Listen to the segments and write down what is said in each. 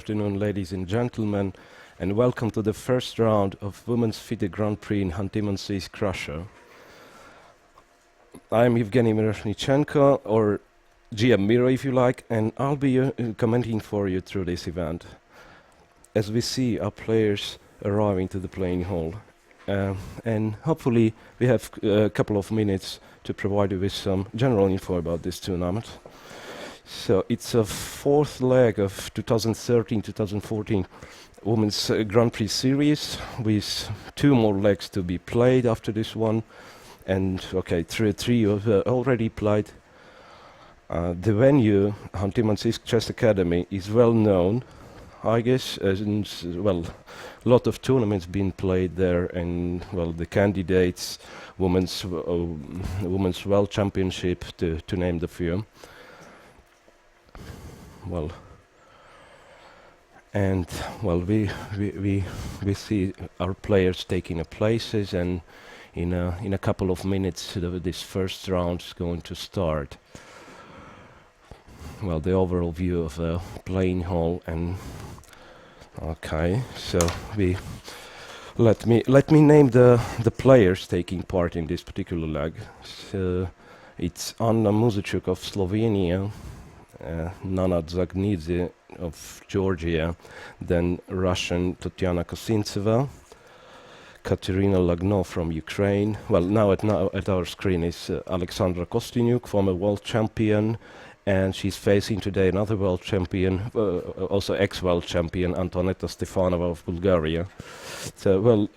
afternoon, ladies and gentlemen, and welcome to the first round of Women's FIDE Grand Prix in Khanty-Mansiysk, Russia. I'm Evgeny Miroshnichenko, or GM Miro if you like, and I'll be commenting for you through this event. As we see our players arriving to the playing hall, and hopefully we have a couple of minutes to provide you with some general info about this tournament. So it's a fourth leg of 2013-2014 Women's Grand Prix series, with two more legs to be played after this one, and okay, three have already played. The venue, Khanty-Mansiysk Chess Academy, is well known, I guess, and well, a lot of tournaments being played there, and well, the candidates, Women's World Championship, to name the few. Well, and well, we see our players taking their places, and in a couple of minutes this first round is going to start. Well, the overall view of the playing hall, and okay, so let me name the players taking part in this particular leg. So it's Anna Muzichuk of Slovenia, Nana Dzagnidze of Georgia, then Russian Tatiana Kosintseva, Katerina Lagno from Ukraine. Well, now at our screen is Alexandra Kostyniuk, former world champion, and she's facing today another world champion, also ex-world champion, Antoneta Stefanova of Bulgaria. So, well,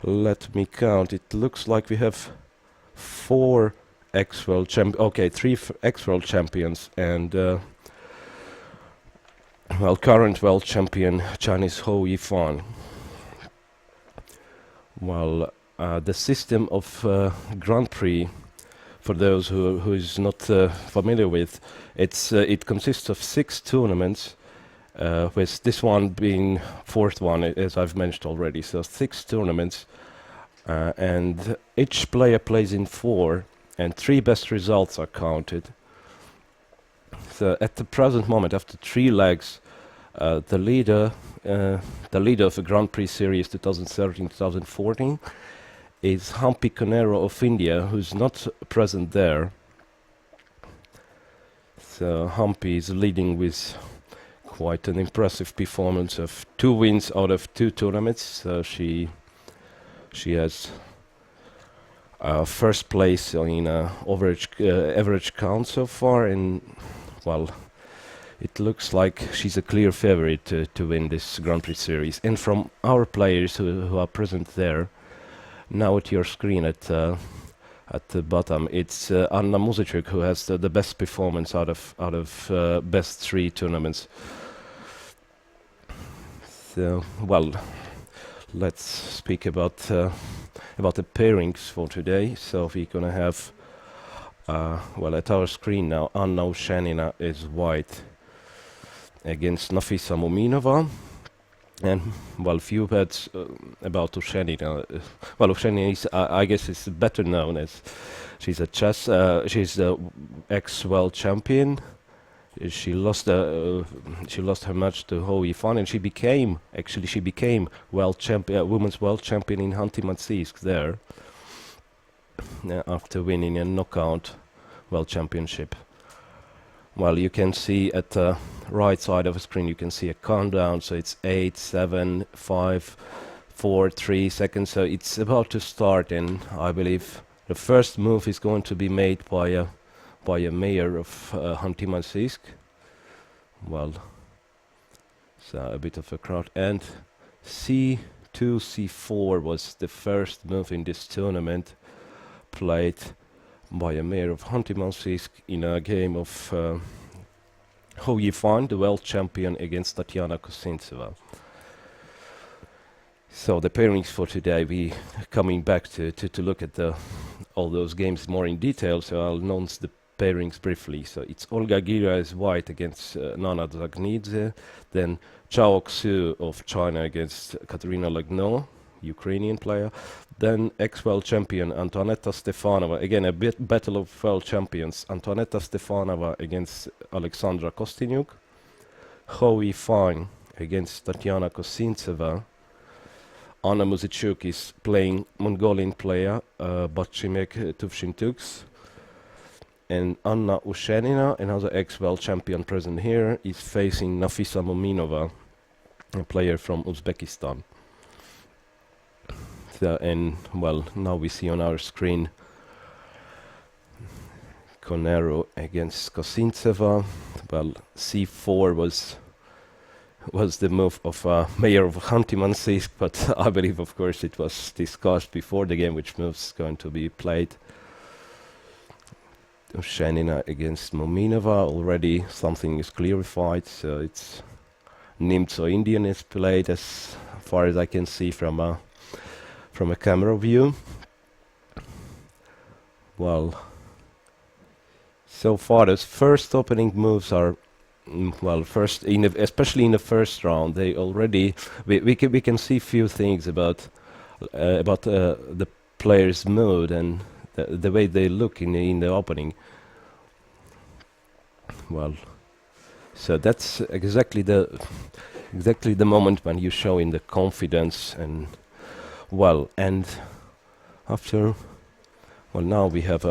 let me count. It looks like we have four ex-world three ex-world champions, and well, current world champion Chinese Hou Yifan. Well, the system of Grand Prix, for those who is not familiar with, it consists of 6 tournaments, with this one being fourth one, as I've mentioned already. So 6 tournaments, and each player plays in 4. And 3 best results are counted. So at the present moment, after 3 legs, the leader of the Grand Prix Series 2013-2014 is Hampi Konero of India, who's not present there. So Hampi is leading with quite an impressive performance of 2 wins out of 2 tournaments. So she has first place in average count so far, and well, it looks like she's a clear favorite to win this Grand Prix series. And from our players who are present there, now at your screen at the bottom, it's Anna Muzichuk, who has the best performance out of best 3 tournaments. So, well, let's speak about the pairings for today. So we're gonna have, well, at our screen now, Anna Ushenina is white against Nafisa Muminova. And well, few words about Ushenina. Well, Ushenina is, I guess, is better known as she's the ex-world champion. She lost her match to Hou Yifan, and she became world champion, women's world champion in Khanty-Mansiysk there, after winning a knockout world championship. Well, you can see at the right side of the screen, you can see a countdown. So it's 8, 7, 5, 4, 3 seconds. So it's about to start, and I believe the first move is going to be made by a mayor of Khanty-Mansiysk. Well, so a bit of a crowd, and C2, C4 was the first move in this tournament, played by a mayor of Khanty-Mansiysk in a game of Hou Yifan, the world champion, against Tatiana Kosintseva. So the pairings for today, we coming back to look at all those games more in detail, so I'll announce the pairings briefly. So it's Olga Gira as white against Nana Dzagnidze, then Chao Xu of China against Katerina Lagno, Ukrainian player, then ex-world champion Antoneta Stefanova, again a battle of world champions, Antoneta Stefanova against Alexandra Kostyniuk, Howie Fine against Tatiana Kosintseva. Anna Muzichuk is playing Mongolian player Batchimek Tuvshintuks. And Anna Ushenina, another ex-world champion present here, is facing Nafisa Mominova, a player from Uzbekistan. So, and well, now we see on our screen Konero against Kosintseva. Well, c4 was the move of Mayor of Khanty-Mansiysk, but I believe, of course, it was discussed before the game which move's going to be played. Ushenina against Mominova, already something is clarified, so it's Nimtso Indian is played as far as I can see from a camera view. Well, so far those first opening moves are well, first especially in the first round, they already we can see few things about the player's mood and the way they look in the opening. Well, so that's exactly the moment when you show in the confidence and well, and after well, now we have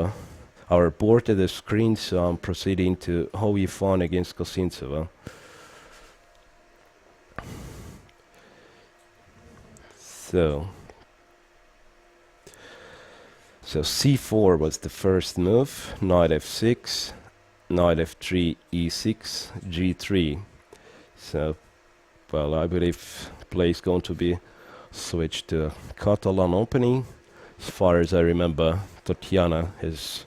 our board at the screen, so I'm proceeding to Howie Fine against Kosintseva. So c4 was the first move, knight f6, knight f3, e6, g3. So, well, I believe play is going to be switched to Catalan opening. As far as I remember, Tatiana has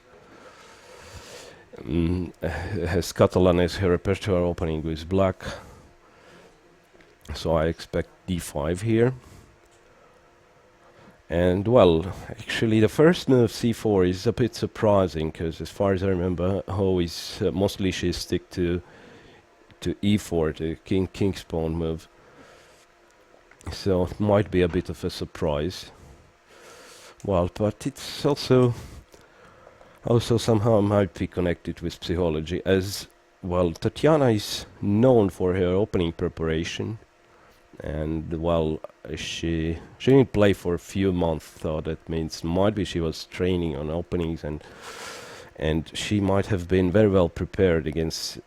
Catalan as her repertoire opening with black. So I expect d5 here. And well, actually the first move c4 is a bit surprising, because as far as I remember, Ho is mostly she stick to e4, the king's pawn move. So it might be a bit of a surprise. Well, but it's also somehow might be connected with psychology, as well Tatiana is known for her opening preparation. And well, she didn't play for a few months, so that means might be she was training on openings, and she might have been very well prepared against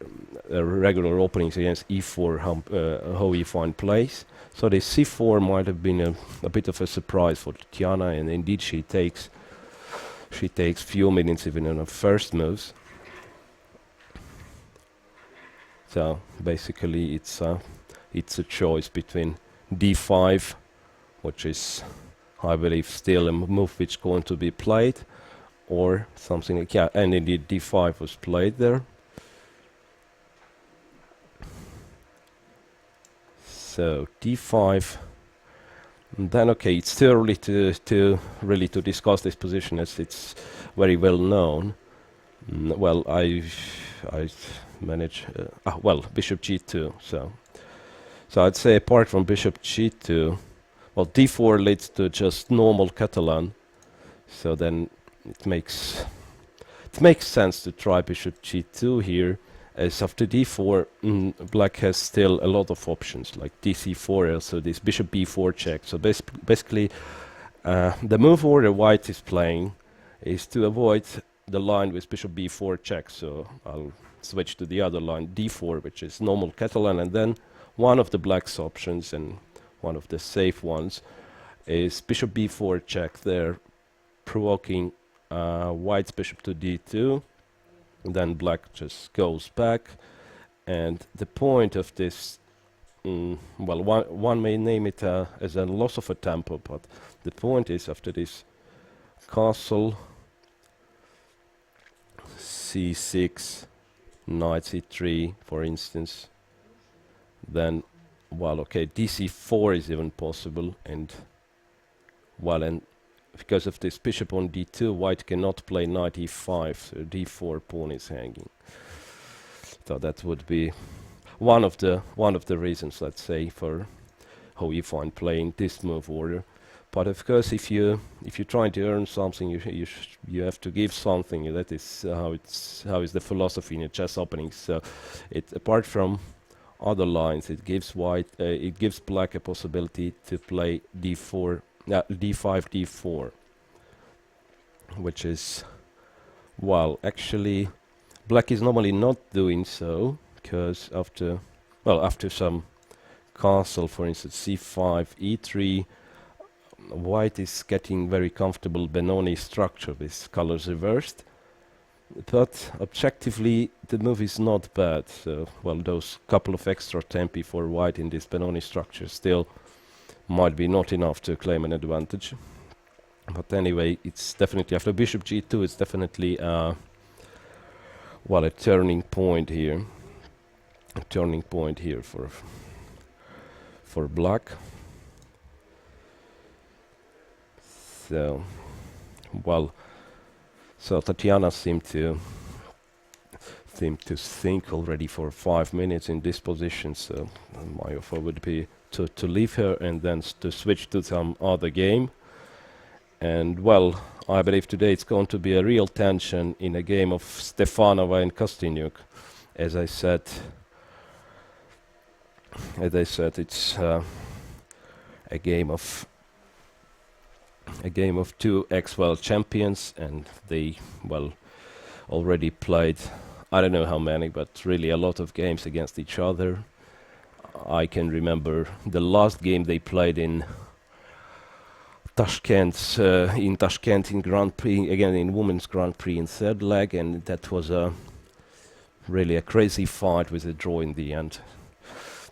regular openings against e4 how e5 plays. So the c4 might have been a bit of a surprise for Tatiana, and indeed she takes few minutes even in her first moves. So basically it's a choice between d5, which is, I believe, still a move which is going to be played, or something like, yeah, and indeed d5 was played there. So d5, and then okay, it's too early to really discuss this position, as it's very well known. Well, I manage well, bishop g2, so I'd say apart from bishop g2, well, d4 leads to just normal Catalan, so then it makes sense to try bishop g2 here, as after d4 black has still a lot of options, like dc4, also this bishop b4 check. So basically the move order white is playing is to avoid the line with bishop b4 check, so I'll switch to the other line, d4, which is normal Catalan, and then one of the black's options, and one of the safe ones, is bishop b4 check there, provoking white's bishop to d2. Then black just goes back, and the point of this, well, one may name it as a loss of a tempo, but the point is, after this castle, c6, knight c3, for instance, then, well, okay, dc4 is even possible, and, well, and because of this bishop on d2, white cannot play knight e5, so d4 pawn is hanging. So that would be one of the reasons, let's say, for how you find playing this move order. But of course, if you're trying to earn something, you have to give something. That is how is the philosophy in a chess opening. So apart from other lines. It gives it gives black a possibility to play d4, d5, d4, which is, well, actually, black is normally not doing so, because after some castle, for instance, c5, e3, white is getting very comfortable Benoni structure with colors reversed. But objectively, the move is not bad. So, well, those couple of extra tempi for white in this Benoni structure still might be not enough to claim an advantage. But anyway, it's definitely, after bishop g2, it's definitely well, a turning point here. A turning point here for black. So, well, so Tatiana seemed to think already for 5 minutes in this position. So my offer would be to leave her and then to switch to some other game. And well, I believe today it's going to be a real tension in a game of Stefanova and Kostyniuk. As I said, it's a game of two ex-world champions, and they, well, already played, I don't know how many, but really a lot of games against each other. I can remember the last game they played in Tashkent, in Grand Prix, again in Women's Grand Prix in third leg, and that was really a crazy fight with a draw in the end.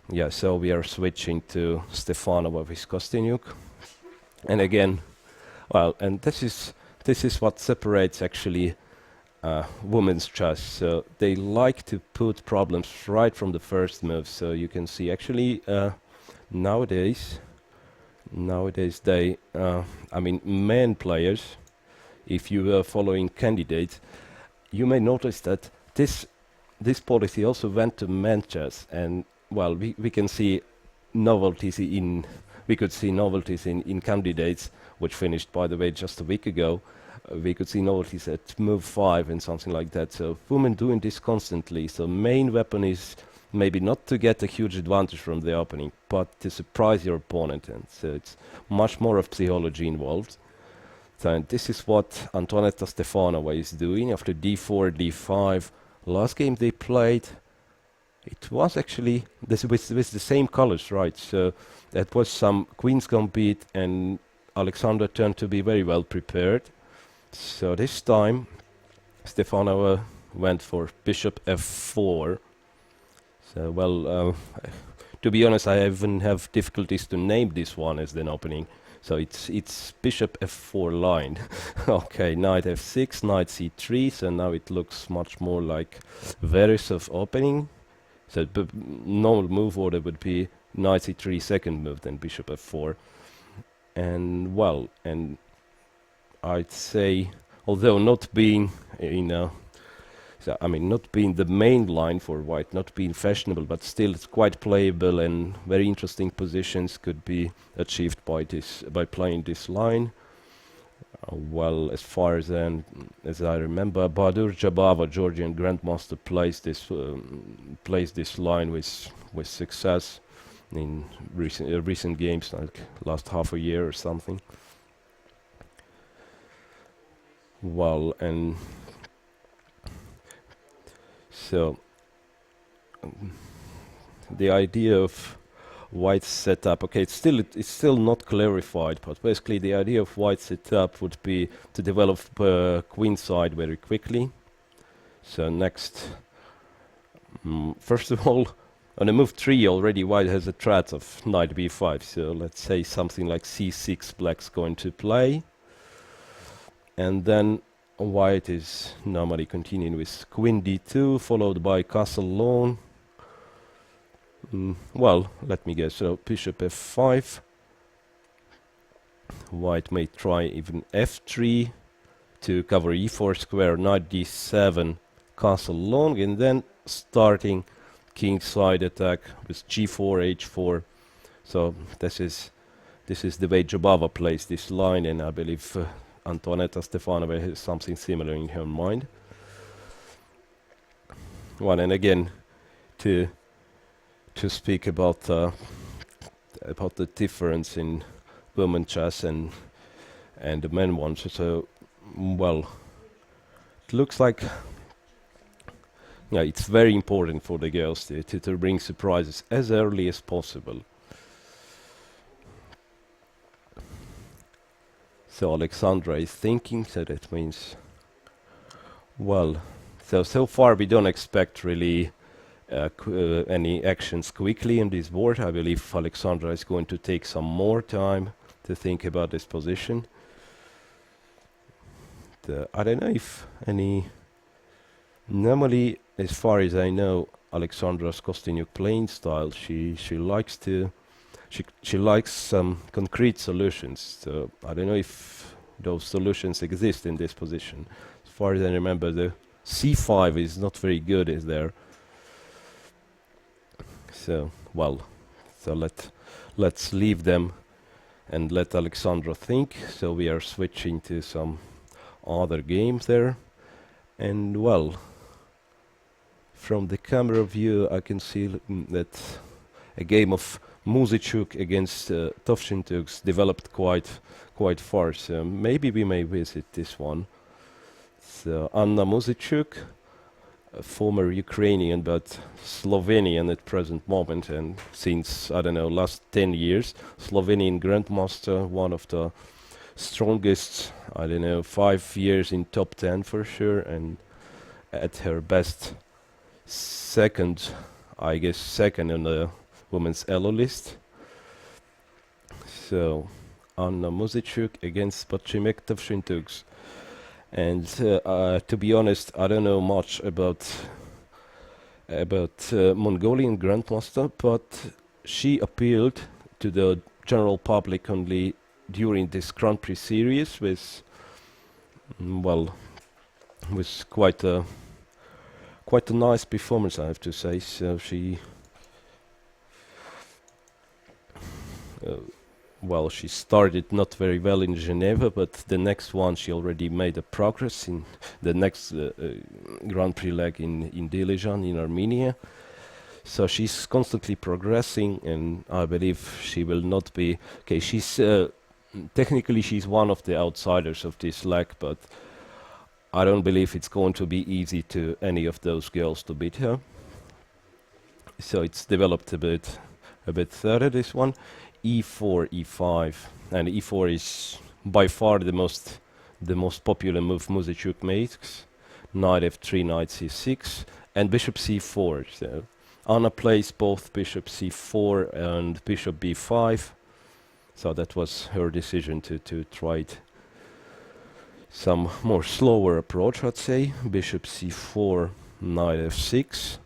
Yeah, so we are switching to Stefanova with Kostyniuk, and again, well, and this is what separates actually women's chess. So they like to put problems right from the first move. So you can see actually nowadays they, I mean, men players, if you are following candidates, you may notice that this policy also went to men chess, and well, we can see novelties in candidates, which finished, by the way, just a week ago. We could see novelties at move 5 and something like that. So women doing this constantly. So main weapon is maybe not to get a huge advantage from the opening, but to surprise your opponent. And so it's much more of psychology involved. So, and this is what Antoaneta Stefanova is doing after d4, d5. Last game they played, it was actually this with the same colors, right? So that was some Queen's Gambit, and Alexander turned to be very well prepared. So this time Stefanova went for bishop f4. So, well, to be honest, I even have difficulties to name this one as an opening. So it's bishop f4 line. Okay, knight f6, knight c3. So now it looks much more like Veresov opening. So normal move order would be knight c3 second move, then bishop f4. And well, and I'd say, although not being not being the main line for white, not being fashionable, but still it's quite playable, and very interesting positions could be achieved by playing this line. Well, as far as I remember, Bahadur Jabava, Georgian grandmaster, plays this line with success in recent games, like last half a year or something. Well, and so the idea of white setup, okay, it's still not clarified, but basically the idea of white setup would be to develop queen side very quickly. So next, first of all, on a move 3 already white has a threat of knight b5, so let's say something like c6 black's going to play. And then white is normally continuing with queen d2, followed by castle lone. Well, let me guess. So bishop f5. White may try even f3 to cover e4 square, knight d7, castle long, and then starting king side attack with g4, h4. So this is the way Jabava plays this line, and I believe Antoaneta Stefanova has something similar in her mind. Well, and again, to to speak about the difference in women chess and the men ones. So, well, it looks like yeah, it's very important for the girls to bring surprises as early as possible. So Alexandra is thinking, so that means, well, so far we don't expect really any actions quickly in this board. I believe Alexandra is going to take some more time to think about this position. I don't know if any. Normally, as far as I know, Alexandra's Kostyniuk playing style, she likes to she likes some concrete solutions. So I don't know if those solutions exist in this position. As far as I remember, the c5 is not very good, is there? So well, so let's leave them and let Alexandra think. So we are switching to some other games there, and well, from the camera view, I can see that a game of Muzyczuk against Tovshintuks developed quite far. So maybe we may visit this one. So Anna Muzyczuk, a former Ukrainian but Slovenian at present moment, and since I don't know last 10 years, Slovenian grandmaster, one of the strongest. I don't know, 5 years in top 10 for sure, and at her best. Second, I guess second on the women's elo list. So Anna Muzyczuk against Pacimek Tovshintuks. And to be honest, I don't know much about Mongolian grandmaster, but she appealed to the general public only during this Grand Prix series with well, with quite a nice performance, I have to say. So she, well, she started not very well in Geneva, but the next one she already made a progress in the next Grand Prix leg in Dilijan in Armenia. So she's constantly progressing, and I believe she will not be. Okay, she's technically she's one of the outsiders of this leg, but I don't believe it's going to be easy to any of those girls to beat her. So it's developed a bit further, this one. E4, E5, and E4 is by far the most popular move Muzyczuk makes. Knight F3, Knight C6, and Bishop C4. So Anna plays both Bishop C4 and Bishop B5. So that was her decision to try it. Some more slower approach, I'd say. Bishop c4, knight f6,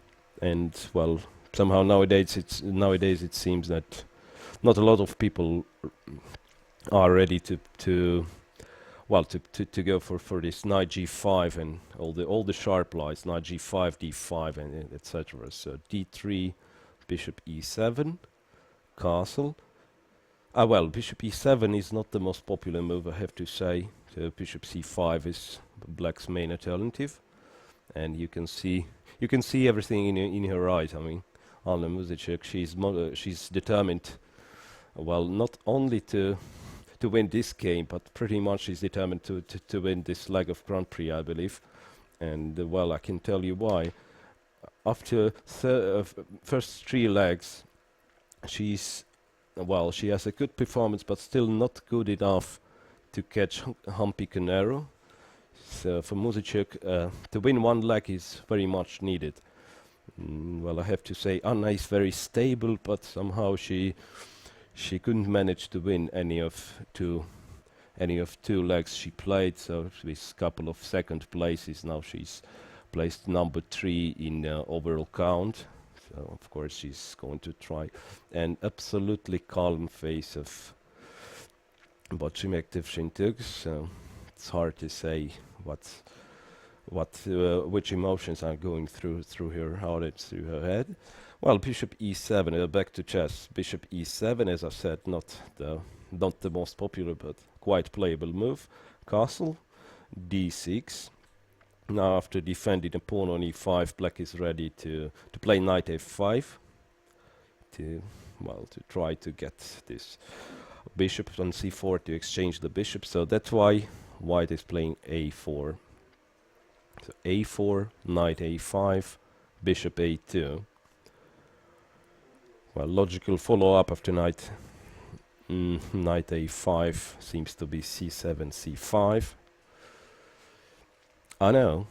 and well, somehow nowadays it seems that not a lot of people are ready to go for this knight g5 and all the sharp lies, knight g5, d5, and etc. So d3, bishop e7, castle. Well, bishop e7 is not the most popular move, I have to say. Bishop c5 is black's main alternative, and you can see everything in her eyes. I mean, Anna Muzyczuk, she's determined. Well, not only to win this game, but pretty much she's determined to win this leg of Grand Prix, I believe. And well, I can tell you why. After first 3 legs, she has a good performance, but still not good enough to catch Humpy Canero. So for Muzyczuk, to win one leg is very much needed. Well, I have to say Anna is very stable, but somehow she couldn't manage to win any of two legs she played. So with a couple of second places, now she's placed number 3 in overall count. So of course she's going to try. An absolutely calm face of Pacimek Tovshintuks. So it's hard to say which emotions are going through her heart, through her head. Well, bishop e7, back to chess. Bishop e7, as I said, not the most popular, but quite playable move. Castle, d6. Now, after defending a pawn on e5, black is ready to play knight f5. to, well, to try to get this bishop on c4 to exchange the bishop. So that's why white is playing a4. So a4, knight a5, bishop a2. Well, logical follow-up after knight knight a5 seems to be c7, c5. I know.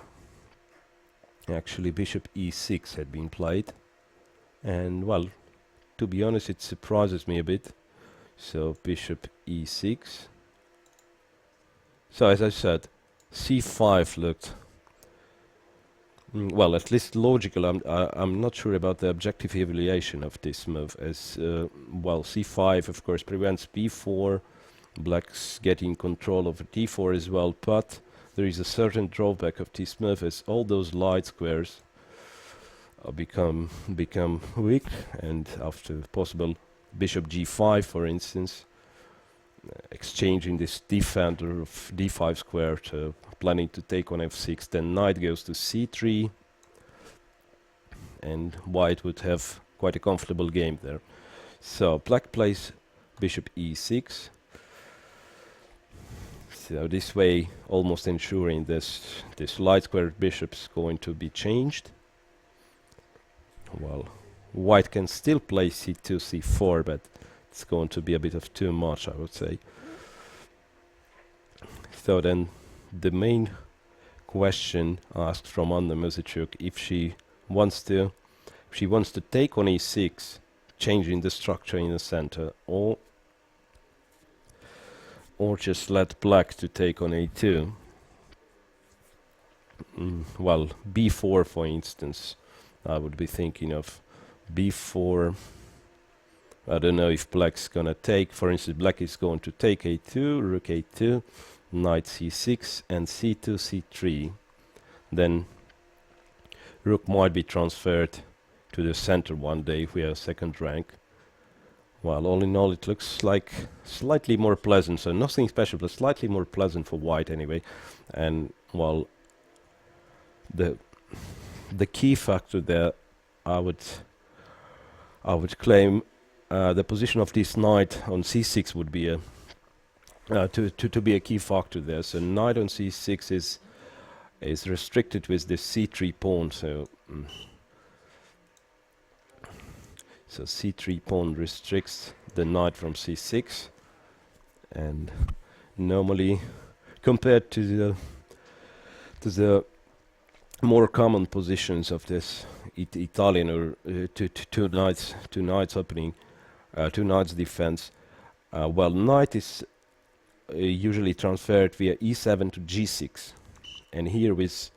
Actually, bishop e6 had been played. And, well, to be honest, it surprises me a bit. So, bishop e6. So, as I said, c5 looked... well, at least logical. I'm not sure about the objective evaluation of this move, as well, c5 of course prevents b4, black's getting control over d4 as well, but there is a certain drawback of this move, as all those light squares become weak, and after possible bishop g5, for instance, exchanging this defender of d5 square to planning to take on f6, then knight goes to c3, and white would have quite a comfortable game there. So black plays bishop e6. So this way, almost ensuring this light square bishop's going to be changed. Well, white can still play c2, c4, but it's going to be a bit of too much, I would say. So then the main question asked from Anna Mezitchuk, if she wants to take on e6, changing the structure in the center, or just let black to take on a2. Well, b4 for instance, I would be thinking of b4. I don't know if black's gonna take, for instance, black is going to take a2, rook a2, knight c6, and c2, c3. Then rook might be transferred to the center one day if we have second rank. Well, all in all, it looks like slightly more pleasant, so nothing special, but slightly more pleasant for white anyway. And, well, the key factor there, I would claim, the position of this knight on c6 would be to be a key factor there. So knight on c6 is restricted with this c3 pawn. So so c3 pawn restricts the knight from c6, and normally, compared to the more common positions of this Italian or two knights opening, two knights defense, well, knight is usually transferred via e7 to g6, and here with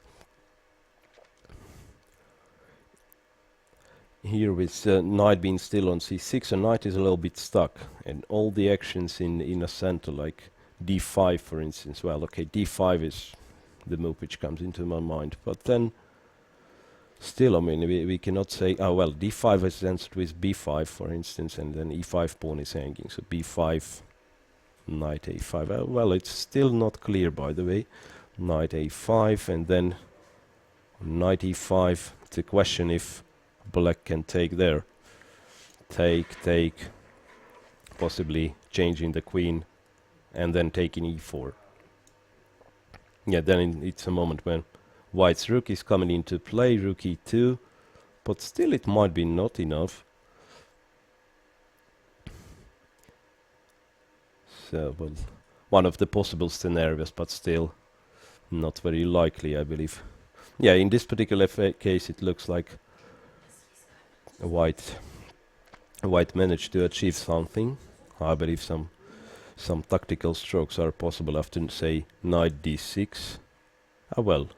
knight being still on c6, a knight is a little bit stuck, and all the actions in a center, like d5 for instance, well, okay, d5 is the move which comes into my mind, but then still, I mean, we cannot say, oh well, d5 is answered with b5 for instance, and then e5 pawn is hanging, so b5, knight a5, well, it's still not clear, by the way. Knight a5, and then knight e5, it's a question if black can take there. Take, possibly changing the queen, and then taking e4. Yeah, then it's a moment when white's rook is coming into play, rook e2, but still it might be not enough. So, well, one of the possible scenarios, but still not very likely, I believe. Yeah, in this particular case it looks like white managed to achieve something. I believe some tactical strokes are possible after, say, knight d6. Well,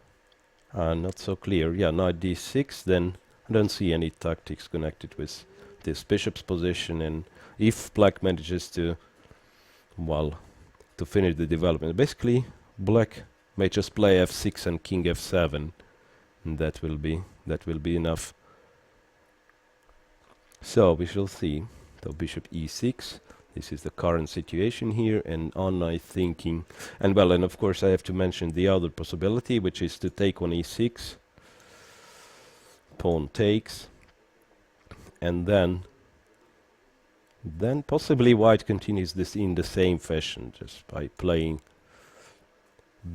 not so clear. Yeah, knight d6, then I don't see any tactics connected with this bishop's position, and if black manages to, well, to finish the development, basically black may just play f6 and king f7, and that will be enough. So we shall see. So bishop e6. This is the current situation here, and Anna is thinking, and well, and of course I have to mention the other possibility, which is to take on e6. Pawn takes, and then Then possibly white continues this in the same fashion, just by playing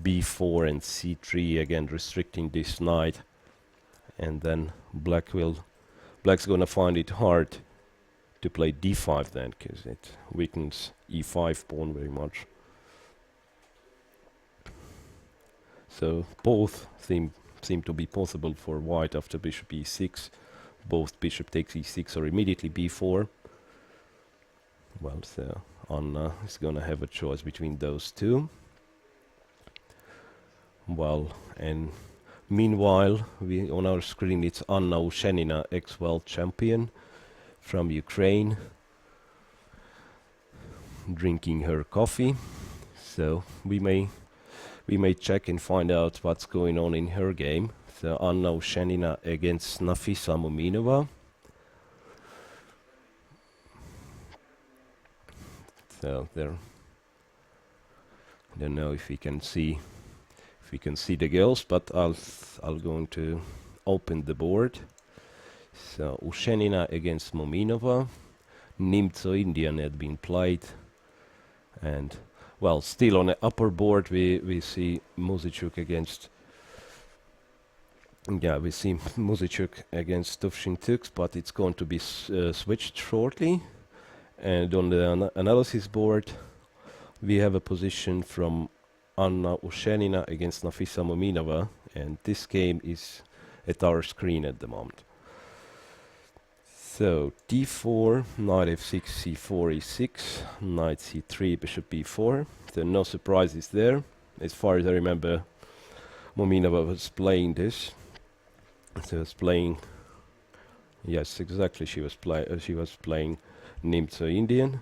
b4 and c3 again, restricting this knight, and then black's gonna find it hard to play d5 then, because it weakens e5 pawn very much. So both seem to be possible for white after bishop e6. Both bishop takes e6 or immediately b4. Well, so Anna is gonna have a choice between those two. Well, and meanwhile, on our screen it's Anna Ushenina, ex-world champion from Ukraine, drinking her coffee. So we may check and find out what's going on in her game. So Anna Ushenina against Nafisa Muminova. So there, I don't know if we can see the girls, but I'll going to open the board. So Ushenina against Muminova. Nimzo Indian had been played, and well, still on the upper board we see Muzichuk against Tufshin Tux, but it's going to be switched shortly. And on the analysis board we have a position from Anna Ushenina against Nafisa Muminova, and this game is at our screen at the moment. So d4, knight f6, c4, e6, knight c3, bishop b4. So no surprises there. As far as I remember, Muminova was playing this. She was playing, yes, exactly. She was playing Nimzo Indian.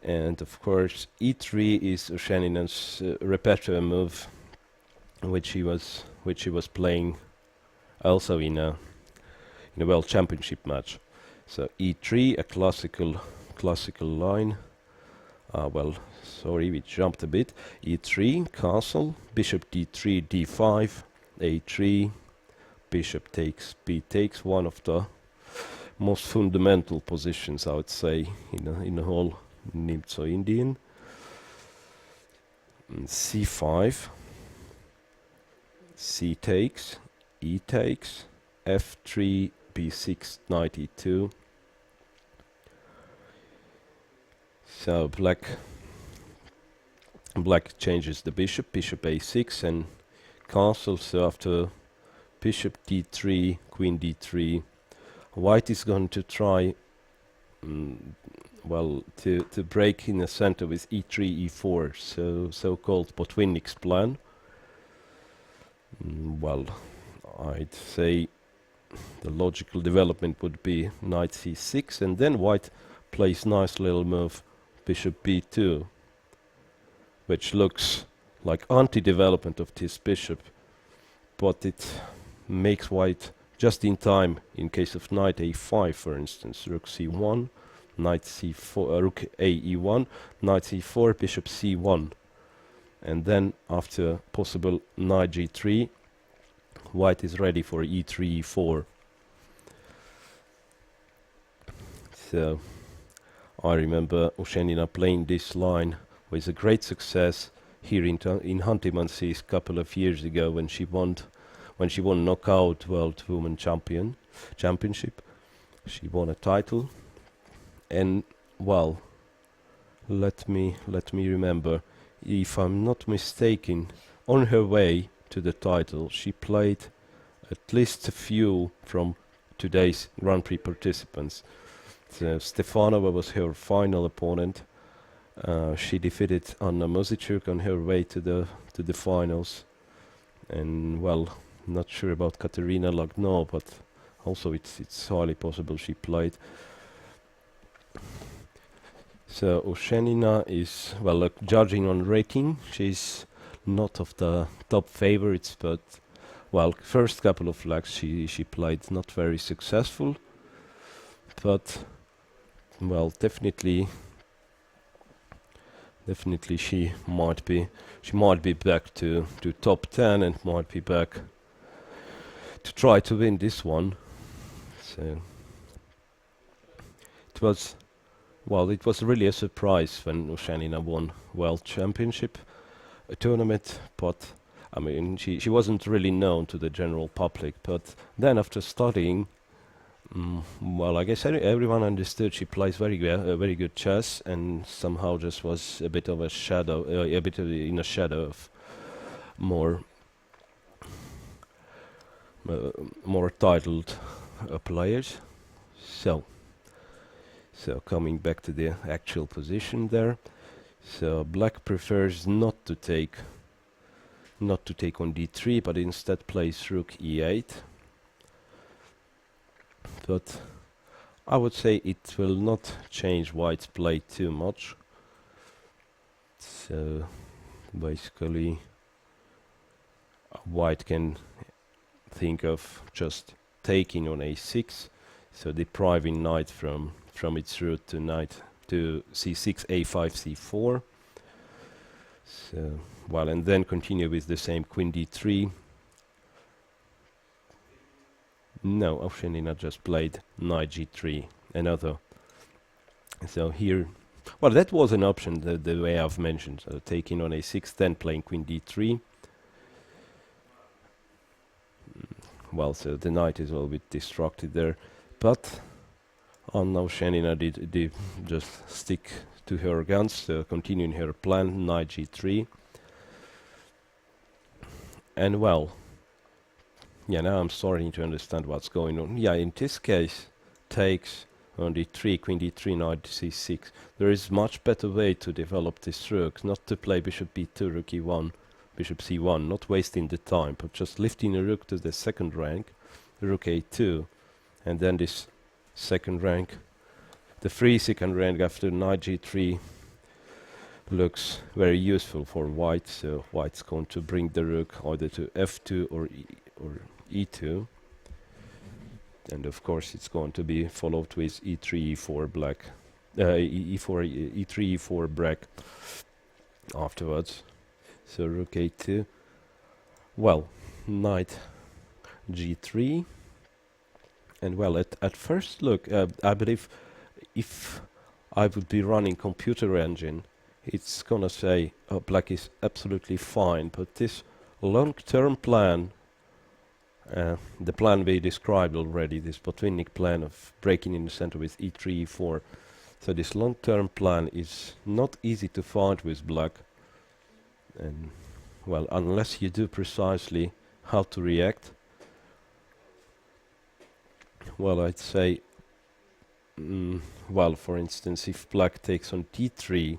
And of course, e3 is Ushenina's repertoire move, which she was playing also in a World Championship match. So e3, a classical line. Well, sorry, we jumped a bit. e3, castle, bishop d3, d5, a3, bishop takes, b takes, one of the most fundamental positions, I would say, in the whole Nimzo Indian. And c5, c takes, e takes, f3, b6, knight e2. So black changes the bishop a6 and castle. So after bishop d3, queen d3, white is going to try to break in the center with e3, e4, so-called Botvinnik's plan. Well, I'd say the logical development would be knight c6, and then white plays nice little move bishop b2, which looks like anti-development of this bishop, but it makes white just in time in case of knight a5, for instance. Rook c1, knight c4, rook a e1, knight c4, bishop c1, and then after possible knight g3, white is ready for e3, e4. So I remember Ushenina playing this line with a great success here in Khanty-Mansiysk a couple of years ago when she won knockout World Women Championship. She won a title, and well, let me remember, if I'm not mistaken, on her way to the title she played at least a few from today's Grand Prix participants. So Stefanova was her final opponent. She defeated Anna Muzichuk on her way to the finals, and well, not sure about Katerina Lagno, but also it's highly possible she played. So Ushenina is, well, judging on rating, she's not of the top favorites, but well, first couple of legs she played not very successful, but well, definitely she might be back to top 10 and might be back to try to win this one. So it was Well, it was really a surprise when Oceanina won World Championship tournament, but I mean, she wasn't really known to the general public. But then after studying, well, I guess everyone understood she plays very good chess, and somehow just was a bit of a shadow, a bit in a shadow of more more titled players. So, so coming back to the actual position there, so black prefers not to take on d3, but instead plays rook e8. But I would say it will not change white's play too much. So basically, white can think of just taking on a6, so depriving knight from its route to knight to c6, a5, c4. So well, and then continue with the same queen d3. No, Oceanina just played knight g3, another. So here, well, that was an option, the way I've mentioned, taking on a6, then playing queen d3. Well, so the knight is a little bit distracted there, but Oceanina did just stick to her guns, continuing her plan, knight g3. And well, yeah, now I'm starting to understand what's going on. Yeah, in this case, takes on d3, queen d3, knight c6. There is much better way to develop this rook, not to play bishop b2, rook e1, bishop c1, not wasting the time, but just lifting a rook to the second rank, rook a2, and then this second rank, the free second rank after knight g3 looks very useful for white, so white's going to bring the rook either to f2 or e2, and of course it's going to be followed with e3, e4 black, e3, e4 black afterwards. So rook a2, well, knight g3, and well, at first look, I believe if I would be running computer engine, it's gonna say black is absolutely fine, but this long-term plan, the plan we described already, this Botvinnik plan of breaking in the center with e3, e4, so this long-term plan is not easy to find with black, and well, unless you do precisely how to react, well, I'd say, well, for instance, if black takes on d3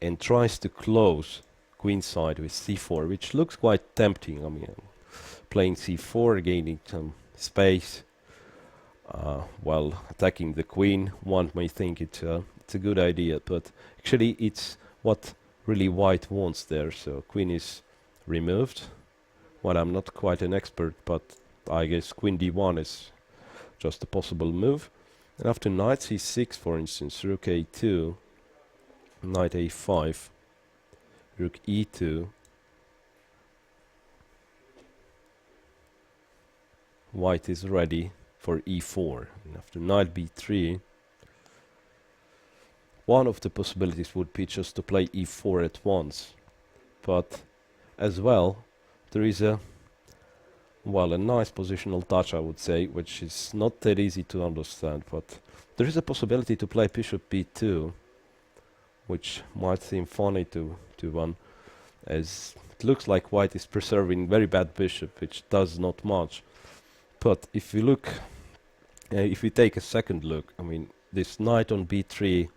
and tries to close queenside with c4, which looks quite tempting. I mean, playing c4, gaining some space, while attacking the queen, one may think it's a good idea, but actually it's what really white wants there. So queen is removed. Well, I'm not quite an expert, but I guess queen d1 is just a possible move. And after knight c6, for instance, rook a2, knight a5, rook e2, white is ready for e4. And after knight b3, one of the possibilities would be just to play e4 at once. But as well, there is a nice positional touch, I would say, which is not that easy to understand, but there is a possibility to play bishop b2, which might seem funny to one, as it looks like white is preserving very bad bishop, which does not much. But if we look, if we take a second look, I mean, this knight on b3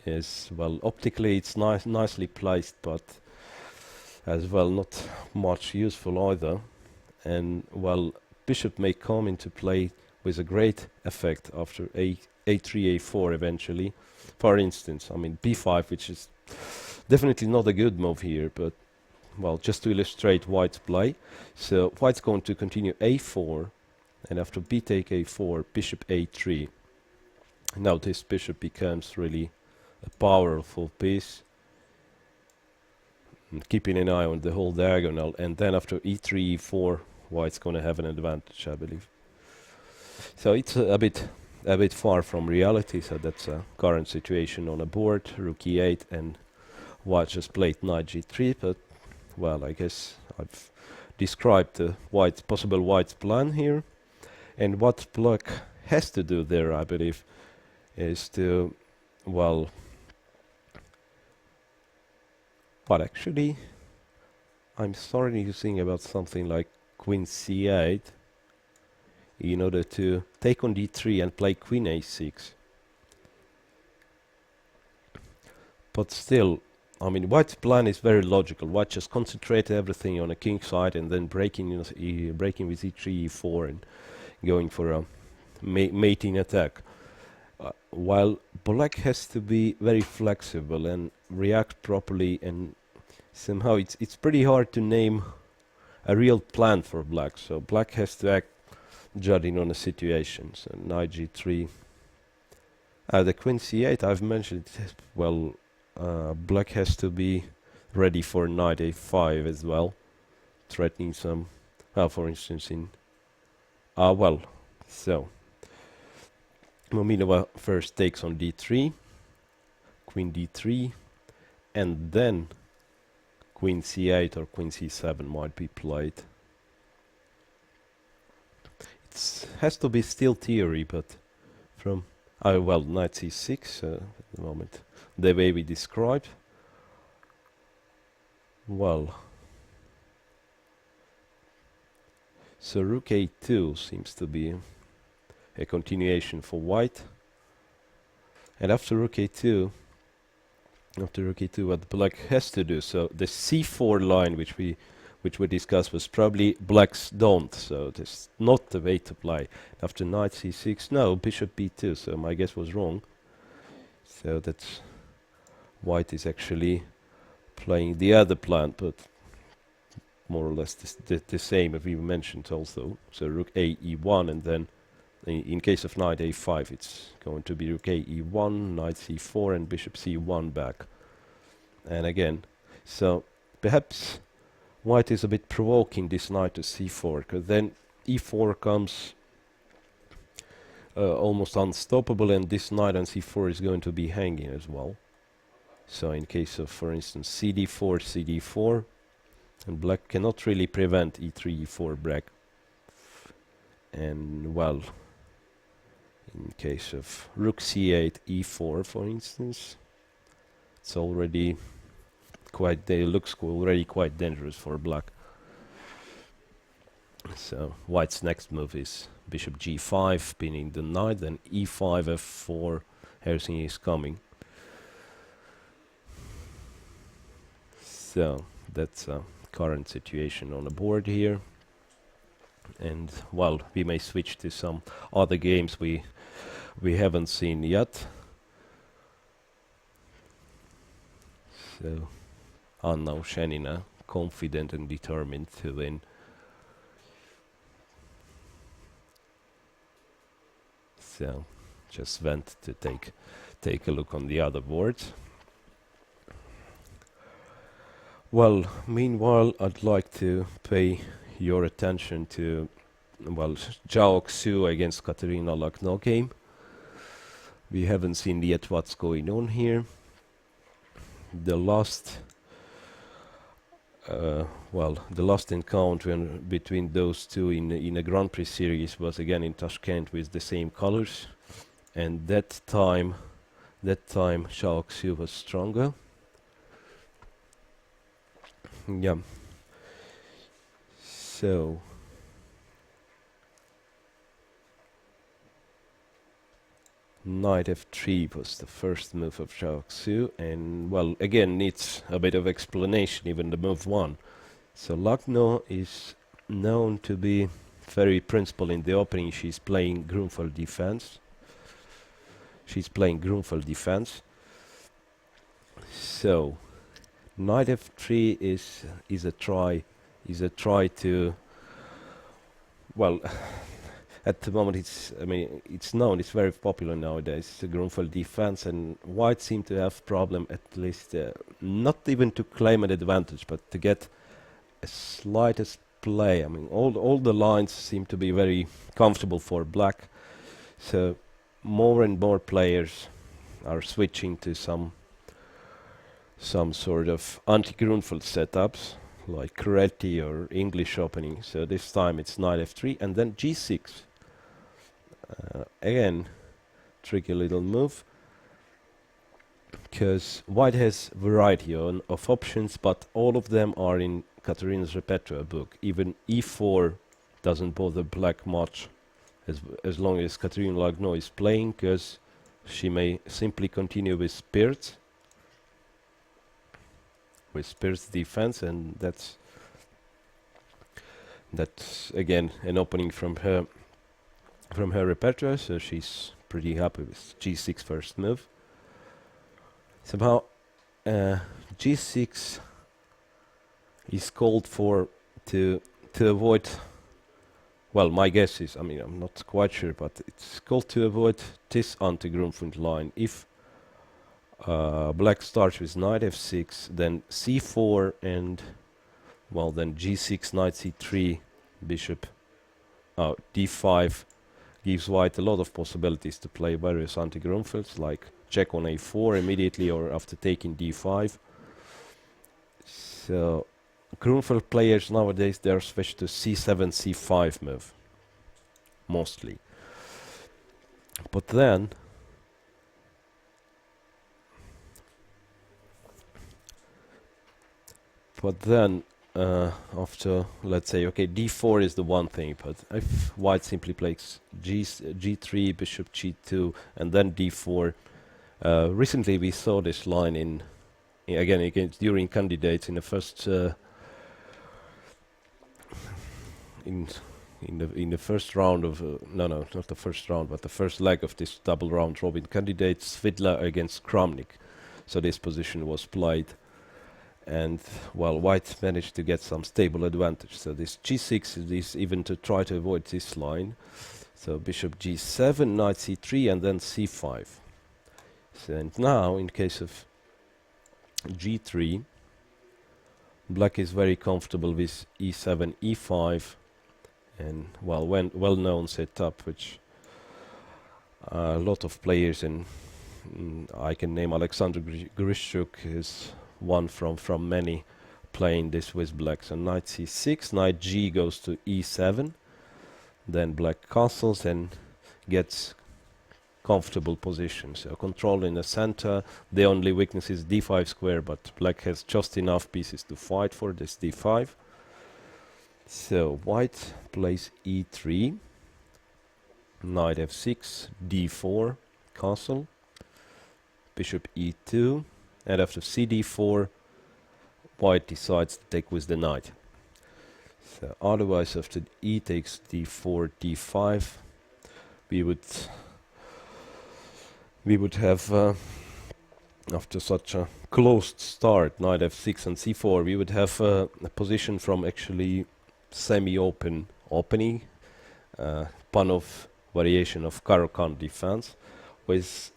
is, well, optically it's nicely placed, but as well not much useful either. And well, bishop may come into play with a great effect after a3, a4 eventually. For instance, I mean b5, which is definitely not a good move here, but well, just to illustrate white's play. So white's going to continue a4, and after b take a4, bishop a3. Now this bishop becomes really a powerful piece, and keeping an eye on the whole diagonal, and then after e3, e4, white's going to have an advantage, I believe. So it's a bit a bit far from reality, so that's a current situation on a board. Rook e8 and white just played knight g3, but well, I guess I've described the possible white's plan here. And what black has to do there, I believe, is to, well, actually, I'm starting to think about something like queen c8 in order to take on d3 and play queen a6. But still, I mean, white's plan is very logical. White just concentrated everything on a king side and then breaking with e3, e4 and going for a mating attack. While black has to be very flexible and react properly, and somehow it's pretty hard to name a real plan for black. So black has to act judging on the situation. So knight g3. The queen c8 I've mentioned. Well, black has to be ready for knight a5 as well, threatening some. For instance, in so Mominova first takes on d3, queen d3, and then queen c8 or queen c7 might be played. It has to be still theory, but from knight c6 at the moment, the way we described. Well, so rook a2 seems to be a continuation for white, and after rook a2, what black has to do, so the c4 line which we discussed was probably black's don't, so that's not the way to play. After knight c6, no, bishop b2, so my guess was wrong. So that's white is actually playing the other plan, but more or less the same as we mentioned also. So rook a e1, and then in case of knight a5, it's going to be rook a e1, knight c4, and bishop c1 back. And again, so perhaps white is a bit provoking this knight to c4, because then e4 comes almost unstoppable, and this knight on c4 is going to be hanging as well. So in case of, for instance, cd4, cd4, and black cannot really prevent e3, e4 break. And well, in case of rook c8, e4, for instance, it's already looks already quite dangerous for black. So white's next move is bishop g5, pinning the knight, then e5, f4, everything is coming. So that's a current situation on the board here. And well, we may switch to some other games we haven't seen yet. So Anna Shenina, confident and determined to win. So just went to take a look on the other boards. Well, meanwhile, I'd like to pay your attention to, well, Zhao Xu against Katerina Lacno game. We haven't seen yet what's going on here. The last encounter between those two in a Grand Prix series was again in Tashkent with the same colors, and that time Zhao Xu was stronger. Yeah. So knight f3 was the first move of Zhao Xu, and well, again needs a bit of explanation, even the move one. So Lacno is known to be very principled in the opening. She's playing Grunfeld defense. So knight f3 is a try to, well, at the moment it's known, it's very popular nowadays, the Grunfeld defense, and white seem to have problem at least not even to claim an advantage, but to get a slightest play. I mean, all the lines seem to be very comfortable for black. So more and more players are switching to some sort of anti-Grunfeld setups, like Coretti or English opening. So this time it's knight f3 and then g6. Again, tricky little move, because white has variety of options, but all of them are in Katerina's repertoire book. Even e4 doesn't bother black much, as long as Katerina Lagno is playing, because she may simply continue with Spirits defense, and that's again an opening from her repertoire, so she's pretty happy with g6 first move. Somehow g6 is called for to avoid, well, my guess is, I mean, I'm not quite sure, but it's called to avoid this anti-Grunfeld line. If black starts with knight f6, then c4, and, well, then g6, knight c3, bishop d5, gives white a lot of possibilities to play various anti-Grunfelds, like check on a4 immediately or after taking d5. So Grunfeld players nowadays, they're switched to c7, c5 move, mostly. But then after, let's say, okay, d4 is the one thing, but if white simply plays g3, bishop g2, and then d4, recently we saw this line in again during candidates in the first in the first round of no, not the first round, but the first leg of this double round robin candidates, Svidler against Kramnik. So this position was played, and, well, white managed to get some stable advantage. So this g6 is even to try to avoid this line. So bishop g7, knight c3, and then c5. So, and now, in case of g3, black is very comfortable with e7, e5, and, well, well-known setup, which a lot of players, and I can name Alexander Grishchuk is one from many playing this with black. So knight c6, knight g goes to e7, then black castles and gets comfortable position. So control in the center. The only weakness is d5 square, but black has just enough pieces to fight for this d5. So white plays e3, knight f6, d4, castle, bishop e2, and after cd4, white decides to take with the knight. So otherwise, after e takes d4, d5, we would have, after such a closed start, knight f6 and c4, we would have a position from actually semi-open opening, Panov variation of Caro-Kann defense, with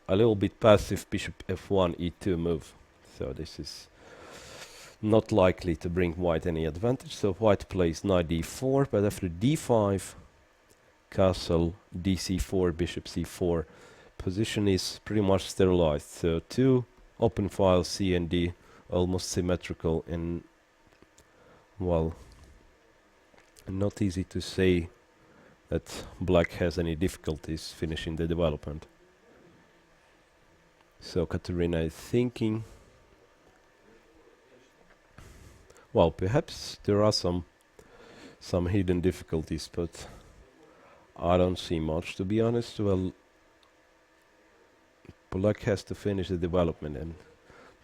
a little bit passive bishop f1, e2 move. So this is not likely to bring white any advantage. So white plays knight d4, but after d5, castle, dc4, bishop c4, position is pretty much sterilized. So two open files, c and d, almost symmetrical, and, well, not easy to say that black has any difficulties finishing the development. So Katerina is thinking, well, perhaps there are some hidden difficulties, but I don't see much, to be honest. Well, black has to finish the development, and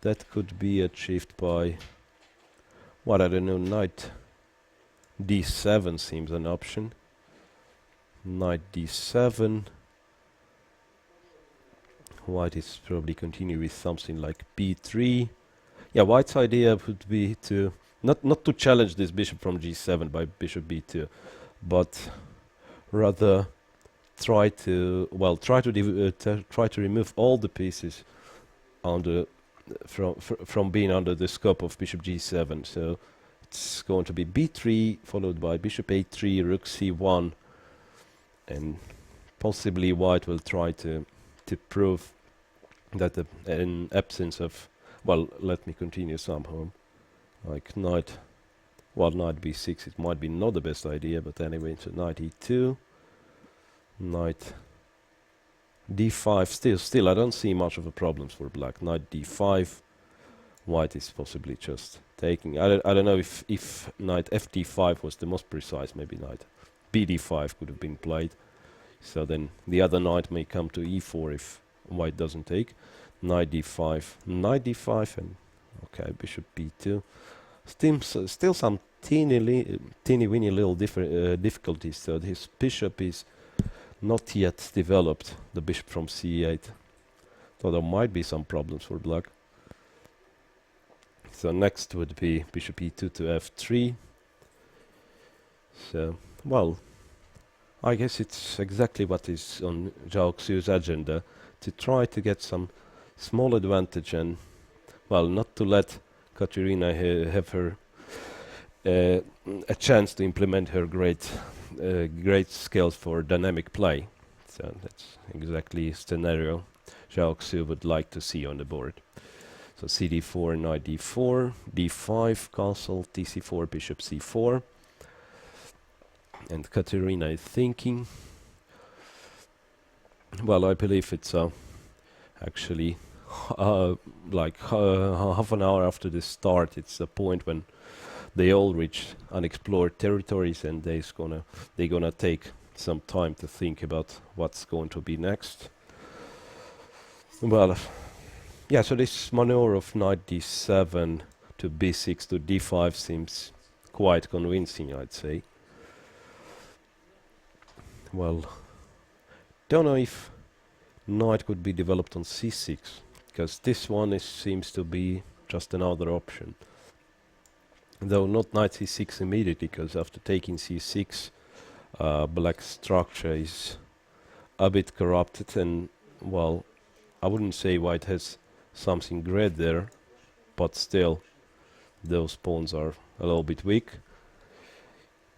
that could be achieved by, what, I don't know, knight d7 seems an option. Knight d7. White is probably continue with something like b3. Yeah, white's idea would be to not to challenge this bishop from g7 by bishop b2, but rather try to remove all the pieces under from being under the scope of bishop g7. So it's going to be b3 followed by bishop a3, rook c1, and Possibly white will try to prove that in absence of, well, let me continue somehow. Like knight, well, knight b6, it might be not the best idea, but anyway, so knight e2, knight d5. Still, I don't see much of a problems for black. Knight d5, white is possibly just taking. I don't know if knight fd5 was the most precise. Maybe knight bd5 could have been played. So then the other knight may come to e4 if white doesn't take. Knight d5, and okay, bishop b2. Still some teeny weeny little difficulties. So his bishop is not yet developed. The bishop from c8. So there might be some problems for black. So next would be bishop e2 to f3. So, well, I guess it's exactly what is on Zhao Xiu's agenda, to try to get some small advantage and, well, not to let Katerina have her a chance to implement her great skills for dynamic play. So that's exactly a scenario Zhao Xiu would like to see on the board. So cd4, knight d4, d5, castle, tc4, bishop c4. And Katerina is thinking. Well, I believe it's actually like half an hour after the start. It's the point when they all reach unexplored territories, and they're gonna take some time to think about what's going to be next. Well, yeah. So this maneuver of knight d7 to b6 to d5 seems quite convincing, I'd say. Well, don't know if knight could be developed on c6, because this one seems to be just another option. Though not knight c6 immediately, because after taking c6, black's structure is a bit corrupted, and, well, I wouldn't say white has something great there, but still, those pawns are a little bit weak.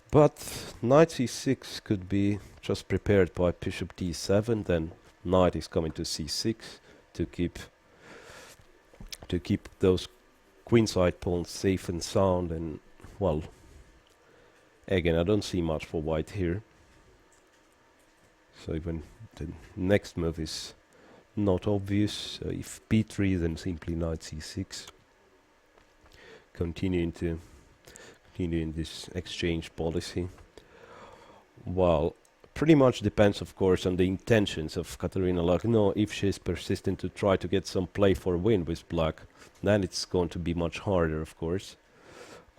But knight c6 could be just prepared by bishop d7, then knight is coming to c6 to keep those queenside pawns safe and sound. And, well, again, I don't see much for white here. So even the next move is not obvious. So if b3, then simply knight c6, continuing this exchange policy. Well, pretty much depends, of course, on the intentions of Katerina Lagno. If she is persistent to try to get some play for win with black, then it's going to be much harder, of course.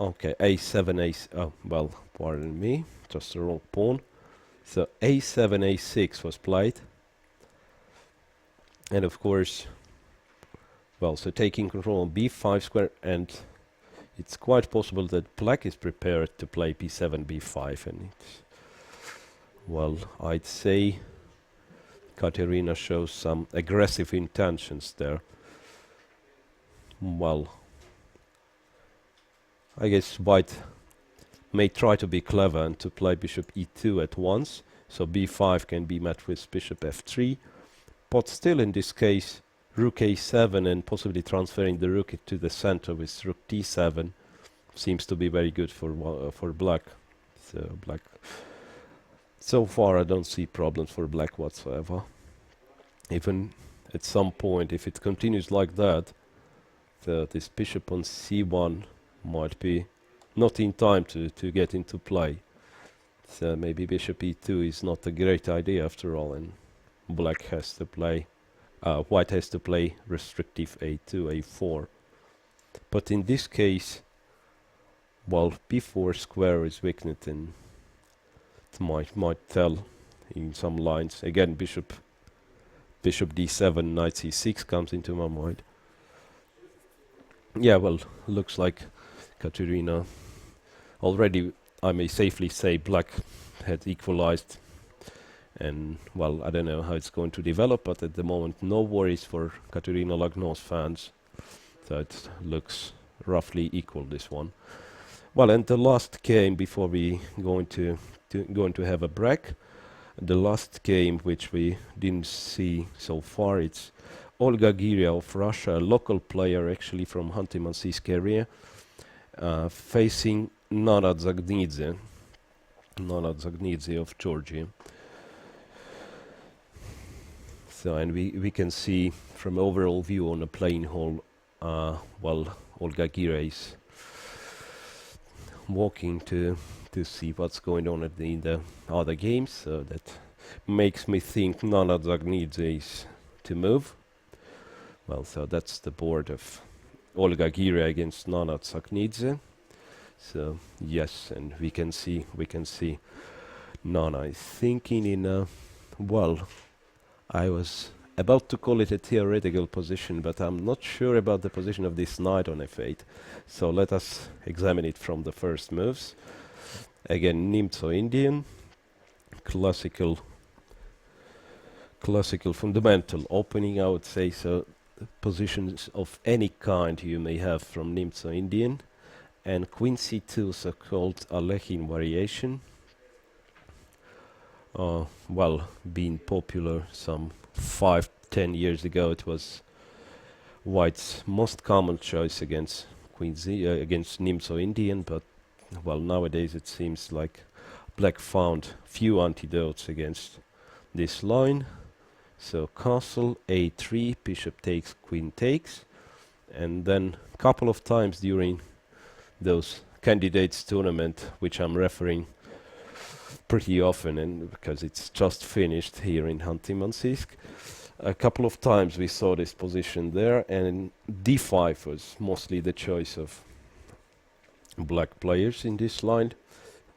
Okay, a7, oh, well, pardon me, just the wrong pawn. So a7, a6 was played. And of course, well, so taking control on b5 square, and it's quite possible that black is prepared to play b7, b5, and it's, well, I'd say Katerina shows some aggressive intentions there. Well, I guess white may try to be clever and to play bishop e2 at once, so b5 can be met with bishop f3, but still in this case rook a7 and possibly transferring the rook to the center with rook d7 seems to be very good for black. So black, so far I don't see problems for black whatsoever. Even at some point, if it continues like that, this bishop on c1 might be not in time to get into play. So maybe bishop e2 is not a great idea after all, and black has to play, white has to play restrictive a2, a4. But in this case, well, b4 square is weakened, and it might tell in some lines. Again, bishop d7, knight c6 comes into my mind. Yeah, well, looks like Katerina already, I may safely say, black had equalized. And, well, I don't know how it's going to develop, but at the moment, no worries for Katerina Lagno's fans. So it looks roughly equal, this one. Well, and the last game before we going to have a break. The last game which we didn't see so far, it's Olga Giria of Russia, a local player actually from Khanty-Mansiysk area, facing Nana Zagnidze of Georgia. So, and we can see from overall view on the playing hall, well, Olga Giria is walking to see what's going on in the other games, so that makes me think Nana Zagnidze is to move. Well, so that's the board of Olga Giria against Nana Zagnidze. So yes, and we can see Nana is thinking in a, well, I was about to call it a theoretical position, but I'm not sure about the position of this knight on f8. So let us examine it from the first moves. Again, Nimzo-Indian, classical fundamental opening, I would say. So positions of any kind you may have from Nimzo-Indian, and Queen c2, so-called Alekhine variation. Well, being popular some 5-10 years ago, it was White's most common choice against against Nimzo-Indian, but well, nowadays it seems like Black found few antidotes against this line. So castle a3, bishop takes, queen takes, and then a couple of times during those candidates tournament, which I'm referring pretty often, and because it's just finished here in Khanty-Mansiysk, a couple of times we saw this position there, and d5 was mostly the choice of black players in this line.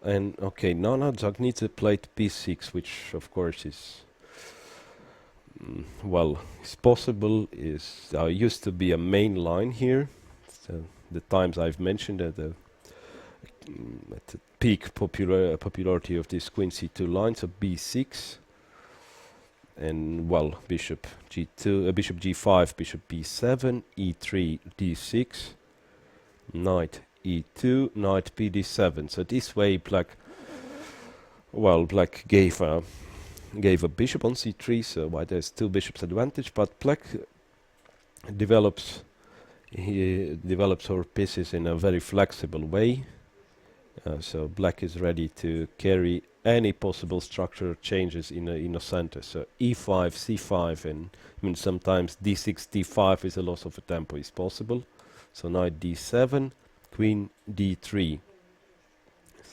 And okay, Nana Zagnidze played b6, which of course is well, is possible, is used to be a main line here. So the times I've mentioned at the peak popularity of this Queen c2 line, so b6, and well, bishop g2, bishop g5, bishop b7, e3, d6, knight e2, knight bd7. So this way, black gave a bishop on c3, so white has two bishops advantage, but black develops her pieces in a very flexible way. So black is ready to carry any possible structural changes in a center. So e5, c5, and I mean sometimes d6, d5 is a loss of a tempo is possible. So knight d7, queen d3.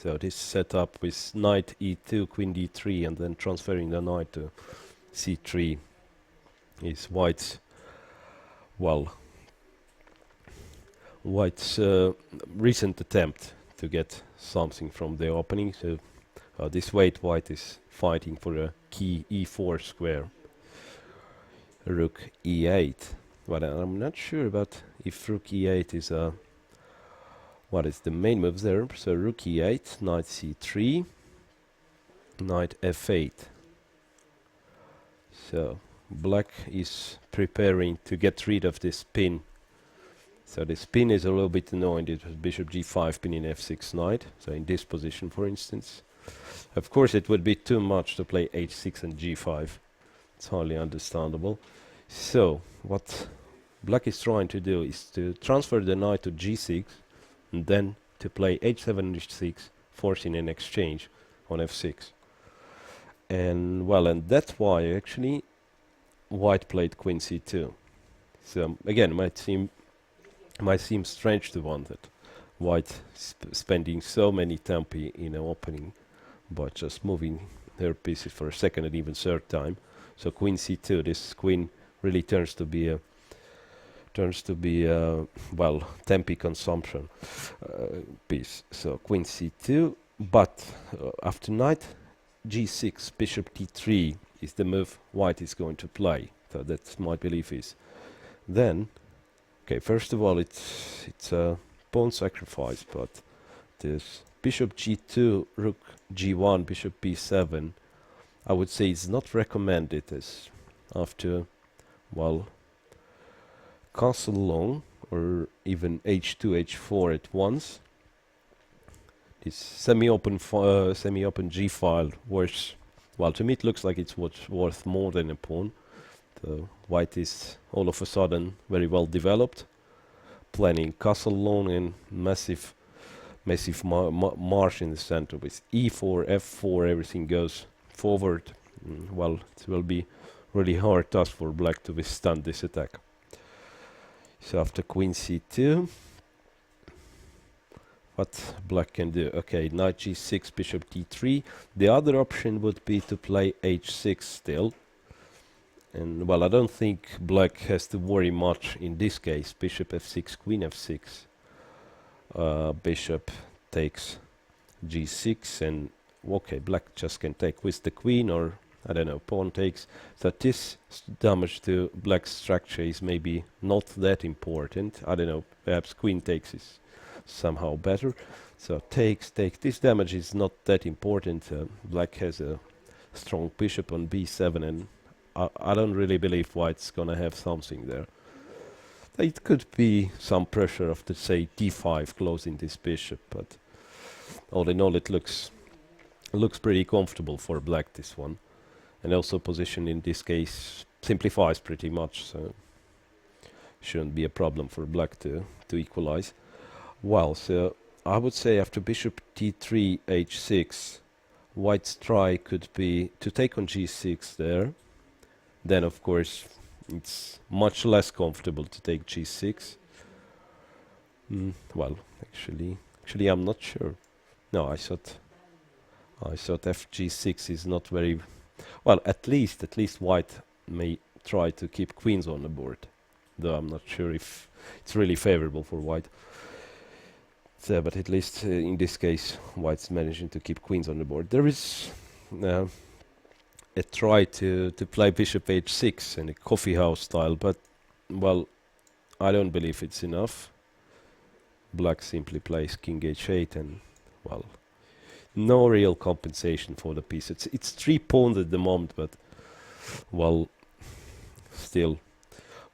So this setup with knight e2, queen d3, and then transferring the knight to c3 is White's recent attempt to get something from the opening. So this way White is fighting for a key e4 square. Rook e8. But I'm not sure about if rook e8 is a... what is the main moves there? So rook e8, knight c3, knight f8. So black is preparing to get rid of this pin. So this pin is a little bit annoying. It was bishop g5, pin in f6 knight. So in this position, for instance. Of course, it would be too much to play h6 and g5. It's hardly understandable. So what black is trying to do is to transfer the knight to g6, and then to play h7, h6, forcing an exchange on f6. And well, and that's why actually White played queen c2. So again, might seem strange to one that White spending so many tempi in an opening, but just moving her pieces for a second and even third time. So queen c2, this queen really turns to be a well, tempi consumption piece. So queen c2, but after knight g6, bishop d3 is the move White is going to play. So that's my belief is. Then, okay, first of all, it's a pawn sacrifice, but this bishop g2, rook g1, bishop b7, I would say it's not recommended, as after, well, castle long or even h2, h4 at once. This semi-open G file works Well, to me it looks like it's worth more than a pawn. So white is all of a sudden very well developed, planning castle loan and massive march in the center with e4, f4, everything goes forward. Well, it will be really hard task for black to withstand this attack. So after queen c2, what black can do? Okay, knight g6, bishop d3. The other option would be to play h6 still. And well, I don't think black has to worry much in this case. Bishop f6, queen f6. Bishop takes g6, and okay, black just can take with the queen, or I don't know, pawn takes. So this damage to black's structure is maybe not that important. I don't know, perhaps queen takes is somehow better. So take. This damage is not that important. Black has a strong bishop on b7, and I don't really believe white's gonna have something there. It could be some pressure after, say, d5 closing this bishop, but all in all it looks pretty comfortable for black, this one. And also position in this case simplifies pretty much, so shouldn't be a problem for black to equalize. Well, so I would say after bishop d3, h6, white's try could be to take on g6 there. Then of course it's much less comfortable to take g6. Well, actually I'm not sure. No, I thought fg6 is not very well. At least white may try to keep queens on the board, though I'm not sure if it's really favorable for white. So, but at least in this case, white's managing to keep queens on the board. There is a try to play bishop h6 in a coffee house style, but well, I don't believe it's enough. Black simply plays king h8, and well, no real compensation for the piece. It's 3 pawns at the moment, but well, still,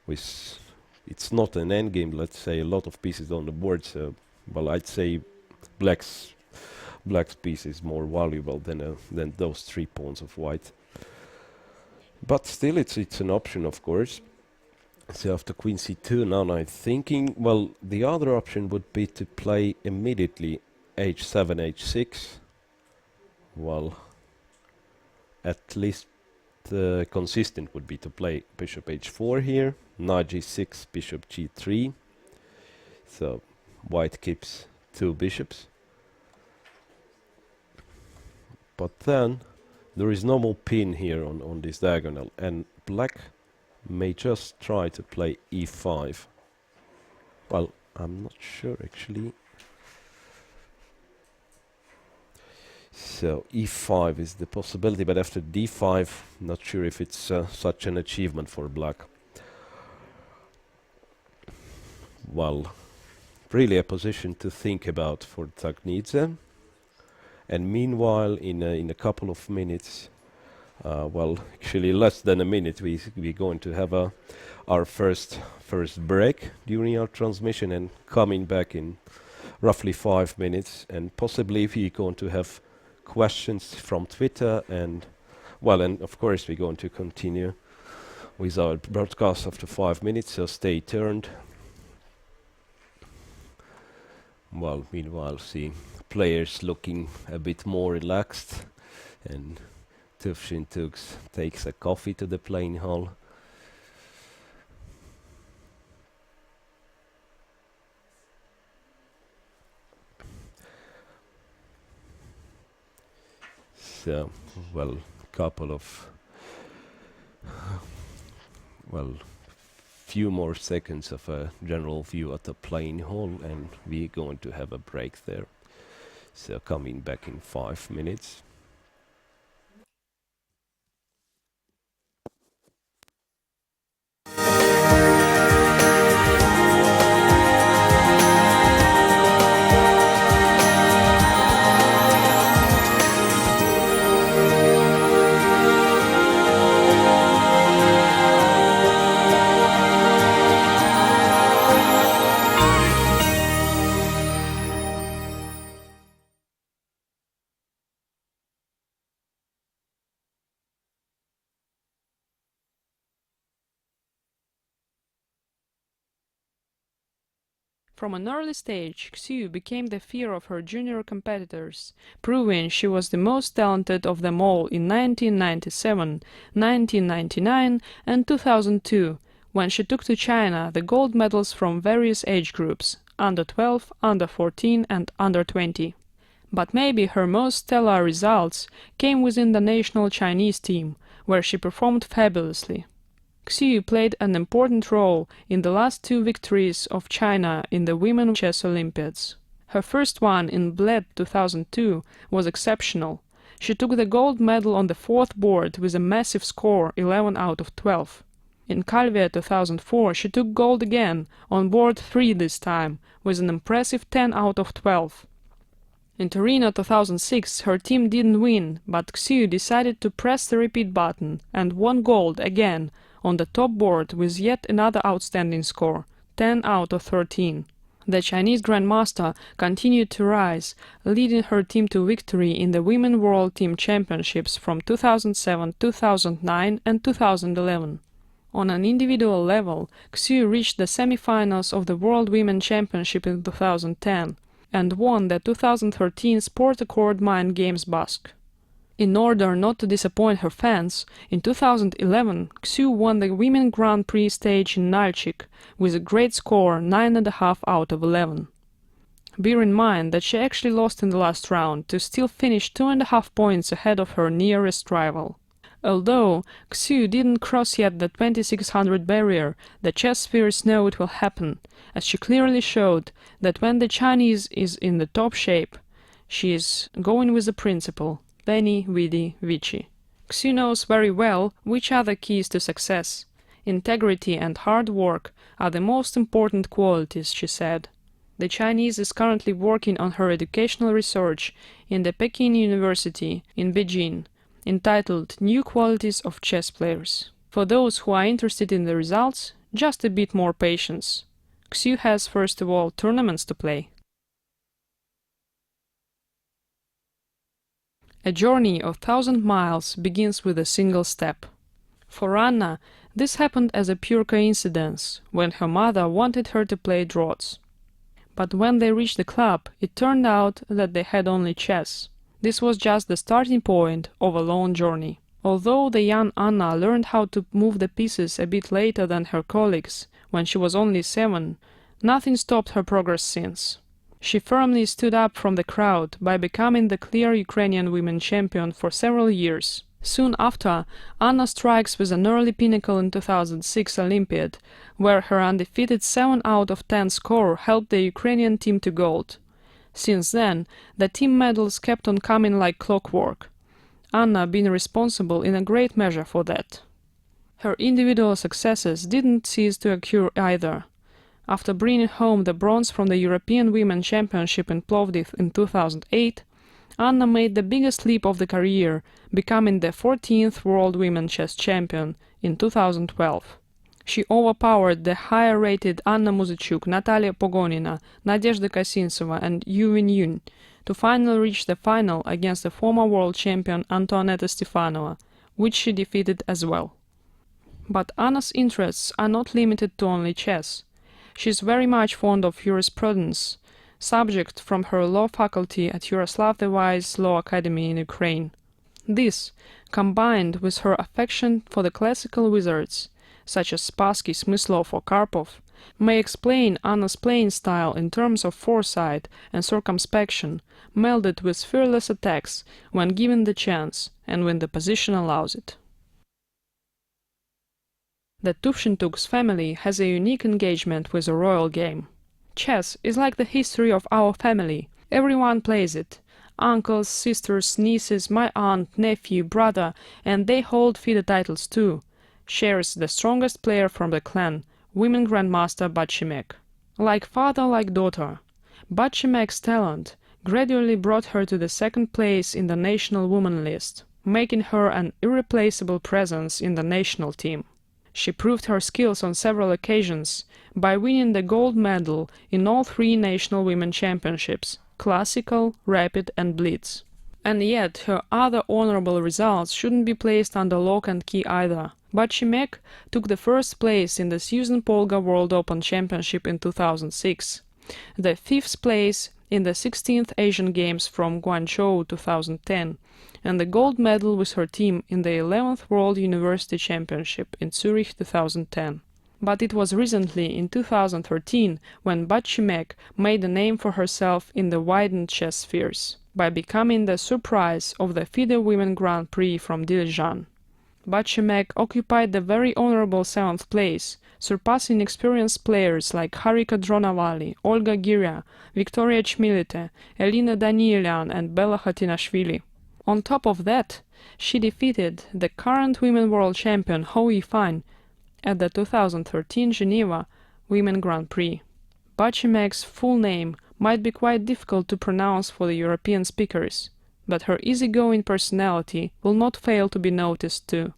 it's not an endgame. Let's say a lot of pieces on the board. So, well, I'd say black's piece is more valuable than those 3 pawns of white. But still, it's an option, of course. So after queen c2, now I'm thinking, well, the other option would be to play immediately h7, h6. Well, at least consistent would be to play bishop h4 here, knight g6, bishop g3. So white keeps 2 bishops. But then there is no more pin here on this diagonal, and black may just try to play e5. Well, I'm not sure actually. So e5 is the possibility, but after d5, not sure if it's such an achievement for black. Well, really a position to think about for Tagnidze. And meanwhile, in a couple of minutes, well, actually less than a minute, we're going to have our first break during our transmission, and coming back in roughly 5 minutes, and possibly we're going to have questions from Twitter, and well, and of course we're going to continue with our broadcast after 5 minutes, so stay tuned. Well, meanwhile, see players looking a bit more relaxed, and Tufshin Tux takes a coffee to the playing hall. So, well, couple of, well, few more seconds of a general view at the playing hall, and we're going to have a break there. So coming back in 5 minutes. From an early stage, Xu became the fear of her junior competitors, proving she was the most talented of them all in 1997, 1999 and 2002, when she took to China the gold medals from various age groups, under 12, under 14 and under 20. But maybe her most stellar results came within the national Chinese team, where she performed fabulously. Xu played an important role in the last two victories of China in the Women's Chess Olympiads. Her first one in Bled 2002 was exceptional. She took the gold medal on the fourth board with a massive score 11 out of 12. In Calvia 2004 she took gold again, on board 3 this time, with an impressive 10 out of 12. In Torino 2006 her team didn't win, but Xu decided to press the repeat button and won gold again, on the top board with yet another outstanding score, 10 out of 13. The Chinese Grandmaster continued to rise, leading her team to victory in the Women World Team Championships from 2007, 2009 and 2011. On an individual level, Xu reached the semi-finals of the World Women Championship in 2010 and won the 2013 Sport Accord Mind Games Basque. In order not to disappoint her fans, in 2011 Xu won the Women Grand Prix stage in Nalchik with a great score 9.5 out of 11. Bear in mind that she actually lost in the last round to still finish 2.5 points ahead of her nearest rival. Although Xu didn't cross yet the 2600 barrier, the chess spheres know it will happen, as she clearly showed that when the Chinese is in the top shape, she is going with the principle Veni, Vidi, Vici. Xu knows very well which are the keys to success. Integrity and hard work are the most important qualities, she said. The Chinese is currently working on her educational research in the Peking University in Beijing, entitled New Qualities of Chess Players. For those who are interested in the results, just a bit more patience. Xu has first of all tournaments to play. A journey of 1,000 miles begins with a single step. For Anna, this happened as a pure coincidence, when her mother wanted her to play draughts. But when they reached the club, it turned out that they had only chess. This was just the starting point of a long journey. Although the young Anna learned how to move the pieces a bit later than her colleagues, when she was only 7, nothing stopped her progress since. She firmly stood up from the crowd by becoming the clear Ukrainian women champion for several years. Soon after, Anna strikes with an early pinnacle in 2006 Olympiad, where her undefeated 7 out of 10 score helped the Ukrainian team to gold. Since then, the team medals kept on coming like clockwork, Anna being responsible in a great measure for that. Her individual successes didn't cease to occur either. After bringing home the bronze from the European Women's Championship in Plovdiv in 2008, Anna made the biggest leap of the career, becoming the 14th World Women's Chess Champion in 2012. She overpowered the higher-rated Anna Muzychuk, Natalia Pogonina, Nadezhda Kosintseva and Yu Wenyun to finally reach the final against the former world champion Antoaneta Stefanova, which she defeated as well. But Anna's interests are not limited to only chess. She is very much fond of jurisprudence, subject from her law faculty at Yaroslav the Wise Law Academy in Ukraine. This, combined with her affection for the classical wizards, such as Spassky, Smyslov or Karpov, may explain Anna's playing style in terms of foresight and circumspection, melded with fearless attacks when given the chance and when the position allows it. The Tuvshintuks family has a unique engagement with the royal game. Chess is like the history of our family. Everyone plays it. Uncles, sisters, nieces, my aunt, nephew, brother, and they hold FIDE titles too. Shares the strongest player from the clan, Women Grandmaster Batchimek. Like father, like daughter. Batchimek's talent gradually brought her to the second place in the national woman list, making her an irreplaceable presence in the national team. She proved her skills on several occasions by winning the gold medal in all 3 national women championships, classical, rapid and blitz. And yet her other honorable results shouldn't be placed under lock and key either. Batchimek took the first place in the Susan Polgar World Open Championship in 2006, the 5th place in the 16th Asian Games from Guangzhou 2010, and the gold medal with her team in the 11th World University Championship in Zurich 2010. But it was recently, in 2013, when Batchimek made a name for herself in the widened chess spheres, by becoming the surprise of the FIDE Women Grand Prix from Dijon. Batchimek occupied the very honorable 7th place, surpassing experienced players like Harika Dronavali, Olga Giria, Victoria Chmilite, Elina Danielian and Bella Khatinashvili. On top of that, she defeated the current women world champion Hou Yifan at the 2013 Geneva Women Grand Prix. Batchimek's full name might be quite difficult to pronounce for the European speakers, but her easygoing personality will not fail to be noticed too.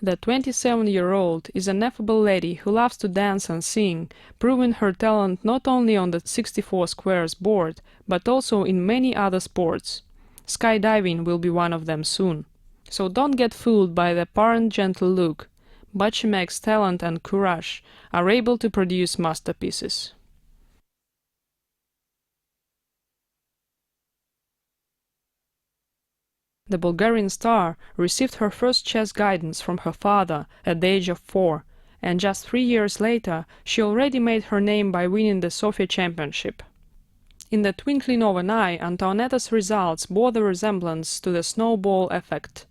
The 27-year-old is an affable lady who loves to dance and sing, proving her talent not only on the 64 squares board, but also in many other sports. Skydiving will be one of them soon. So don't get fooled by the apparent gentle look. Batchimek's talent and courage are able to produce masterpieces. The Bulgarian star received her first chess guidance from her father at the age of 4, and just 3 years later she already made her name by winning the Sofia Championship. In the twinkling of an eye, Antoanetta's results bore the resemblance to the snowball effect,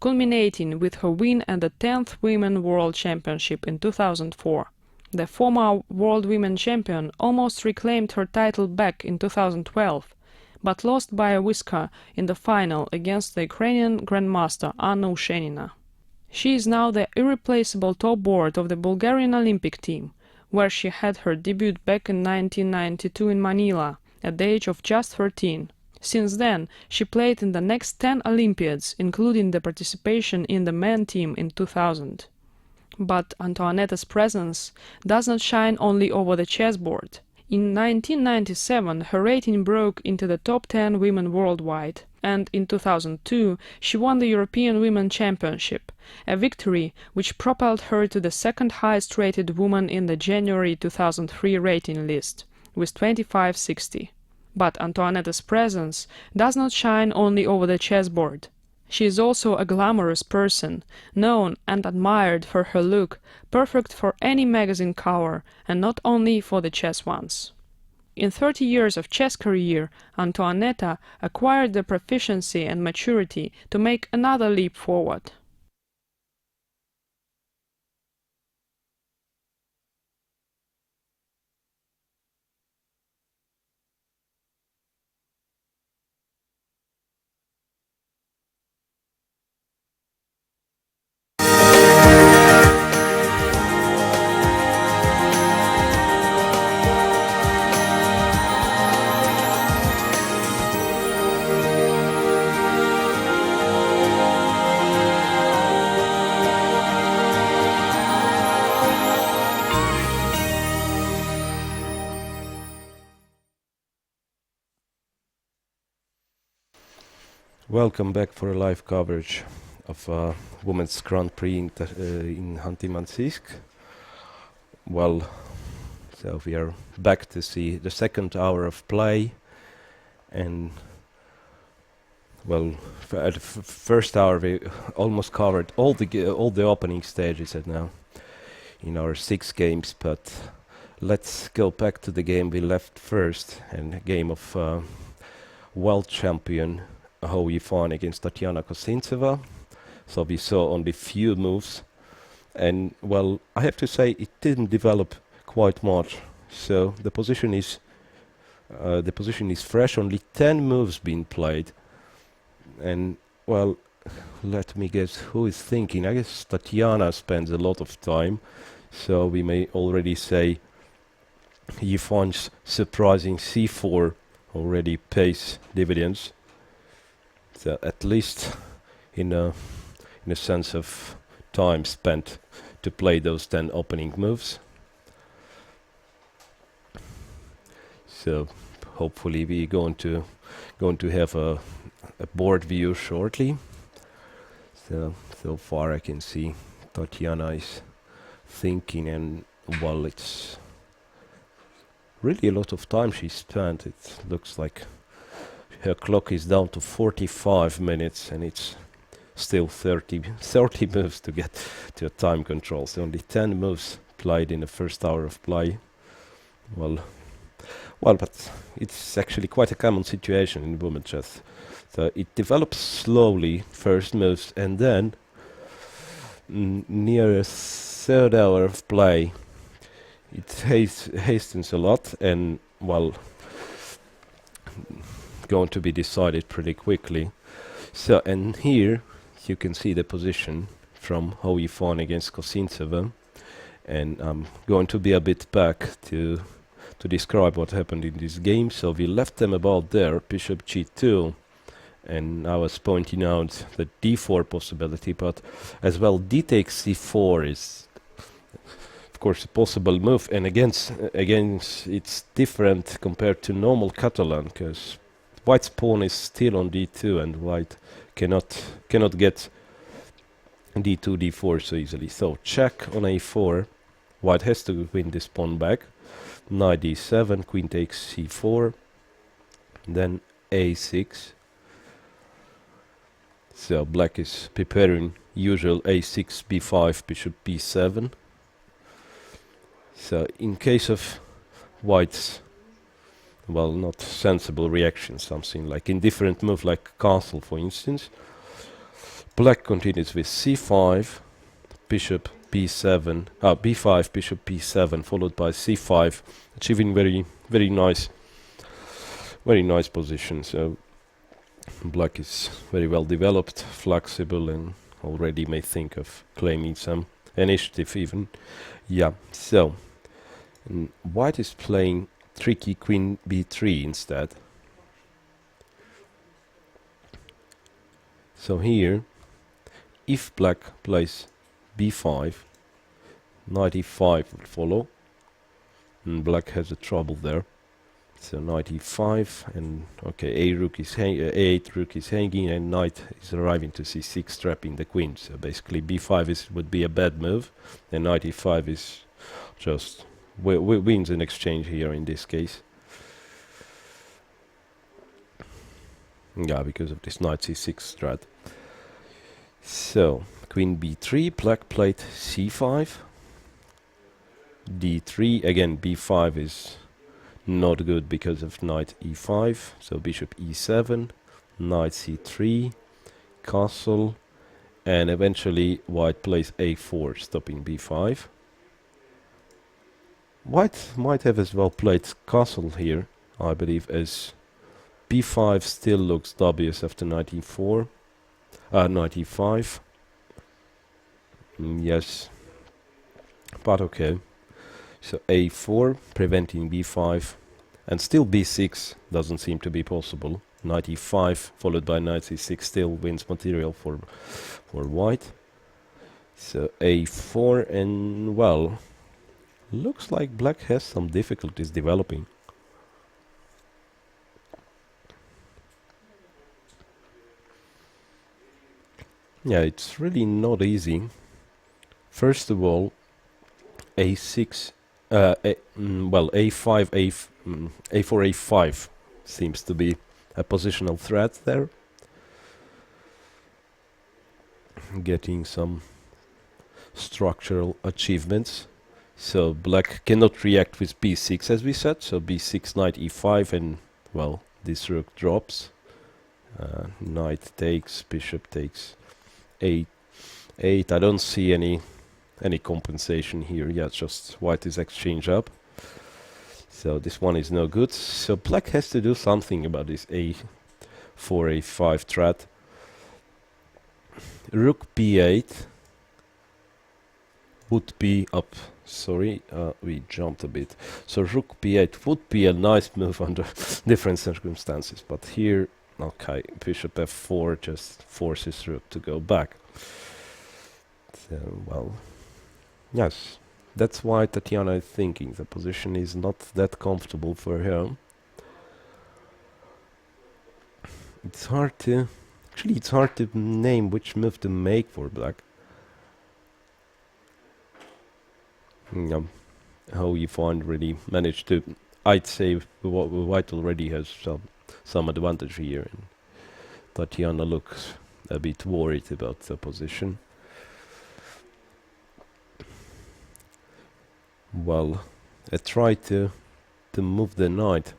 culminating with her win at the 10th Women World Championship in 2004. The former World Women Champion almost reclaimed her title back in 2012, but lost by a whisker in the final against the Ukrainian Grandmaster Anna Ushenina. She is now the irreplaceable top board of the Bulgarian Olympic team, where she had her debut back in 1992 in Manila, at the age of just 13. Since then, she played in the next 10 Olympiads, including the participation in the men team in 2000. But Antoanetta's presence does not shine only over the chessboard. In 1997, her rating broke into the top 10 women worldwide, and in 2002 she won the European Women Championship, a victory which propelled her to the second highest rated woman in the January 2003 rating list, with 2560. But Antoanetta's presence does not shine only over the chessboard. She is also a glamorous person, known and admired for her look, perfect for any magazine cover, and not only for the chess ones. In 30 years of chess career, Antoanetta acquired the proficiency and maturity to make another leap forward. Welcome back for a live coverage of Women's Grand Prix in Khanty-Mansiysk. Well, so we are back to see the second hour of play, and well, at the first hour we almost covered all the opening stages now in our 6 games, but let's go back to the game we left first, and a game of world champion Hou Yifan against Tatiana Kosintseva. So we saw only few moves, and well, I have to say it didn't develop quite much. So the position is fresh. Only 10 moves been played, and well, let me guess who is thinking. I guess Tatiana spends a lot of time, so we may already say Yifan's surprising c4 already pays dividends. So at least in a sense of time spent to play those 10 opening moves. So hopefully we going to have a board view shortly. So far I can see Tatiana is thinking, and well, it's really a lot of time she spent. It looks like her clock is down to 45 minutes and it's still 30 moves to get to a time control. So only 10 moves played in the first hour of play. Well, but it's actually quite a common situation in women chess. So it develops slowly, first moves, and then near a third hour of play, it hastens a lot and, well, going to be decided pretty quickly. So, and here you can see the position from how he won against Kosintseva, and I'm going to be a bit back to describe what happened in this game. So we left them about there, bishop g2, and I was pointing out the d4 possibility, but as well d takes c4 is of course a possible move, and against it's different compared to normal Catalan, because white's pawn is still on d2 and white cannot get d2 d4 so easily. So check on a4, white has to win this pawn back. Knight d7, queen takes c4, then a6. So black is preparing usual a6, b5, bishop b7. So in case of white's, well, not sensible reaction, something like indifferent move like castle for instance, black continues with c5, bishop b7, b5, bishop b7, followed by c5, achieving very nice position. So black is very well developed, flexible, and already may think of claiming some initiative even. Yeah, so white is playing tricky queen b3 instead. So here, if black plays b5, knight e5 will follow, and black has a trouble there. So knight e5, and okay, a8 rook is hanging, and knight is arriving to c6, trapping the queen. So basically b5 would be a bad move, and knight e5 is just wins in exchange here in this case. Yeah, because of this knight c6 strat. So queen b3, black played c5, d3, again b5 is not good because of knight e5, so bishop e7, knight c3, castle, and eventually white plays a4, stopping b5. White might have as well played castle here, I believe, as b5 still looks dubious after knight e4, knight e5. Yes, but okay. So a4, preventing b5, and still b6 doesn't seem to be possible. Knight e5 followed by knight c6 still wins material for white. So a4, and well, looks like black has some difficulties developing. Yeah, it's really not easy. First of all, a6, a5, a4, a5 seems to be a positional threat there. Getting some structural achievements. So black cannot react with b6 as we said, so b6, knight e5, and well, this rook drops. Knight takes, bishop takes a8. I don't see any compensation here. Yeah, just white is exchange up. So this one is no good. So black has to do something about this a4, a5 threat. Rook b8 would be up. Sorry, we jumped a bit. So rook b8 would be a nice move under different circumstances, but here, okay, bishop f4 just forces rook to go back. So, well, yes, that's why Tatiana is thinking the position is not that comfortable for her. It's hard to name which move to make for black. How you find really managed to I'd say white already has some advantage here, and Tatiana looks a bit worried about the position. Well, I try to move the knight.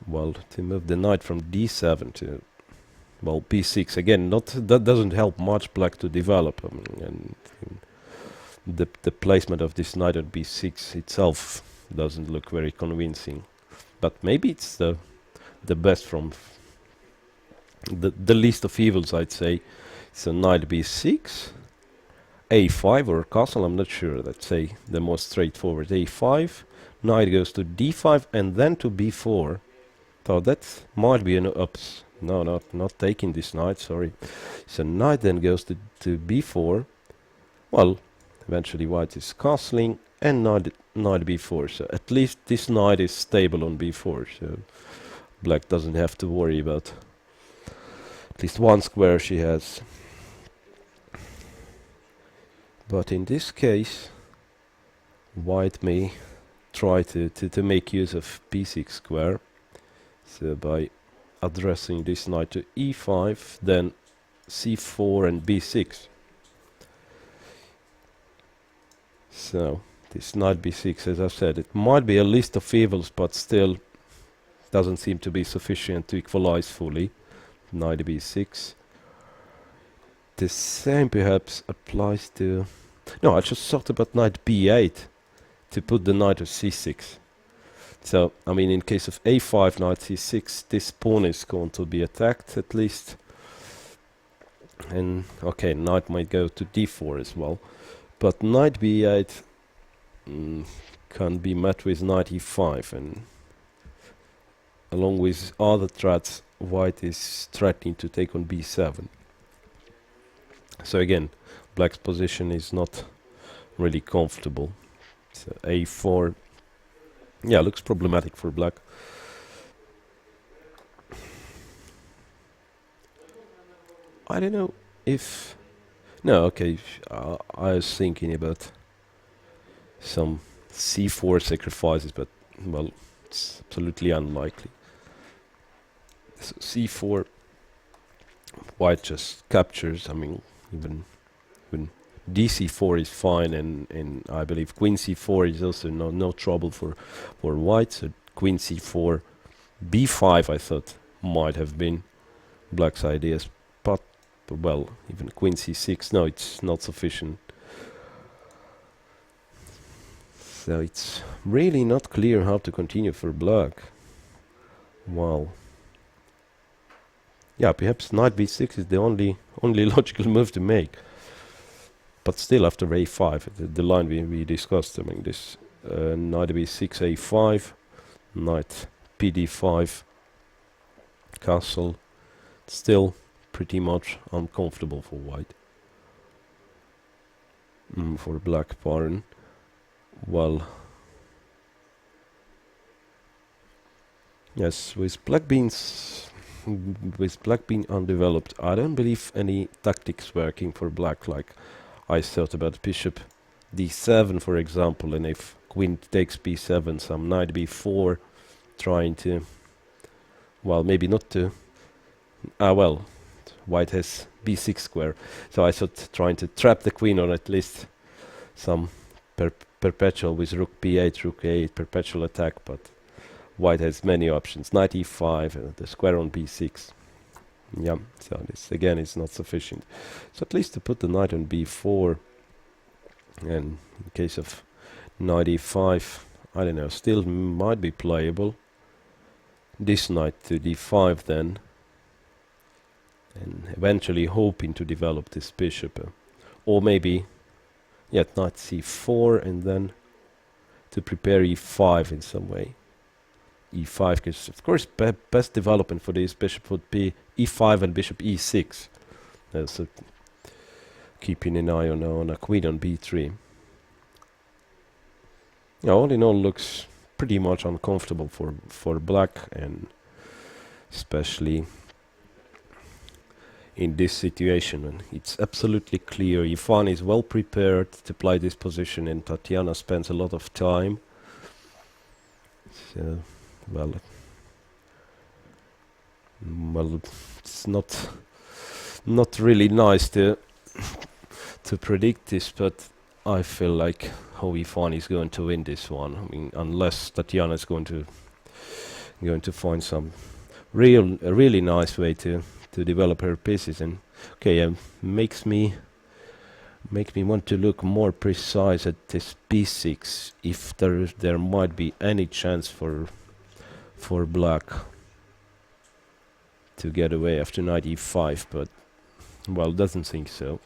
Well, to move the knight from d7 to, well, b6 again. That doesn't help much black to develop. And the placement of this knight on b6 itself doesn't look very convincing. But maybe it's the best from the least of evils, I'd say. It's a knight b6, a5 or castle, I'm not sure. Let's say the most straightforward a5, knight goes to d5 and then to b4. So that might be an ups. No, not taking this knight, sorry. So knight then goes to b4. Well, eventually white is castling and knight b4. So at least this knight is stable on b4. So black doesn't have to worry about at least one square she has. But in this case, white may try to make use of b6 square. So by addressing this knight to e5, then c4 and b6. So this knight b6, as I said, it might be a list of evils, but still doesn't seem to be sufficient to equalize fully. Knight b6. The same perhaps applies to... No, I just thought about knight b8 to put the knight to c6. So, I mean, in case of a5, knight c6, this pawn is going to be attacked at least. And, okay, knight might go to d4 as well. But knight b8 can be met with knight e5. And along with other threats, white is threatening to take on b7. So again, black's position is not really comfortable. So a4... yeah, looks problematic for black. I don't know if... No, okay, I was thinking about some c4 sacrifices, but, well, it's absolutely unlikely. So c4, white just captures. I mean, even dc4 is fine, and I believe queen c4 is also no trouble for white. So queen c4, b5 I thought might have been black's ideas, but well, even queen c6, no, it's not sufficient. So it's really not clear how to continue for black. Well, yeah, perhaps knight b6 is the only logical move to make. But still, after a5, the line we discussed, I mean, this knight b6, a5, knight pd5, castle, still pretty much uncomfortable for white. For black, pardon. Well, yes, with black being undeveloped, I don't believe any tactics working for black, like I thought about bishop d7, for example, and if queen takes b7, some knight b4, trying to, well, maybe not to, well, white has b6 square, so I thought trying to trap the queen, or at least some perpetual with rook b8, rook a8, perpetual attack, but white has many options. Knight e5, the square on b6. Yeah, so this again is not sufficient. So at least to put the knight on b4, and in case of knight e5, I don't know, still might be playable. This knight to d5 then, and eventually hoping to develop this bishop. Or maybe, yeah, knight c4, and then to prepare e5 in some way. e5, because of course best development for this bishop would be e5 and bishop e6. So keeping an eye on a queen on b3. Yeah, all in all, looks pretty much uncomfortable for black, and especially in this situation. And it's absolutely clear Ifan is well prepared to play this position, and Tatiana spends a lot of time. So, well, it's not really nice to predict this, but I feel like Ifan is going to win this one. I mean, unless Tatiana is going to find some a really nice way to develop her pieces. And okay, makes me want to look more precise at this b6, if there might be any chance for black to get away after knight e5, but well, doesn't think so.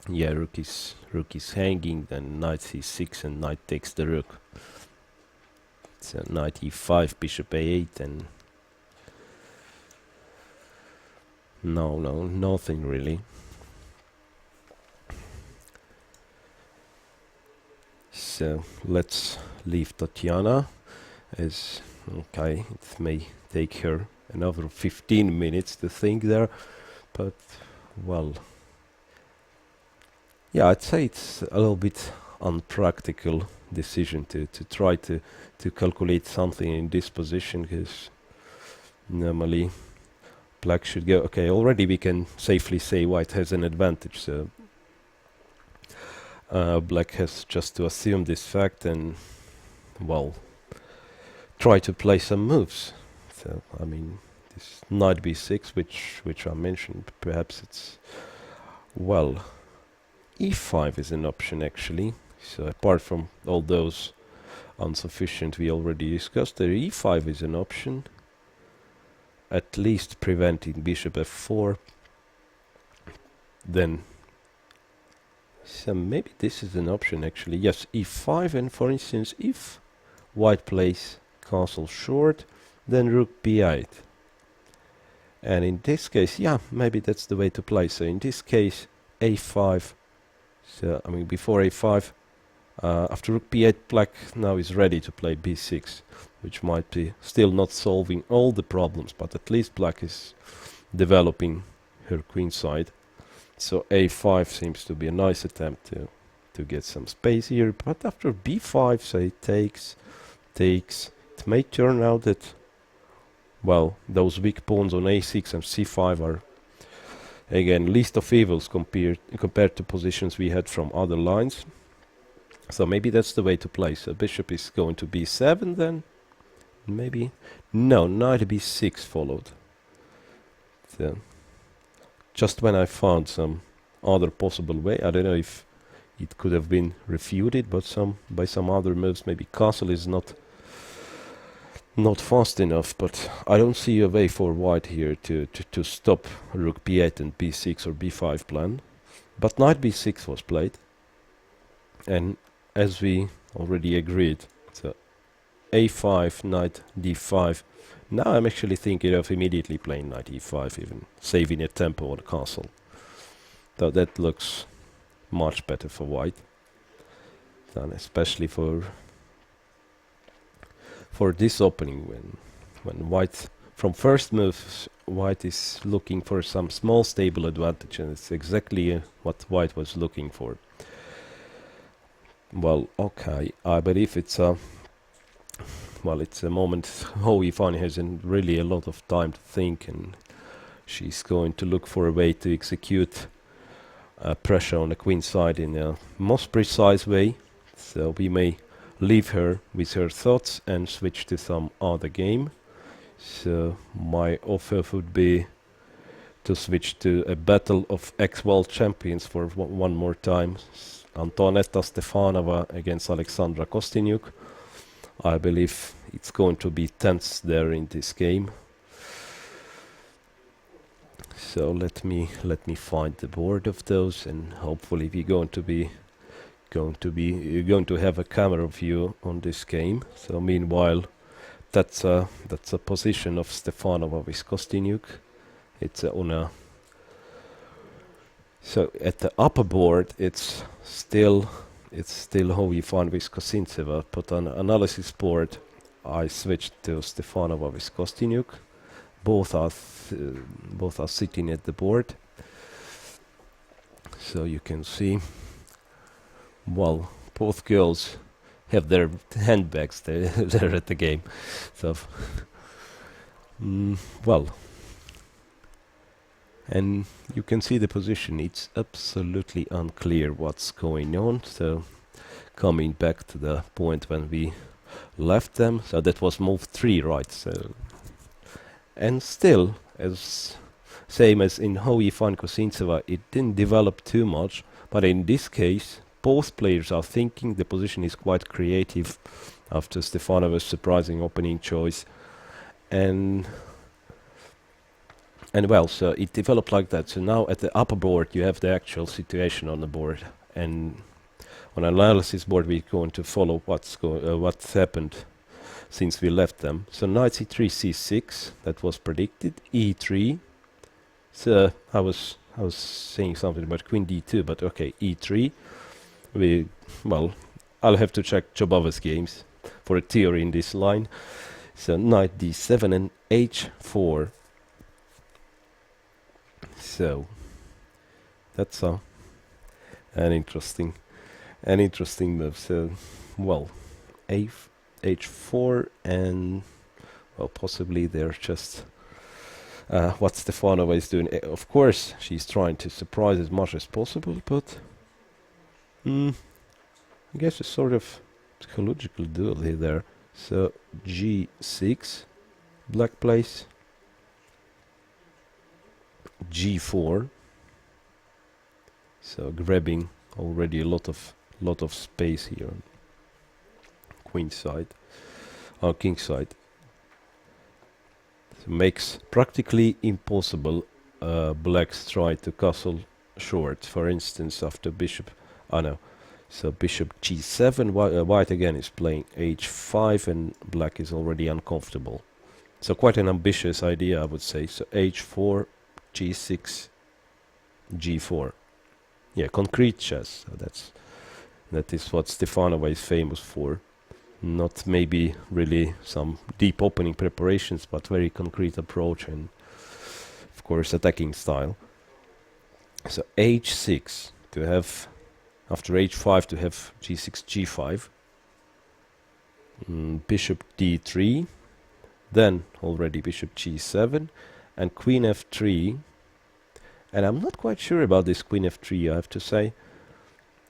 Yeah, rook is hanging, then knight c6 and knight takes the rook. So knight e5, bishop a8, and no, nothing really. So let's leave Tatiana, as okay, it may take her another 15 minutes to think there, but well, yeah, I'd say it's a little bit unpractical decision to try to calculate something in this position, because normally black should go. Okay, already we can safely say white has an advantage, so black has just to assume this fact and, well, try to play some moves. So I mean, this knight b6, which I mentioned, perhaps it's, well, e5 is an option actually. So apart from all those insufficient we already discussed, the e5 is an option, at least preventing bishop f4. Then, so maybe this is an option actually. Yes, e5, and for instance, if white plays castle short, then rook b8. And in this case, yeah, maybe that's the way to play. So in this case, a5. So I mean, before a5, after rook b8, black now is ready to play b6, which might be still not solving all the problems, but at least black is developing her queen side. So a5 seems to be a nice attempt to get some space here, but after b5, say, takes, it may turn out that, well, those weak pawns on a6 and c5 are, again, least of evils compared to positions we had from other lines. So maybe that's the way to play. So bishop is going to b7 then. Maybe. No, knight b6 followed. So just when I found some other possible way, I don't know if it could have been refuted, but by some other moves, maybe castle is not fast enough, but I don't see a way for white here to stop rook b8 and b6 or b5 plan. But knight b6 was played, and as we already agreed, so a5, knight d5. Now I'm actually thinking of immediately playing knight e5, even saving a tempo on the castle. So that looks much better for white, and especially for this opening, when white, from first moves, white is looking for some small stable advantage, and it's exactly what white was looking for. Well, okay, I believe it's a moment Ifan hasn't really a lot of time to think, and she's going to look for a way to execute pressure on the queen side in a most precise way. So we may leave her with her thoughts and switch to some other game. So my offer would be to switch to a battle of ex-world champions for one more time. Antonetta Stefanova against Alexandra Kostyniuk. I believe it's going to be tense there in this game. So let me find the board of those, and hopefully we're going to have a camera view on this game. So meanwhile, that's a position of Stefanova with Kostyniuk. It's on a, so at the upper board it's still how you find with Kosintseva, but on analysis board I switched to Stefanova with Kostyniuk, both are both are sitting at the board. So you can see, well, both girls have their handbags there, they're at the game. So, well, and you can see the position. It's absolutely unclear what's going on. So, coming back to the point when we left them, so that was move 3, right? So, and still, as same as in Howie Khanty-Mansiysk, it didn't develop too much, but in this case, both players are thinking. The position is quite creative after Stefanova's surprising opening choice, and well, so it developed like that. So now at the upper board, you have the actual situation on the board, and on analysis board, we're going to follow what's happened since we left them. So knight c3, c6, that was predicted. e3. So I was saying something about queen d2, but okay, e3. Well, I'll have to check Jobova's games for a theory in this line. So knight d7 and h4. So that's an interesting move. So, well, h4, and well, possibly they're just what Stefanova is doing. Of course, she's trying to surprise as much as possible, but I guess a sort of psychological duel here there. So g6, black plays. g4. So grabbing already a lot of space here on queen side, or king side. So makes practically impossible blacks try to castle short. For instance, after bishop, so bishop g7, white again is playing h5, and black is already uncomfortable. So quite an ambitious idea, I would say. So h4, g6, g4. Yeah, concrete chess. So that is what Stefanova is famous for. Not maybe really some deep opening preparations, but very concrete approach and, of course, attacking style. So h6 to have, after h5 to have g6, g5. Bishop d3. Then already bishop g7 and queen f3. And I'm not quite sure about this queen f3, I have to say,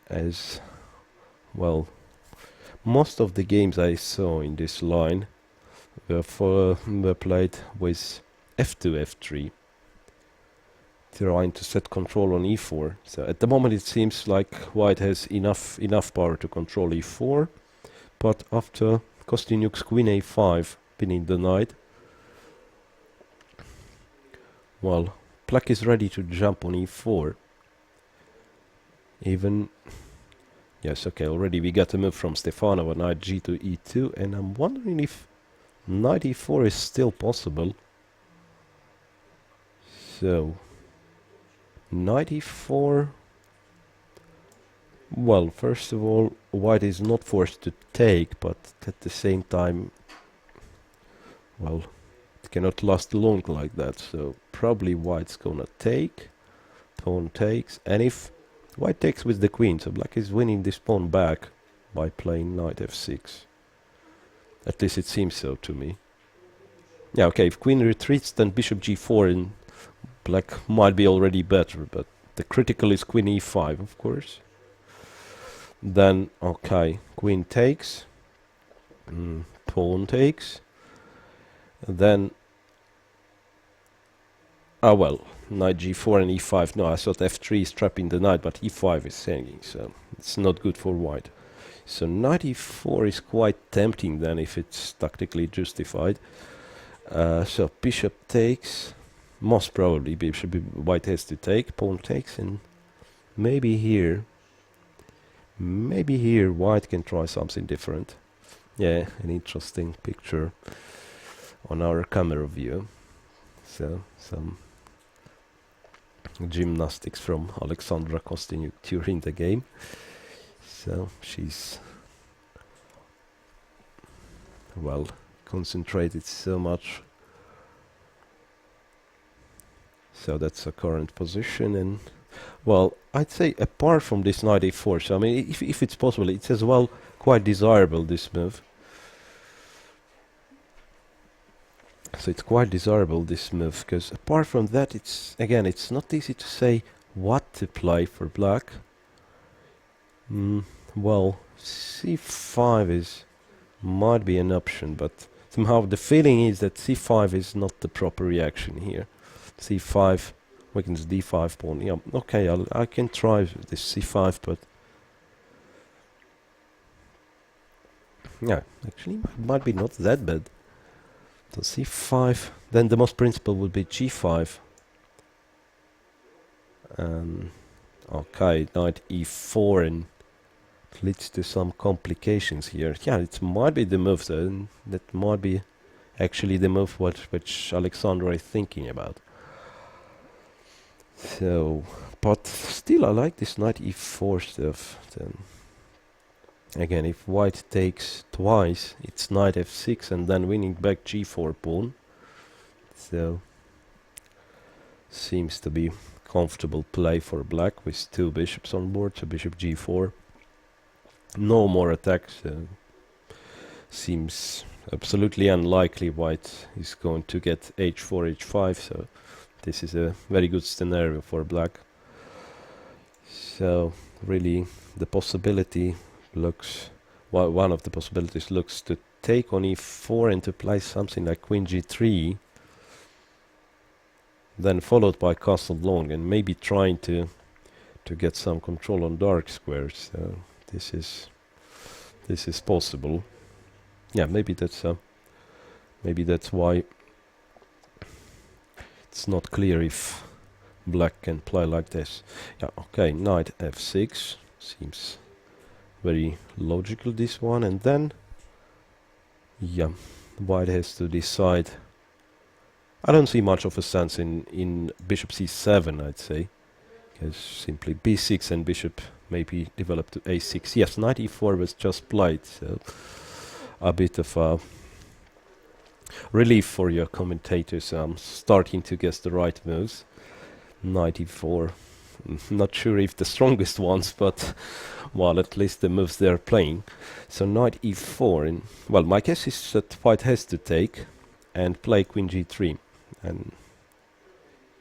as well. Most of the games I saw in this line were played with f2, f3, trying to set control on e4. So at the moment it seems like white has enough power to control e4, but after Khanty-Mansiysk's queen a5, pinning the knight, well, black is ready to jump on e4. Even, yes, okay, already we got a move from Stefanova, knight g to e2, and I'm wondering if knight e4 is still possible. So, knight e4, well, first of all, white is not forced to take, but at the same time, well, it cannot last long like that, so probably white's gonna take, pawn takes, and if white takes with the queen, so black is winning this pawn back by playing knight f6. At least it seems so to me. Yeah, okay, if queen retreats, then bishop g4 and black might be already better, but the critical is queen e5, of course. Then, okay, queen takes, pawn takes, then, well, knight g4 and e5. No, I thought f3 is trapping the knight, but e5 is hanging, so it's not good for white. So knight e4 is quite tempting then, if it's tactically justified. So bishop takes, most probably white has to take, pawn takes, and maybe here white can try something different. Yeah, an interesting picture on our camera view. So some gymnastics from Alexandra Khanty-Mansiysk during the game. So she's, well, concentrated so much So that's the current position, and well, I'd say apart from this knight a4, so I mean, if it's possible, it's as well quite desirable, this move. So it's quite desirable, this move, because apart from that, it's again, it's not easy to say what to play for black. Well, c5 is might be an option, but somehow the feeling is that c5 is not the proper reaction here. c5 weakens d5 pawn. Yeah, okay, I can try this c5, but yeah, actually might be not that bad. So c5, then the most principal would be g5. Okay, knight e4, and it leads to some complications here. Yeah, it might be the move though. That might be actually the move which Alexandra is thinking about. So, but still I like this knight e4 stuff. Then again, if white takes twice, it's knight f6 and then winning back g4 pawn. So, seems to be comfortable play for black with two bishops on board, so bishop g4. No more attacks. Seems absolutely unlikely white is going to get h4, h5, so this is a very good scenario for black. So really the possibility looks, well, one of the possibilities looks to take on e4 and to play something like queen g3, then followed by castle long, and maybe trying to get some control on dark squares. So this is possible. Yeah, maybe that's why it's not clear if black can play like this. Yeah, okay, knight f6 seems very logical, this one, and then yeah, white has to decide. I don't see much of a sense in bishop c7, I'd say, because simply b6 and bishop maybe develop to a6. Yes, knight e4 was just played, so a bit of a relief for your commentators. I'm starting to guess the right moves. Knight e4, not sure if the strongest ones, but well, at least the moves they're playing. So knight e4, and well, my guess is that white has to take and play queen g3, and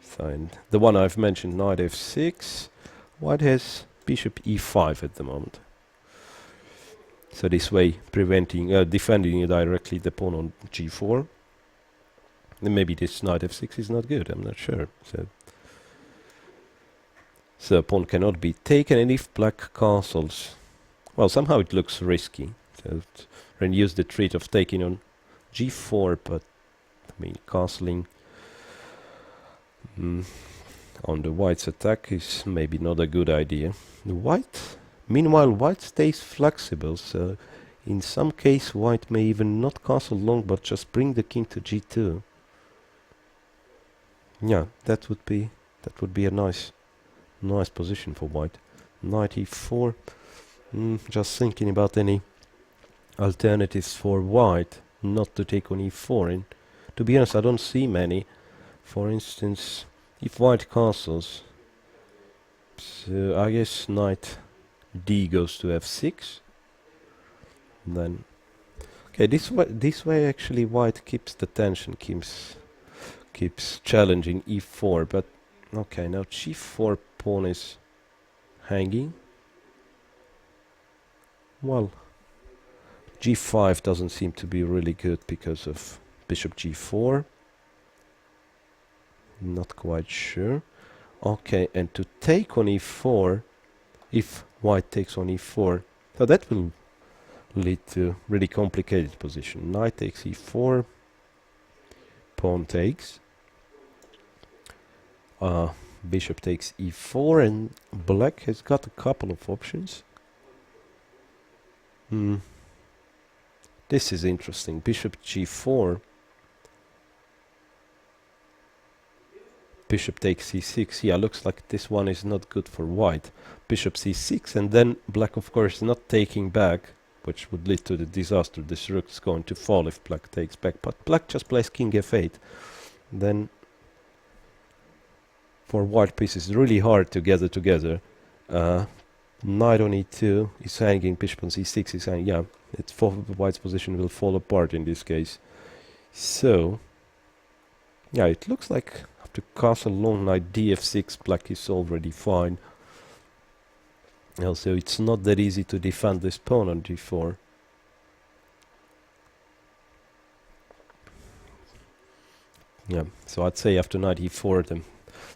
so and the one I've mentioned, knight f6, white has bishop e5 at the moment. So this way, defending directly the pawn on g4. And maybe this knight f6 is not good, I'm not sure. So pawn cannot be taken, and if black castles, well, somehow it looks risky. So renews the threat of taking on g4, but I mean, castling on the white's attack is maybe not a good idea. Meanwhile, white stays flexible, so in some case white may even not castle long, but just bring the king to g2. Yeah, that would be a nice position for white. Knight e4. Just thinking about any alternatives for white not to take on e4, and to be honest, I don't see many. For instance, if white castles, so I guess knight d goes to f6. Then, okay, this way actually white keeps the tension, keeps challenging e4, but okay, now g4 pawn is hanging. Well, g5 doesn't seem to be really good because of bishop g4. Not quite sure. Okay, and to take on e4, if white takes on e4, so that will lead to really complicated position. Knight takes e4, pawn takes, bishop takes e4, and black has got a couple of options. This is interesting. Bishop g4, bishop takes c6. Yeah, looks like this one is not good for white. Bishop c6, and then black, of course, not taking back, which would lead to the disaster. This rook is going to fall if black takes back, but black just plays king f8. Then for white pieces really hard to gather together. Knight on e2 is hanging, bishop on c6 is hanging. Yeah, it's white's position will fall apart in this case. So, yeah, it looks like after castle long knight df6, black is already fine. Also, it's not that easy to defend this pawn on g4. Yeah, so I'd say after knight e4,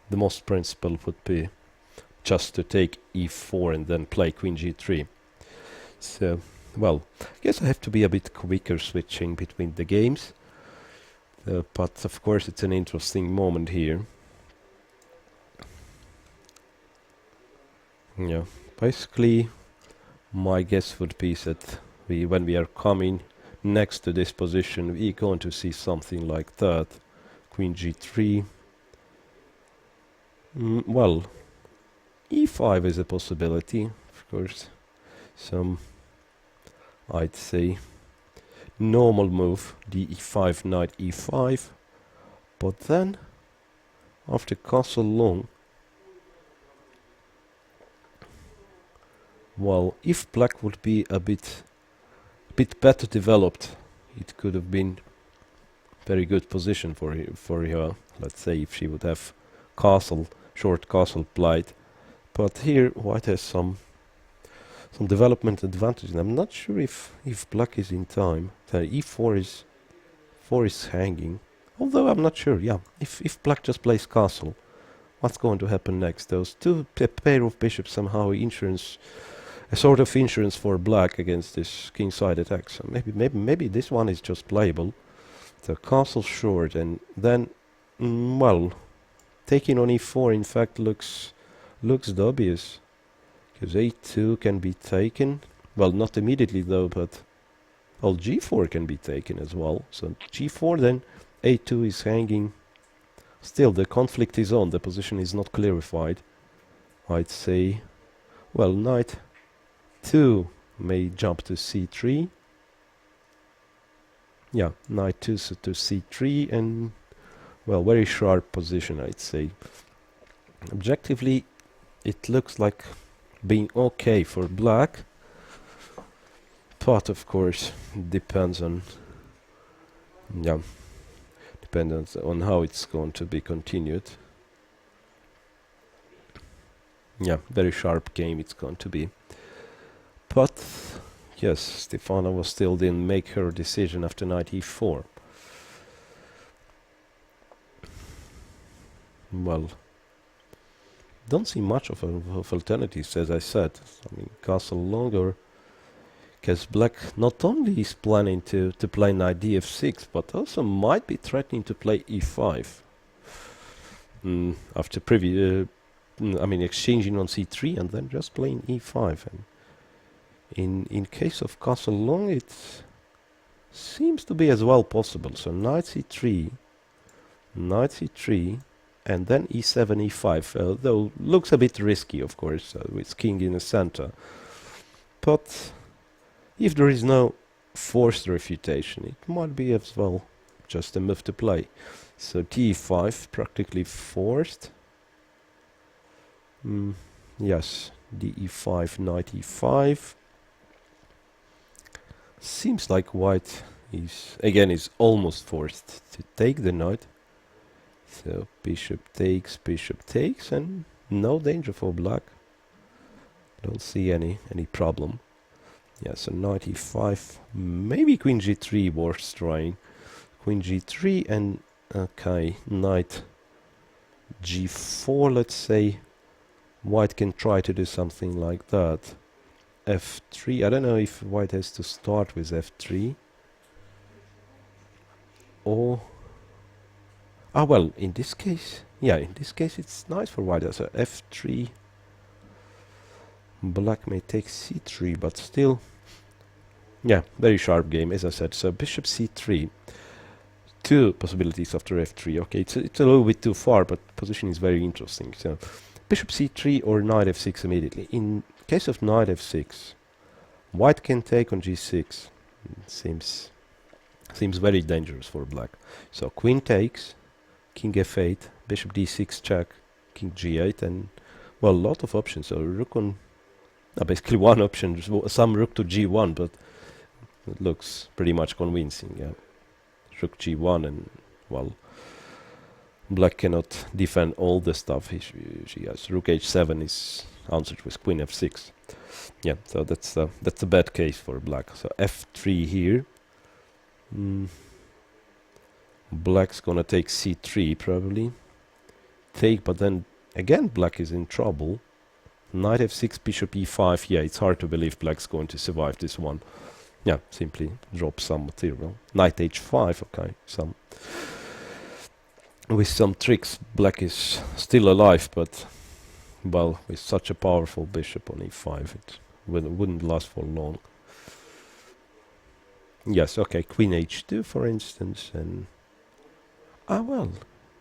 the most principle would be just to take e4 and then play queen g3. So, well, I guess I have to be a bit quicker switching between the games. But of course it's an interesting moment here. Yeah, basically my guess would be that when we are coming next to this position, we're going to see something like that. Queen g3. Well, e5 is a possibility, of course. Some, I'd say, normal move, d5, knight e5. But then, after castle long, well, if black would be a bit better developed, it could have been very good position for her. Let's say if she would have short castle plight. But here white has some development advantage, and I'm not sure if black is in time. The e4 is hanging. Although I'm not sure. Yeah, if black just plays castle, what's going to happen next? Those a pair of bishops somehow a sort of insurance for black against this kingside attack. So maybe this one is just playable. The castle short, and then well, taking on e4 in fact looks dubious, because a2 can be taken. Well, not immediately though, but well, g4 can be taken as well. So g4, then a2 is hanging. Still, the conflict is on. The position is not clarified. I'd say, well, knight 2 may jump to c3. Yeah, knight 2 to c3, and well, very sharp position, I'd say. Objectively, it looks like being okay for black, but of course depends on how it's going to be continued. Yeah, very sharp game it's going to be. But yes, Stefanova still didn't make her decision after knight e4. Well, don't see much of alternatives, as I said. I mean, castle longer, because black not only is planning to play knight df6, but also might be threatening to play e5. After exchanging on c3 and then just playing e5. And in case of castle long, it seems to be as well possible. So knight c3, and then e7, e5, though looks a bit risky, of course, with king in the center. But if there is no forced refutation, it might be as well just a move to play. So d5, practically forced. Yes, de5, knight e5. Seems like white is almost forced to take the knight. So bishop takes, and no danger for black. Don't see any problem. Yeah, so knight e5, maybe queen g3 worth trying. Queen g3 and okay, knight g4, let's say. White can try to do something like that. f3, I don't know if white has to start with f3. Or well, in this case it's nice for white. So f3, black may take c3, but still, yeah, very sharp game, as I said. So bishop c3, two possibilities after f3. Okay, it's a little bit too far, but position is very interesting. So bishop c3 or knight f6 immediately. In case of knight f6, white can take on g6. Seems very dangerous for black. So queen takes, king f8, bishop d6 check, king g8, and well, a lot of options. So rook on, basically one option, some rook to g1, but it looks pretty much convincing. Yeah, rook g1, and well, black cannot defend all the stuff she has. Rook h7 is answered with queen f6. Yeah, so that's a bad case for black. So f3 here. Black's gonna take c3 probably. Take, but then again black is in trouble. Knight f6, bishop e5. Yeah, it's hard to believe black's going to survive this one. Yeah, simply drop some material. Knight h5, okay, with some tricks, black is still alive, but well, with such a powerful bishop on e5, it wouldn't last for long. Yes, okay, queen h2 for instance, and well,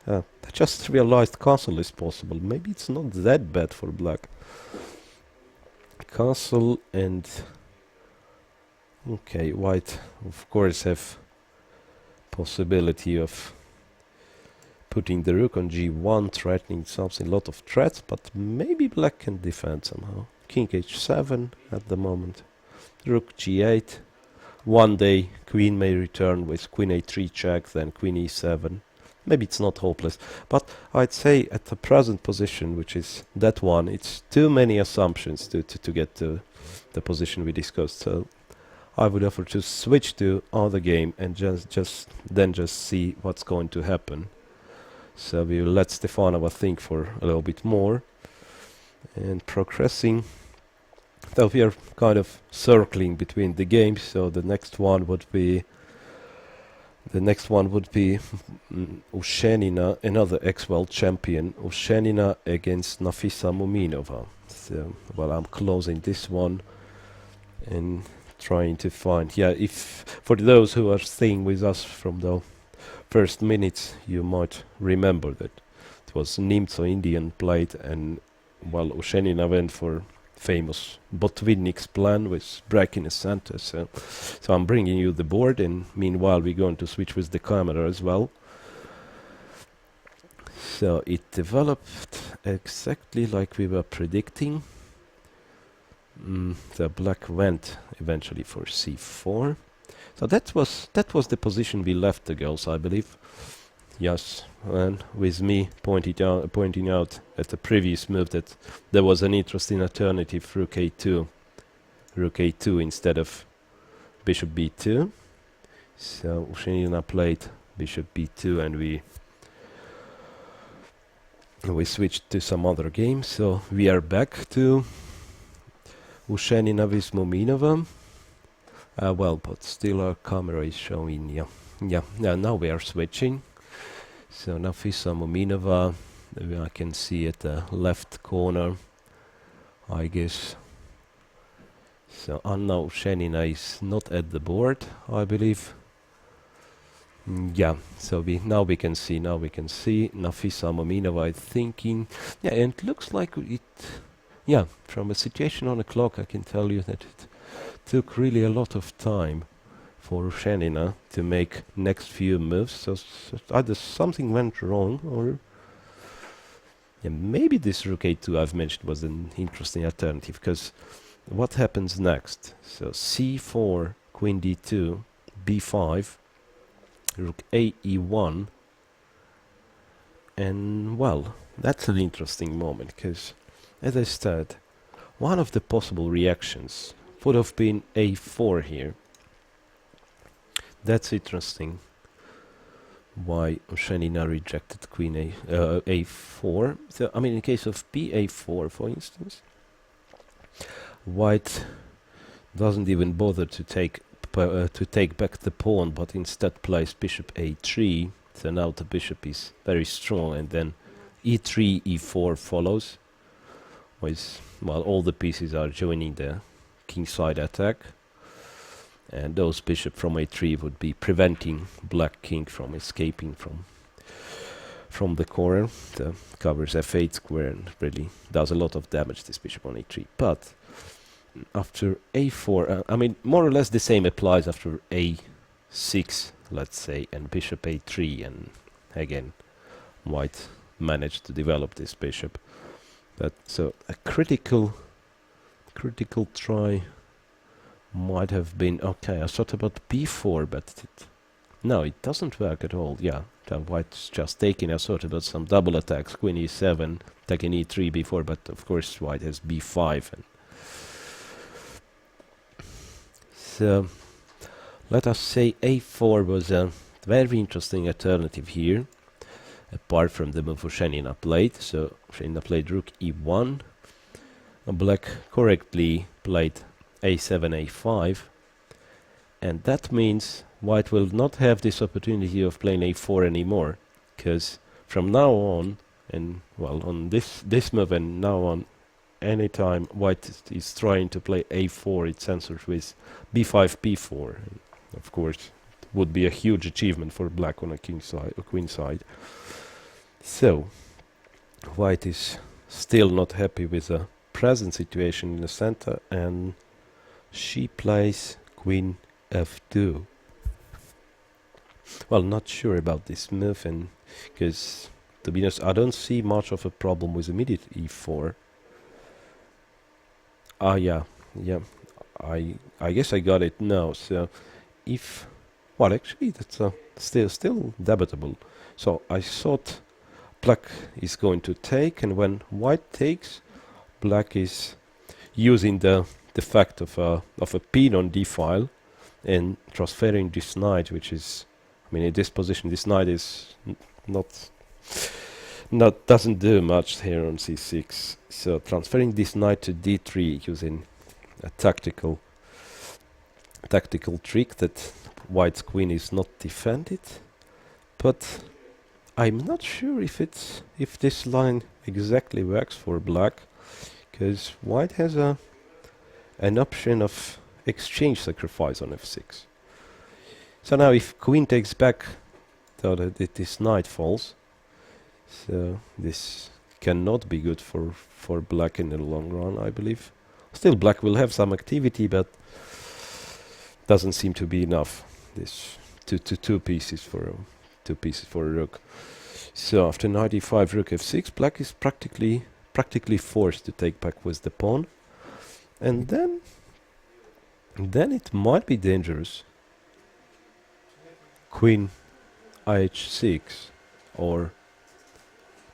I just realized castle is possible. Maybe it's not that bad for black. Castle, and okay, white of course have possibility of putting the rook on g1, threatening something, a lot of threats, but maybe black can defend somehow. King h7 at the moment. Rook g8. One day queen may return with queen a3 check, then queen e7. Maybe it's not hopeless, but I'd say at the present position, which is that one, it's too many assumptions to get to the position we discussed. So I would offer to switch to other game and just see what's going to happen. So we will let Stefanova think for a little bit more and progressing. So we are kind of circling between the games. So the next one would be Ushenina, another ex-world champion, Ushenina against Nafisa Muminova. So, well, I'm closing this one and trying to find, if for those who are staying with us from the first minutes, you might remember that it was Nimzo Indian played, and well, Ushenina went for famous Botvinnik's plan with break in the center. So I'm bringing you the board, and meanwhile we're going to switch with the camera as well. So it developed exactly like we were predicting. The black went eventually for c4. So that was the position we left the girls, I believe. Yes, and with me pointing out at the previous move that there was an interesting alternative, rook a2 instead of bishop b2. So Ushenina played bishop b2, and we switched to some other game. So we are back to Ushenina with Muminova. Well, but still our camera is showing, yeah, now we are switching. So Nafisa Muminova, I can see at the left corner, I guess. So Anna Ushenina is not at the board, I believe. Yeah, so now we can see Nafisa Muminova thinking. Yeah, and it looks like it, from a situation on the clock, I can tell you that it took really a lot of time for Ushenina to make next few moves. So either something went wrong, or maybe this rook a2 I've mentioned was an interesting alternative, because what happens next? So c4, queen d2, b5, rook a e1, and well, that's an interesting moment, because as I said, one of the possible reactions would have been a4 here. That's interesting. Why Ushenina rejected queen a4. So I mean, in case of ba4, for instance, white doesn't even bother to take back the pawn, but instead plays bishop a3. So now the bishop is very strong, and then e3, e4 follows. With, well, all the pieces are joining the kingside attack. And those bishop from a3 would be preventing black king from escaping from the corner. The covers f8 square and really does a lot of damage, this bishop on a3. But after a4, I mean, more or less the same applies after a6, let's say, and bishop a3, and again, white manage to develop this bishop. But so a critical try might have been okay. I thought about b4, but no, it doesn't work at all. Yeah, the white's just taking. I thought about some double attacks, queen e7, taking e3, b4, but of course white has b5. And so let us say a4 was a very interesting alternative here, apart from the move Ushenina played. So Ushenina played rook e1, and black correctly played a7, a5, and that means white will not have this opportunity of playing a4 anymore, because from now on, and well, on this move and now on, anytime white is trying to play a4, it answers with b5, b4. And of course, it would be a huge achievement for black on a king side, a queen side. So white is still not happy with the present situation in the center, and she plays queen f2. Well, not sure about this move, and because to be honest, I don't see much of a problem with immediate e4. Ah, yeah, I guess I got it now. So if, well, actually that's still debatable. So I thought black is going to take, and when white takes, black is using the fact of a pin on d file and transferring this knight, which is, I mean, in this position this knight is not doesn't do much here on c6. So transferring this knight to d3 using a tactical trick that white's queen is not defended, but I'm not sure if this line exactly works for black, because white has an option of exchange sacrifice on f6. So now if queen takes back, so that this knight falls, so this cannot be good for black in the long run, I believe. Still, black will have some activity, but doesn't seem to be enough. This two pieces for a rook. So after knight e5, rook f6, black is practically forced to take back with the pawn, and then it might be dangerous. Queen h6, or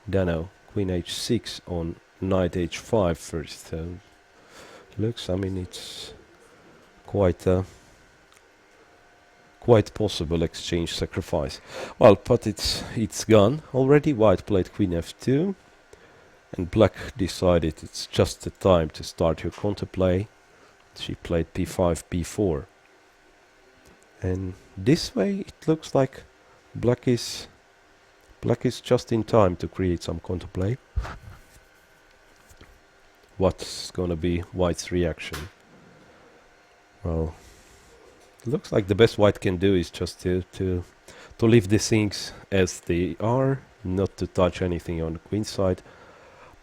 don't know, queen h6 on knight h5 first. Looks, I mean, it's quite possible exchange sacrifice. Well, but it's gone already. White played queen f2, and black decided it's just the time to start her counterplay. She played p5, b4, and this way it looks like black is just in time to create some counterplay. What's gonna be white's reaction? Well, it looks like the best white can do is just to leave the things as they are, not to touch anything on the queen side,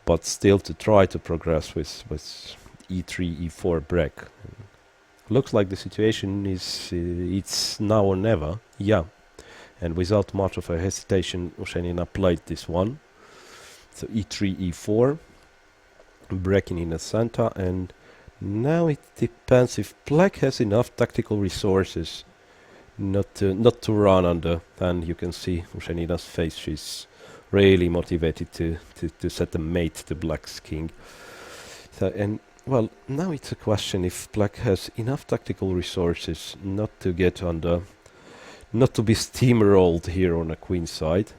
but still to try to progress with e3, e4 break. Looks like the situation is it's now or never. Yeah, and without much of a hesitation, Ushenina played this one. So e3, e4, breaking in the center, and now it depends if black has enough tactical resources not to run under. And you can see Ushenina's face; she's really motivated to set a mate to black's king. So, and well, now it's a question if black has enough tactical resources not to get under, not to be steamrolled here on a queen side,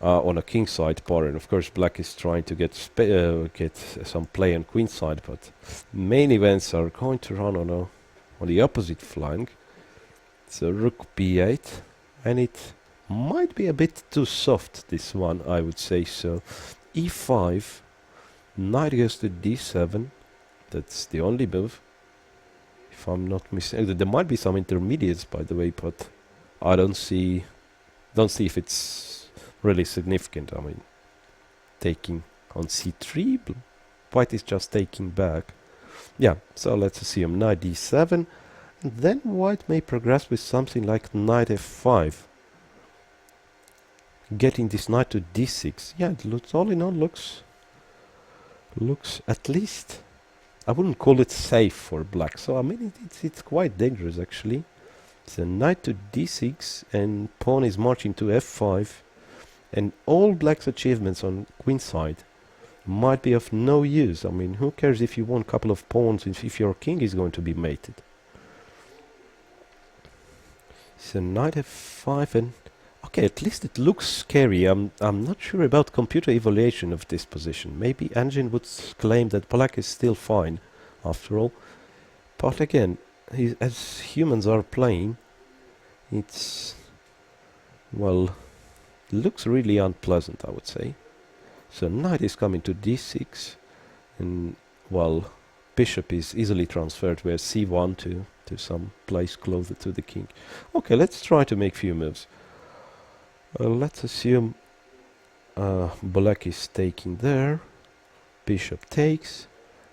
on a king side part. And of course black is trying to get some play on queen side, but main events are going to run on the opposite flank. So rook b8, and it might be a bit too soft, this one, I would say. So e5, knight goes to d7. That's the only move, if I'm not mistaken. There might be some intermediates, by the way, but I don't see if it's really significant. I mean, taking on c3, white is just taking back. Yeah, so let's assume knight d7, and then white may progress with something like knight f5. getting this knight to d6. Yeah, it looks, all in all, looks at least, I wouldn't call it safe for black. So I mean, it's quite dangerous actually. It's a knight to d6 and pawn is marching to f5, and all black's achievements on queen side might be of no use. I mean, who cares if you won a couple of pawns if your king is going to be mated? So knight f5 and okay, at least it looks scary. I'm not sure about computer evaluation of this position. Maybe engine would claim that black is still fine after all. But again, as humans are playing, it's, well, looks really unpleasant, I would say. So knight is coming to d6, and well, bishop is easily transferred with c1 to some place closer to the king. Okay, let's try to make few moves. Let's assume black is taking there, bishop takes,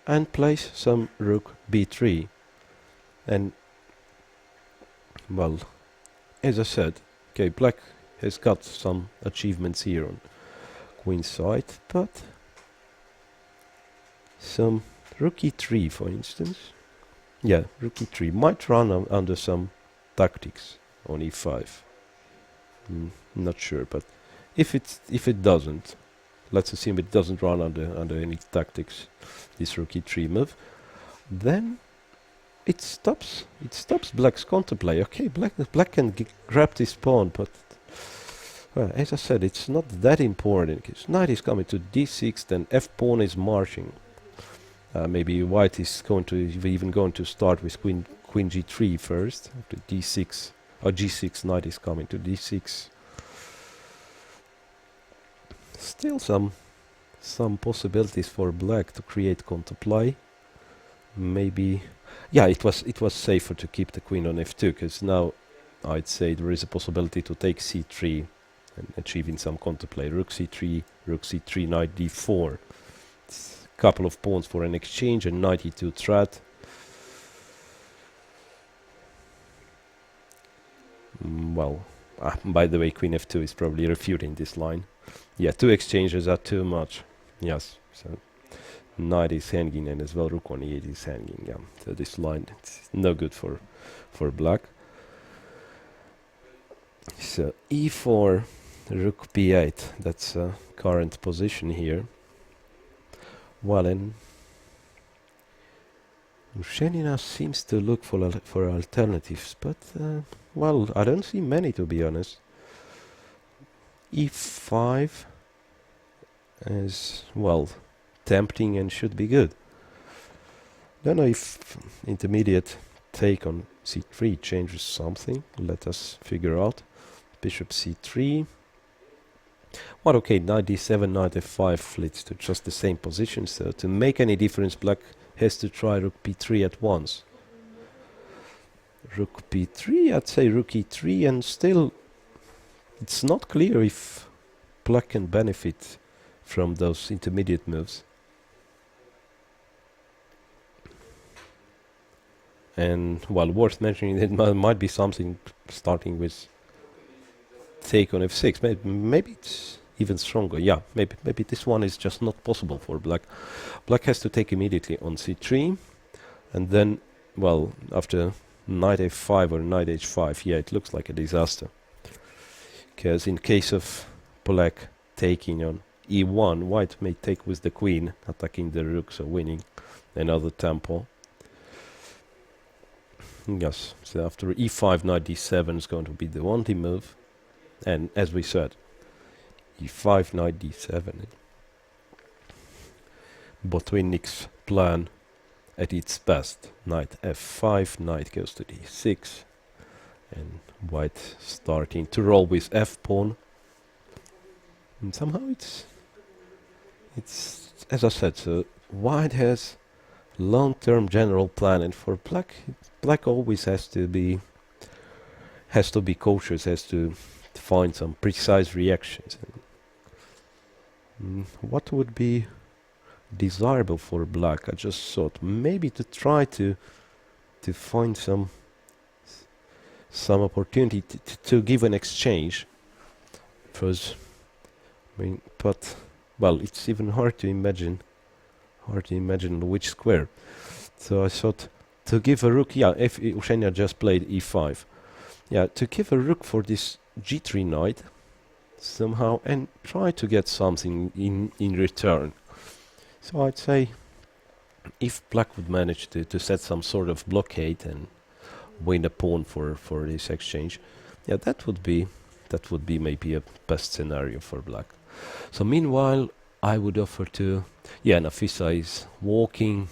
and place some rook b3. And well, as I said, okay, black has got some achievements here on queen side, but some rook e3, for instance. Yeah, rook e3 might run under some tactics on e5. Not sure, but if it doesn't, let's assume it doesn't run under any tactics, this rook e3 move, then it stops black's counterplay. Okay, black can grab this pawn, but as I said, it's not that important. Because knight is coming to d6, then f pawn is marching. Maybe white is even going to start with queen g3 first, after d6 or g6. Knight is coming to d6. Still some possibilities for black to create counterplay. Maybe, yeah, it was safer to keep the queen on f2, because now I'd say there is a possibility to take c3 and achieving some counterplay. Rook c3, knight d4. It's a couple of pawns for an exchange, and knight e2 threat. Well, by the way, queen f2 is probably refuting this line. Yeah, two exchanges are too much. Yes, so knight is hanging, and as well rook on e8 is hanging. Yeah, so this line, it's no good for black. So e4, rook b8. That's current position here. Well, and Ushenina seems to look for alternatives, but well, I don't see many, to be honest. e5 is, well, tempting and should be good. Don't know if intermediate take on c3 changes something. Let us figure out. Bishop c3. Well, okay, knight d7, knight f5 leads to just the same position, so to make any difference, black has to try rook b3 at once. Rook b3, I'd say rook e3, and still it's not clear if black can benefit from those intermediate moves. And, well, worth mentioning, it might be something starting with take on f6. Maybe it's even stronger. Yeah, maybe this one is just not possible for black. Black has to take immediately on c3, and then, well, after knight f5 or knight h5, yeah, it looks like a disaster. Because in case of black taking on e1, white may take with the queen, attacking the rook, so winning another tempo. Yes, so after e5, knight d7 is going to be the only move. And as we said, e5, knight d7. Botvinnik's plan at its best. Knight f5, knight goes to d6. And white starting to roll with f-pawn. And somehow it's, as I said, so white has long-term general plan, and for black always has to be cautious, has to find some precise reactions. What would be desirable for black? I just thought maybe to try to find some opportunity to give an exchange, because I mean, but well, it's even hard to imagine which square. So I thought to give a rook, yeah, if Eugenia just played e5, yeah, to give a rook for this g3 knight somehow and try to get something in return. So I'd say if black would manage to set some sort of blockade and win a pawn for this exchange, yeah, that would be maybe a best scenario for black. So meanwhile, I would offer to, yeah, Nafisa is walking,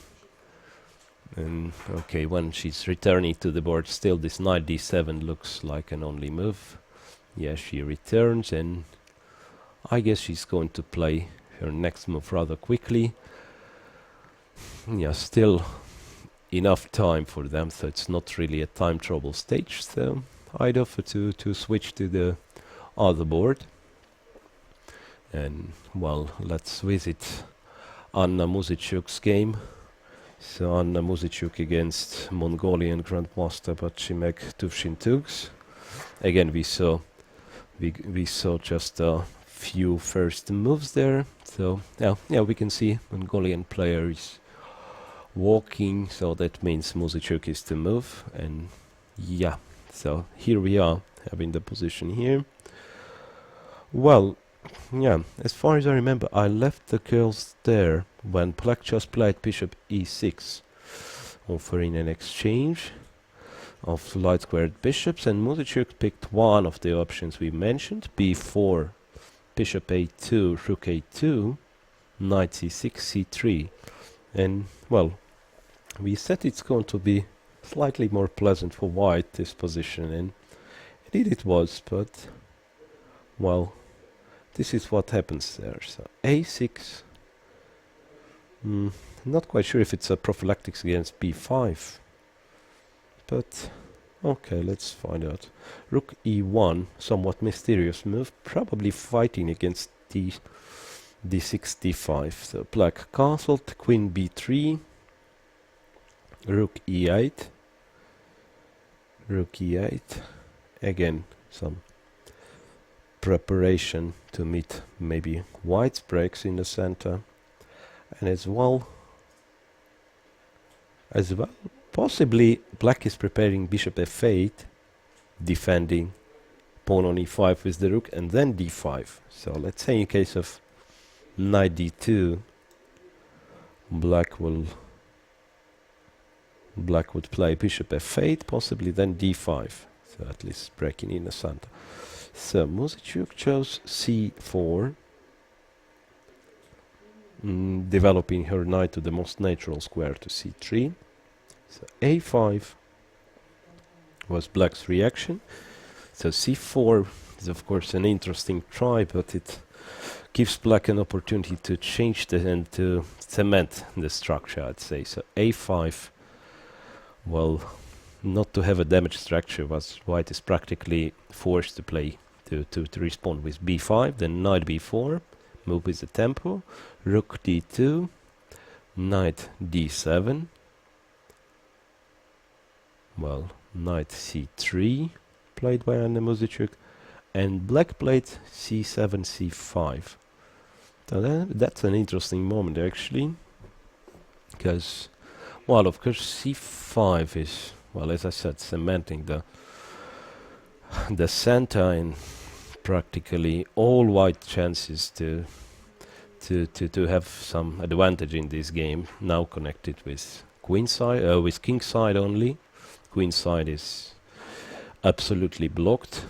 and okay, when she's returning to the board, still this knight d7 looks like an only move. Yeah, she returns, and I guess she's going to play her next move rather quickly. Yeah, still enough time for them, so it's not really a time trouble stage. So I'd offer to switch to the other board. And well, let's visit Anna Muzychuk's game. So Anna Muzychuk against Mongolian Grandmaster Bachimek Tuvshintugs. Again, we saw just a few first moves there. So yeah, we can see Mongolian player is walking, so that means Muzychuk is to move. And yeah, so here we are having the position here. Well, yeah, as far as I remember, I left the girls there when black just played bishop e6, offering an exchange of light squared bishops, and Muzychuk picked one of the options we mentioned, b4, bishop a2, rook a2, knight c6, c3. And well, we said it's going to be slightly more pleasant for white, this position, and indeed it was, but well, this is what happens there. So a6, not quite sure if it's a prophylactics against b5, but okay, let's find out. Rook e1, somewhat mysterious move, probably fighting against d6, d5. So black castled, queen b3, rook e8, rook e8, again some preparation to meet maybe white's breaks in the center, and as well possibly black is preparing bishop f8, defending pawn on e5 with the rook, and then d5. So let's say in case of knight d2, black would play bishop f8, possibly then d5, so at least breaking in the center. So Muzychuk chose c4, developing her knight to the most natural square to c3. So a5 was black's reaction. So c4 is of course an interesting try, but it gives black an opportunity to change and to cement the structure, I'd say. So a5, well, not to have a damaged structure, was white is practically forced to play to respond with b5, then knight b4, move with the tempo, rook d2, knight d7, well, knight c3 played by Anna Muzychuk, and black played c7, c5. So that's an interesting moment actually, because, well, of course c5 is, well, as I said, cementing the center and practically all white chances to have some advantage in this game now connected with queen side, with king side only. Queen side is absolutely blocked,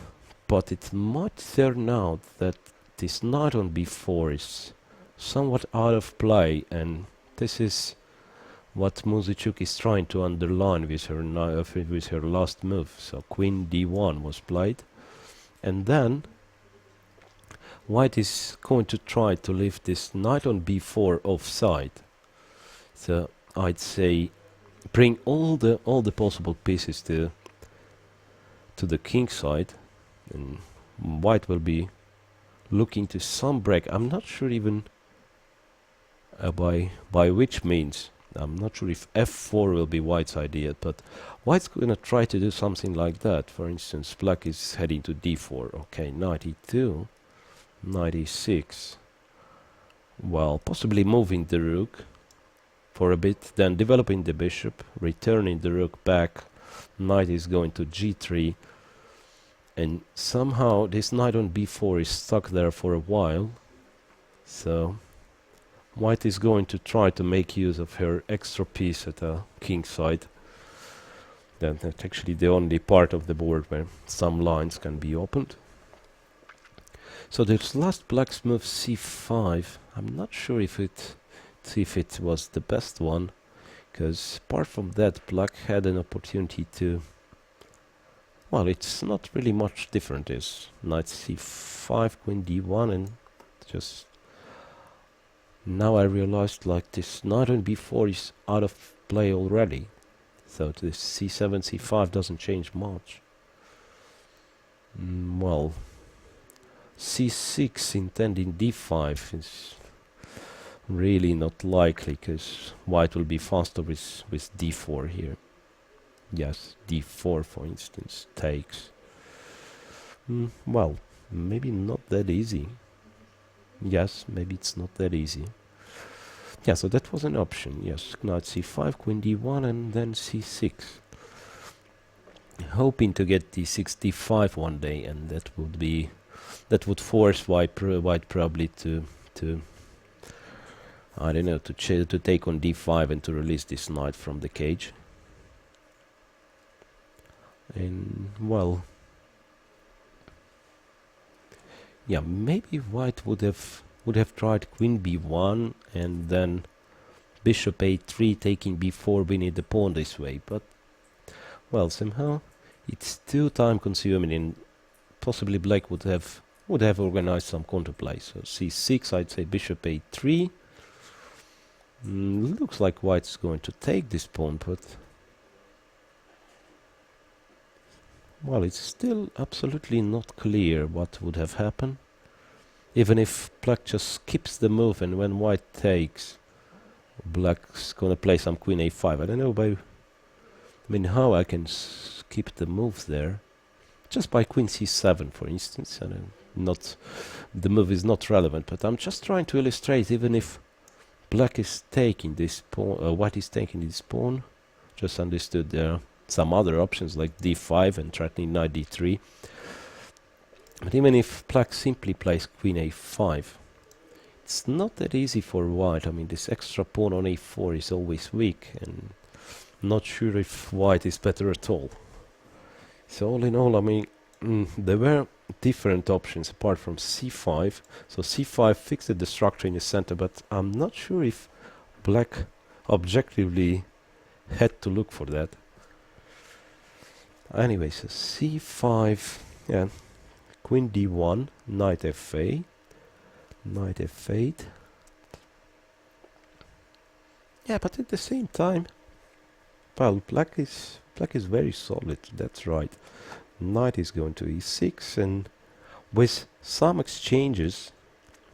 but it might turn out that this knight on b4 is somewhat out of play, and this is what Muzychuk is trying to underline with her last move. So queen d1 was played, and then white is going to try to leave this knight on b4 offside. So I'd say bring all the possible pieces to the king side, and white will be looking to some break. I'm not sure even by which means. I'm not sure if f4 will be white's idea, but white's gonna try to do something like that. For instance, black is heading to d4. Okay, knight e2, knight e6. Well, possibly moving the rook for a bit, then developing the bishop, returning the rook back. Knight is going to g3, and somehow this knight on b4 is stuck there for a while. So white is going to try to make use of her extra piece at the king side. That's actually the only part of the board where some lines can be opened. So this last black's move c5, I'm not sure if it was the best one, because apart from that, black had an opportunity to... Well, it's not really much different. Is knight c5, queen d1, and just... Now I realized like this knight on b4 is out of play already. So this c7, c5 doesn't change much. Well, c6 intending d5 is really not likely, because white will be faster with d4 here. Yes, d4 for instance takes. Well, maybe not that easy. Yes, maybe it's not that easy. Yeah, so that was an option. Yes, knight c5, queen d1, and then c6. Hoping to get d6, d5 one day, and that would force white probably to I don't know, to take on d5 and to release this knight from the cage. And well, yeah, maybe white would have tried queen b1 and then bishop a3 taking b4, winning the pawn this way, but well, somehow it's too time consuming, and possibly black would have organized some counterplay. So c6, I'd say bishop a3. Looks like white's going to take this pawn, but well, it's still absolutely not clear what would have happened. Even if black just skips the move, and when white takes, black's gonna play some queen a5. I don't know how I can skip the moves there. Just by queen c7, for instance. And the move is not relevant, but I'm just trying to illustrate, even if black is taking this pawn, white is taking this pawn. Just understood there are some other options like d5 and threatening knight d3. But even if black simply plays queen a5, it's not that easy for white. I mean, this extra pawn on a4 is always weak, and not sure if white is better at all. So all in all, I mean, there were different options apart from c5. So c5 fixed the structure in the center, but I'm not sure if black objectively had to look for that. Anyway, so c5, yeah, queen d1, knight f8, knight f8. Yeah, but at the same time, well, black is very solid. That's right. Knight is going to e6, and with some exchanges,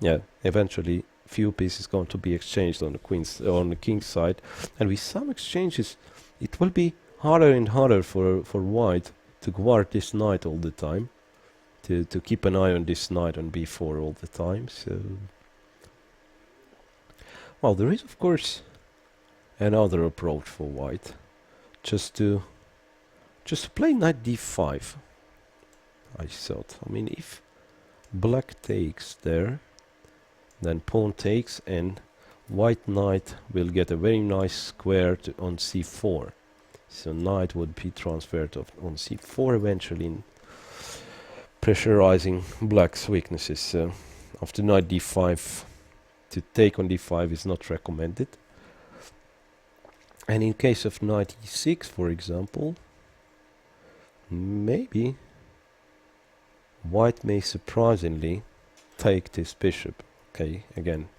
yeah, eventually few pieces going to be exchanged on the king's side, and with some exchanges, it will be harder and harder for white to guard this knight all the time, to keep an eye on this knight on b4 all the time. So, well, there is of course another approach for white, just to play knight d5. I thought, I mean, if black takes there, then pawn takes, and white knight will get a very nice square on c4. So knight would be transferred on c4 eventually, pressurizing black's weaknesses. So after knight d5, to take on d5 is not recommended. And in case of knight e6, for example, maybe white may surprisingly take this bishop. Okay, again,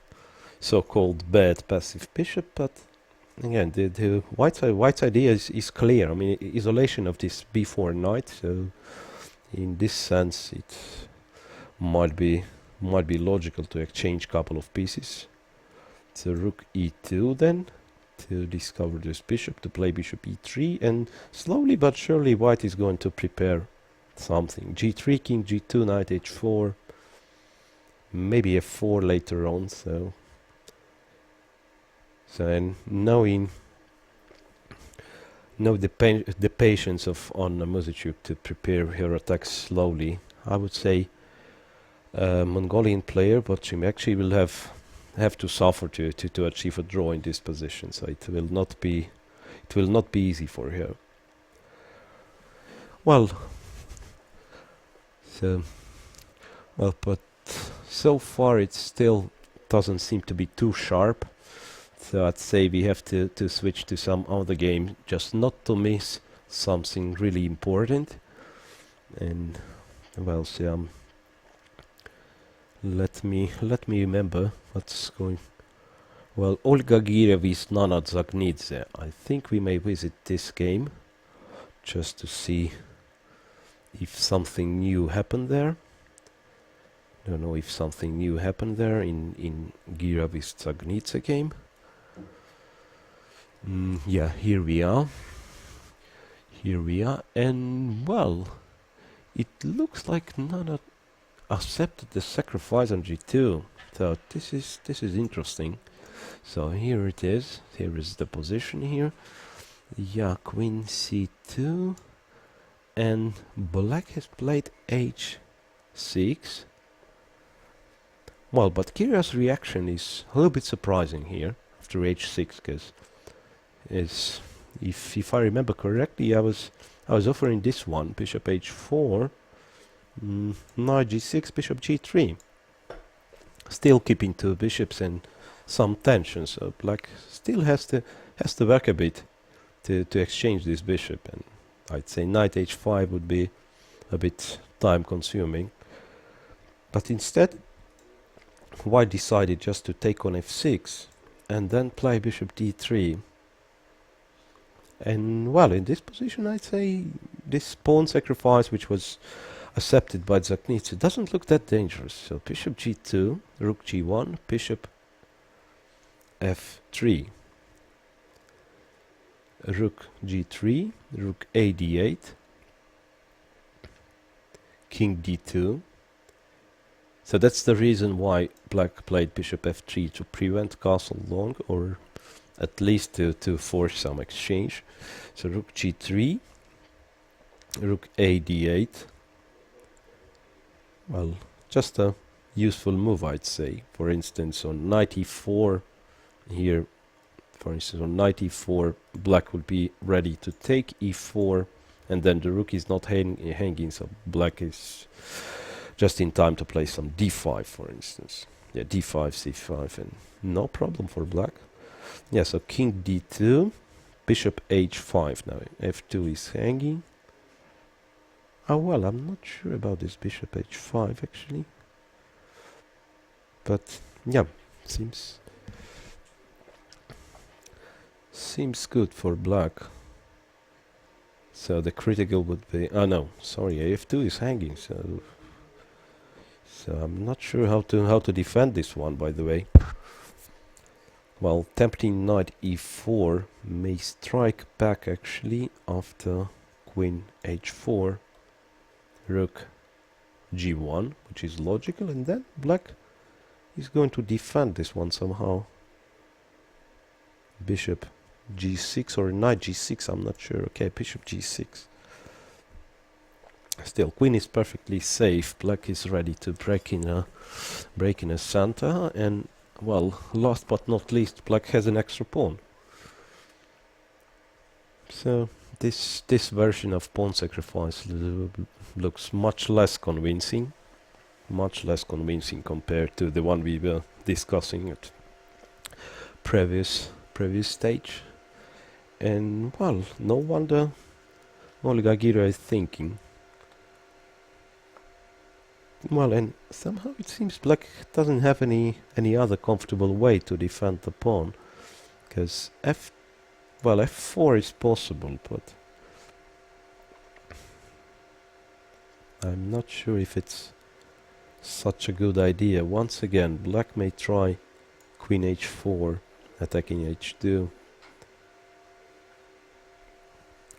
so-called bad passive bishop, but again, the white's idea is clear. I mean, isolation of this b4 knight. So in this sense, it might be logical to exchange couple of pieces. So rook e2 then, to discover this bishop, to play bishop e3, and slowly but surely white is going to prepare something. g3, king g2, knight h4, maybe f4 later on. So and knowing the patience of Anna Muzichuk to prepare her attacks slowly, I would say Mongolian player, but she actually will have to suffer to achieve a draw in this position. So it will not be easy for her. Well, but so far it still doesn't seem to be too sharp. So I'd say we have to switch to some other game, just not to miss something really important. And well, so let me remember what's going. Well, Olga Girevis Nana Zagnidze. I think we may visit this game just to see if something new happened there. Don't know if something new happened there in Girevis Zagnidze game. Yeah, here we are, and well, it looks like Nana accepted the sacrifice on g2. So this is interesting. So here it is. Here is the position here. Yeah, queen c2, and black has played h6. Well, but Kira's reaction is a little bit surprising here after h6, because if I remember correctly, I was offering this one, bishop h4, knight g6, bishop g3, still keeping two bishops and some tension. So black still has to work a bit to exchange this bishop, and I'd say knight h5 would be a bit time consuming. But instead, white decided just to take on f6 and then play bishop d3. And well, in this position, I'd say this pawn sacrifice, which was accepted by Zagnidze, doesn't look that dangerous. So bishop g2, rook g1, bishop f3, rook g3, rook a d8, king d2. So that's the reason why black played bishop f3, to prevent castle long, or at least to force some exchange. So rook g3, rook a d8. Well, just a useful move, I'd say. For instance, on knight e4 here, for instance, on knight e4, black would be ready to take e4, and then the rook is not hanging, so black is just in time to play some d5, for instance. Yeah, d5, c5, and no problem for black. Yeah, so king d2, bishop h5 now. f2 is hanging. Oh well, I'm not sure about this bishop h5 actually. But yeah, seems good for black. So the critical would be, oh no, sorry, f2 is hanging, so I'm not sure how to defend this one, by the way. Well, tempting knight e4 may strike back actually after queen h4, rook g1, which is logical, and then black is going to defend this one somehow. Bishop g6 or knight g6, I'm not sure. Okay, bishop g6. Still, queen is perfectly safe. Black is ready to break in a center, and well, last but not least, black has an extra pawn. So this version of pawn sacrifice looks much less convincing compared to the one we were discussing at previous stage. And well, no wonder Olga Gira is thinking. Well, and somehow it seems black doesn't have any other comfortable way to defend the pawn, because f4 is possible, but I'm not sure if it's such a good idea. Once again, black may try queen h4, attacking h2.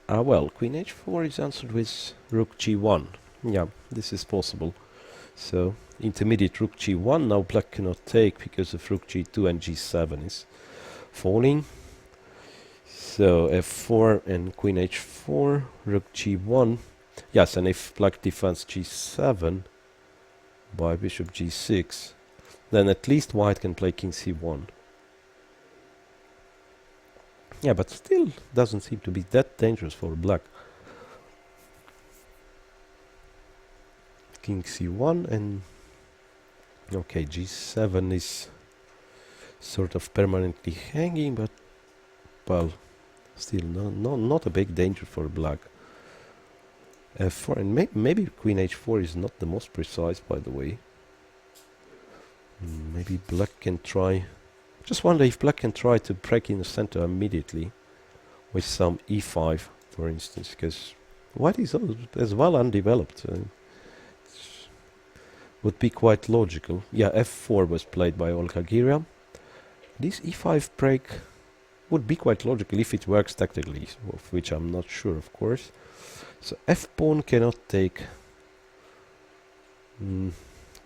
Well, queen h4 is answered with rook g1. Yeah, this is possible. So intermediate rook g1. Now black cannot take because of rook g2 and g7 is falling. So f4 and queen h4, rook g1. Yes, and if black defends g7 by bishop g6, then at least white can play king c1. Yeah, but still doesn't seem to be that dangerous for black. King c1 and okay, g7 is sort of permanently hanging, but well, still not a big danger for black. f4 and maybe queen h4 is not the most precise, by the way. Maybe black can try. Just wonder if black can try to break in the center immediately with some e5, for instance, because white is as well undeveloped. Would be quite logical. Yeah, f4 was played by Olga Gira. This e5 break would be quite logical if it works tactically, of which I'm not sure, of course. So f pawn cannot take on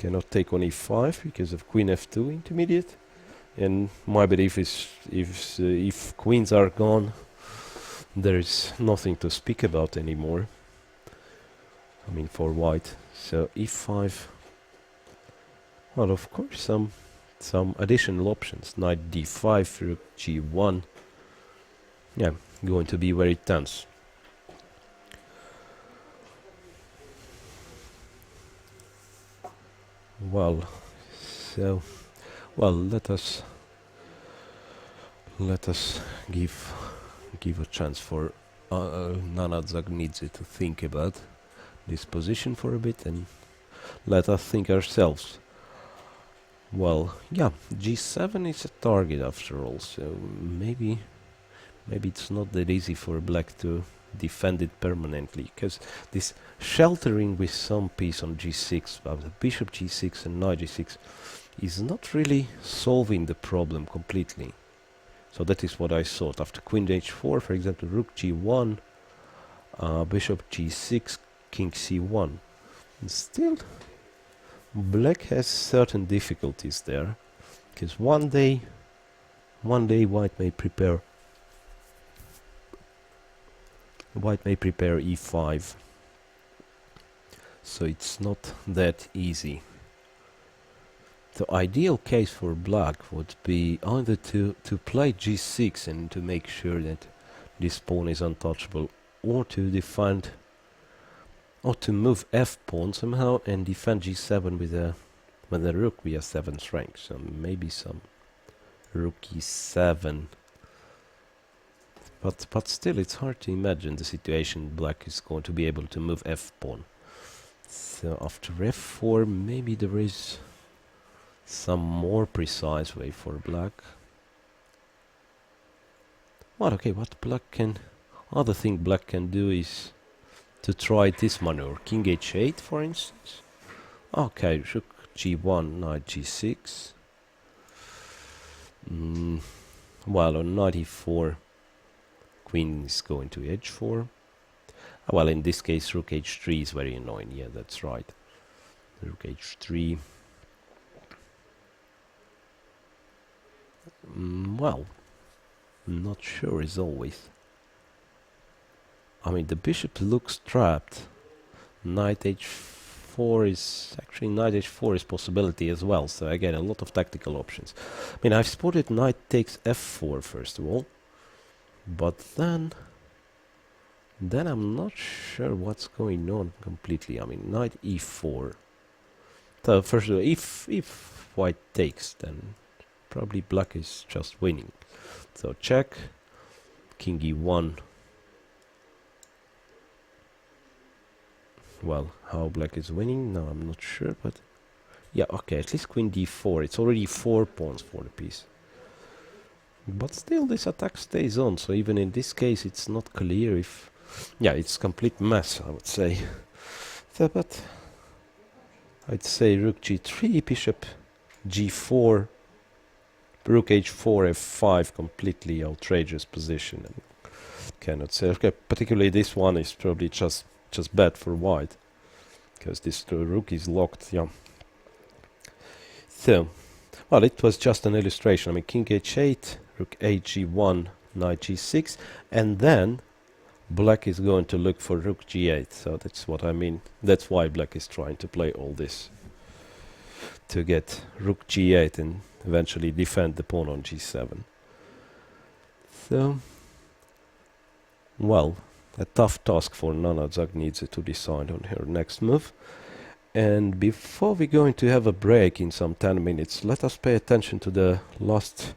e5 because of queen f2 intermediate. And my belief is if queens are gone, there is nothing to speak about anymore. I mean, for white. So e5. Well, of course, some additional options. Knight d5, rook g1. Yeah, going to be very tense. Well, so let us give a chance for Nana Zagnidze to think about this position for a bit, and let us think ourselves. Well, yeah, g7 is a target after all, so maybe it's not that easy for black to defend it permanently, because this sheltering with some piece on g6, the bishop g6 and knight g6, is not really solving the problem completely. So that is what I thought. After queen h4, for example, rook g1, bishop g6, king c1. And still, black has certain difficulties there, because one day white may prepare e5, so it's not that easy. The ideal case for black would be either to play g6 and to make sure that this pawn is untouchable, or to defend, or to move f pawn somehow and defend g7 with a rook via 7th rank. So maybe some rook e7. But still, it's hard to imagine the situation black is going to be able to move f pawn. So after f4, maybe there is some more precise way for black. Well, okay, what black can... Other thing black can do is to try this maneuver. King h8, for instance. Okay, rook g1, knight g6. Well, on knight e4, queen is going to h4. Well, in this case, rook h3 is very annoying. Yeah, that's right. Rook h3. Well, not sure as always. I mean, the bishop looks trapped. Knight h4 is... Actually, knight h4 is possibility as well. So again, a lot of tactical options. I mean, I've spotted knight takes f4 first of all. But then I'm not sure what's going on completely. I mean, knight e4. So first of all, if white takes, then probably black is just winning. So check. King e1. Well, how black is winning? No, I'm not sure, but... Yeah, okay, at least queen d4. It's already 4 pawns for the piece. But still, this attack stays on, so even in this case, it's not clear if... Yeah, it's complete mess, I would say. So, but... I'd say rook g3, bishop g4, rook h4, f5, completely outrageous position. And cannot say... Okay, particularly this one is probably just bad for white. because this rook is locked, yeah. So, well, it was just an illustration. I mean, king h8, rook hg1, knight g6, and then black is going to look for rook g8. So that's what I mean. That's why black is trying to play all this, to get rook g8 and eventually defend the pawn on g7. So, well, a tough task for Nana Dzagnidze to decide on her next move. And before we're going to have a break in some 10 minutes, let us pay attention to the last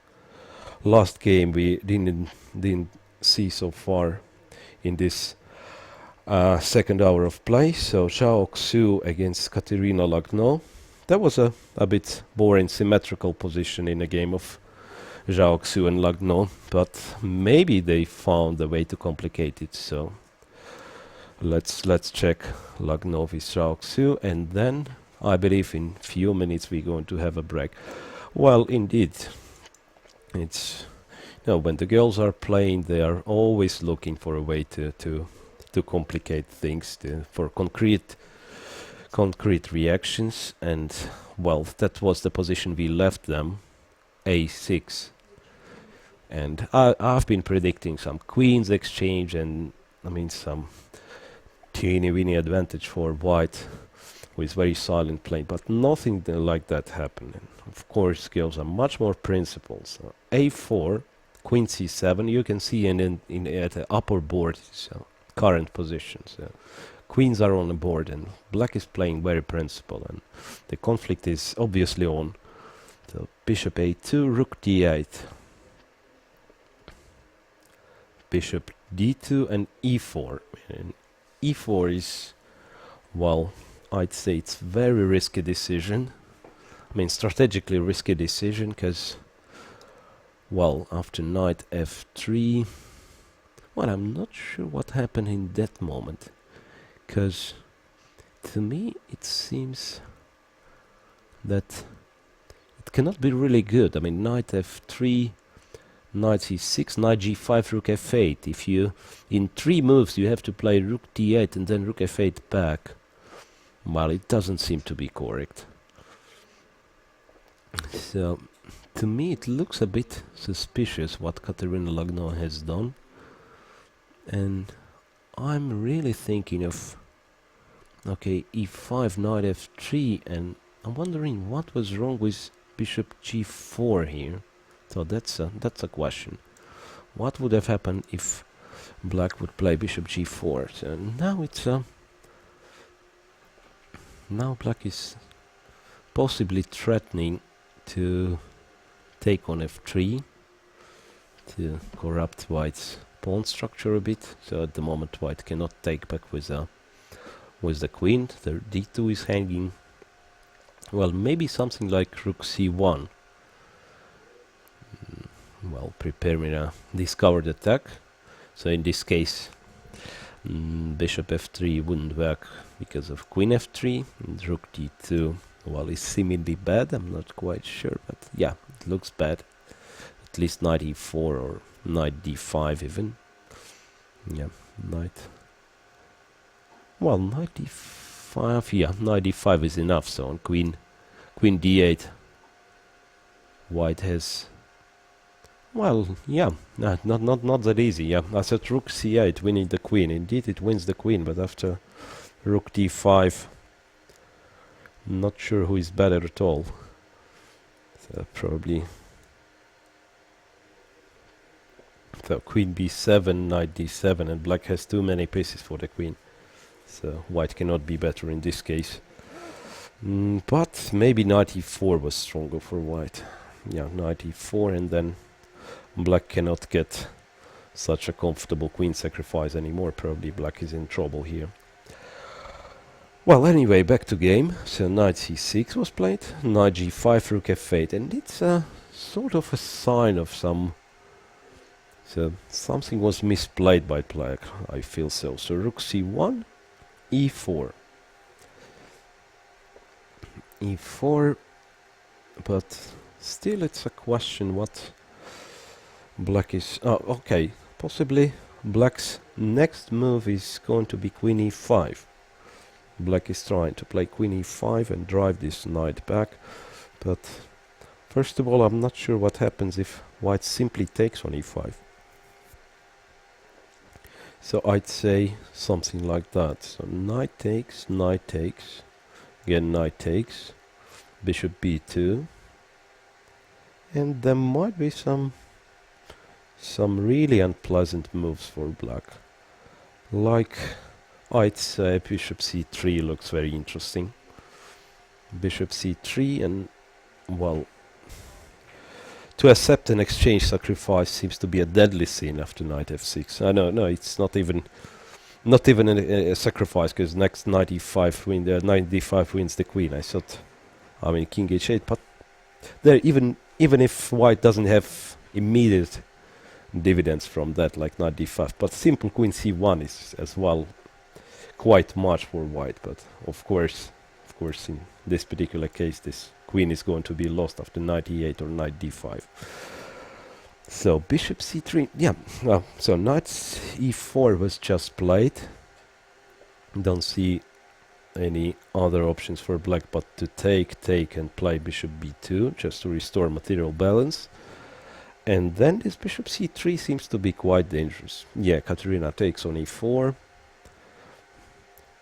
game we didn't see so far in this second hour of play. So Zhao Xu against Katerina Lagno. That was a bit boring symmetrical position in a game of Zhao Xu and Lagno, but maybe they found a way to complicate it. So let's check Lagno with Zhao Xu, and then I believe in few minutes we're going to have a break. Well, indeed, it's when the girls are playing, they are always looking for a way to complicate things, for concrete reactions, and well, that was the position we left them, a6. And I've been predicting some queens exchange, and I mean some teeny-weeny advantage for white with very silent play, but nothing like that happened. And of course, skills are much more principled. So a4, queen c7, you can see in at the upper board, so current positions. So queens are on the board, and black is playing very principled, and the conflict is obviously on. So bishop a2, rook d8, bishop d2, and e4. And e4 is, well, I'd say it's very risky decision. I mean, strategically risky decision, because, well, after knight f3, well, I'm not sure what happened in that moment, because to me it seems that it cannot be really good. I mean, knight f3, knight c6, knight g5, rook f8. If you, in 3 moves, you have to play rook d8 and then rook f8 back, well, it doesn't seem to be correct. So, to me, it looks a bit suspicious what Katerina Lagno has done, and I'm really thinking of, okay, e5, knight f3, and I'm wondering what was wrong with bishop g4 here. So that's a question. What would have happened if black would play bishop g4? So now it's now black is possibly threatening to take on f3 to corrupt white's pawn structure a bit. So at the moment white cannot take back with the queen. The d2 is hanging. Well, maybe something like rook c1. Well, preparing a discovered attack. So in this case, bishop f3 wouldn't work because of queen f3, and rook d2, well, is seemingly bad. I'm not quite sure, but yeah, it looks bad. At least knight e4 or knight d5 even. Yeah, knight. Well, knight d5, yeah, knight d5 is enough. So on queen d8, white has, well, yeah, not that easy. Yeah, I said rook c8 winning the queen. Indeed, it wins the queen, but after rook d5, not sure who is better at all. So probably, so queen b7, knight d7, and black has too many pieces for the queen. So white cannot be better in this case. But maybe knight e4 was stronger for white. Yeah, knight e4, and then black cannot get such a comfortable queen sacrifice anymore. Probably black is in trouble here. Well, anyway, back to game. So knight c6 was played, knight g5, rook f8, and it's a sort of a sign of some. So something was misplayed by black, I feel so. So rook c1, e4, e4, but still it's a question what black is. Oh, okay, possibly black's next move is going to be queen e5. Black is trying to play queen e5 and drive this knight back, but first of all, I'm not sure what happens if white simply takes on e5. So I'd say something like that. So knight takes, again knight takes, bishop b2, and there might be some really unpleasant moves for black. Like, I'd say bishop c3 looks very interesting. Bishop c3, and well, to accept an exchange sacrifice seems to be a deadly sin after knight f6. No, it's not even a sacrifice, because next knight e5 knight d5 wins the queen. I mean king h8, but there, even if white doesn't have immediate dividends from that, like knight d5, but simple queen c1 is as well quite much for white. But of course in this particular case this queen is going to be lost after knight e8 or knight d5. So bishop c3, yeah, well, so knight e4 was just played. Don't see any other options for black but to take and play bishop b2 just to restore material balance. And then this bishop c3 seems to be quite dangerous. Yeah, Katerina takes on e4,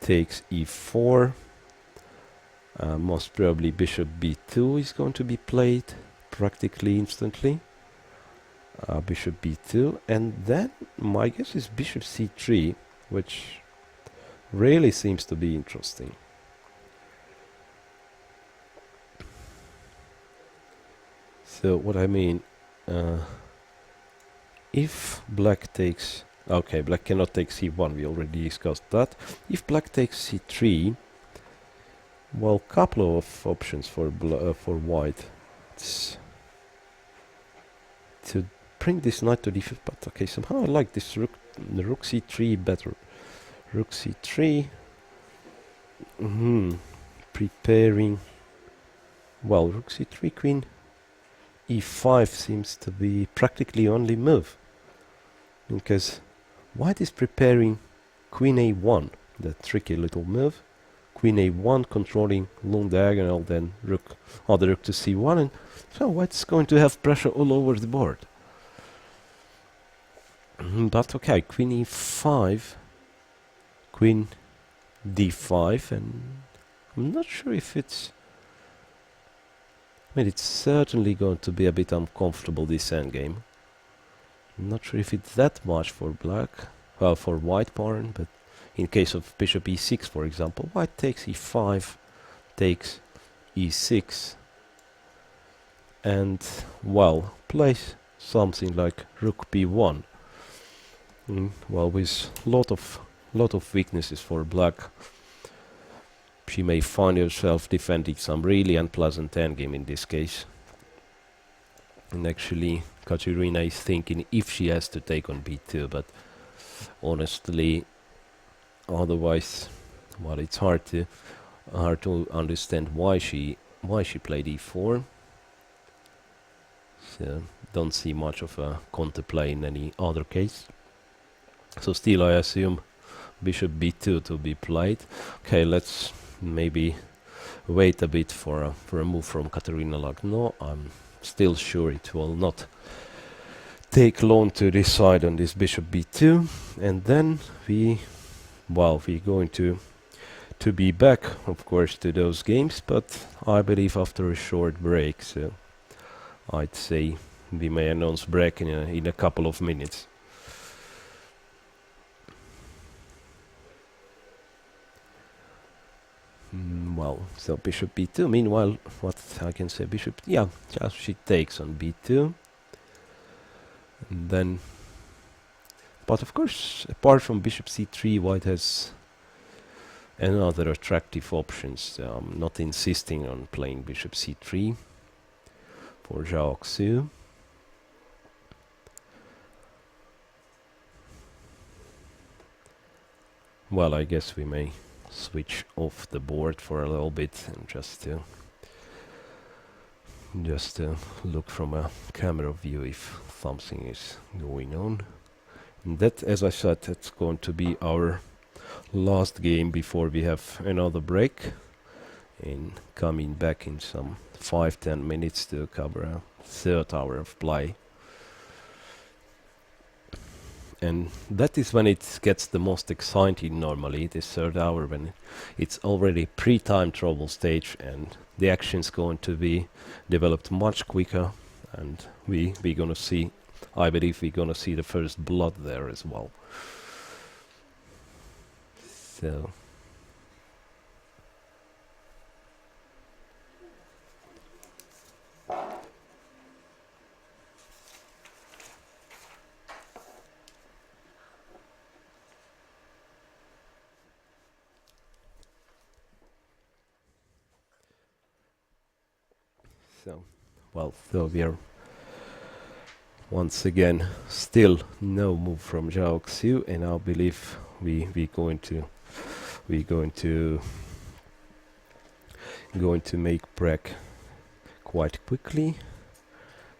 takes e4, most probably bishop b2 is going to be played practically instantly. Bishop b2, and then my guess is bishop c3, which really seems to be interesting. So what I mean, if black takes, okay, black cannot take c1, we already discussed that. If black takes c3, well, couple of options for white. It's to bring this knight to d5, but okay, somehow I like this rook c3 better. Rook c3, preparing, well, rook c3, queen e5 seems to be practically only move, because white is preparing queen a1, that tricky little move, queen a1 controlling long diagonal, then other rook to c1, and so white's going to have pressure all over the board. But okay, queen e5, queen d5, and I'm not sure if it's, I mean, it's certainly going to be a bit uncomfortable, this endgame. I'm not sure if it's that much for black, well, for white pawn, but in case of bishop e6, for example, white takes e5, takes e6, and, well, plays something like rook b1. Well, with lot of weaknesses for black, she may find herself defending some really unpleasant endgame in this case. And actually, Katerina is thinking if she has to take on b2, but honestly, otherwise, well, it's hard to understand why she played e4. So don't see much of a counterplay in any other case. So still, I assume bishop b2 to be played. Okay, let's maybe wait a bit for a move from Katerina Lagno. I'm still sure it will not take long to decide on this bishop b2, and then we're going to be back, of course, to those games, but I believe after a short break. So I'd say we may announce break in a couple of minutes. Well, so bishop b2. Meanwhile, what I can say, bishop, yeah, just she takes on b2. And then, but of course, apart from bishop c3, white has another attractive options. I'm not insisting on playing bishop c3 for Zhao Xu. Well, I guess we may switch off the board for a little bit and just to look from a camera view if something is going on. And that, as I said, that's going to be our last game before we have another break, and coming back in some 5-10 minutes to cover a third hour of play. And that is when it gets the most exciting normally, this third hour, when it's already pre-time trouble stage and the action's going to be developed much quicker, and we're gonna see, I believe we're gonna see the first blood there as well. So so we are once again still no move from Zhao Xiu, and I believe we're going to make break quite quickly.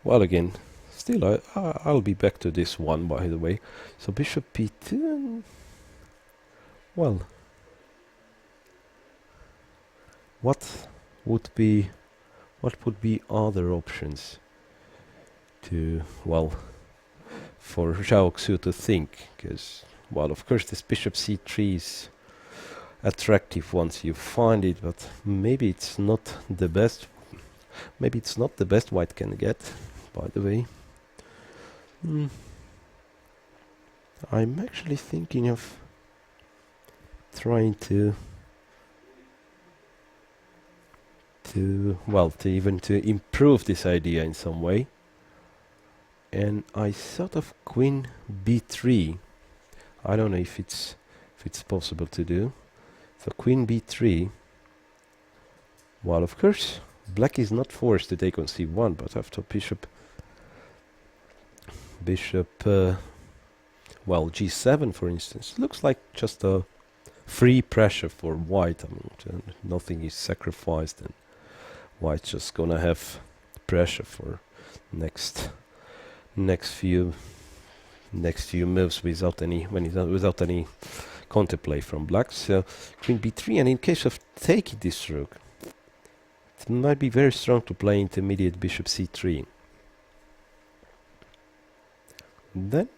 Well, again, still I'll be back to this one, by the way. So bishop p2, and well, what would be other options to, well, for Zhao Xiu to think? Because, well, of course this bishop c3 is attractive once you find it, but maybe it's not the best. Maybe it's not the best white can get, by the way. I'm actually thinking of trying to improve this idea in some way. And I thought of queen b3. I don't know if it's possible to do. So queen b3. Well, of course, black is not forced to take on c1, but after bishop g7, for instance, looks like just a free pressure for white. I mean, nothing is sacrificed, and white's just gonna have pressure for next few moves without any counterplay from black. So queen b3, and in case of taking this rook, it might be very strong to play intermediate bishop c3. Then,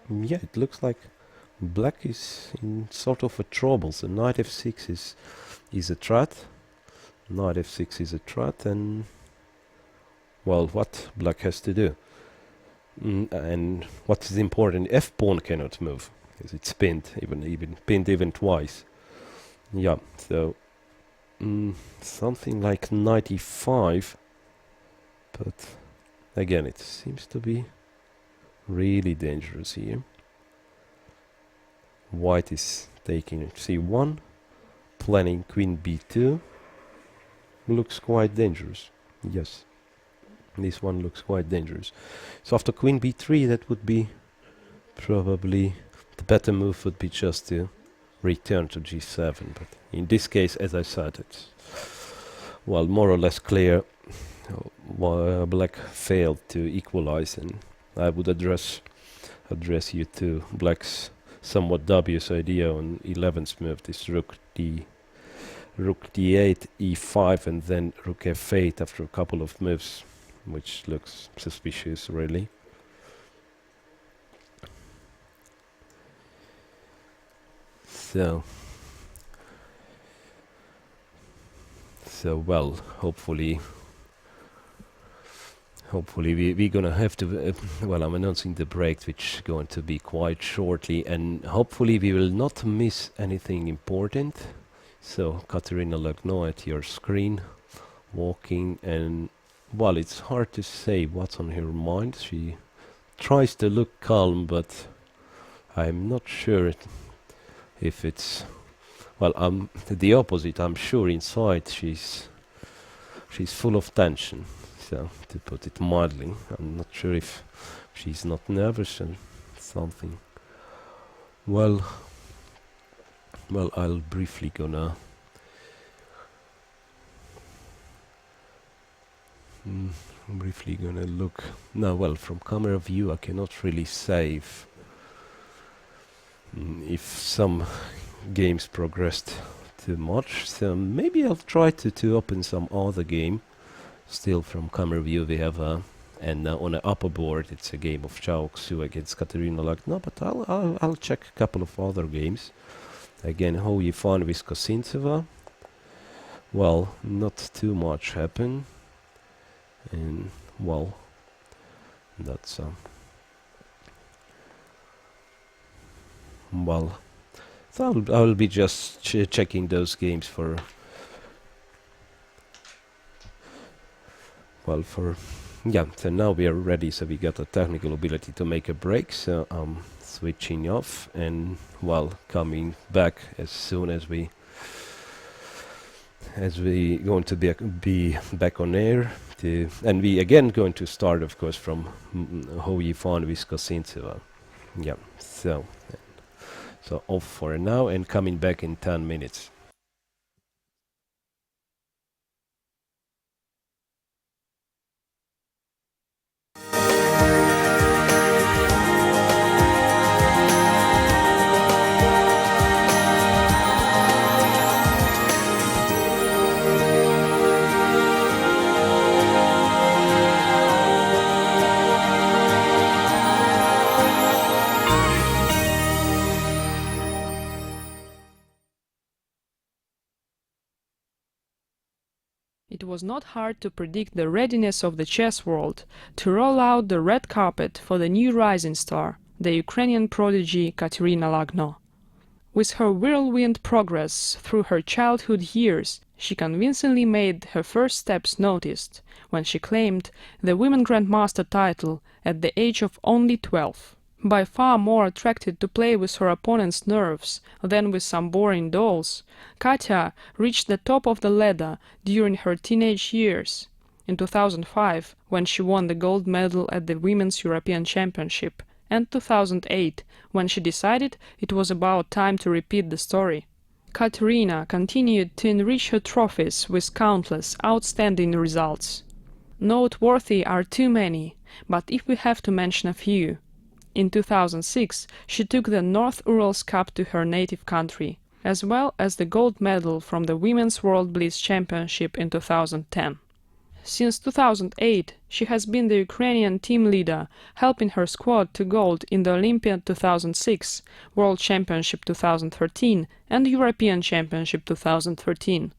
yeah, it looks like black is in sort of a trouble. So knight f6 is a threat. Knight f6 is a threat, and well, what black has to do, and what is important, f pawn cannot move because it's pinned, even twice. Yeah, so something like knight e5, but again, it seems to be really dangerous here. White is taking c1, planning queen b2. Looks quite dangerous. Yes, this one looks quite dangerous. So after queen b3, that would be probably the better move, would be just to return to g7. But in this case, as I said, it's, well, more or less clear black failed to equalize, and I would address you to black's somewhat dubious idea on 11th move, this rook d8, e5, and then rook f8 after a couple of moves, which looks suspicious, really. So well, hopefully we're gonna have to, well, I'm announcing the break, which is going to be quite shortly, and hopefully we will not miss anything important. So Katerina Lagno at your screen, walking, and well, it's hard to say what's on her mind. She tries to look calm, but I'm not sure if it's, well, I'm the opposite. I'm sure inside she's full of tension. So, to put it mildly, I'm not sure if she's not nervous and something. Well, I'll briefly gonna look. Now, well, from camera view, I cannot really say if some games progressed too much, so maybe I'll try to open some other game. Still from camera view we have and on the upper board it's a game of Chao Xu against Katerina Lagno, but I'll check a couple of other games. Again, Ho Yifan with Kosintseva. Well, not too much happened, and well, that's well, so I'll be just checking those games for yeah. So now we are ready, so we got a technical ability to make a break, so I'm switching off and well, coming back as soon as we going to be back on air, and we again going to start, of course, from Ho Yifan with Kosintseva. Yeah, so off for now and coming back in 10 minutes. It was not hard to predict the readiness of the chess world to roll out the red carpet for the new rising star, the Ukrainian prodigy Katerina Lagno. With her whirlwind progress through her childhood years, she convincingly made her first steps noticed when she claimed the Women Grandmaster title at the age of only 12. By far more attracted to play with her opponent's nerves than with some boring dolls, Katya reached the top of the ladder during her teenage years. In 2005, when she won the gold medal at the Women's European Championship, and 2008, when she decided it was about time to repeat the story. Katerina continued to enrich her trophies with countless outstanding results. Noteworthy are too many, but if we have to mention a few. In 2006, she took the North Urals Cup to her native country, as well as the gold medal from the Women's World Blitz Championship in 2010. Since 2008, she has been the Ukrainian team leader, helping her squad to gold in the Olympia 2006, World Championship 2013, and European Championship 2013.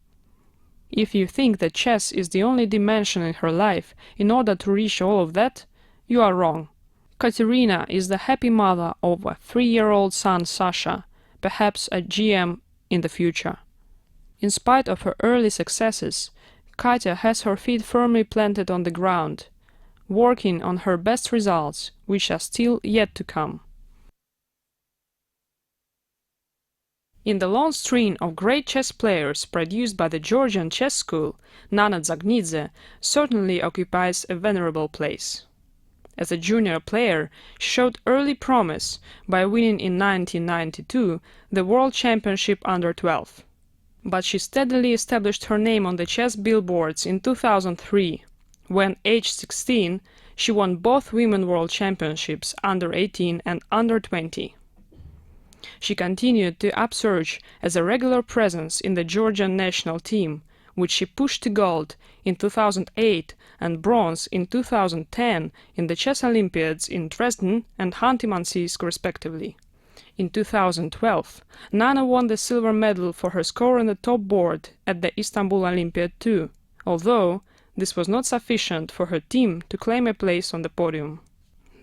If you think that chess is the only dimension in her life in order to reach all of that, you are wrong. Katerina is the happy mother of a 3-year-old son Sasha, perhaps a GM in the future. In spite of her early successes, Katya has her feet firmly planted on the ground, working on her best results, which are still yet to come. In the long string of great chess players produced by the Georgian chess school, Nana Dzagnidze certainly occupies a venerable place. As a junior player, she showed early promise by winning in 1992 the World Championship under 12. But she steadily established her name on the chess billboards in 2003, when, aged 16, she won both Women World Championships under 18 and under 20. She continued to upsurge as a regular presence in the Georgian national team, which she pushed to gold in 2008 and bronze in 2010 in the Chess Olympiads in Dresden and Khanty-Mansiysk respectively. In 2012, Nana won the silver medal for her score on the top board at the Istanbul Olympiad too, although this was not sufficient for her team to claim a place on the podium.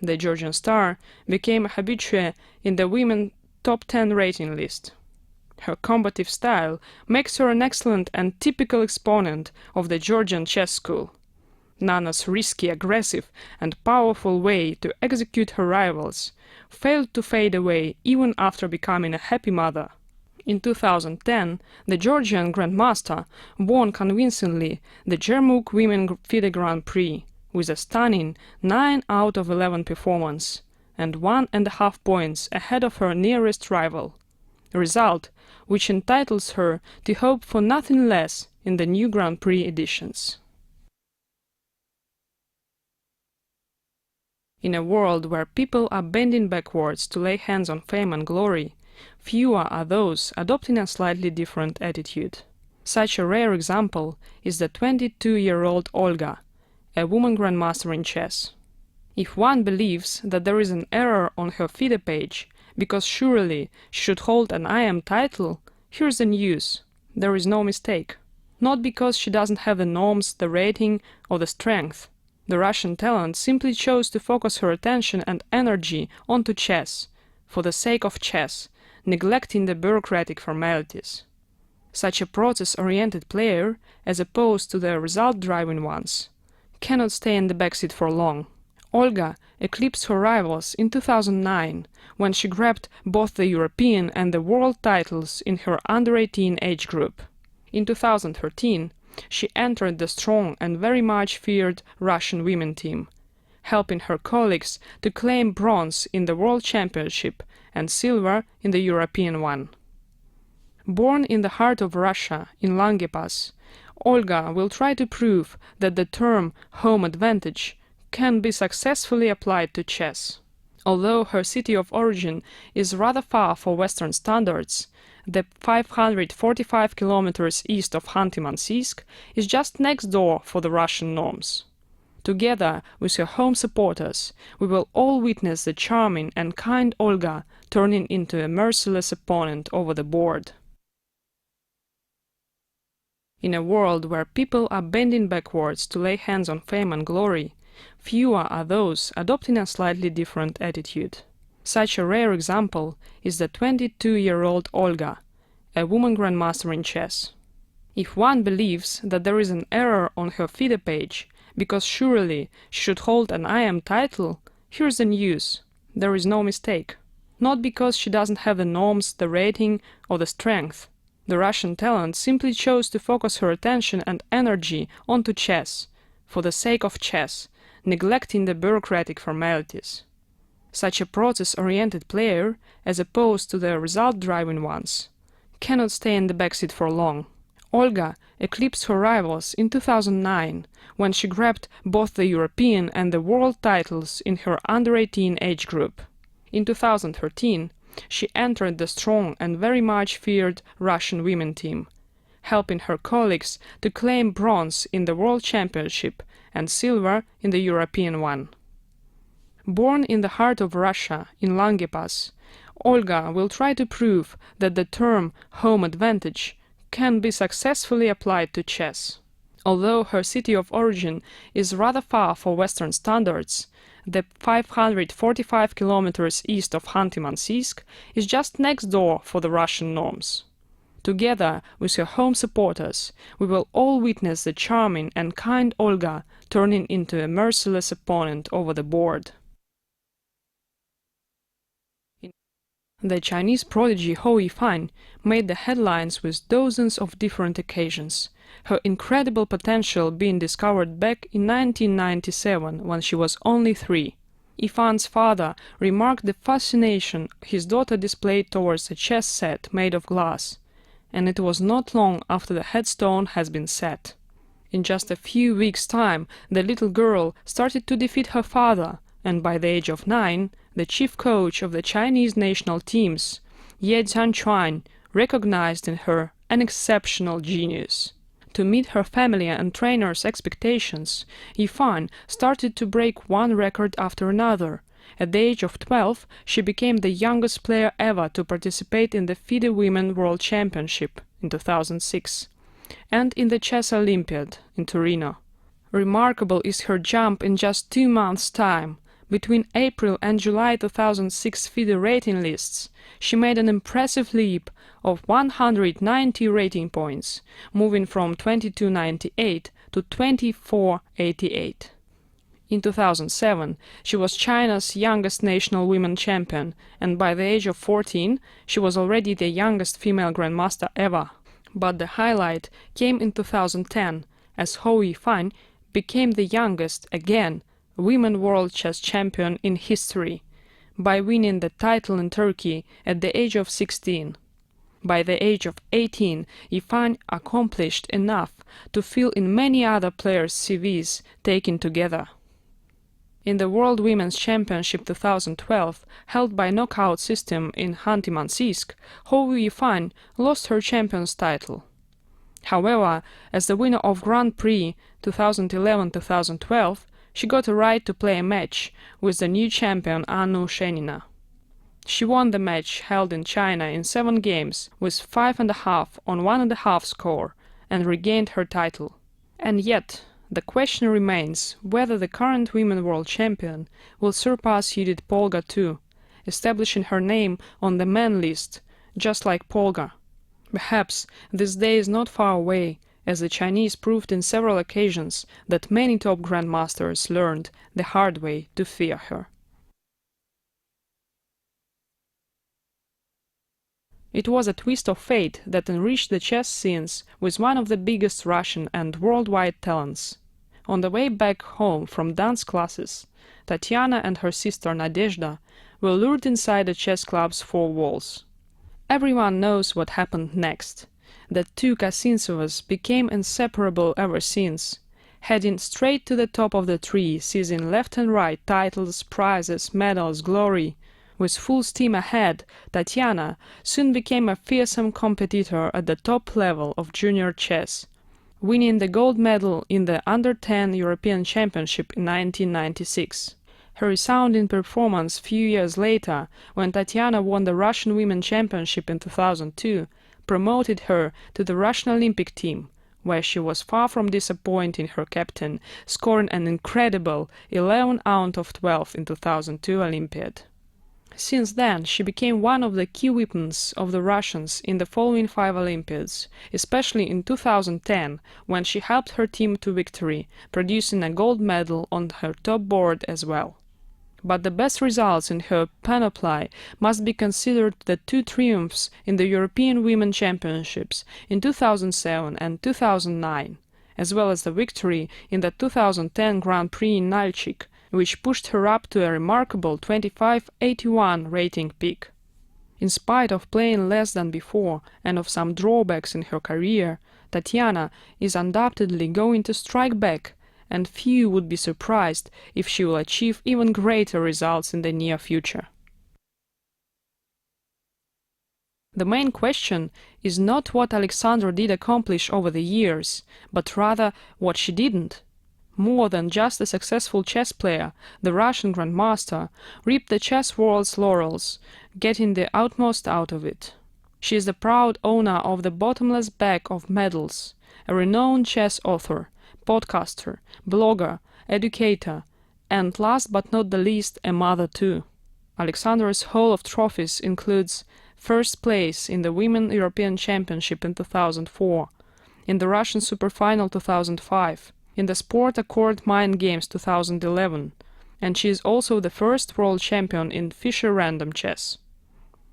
The Georgian star became a habitué in the women top 10 rating list. Her combative style makes her an excellent and typical exponent of the Georgian chess school. Nana's risky, aggressive, and powerful way to execute her rivals failed to fade away even after becoming a happy mother. In 2010, the Georgian Grandmaster won convincingly the Jermuk Women FIDE Grand Prix with a stunning 9 out of 11 performance and 1.5 points ahead of her nearest rival. A result which entitles her to hope for nothing less in the new Grand Prix editions. In a world where people are bending backwards to lay hands on fame and glory, Fewer are those adopting a slightly different attitude. Such a rare example is the 22-year-old Olga, a woman grandmaster in chess. If one believes that there is an error on her FIDE page, because surely she should hold an IM title, here's the news: there is no mistake. Not because she doesn't have the norms, the rating, or the strength. The Russian talent simply chose to focus her attention and energy onto chess, for the sake of chess, neglecting the bureaucratic formalities. Such a process-oriented player, as opposed to the result-driven ones, cannot stay in the backseat for long. Olga eclipsed her rivals in 2009, when she grabbed both the European and the world titles in her under-18 age group. In 2013, she entered the strong and very much feared Russian women team, helping her colleagues to claim bronze in the World Championship and silver in the European one. Born in the heart of Russia, in Langepas, Olga will try to prove that the term home advantage can be successfully applied to chess. Although her city of origin is rather far for Western standards, the 545 kilometers east of Khanty-Mansiysk is just next door for the Russian norms. Together with her home supporters, we will all witness the charming and kind Olga turning into a merciless opponent over the board. In a world where people are bending backwards to lay hands on fame and glory, fewer are those adopting a slightly different attitude. Such a rare example is the 22-year-old Olga, a woman grandmaster in chess. If one believes that there is an error on her FIDE page, because surely she should hold an IM title, here's the news: there is no mistake. Not because she doesn't have the norms, the rating, or the strength. The Russian talent simply chose to focus her attention and energy onto chess, for the sake of chess, neglecting the bureaucratic formalities. Such a process-oriented player, as opposed to the result-driven ones, cannot stay in the backseat for long. Olga eclipsed her rivals in 2009, when she grabbed both the European and the world titles in her under-18 age group. In 2013, she entered the strong and very much feared Russian women team, helping her colleagues to claim bronze in the World Championship and silver in the European one. Born in the heart of Russia, in Langepas, Olga will try to prove that the term home advantage can be successfully applied to chess. Although her city of origin is rather far for Western standards, the 545 kilometers east of Khanty-Mansiysk is just next door for the Russian norms. Together with her home supporters, we will all witness the charming and kind Olga turning into a merciless opponent over the board. The Chinese prodigy Hou Yifan made the headlines with dozens of different occasions, her incredible potential being discovered back in 1997 when she was only 3. Yifan's father remarked the fascination his daughter displayed towards a chess set made of glass, and it was not long after the headstone has been set. In just a few weeks' time, the little girl started to defeat her father, and by the age of 9, the chief coach of the Chinese national teams, Ye Zhanquan, recognized in her an exceptional genius. To meet her family and trainers' expectations, Yifan started to break one record after another. At the age of 12, she became the youngest player ever to participate in the FIDE Women World Championship in 2006, and in the Chess Olympiad in Torino. Remarkable is her jump in just 2 months' time. Between April and July 2006 FIDE rating lists, she made an impressive leap of 190 rating points, moving from 2298 to 2488. In 2007, she was China's youngest national women champion, and by the age of 14, she was already the youngest female grandmaster ever. But the highlight came in 2010, as Hou Yifan became the youngest, again, women world chess champion in history, by winning the title in Turkey at the age of 16. By the age of 18, Yifan accomplished enough to fill in many other players' CVs taken together. In the World Women's Championship 2012, held by knockout system in Khanty-Mansiysk, Hou Yifan lost her champion's title. However, as the winner of Grand Prix 2011-2012, she got a right to play a match with the new champion Anu Shenina. She won the match held in China in 7 games with 5.5 on 1.5 score and regained her title. And yet, the question remains whether the current women world champion will surpass Judith Polgar too, establishing her name on the men list, just like Polgar. Perhaps this day is not far away, as the Chinese proved in several occasions that many top grandmasters learned the hard way to fear her. It was a twist of fate that enriched the chess scenes with one of the biggest Russian and worldwide talents. On the way back home from dance classes, Tatiana and her sister Nadezhda were lured inside the chess club's 4 walls. Everyone knows what happened next. The two Kasintsevas became inseparable ever since, heading straight to the top of the tree, seizing left and right titles, prizes, medals, glory. With full steam ahead, Tatiana soon became a fearsome competitor at the top level of junior chess, winning the gold medal in the Under-10 European Championship in 1996. Her resounding performance few years later, when Tatiana won the Russian Women's Championship in 2002, promoted her to the Russian Olympic team, where she was far from disappointing her captain, scoring an incredible 11 out of 12 in 2002 Olympiad. Since then, she became one of the key weapons of the Russians in the following 5 Olympiads, especially in 2010, when she helped her team to victory, producing a gold medal on her top board as well. But the best results in her panoply must be considered the 2 triumphs in the European Women's Championships in 2007 and 2009, as well as the victory in the 2010 Grand Prix in Nalchik, which pushed her up to a remarkable 25-81 rating peak. In spite of playing less than before and of some drawbacks in her career, Tatiana is undoubtedly going to strike back, and few would be surprised if she will achieve even greater results in the near future. The main question is not what Alexandra did accomplish over the years, but rather what she didn't. More than just a successful chess player, the Russian grandmaster reaped the chess world's laurels, getting the utmost out of it. She is the proud owner of the bottomless bag of medals, a renowned chess author, podcaster, blogger, educator, and last but not the least, a mother too. Alexandra's haul of trophies includes first place in the Women's European Championship in 2004, in the Russian Superfinal 2005, in the Sport Accord Mind Games 2011, and she is also the first world champion in Fischer Random Chess.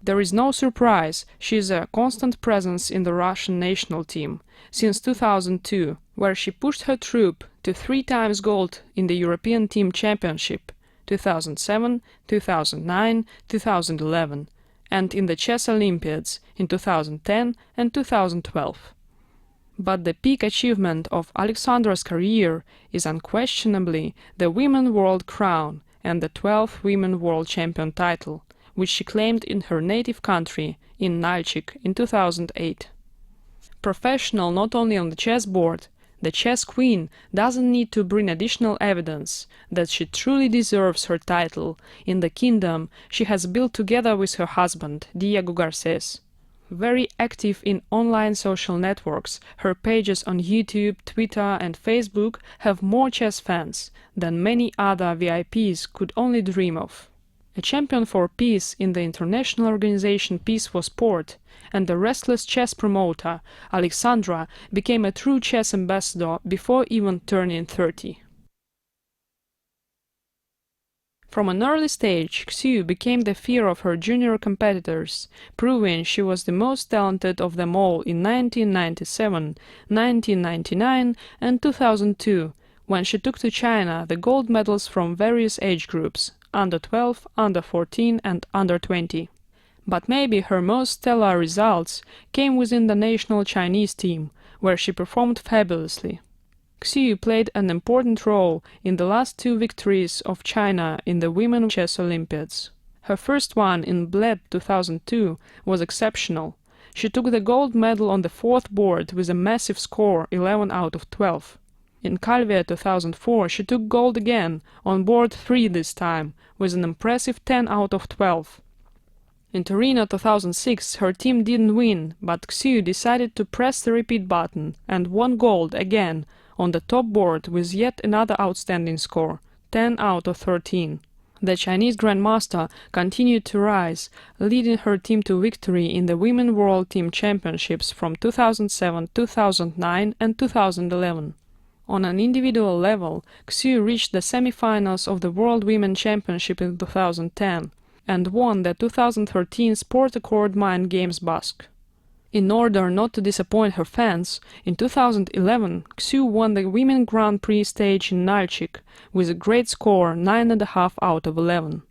There is no surprise she is a constant presence in the Russian national team since 2002, where she pushed her troop to 3 times gold in the European Team Championship 2007, 2009, 2011, and in the Chess Olympiads in 2010 and 2012. But the peak achievement of Alexandra's career is unquestionably the Women's World Crown and the 12th Women's World Champion title, which she claimed in her native country, in Nalchik, in 2008. Professional not only on the chessboard, the chess queen doesn't need to bring additional evidence that she truly deserves her title in the kingdom she has built together with her husband, Diego Garces. Very active in online social networks, her pages on YouTube, Twitter and Facebook have more chess fans than many other VIPs could only dream of. A champion for peace in the international organization Peace for Sport and the restless chess promoter, Alexandra became a true chess ambassador before even turning 30. From an early stage, Xu became the fear of her junior competitors, proving she was the most talented of them all in 1997, 1999 and 2002, when she took to China the gold medals from various age groups, under 12, under 14 and under 20. But maybe her most stellar results came within the national Chinese team, where she performed fabulously. Xu played an important role in the last two victories of China in the Women's Chess Olympiads. Her first one in Bled 2002 was exceptional. She took the gold medal on the fourth board with a massive score 11 out of 12. In Calvia 2004 she took gold again, on board 3 this time, with an impressive 10 out of 12. In Torino 2006 her team didn't win, but Xu decided to press the repeat button and won gold again on the top board with yet another outstanding score, 10 out of 13. The Chinese Grandmaster continued to rise, leading her team to victory in the Women World Team Championships from 2007, 2009 and 2011. On an individual level, Xu reached the semi-finals of the World Women Championship in 2010 and won the 2013 Sport Accord Mind Games Basque. In order not to disappoint her fans, in 2011 Xu won the Women Grand Prix stage in Nalchik with a great score 9.5 out of 11.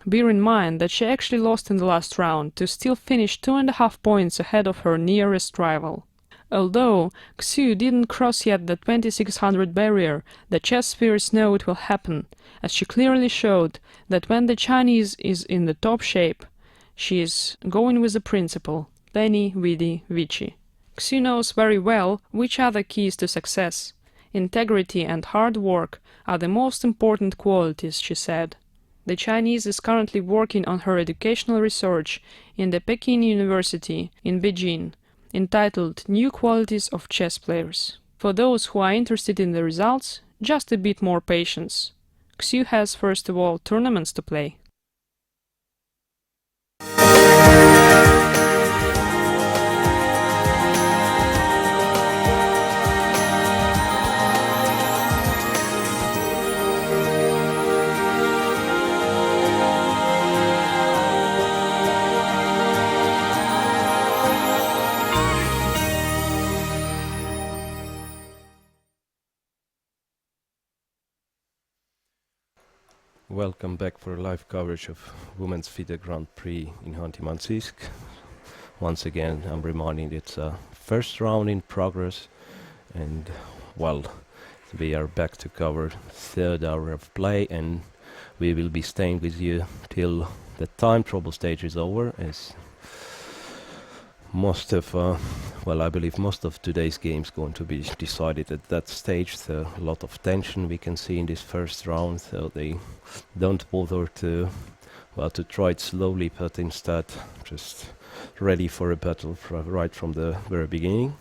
Bear in mind that she actually lost in the last round to still finish 2.5 points ahead of her nearest rival. Although Xu didn't cross yet the 2600 barrier, the chess spheres know it will happen, as she clearly showed that when the Chinese is in the top shape, she is going with the principle Veni, Vidi, Vici. Xu knows very well which are the keys to success. Integrity and hard work are the most important qualities, she said. The Chinese is currently working on her educational research in the Peking University in Beijing, entitled New Qualities of Chess Players. For those who are interested in the results, just a bit more patience. Xu has first of all tournaments to play. Welcome back for live coverage of Women's FIDE Grand Prix in Khanty-Mansiysk. Once again, I'm reminding it's a first round in progress, and well, we are back to cover third hour of play, and we will be staying with you till the time trouble stage is over, as most of, I believe most of today's games going to be decided at that stage. So a lot of tension we can see in this first round, so they don't bother to try it slowly, but instead just ready for a battle right from the very beginning.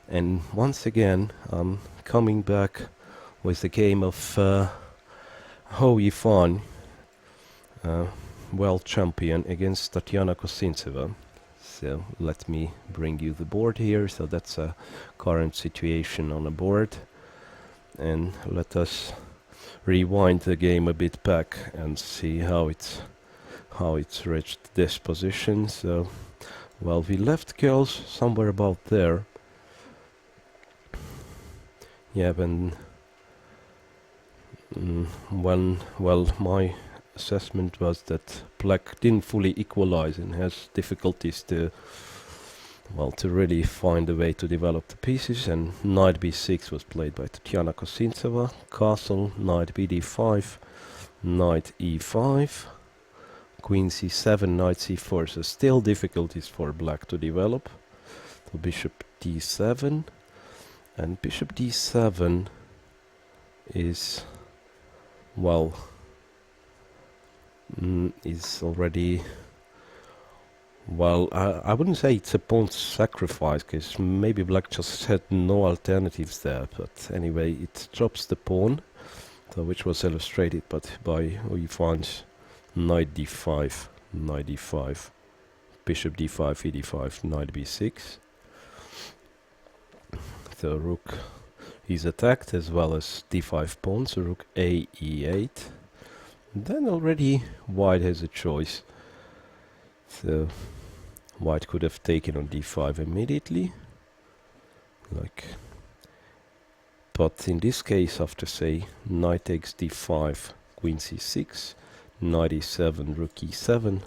And once again, I'm coming back with the game of Ho Yifan, world champion, against Tatiana Kosintseva. So let me bring you the board here. So that's a current situation on the board, and let us rewind the game a bit back and see how it's reached this position. So, well, we left girls somewhere about there. Yeah, my assessment was that black didn't fully equalize and has difficulties to really find a way to develop the pieces, and knight b6 was played by Tatiana Kosintseva, castle, knight bd5, knight e5, queen c7, knight c4, so still difficulties for black to develop. So bishop d7, and bishop d7 is, well, is already, well, I wouldn't say it's a pawn sacrifice, because maybe black just had no alternatives there, but anyway, it drops the pawn, so which was illustrated by Yifan's knight d5, knight d5, bishop d5, e d5, knight b6. So rook is attacked, as well as d5 pawn, so rook a e8. Then already white has a choice, so white could have taken on d5 immediately, but in this case, after say knight takes d5, queen c6, knight e7, rook e7,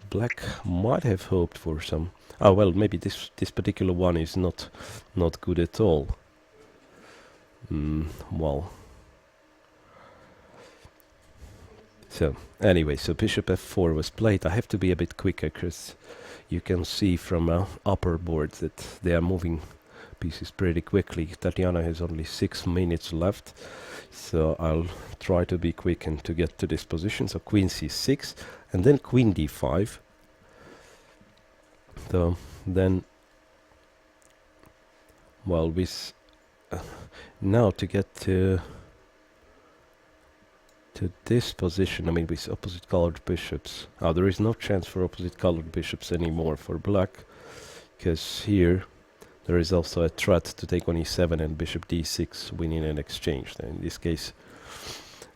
black might have hoped for some, maybe this particular one is not good at all. Well, so anyway, so bishop f4 was played. I have to be a bit quicker because you can see from upper board that they are moving pieces pretty quickly. Tatiana has only 6 minutes left, so I'll try to be quick and to get to this position. So queen c6 and then queen d5. So then, well, with now to get to this position, I mean, with opposite colored bishops. There is no chance for opposite colored bishops anymore for black, because here there is also a threat to take on e7 and bishop d6 winning an exchange. In this case,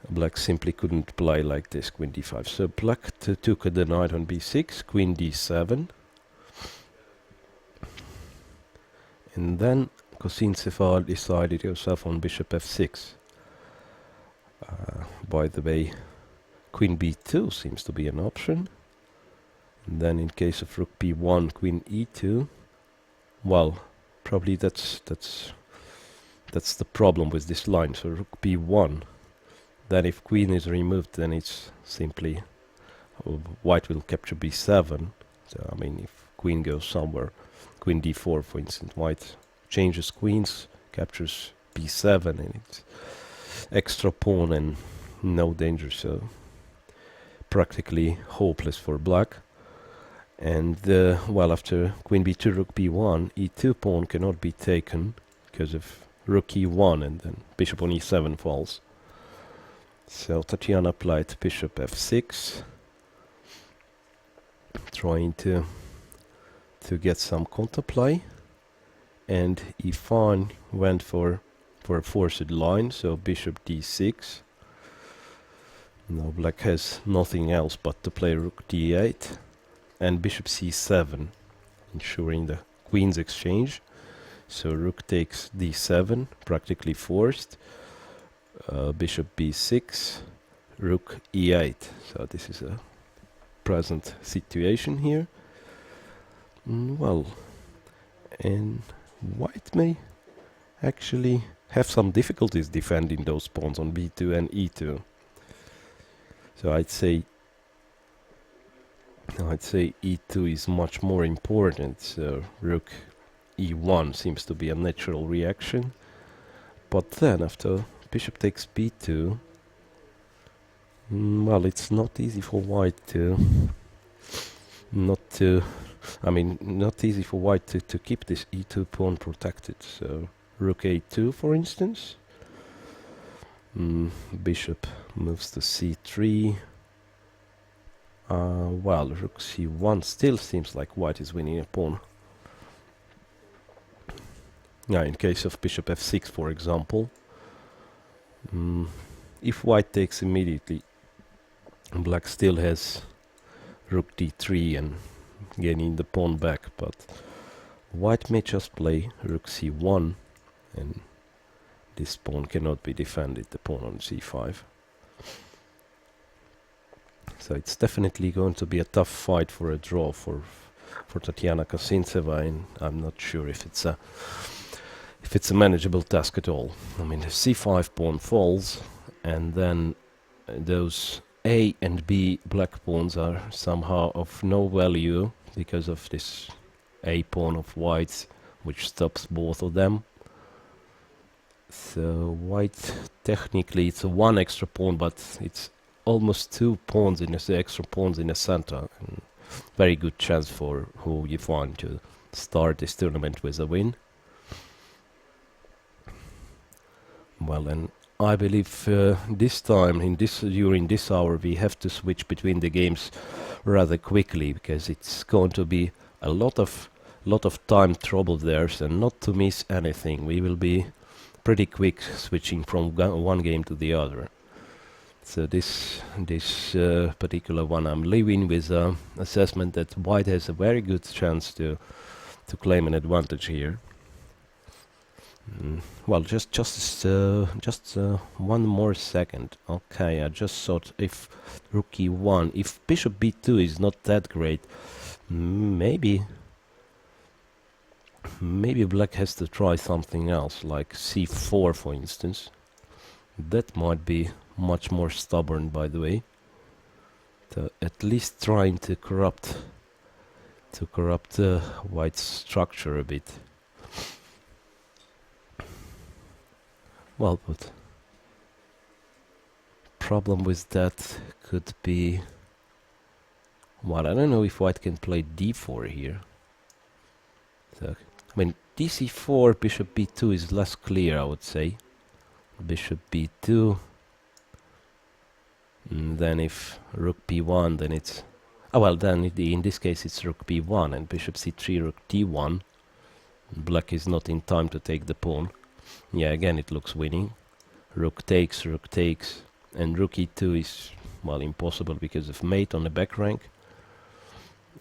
black simply couldn't play like this, queen d5. So black took the knight on b6, queen d7. And then Khanty-Mansiysk decided herself on bishop f6. By the way, queen b2 seems to be an option. And then in case of rook b1, queen e2. Well, probably that's the problem with this line. So rook b1. Then if queen is removed, then it's simply white will capture b7. So I mean, if queen goes somewhere, queen d4 for instance, white changes queens, captures b7, and it's extra pawn and no danger, so practically hopeless for black. And well, after queen b2, rook b1, e2 pawn cannot be taken because of rook e1, and then bishop on e7 falls. So Tatiana played bishop f6, trying to get some counterplay, and e5 went for a forced line, so bishop d6. Now black has nothing else but to play rook d8 and bishop c7, ensuring the queen's exchange. So rook takes d7, practically forced. Bishop b6, rook e8. So this is a present situation here. Well, and white may actually have some difficulties defending those pawns on b2 and e2. So I'd say e2 is much more important. So rook e1 seems to be a natural reaction. But then after bishop takes b2, well, it's not easy for white not easy for white to keep this e2 pawn protected. So rook a2 for instance. Bishop moves to c3. Well, rook c1 still seems like white is winning a pawn. Yeah, in case of bishop f6 for example, if white takes immediately, black still has rook d3 and gaining the pawn back, but white may just play rook c1 and this pawn cannot be defended, the pawn on c5. So it's definitely going to be a tough fight for a draw for Tatiana Khanty-Mansiysk, and I'm not sure if it's a manageable task at all. I mean, the c5 pawn falls, and then those a and b black pawns are somehow of no value because of this a pawn of white's, which stops both of them. So white, technically it's a one extra pawn, but it's almost two pawns in the extra pawns in the center. And very good chance for who you find to start this tournament with a win. Well, and I believe this time during this hour we have to switch between the games rather quickly, because it's going to be a lot of time trouble there, and not to miss anything. We will be pretty quick switching from one game to the other. So this particular one, I'm leaving with assessment that white has a very good chance to claim an advantage here. Well, just one more second. Okay, I just thought if rook e1, if bishop b2 is not that great, maybe Maybe black has to try something else, like c4 for instance. That might be much more stubborn, by the way. So at least trying to corrupt the white structure a bit. Well, but problem with that could be, well, I don't know if white can play d4 here. So, I mean, dc4, bishop b2 is less clear, I would say. Bishop b2. And then if rook b1, then it's... Oh, well, then in this case it's rook b1 and bishop c3, rook d1. Black is not in time to take the pawn. Yeah, again it looks winning. Rook takes, and rook e2 is, well, impossible because of mate on the back rank.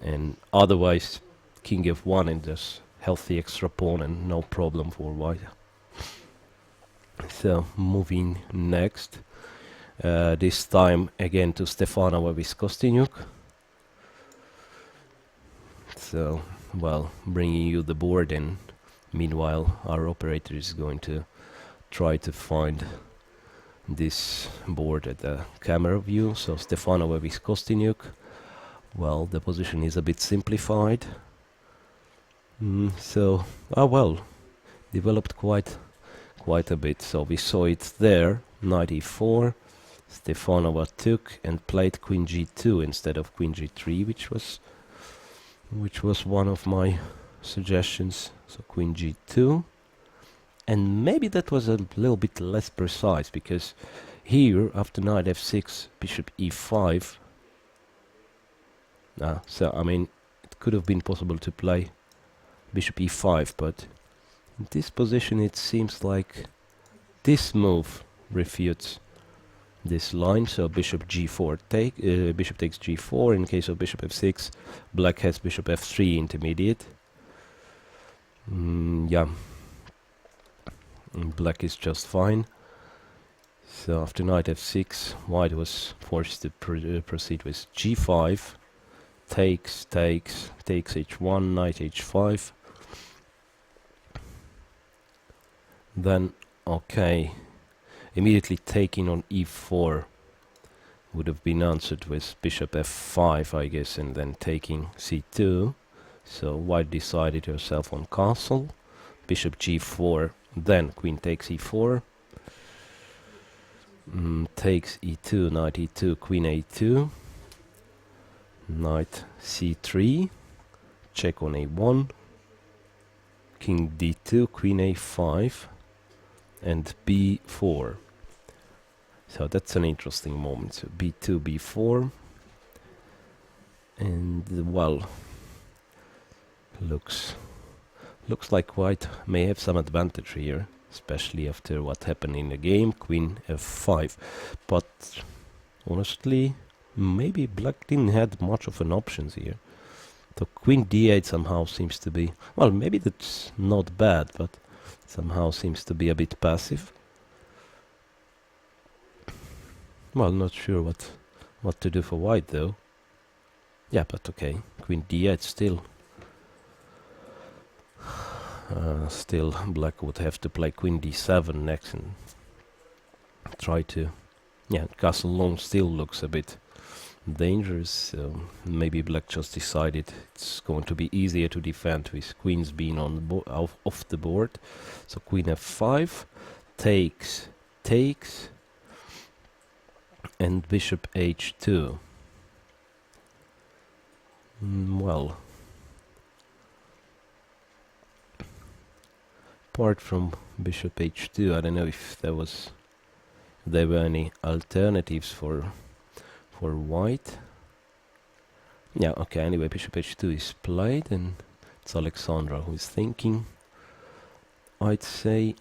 And otherwise, king f1 and just healthy extra pawn and no problem for white. So, moving next. This time again to Stefanova with Kostyniuk. So, well, bringing you the board, and meanwhile our operator is going to try to find this board at the camera view. So Stefanova with Kostyniuk. Well, the position is a bit simplified. So, well, developed quite a bit. So we saw it there, knight e4. Stefanova took and played queen g2 instead of queen g3, which was one of my suggestions. So queen g2, and maybe that was a little bit less precise, because here after knight f6, bishop e5. So I mean, it could have been possible to play bishop e5, but in this position it seems like this move refutes this line. So bishop g4 bishop takes g4. In case of bishop f6, black has bishop f3 intermediate. Yeah, and black is just fine. So after knight f6, white was forced to proceed with g5. Takes h1, knight h5. Then, okay, immediately taking on e4 would have been answered with bishop f5, I guess, and then taking c2. So white decided herself on castle, bishop g4, then queen takes e4, takes e2, knight e2, queen a2, knight c3, check on a1, king d2, queen a5, and b4. So that's an interesting moment. So b2, b4, and well, looks like white may have some advantage here, especially after what happened in the game, queen f5. But honestly, maybe black didn't have much of an options here. So queen d8 somehow seems to be, well, maybe that's not bad, but somehow seems to be a bit passive. Well, not sure what to do for white though. Yeah, but okay, queen d8 still. Still, black would have to play queen d7 next and try to... Yeah, castle long still looks a bit dangerous, so maybe black just decided it's going to be easier to defend with queens being on the off the board. So queen f5, takes, and bishop h2. Well, apart from bishop h2, I don't know if there were any alternatives for white. Yeah, okay, anyway, bishop h2 is played, and it's Alexandra who is thinking. I'd say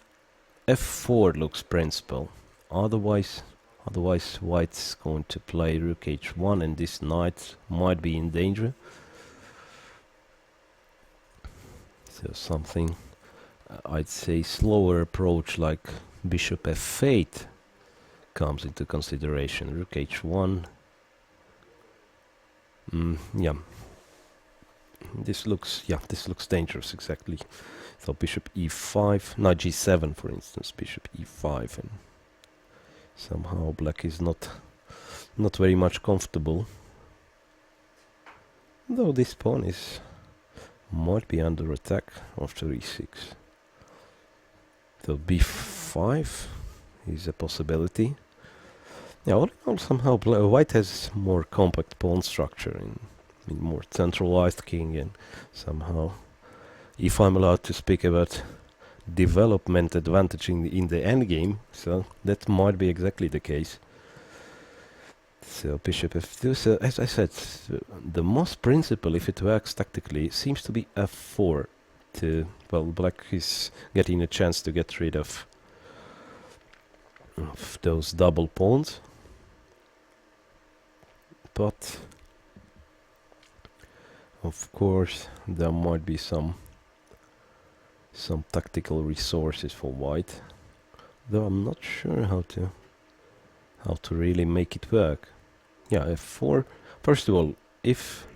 f4 looks principal. Otherwise white's going to play rook h1, and this knight might be in danger. So something, I'd say slower approach like bishop f8 comes into consideration. Rook h1. Yeah. This looks, yeah, this looks dangerous, exactly. So bishop e5, knight g7 for instance, bishop e5, and somehow black is not very much comfortable. Though this pawn might be under attack after e6. So b5 is a possibility. Yeah, all in all, somehow white has more compact pawn structure in more centralized king, and somehow, if I'm allowed to speak about development advantage in the endgame, so that might be exactly the case. So bishop f2. So as I said, the most principle, if it works tactically, seems to be f4. Well, black is getting a chance to get rid of those double pawns, but of course there might be some tactical resources for white, though I'm not sure how to really make it work. Yeah, f4. First of all, if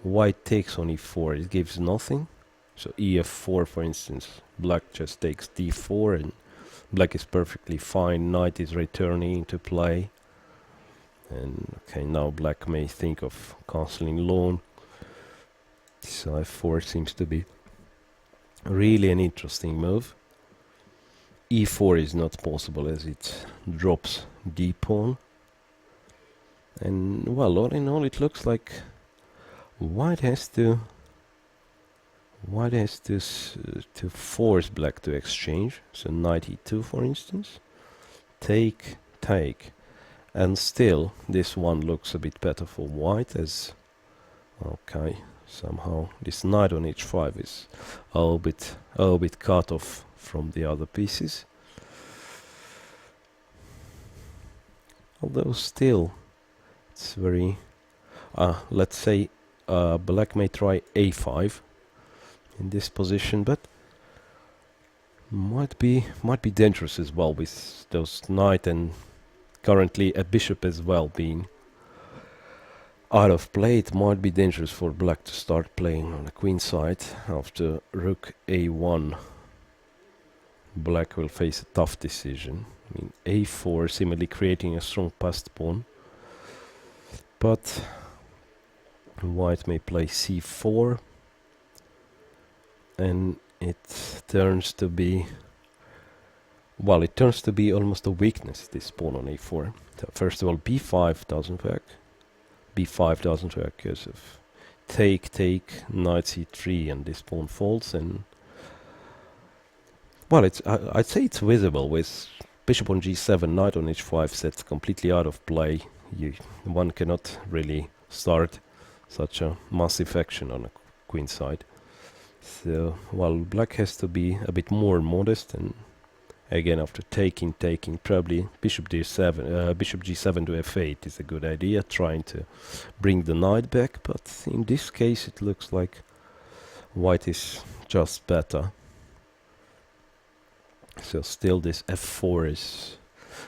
white takes on e4, it gives nothing. So ef4, for instance, black just takes d4 and black is perfectly fine. Knight is returning into play. And okay, now black may think of castling loan. So f4 seems to be really an interesting move. e4 is not possible as it drops d pawn. And well, all in all, it looks like white has to force black to exchange. So knight e2, for instance, take, and still this one looks a bit better for white, as okay, somehow this knight on h5 is a little bit cut off from the other pieces. Although still it's very let's say black may try a5 in this position, but might be dangerous as well with those knight and currently a bishop as well being out of play. It might be dangerous for black to start playing on the queen side. After rook a1, black will face a tough decision. I mean, a4 similarly creating a strong passed pawn, but white may play c4, and it turns to be, well, it turns to be almost a weakness, this pawn on a4. So first of all, b5 doesn't work. b5 doesn't work because of take, knight c3, and this pawn falls. And well, I'd say it's visible with bishop on g7, knight on h5 sets completely out of play. One cannot really start such a massive action on a queen side. So, well, black has to be a bit more modest, and again, after taking, probably bishop d7, bishop g7 to f8 is a good idea, trying to bring the knight back, but in this case it looks like white is just better. So still this f4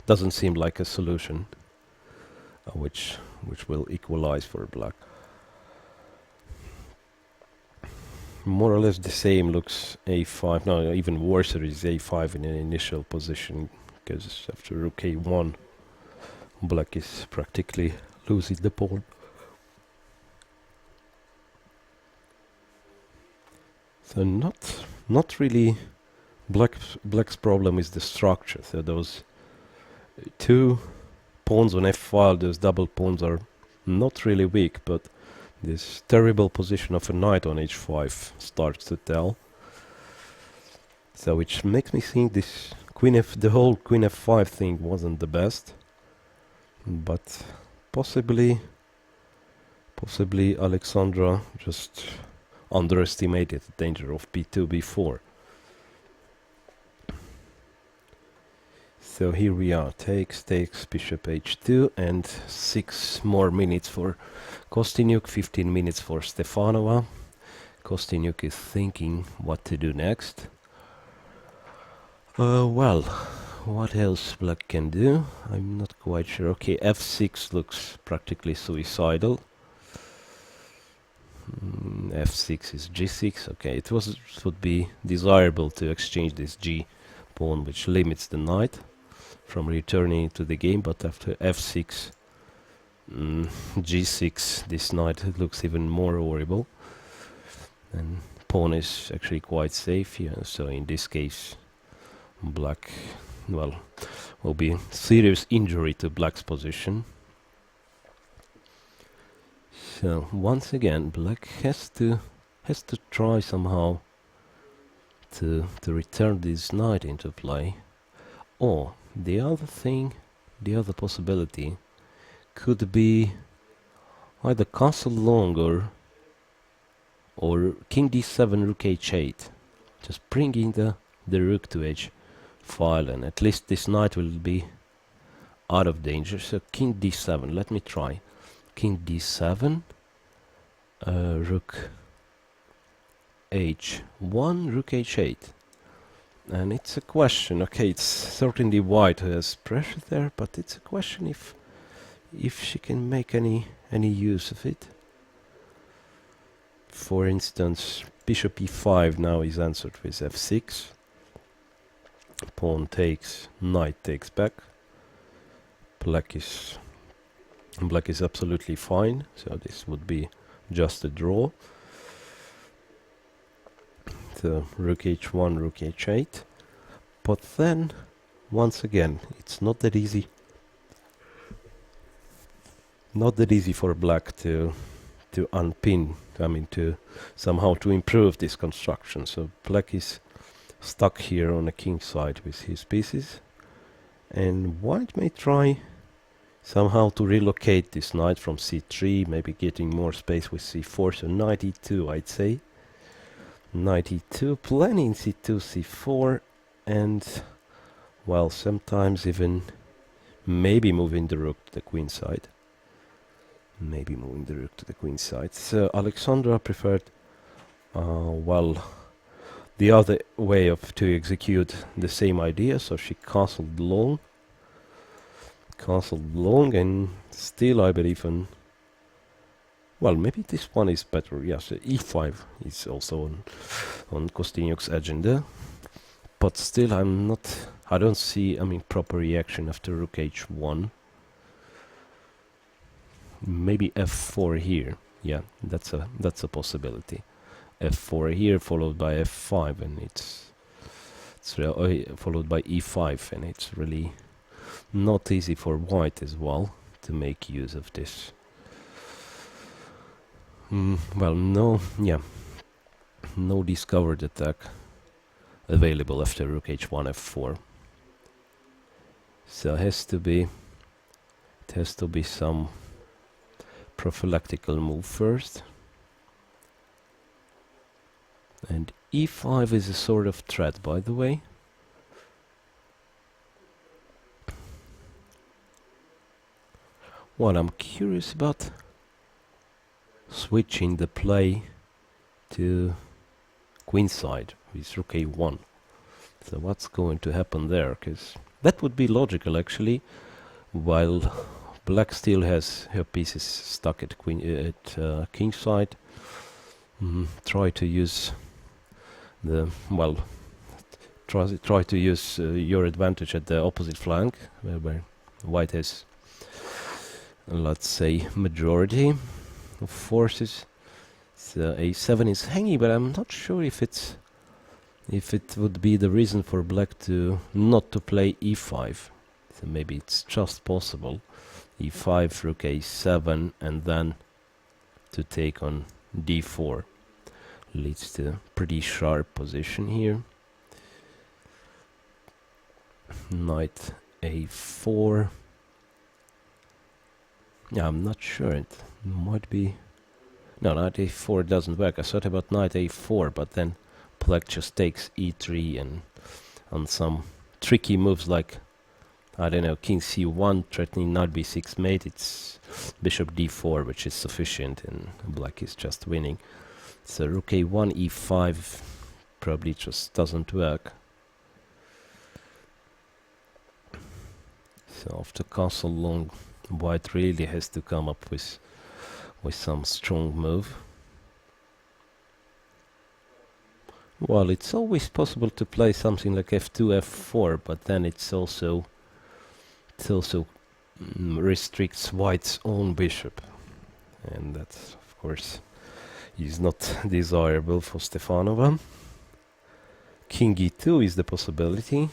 doesn't seem like a solution, which will equalize for black. More or less the same looks a5. No, even worse is a5 in an initial position, because after rook a1, black is practically losing the pawn. So not really black's problem is the structure. So those two pawns on f5, those double pawns are not really weak, but this terrible position of a knight on h5 starts to tell. So which makes me think this the whole queen f5 thing wasn't the best, but possibly Alexandra just underestimated the danger of b2, b4. So here we are, takes, bishop h2, and 6 more minutes for Kostyniuk, 15 minutes for Stefanova. Kostyniuk is thinking what to do next. Well, what else black can do? I'm not quite sure. Okay, f6 looks practically suicidal. f6 is g6. Okay, it would be desirable to exchange this g pawn, which limits the knight from returning to the game, but after f6, g6, this knight looks even more horrible, and pawn is actually quite safe here. So in this case, black, well, will be serious injury to black's position. So once again, black has to try somehow to return this knight into play. Or the other possibility could be either castle long or king d7 rook h8, just bringing the rook to h5, and at least this knight will be out of danger. So king d7, let me try. King d7, rook h1, rook h8. And it's a question, okay, it's certainly white who has pressure there, but it's a question if she can make any use of it. For instance, bishop e5 now is answered with f6. Pawn takes, knight takes back. Black is absolutely fine, so this would be just a draw. So rook h1, rook h8. But then, once again, it's not that easy. Not that easy for black to unpin, I mean to somehow to improve this construction. So black is stuck here on the king side with his pieces, and white may try somehow to relocate this knight from c3, maybe getting more space with c4, so knight e2 I'd say. Knight e2, planning c2, c4, and well, sometimes even maybe moving the rook to the queen side. Maybe moving the rook to the queen side. So Alexandra preferred, well, the other way to execute the same idea, so she castled long, and still I believe in, well, maybe this one is better. Yes, e5 is also on Kostyniuk's agenda, but still I don't see, I mean, proper reaction after rook h1. Maybe f4 here. Yeah, that's a possibility. f4 here followed by f5, and it's followed by e5, and it's really not easy for white as well to make use of this. Well, no discovered attack available after rook h1, f4. So it has to be some prophylactical move first. And e5 is a sort of threat, by the way. What I'm curious about, switching the play to queenside with rook a1. So what's going to happen there? Because that would be logical actually, while black still has her pieces stuck at kingside. Try to use try to use your advantage at the opposite flank, where white has, let's say, majority of forces. So a7 is hanging, but I'm not sure if it would be the reason for black to not to play e5. So maybe it's just possible. e5, rook a7, and then to take on d4 leads to a pretty sharp position here. Knight a4. Yeah, I'm not sure. It might be... No, knight a4 doesn't work. I thought about knight a4, but then black just takes e3, and on some tricky moves like, I don't know, king c1 threatening knight b6 mate, it's bishop d4, which is sufficient, and black is just winning. So rook a1, e5 probably just doesn't work. So after castle long, white really has to come up with some strong move. Well, it's always possible to play something like f2, f4, but then it also restricts white's own bishop, and that, of course, is not desirable for Stefanova. King e2 is the possibility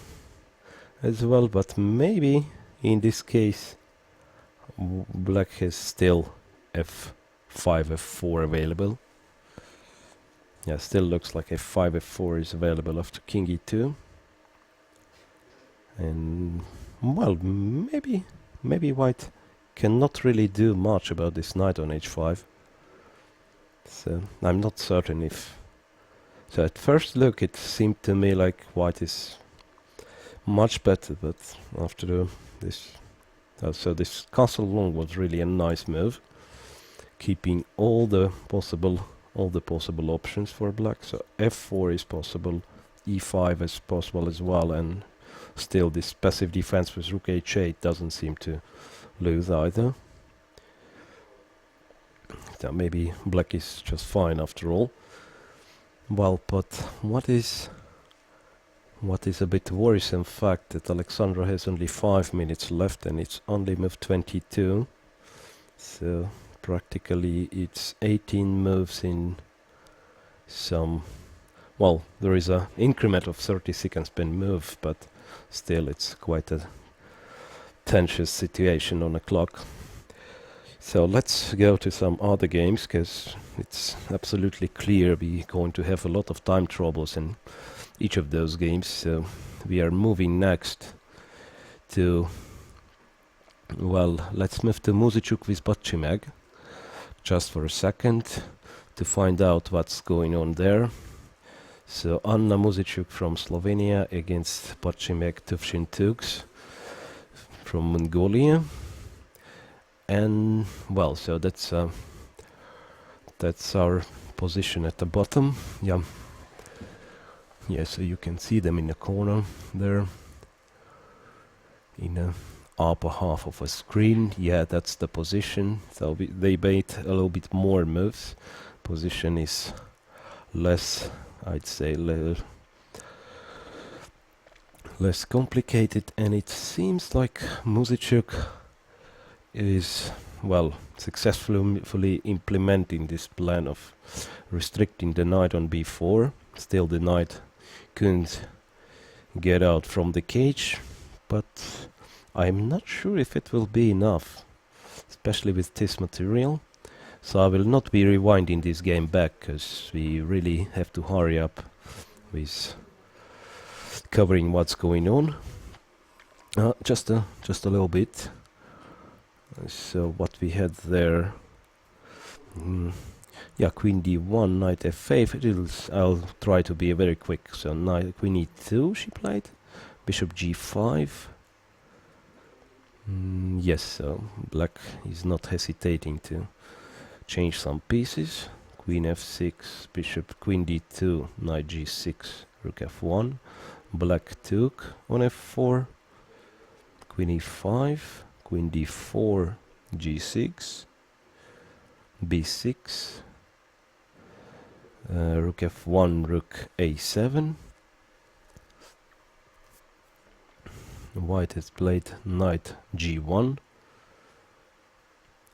as well, but maybe in this case black has still f5, f4 available. Yeah, still looks like f5, f4 is available after king e2. And, well, maybe white cannot really do much about this knight on h5. So, I'm not certain if... So at first look it seemed to me like white is much better, but after this... so this castle long was really a nice move, keeping all the possible options for black. So f4 is possible, e5 is possible as well, and still this passive defense with rook h8 doesn't seem to lose either. So maybe black is just fine after all. Well, but what is a bit worrisome fact that Alexandra has only 5 minutes left and it's only move 22. So practically it's 18 moves in some... Well, there is an increment of 30 seconds per move, but still it's quite a tense situation on the clock. So let's go to some other games, because it's absolutely clear we're going to have a lot of time troubles in each of those games. So we are moving next to... Well, let's move to Muzychuk with Botchimeg just for a second to find out what's going on there. So Anna Muzychuk from Slovenia against Botchimeg Tuvshin-Tugs from Mongolia. And, well, so that's our position at the bottom. Yeah, so you can see them in the corner there, in the upper half of a screen. Yeah, that's the position. So they made a little bit more moves. Position is less, I'd say, less complicated, and it seems like Muzychuk is, well, successfully implementing this plan of restricting the knight on b4. Still the knight couldn't get out from the cage, but I'm not sure if it will be enough, especially with this material. So I will not be rewinding this game back, because we really have to hurry up with covering what's going on. Just a little bit. So what we had there, yeah, queen d1, knight f8. I'll try to be very quick. So queen e2 she played, bishop g5. Yes, so black is not hesitating to change some pieces. Queen f6, bishop, queen d2, knight g6, rook f1. Black took on f4, queen e5, queen d4, g6, b6, rook f1, rook a7. White has played knight g1,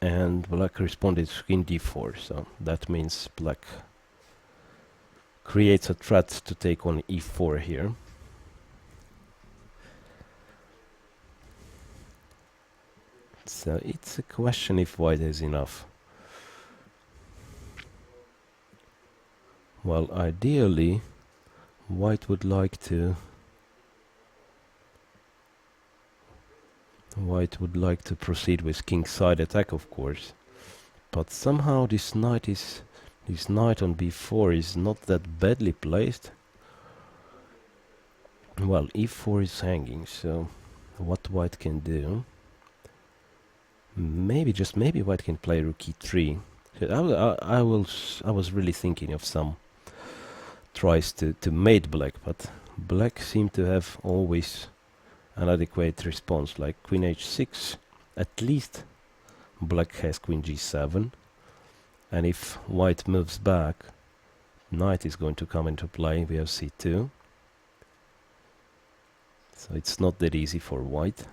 and black responded to queen d4, so that means black creates a threat to take on e4 here. So it's a question if white has enough. Well, ideally white would like to proceed with kingside attack, of course, but somehow this knight on b4 is not that badly placed. Well, e4 is hanging, so what white can do? Maybe, just maybe, white can play rook e3. I was really thinking of some tries to mate black, but black seemed to have always an adequate response, like queen h6. At least black has queen g7, and if white moves back Knight is going to come into play. We have c2. So it's not that easy for white.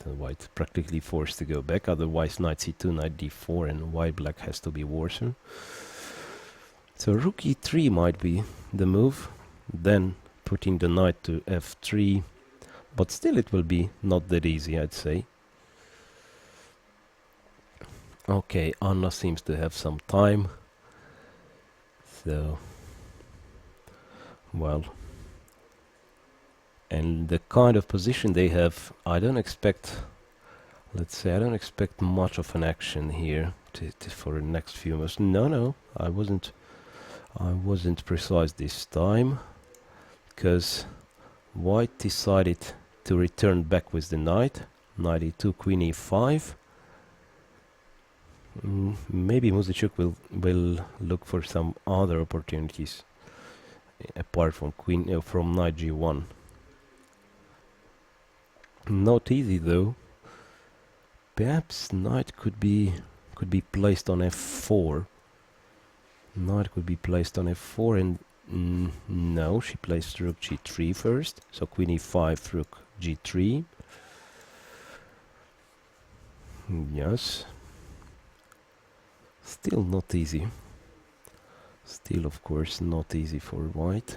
So white practically forced to go back, otherwise knight c2, knight d4, and white black has to be worse. So rook e3 might be the move, then putting the knight to f3, but still it will be not that easy, I'd say. Okay, Anna seems to have some time, so well, and the kind of position they have, I don't expect, let's say, I don't expect much of an action here for the next few moves. No, I wasn't precise this time, because white decided to return back with the knight. Knight e2, queen e5. Maybe Muzychuk will look for some other opportunities apart from from knight g1. Not easy though. Perhaps knight could be placed on f4. Knight could be placed on f4, and no, she placed rook g3 first. So queen e5, rook g3. Yes. Still not easy. Still, of course, not easy for white.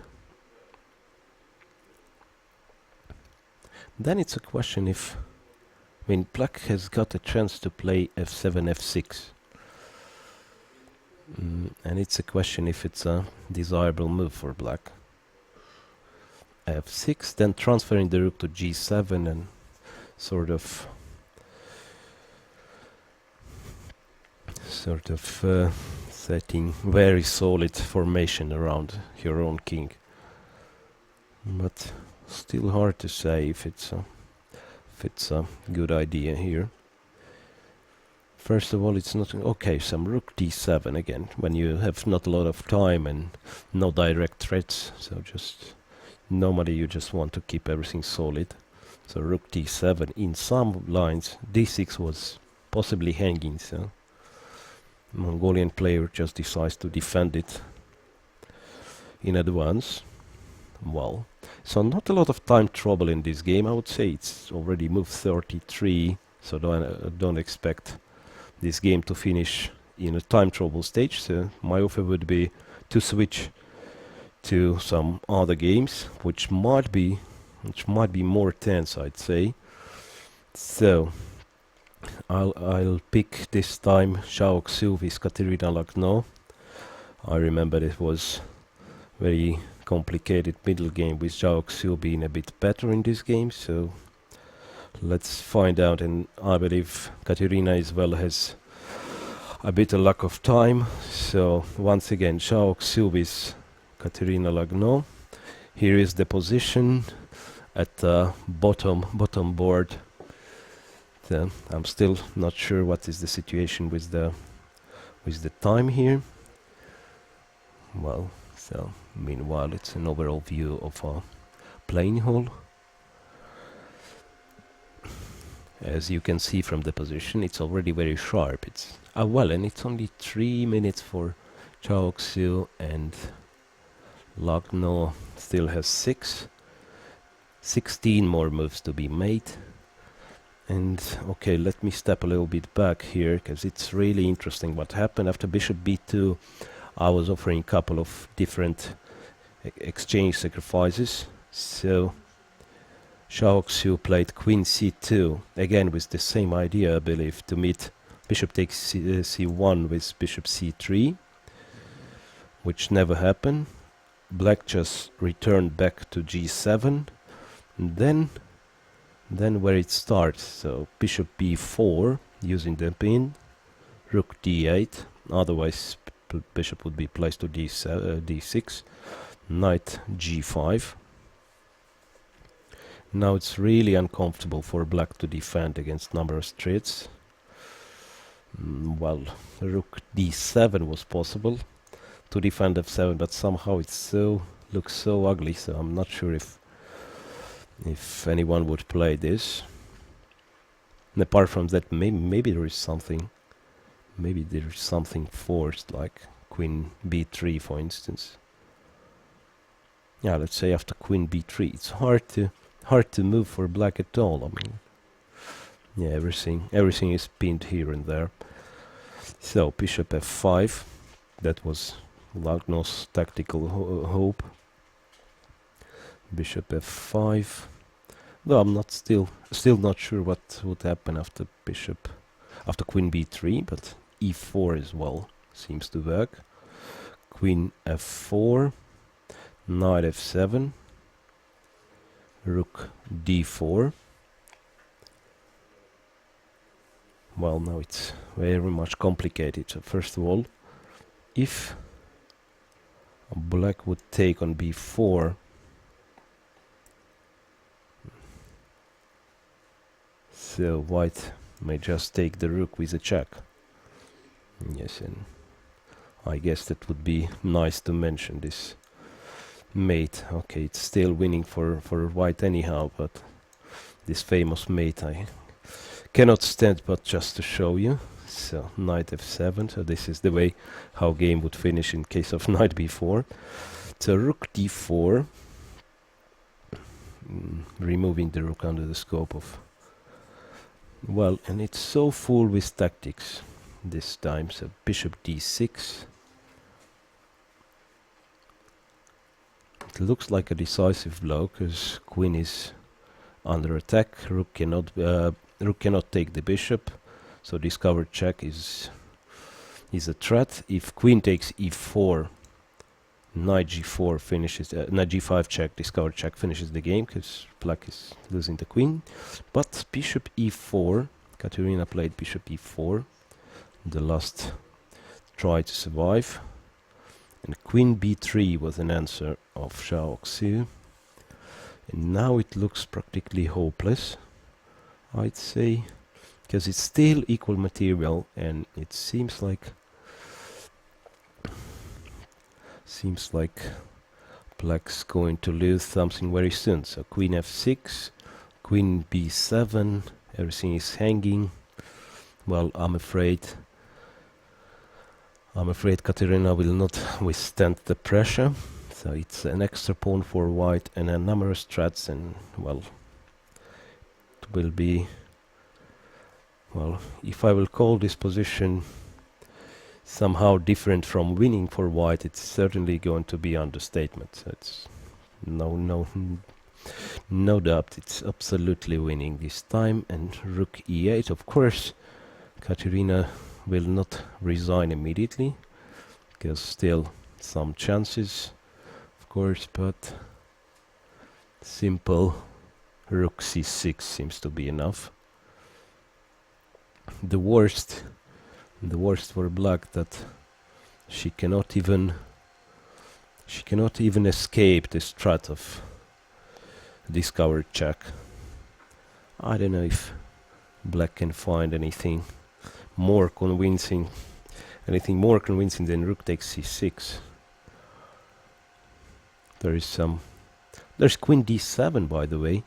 Then it's a question if, I mean, black has got a chance to play f7, f6. And it's a question if it's a desirable move for black. f6, then transferring the rook to g7 and sort of setting very solid formation around your own king. But still hard to say if it's a good idea here. First of all, it's not okay. Some rook d7 again when you have not a lot of time and no direct threats. So just normally you just want to keep everything solid. So rook d7 in some lines. d6 was possibly hanging. So Mongolian player just decides to defend it in advance. Well, so not a lot of time trouble in this game. I would say it's already move 33, so don't expect this game to finish in a time trouble stage. So my offer would be to switch to some other games, which might be more tense, I'd say. So I'll pick this time Zhao Xu with Katerina Lagno. I remember it was very complicated middle game with Zhao Xu being a bit better in this game, so let's find out. And I believe Katerina as well has a bit of lack of time, so once again Zhao Xu with Katerina Lagno. Here is the position at the bottom board. I'm still not sure what is the situation with the time here. Well, so meanwhile it's an overall view of a playing hall. As you can see from the position, it's already very sharp. It's well, and it's only 3 minutes for Zhao Xu, and Lagno still has 16 more moves to be made. And okay, let me step a little bit back here, because it's really interesting what happened after bishop b2. I was offering a couple of different exchange sacrifices. So Zhao Xu played queen c2, again with the same idea, I believe, to meet bishop takes c1 with bishop c3, which never happened. Black just returned back to g7, and then where it starts, so bishop b4 using the pin, rook d8, otherwise bishop would be placed to d6, knight g5. Now it's really uncomfortable for black to defend against number of threats. Well, rook d7 was possible to defend f7, but somehow it looks so ugly, so I'm not sure if anyone would play this. And apart from that, maybe there is something forced, like queen b3 for instance. yeah, let's say after queen b3. It's hard to move for black at all. I mean, yeah, everything is pinned here and there. So bishop f5. That was Lagnow's tactical hope. Bishop f5. Though I'm not still not sure what would happen after queen b3, but e4 as well seems to work. Queen f4, knight f7, rook d4. Well, now it's very much complicated. So first of all, if black would take on b4, so white may just take the rook with a check. Yes, and I guess that would be nice to mention, this mate. Okay, it's still winning for white anyhow, but this famous mate I cannot stand but just to show you. So knight f7, so this is the way how game would finish in case of knight b4. So rook d4, removing the rook under the scope of... Well, and it's so full with tactics this time. So bishop d6. It looks like a decisive blow because queen is under attack. Rook cannot take the bishop, so discovered check is a threat. If queen takes e4, knight g4 finishes. Knight g5 check, discovered check finishes the game because black is losing the queen. But bishop e4, Katerina played bishop e4, the last try to survive. And queen b3 was an answer of Zhao Xu. And now it looks practically hopeless, I'd say, because it's still equal material, and it seems like black's going to lose something very soon. So queen f6, queen b7, everything is hanging. Well, I'm afraid Katerina will not withstand the pressure. So it's an extra pawn for white and a numerous threats, and well, it will be, well, if I will call this position somehow different from winning for white, it's certainly going to be understatement. So it's no doubt it's absolutely winning this time. And rook e8, of course Katerina will not resign immediately, because still some chances, of course, but simple rook c6 seems to be enough. The worst for black that she cannot even escape this threat of discovered check. I don't know if black can find anything more convincing than rook takes c6. There's queen d7, by the way,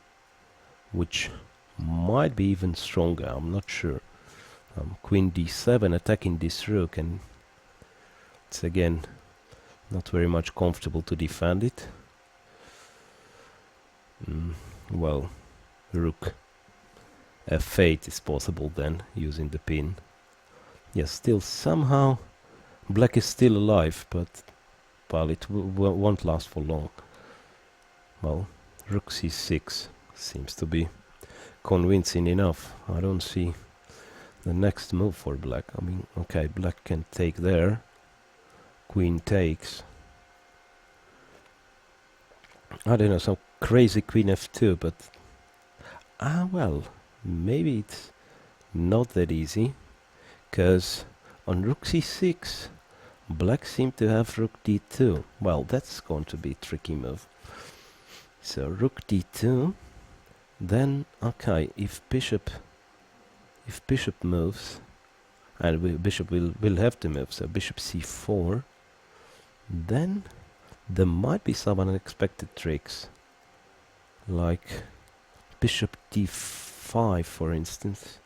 which might be even stronger, I'm not sure. Queen d7 attacking this rook, and it's again not very much comfortable to defend it. Well, rook f8 is possible then, using the pin. Yes, still somehow black is still alive, but well, it won't last for long. Well, rook c6 seems to be convincing enough. I don't see the next move for black. I mean, okay, black can take there. Queen takes. I don't know, some crazy queen f2, but well, maybe it's not that easy, because on rook c6 black seemed to have rook d2. Well, that's going to be a tricky move. So rook d2, then okay, if bishop moves, and bishop will have to move, so bishop c4, then there might be some unexpected tricks, like bishop d5, for instance.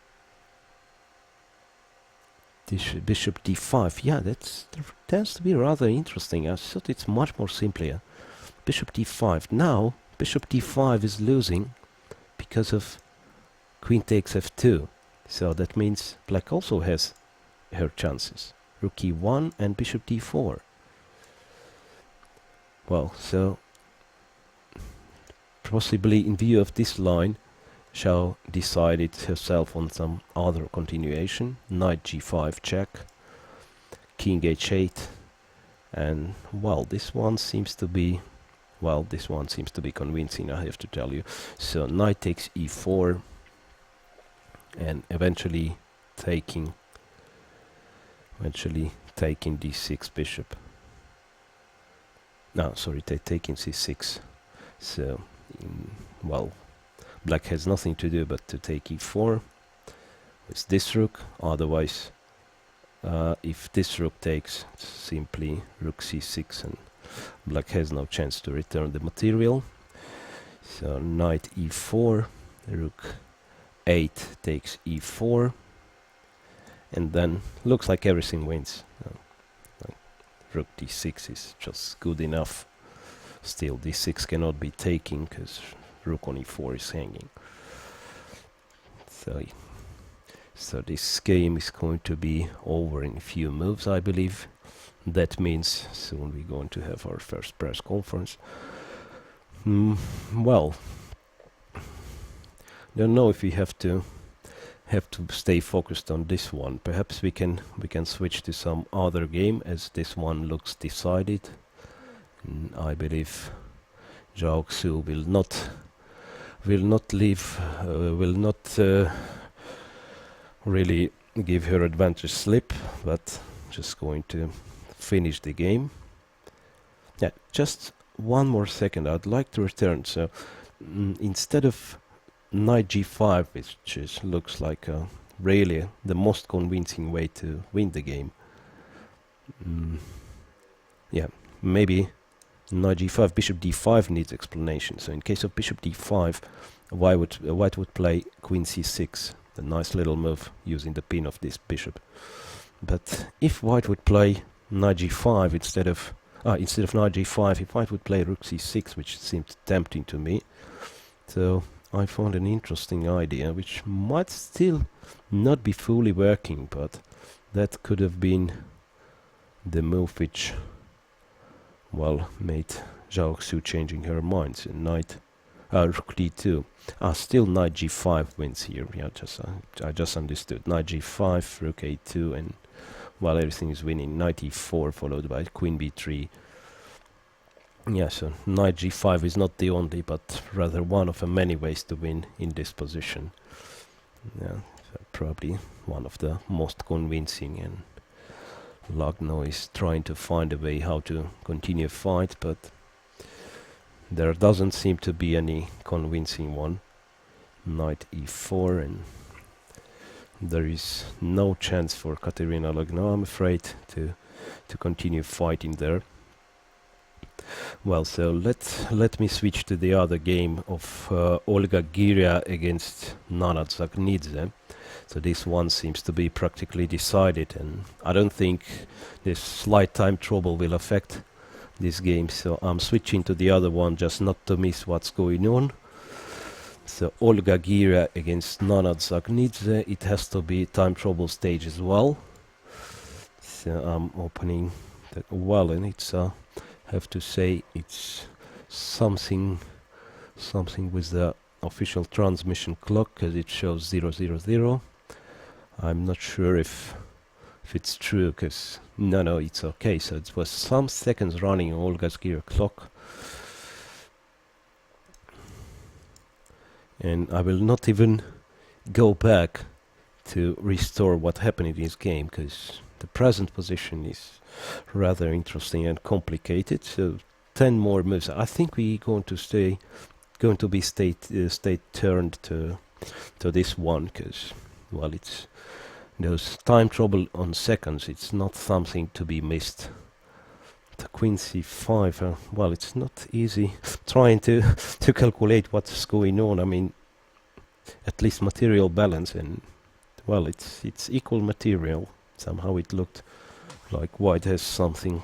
Bishop d5, yeah, that tends to be rather interesting. I thought it's much more simpler bishop d5. Now bishop d5 is losing because of queen takes f2. So that means black also has her chances. Rook e1 and bishop d4. Well, so possibly in view of this line, Zhao decided herself on some other continuation. Knight g5 check, king h8, and well, this one seems to be convincing, I have to tell you. So knight takes e4, and eventually taking d6 bishop. No, sorry, taking c6. So, well, black has nothing to do but to take e4 with this rook. Otherwise, if this rook takes, simply rook c6, and black has no chance to return the material. So knight e4, rook 8 takes e4, and then looks like everything wins. Rook d6 is just good enough. Still, d6 cannot be taken because rook on e4 is hanging. So this game is going to be over in a few moves, I believe. That means soon we're going to have our first press conference. Well, don't know if we have to stay focused on this one. Perhaps we can switch to some other game, as this one looks decided. I believe Zhao Xu will not really give her advantage slip, but just going to finish the game. Yeah, just one more second. I'd like to return. So instead of knight g5, which looks like really the most convincing way to win the game. Yeah, maybe knight g5, bishop d5 needs explanation. So in case of bishop d5, white would play queen c6, a nice little move using the pin of this bishop. But if white would play knight g5 instead of knight g5, if white would play rook c6, which seemed tempting to me. So I found an interesting idea, which might still not be fully working, but that could have been the move which, well, made Zhao Xu changing her mind. So rook d2. Still knight g5 wins here. Yeah, I just understood. Knight g5, rook a2, and while everything is winning, knight e4 followed by queen b3. Yeah, so knight g5 is not the only, but rather one of the many ways to win in this position. Yeah, so probably one of the most convincing, and Lagno is trying to find a way how to continue fight, but there doesn't seem to be any convincing one. Knight e4, and there is no chance for Katerina Lagno, I'm afraid, to continue fighting there. Well, so let me switch to the other game of Olga Giria against Nana Dzagnidze. So this one seems to be practically decided, and I don't think this slight time trouble will affect this game. So I'm switching to the other one just not to miss what's going on. So Olga Giria against Nana Dzagnidze. It has to be time trouble stage as well. So I'm opening that well, and it's have to say it's something with the official transmission clock, because it shows 000. I'm not sure if it's true, because no, it's okay. So it was some seconds running on Olga's gear clock, and I will not even go back to restore what happened in this game, because the present position is rather interesting and complicated. So 10 more moves. I think we're going to be state turned to this one, because, well, it's those time trouble on seconds. It's not something to be missed. The queen c5. Well, it's not easy trying to calculate what's going on. I mean, at least material balance, and well, it's equal material. Somehow it looked like white has something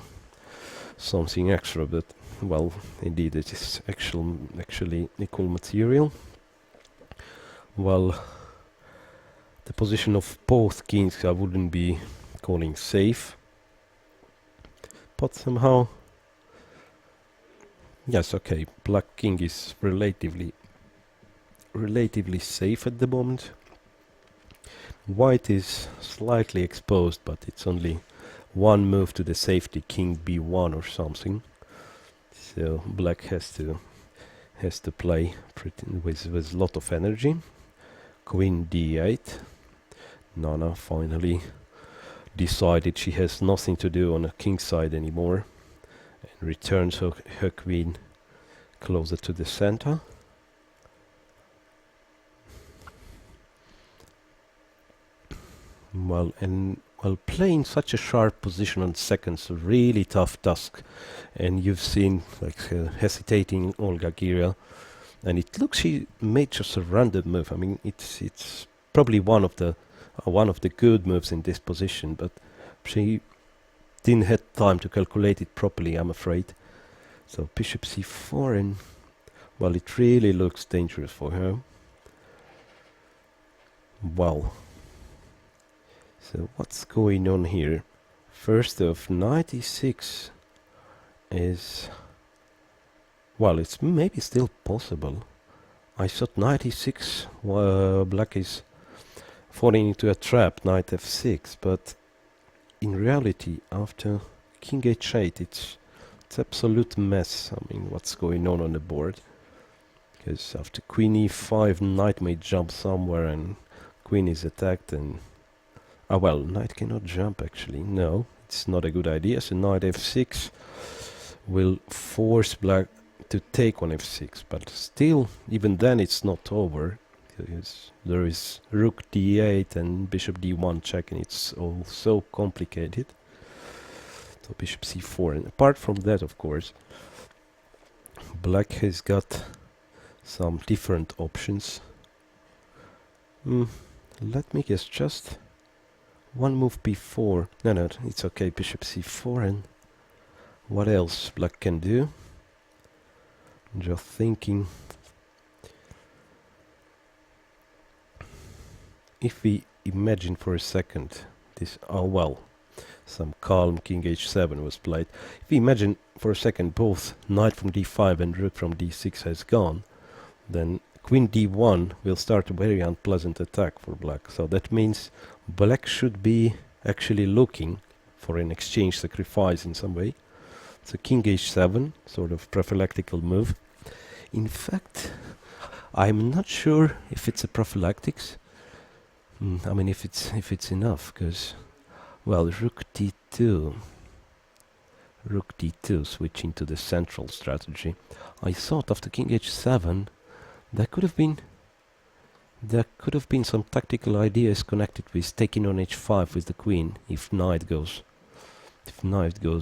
extra, but well, indeed it is actually equal material. Well, the position of both kings I wouldn't be calling safe, but somehow, yes, okay, black king is relatively safe at the moment. White is slightly exposed, but it's only one move to the safety, king b1 or something. So black has to play with a lot of energy. Queen d8. Nana finally decided she has nothing to do on the king side anymore and returns her queen closer to the center. Well, playing such a sharp position on seconds, a really tough task, and you've seen like hesitating Olga Gira, and it looks she made just a random move. I mean, it's probably one of the good moves in this position, but she didn't have time to calculate it properly, I'm afraid. So bishop c4, and well, it really looks dangerous for her. Well, so what's going on here? First off, knight e6 is, well, it's maybe still possible. I thought knight e6, black is falling into a trap, knight f6, but in reality, after king h8, it's absolute mess. I mean, what's going on the board? Because after queen e5, knight may jump somewhere and queen is attacked, and well, knight cannot jump actually. No, it's not a good idea. So knight f6 will force black to take on f6, but still, even then, it's not over. There is rook d8 and bishop d1 check, and it's all so complicated. So bishop c4, and apart from that, of course, black has got some different options. Let me guess, just one move before. No, it's okay. Bishop c4, and what else black can do? Just thinking. If we imagine for a second this, some calm king h7 was played. If we imagine for a second both knight from d5 and rook from d6 has gone, then queen d1 will start a very unpleasant attack for black. So that means black should be actually looking for an exchange sacrifice in some way. So king h7, sort of prophylactical move. In fact, I'm not sure if it's a prophylactics. I mean, if it's enough, because, well, rook d2, switching to the central strategy. I thought after king h7, there could have been some tactical ideas connected with taking on h5 with the queen if knight goes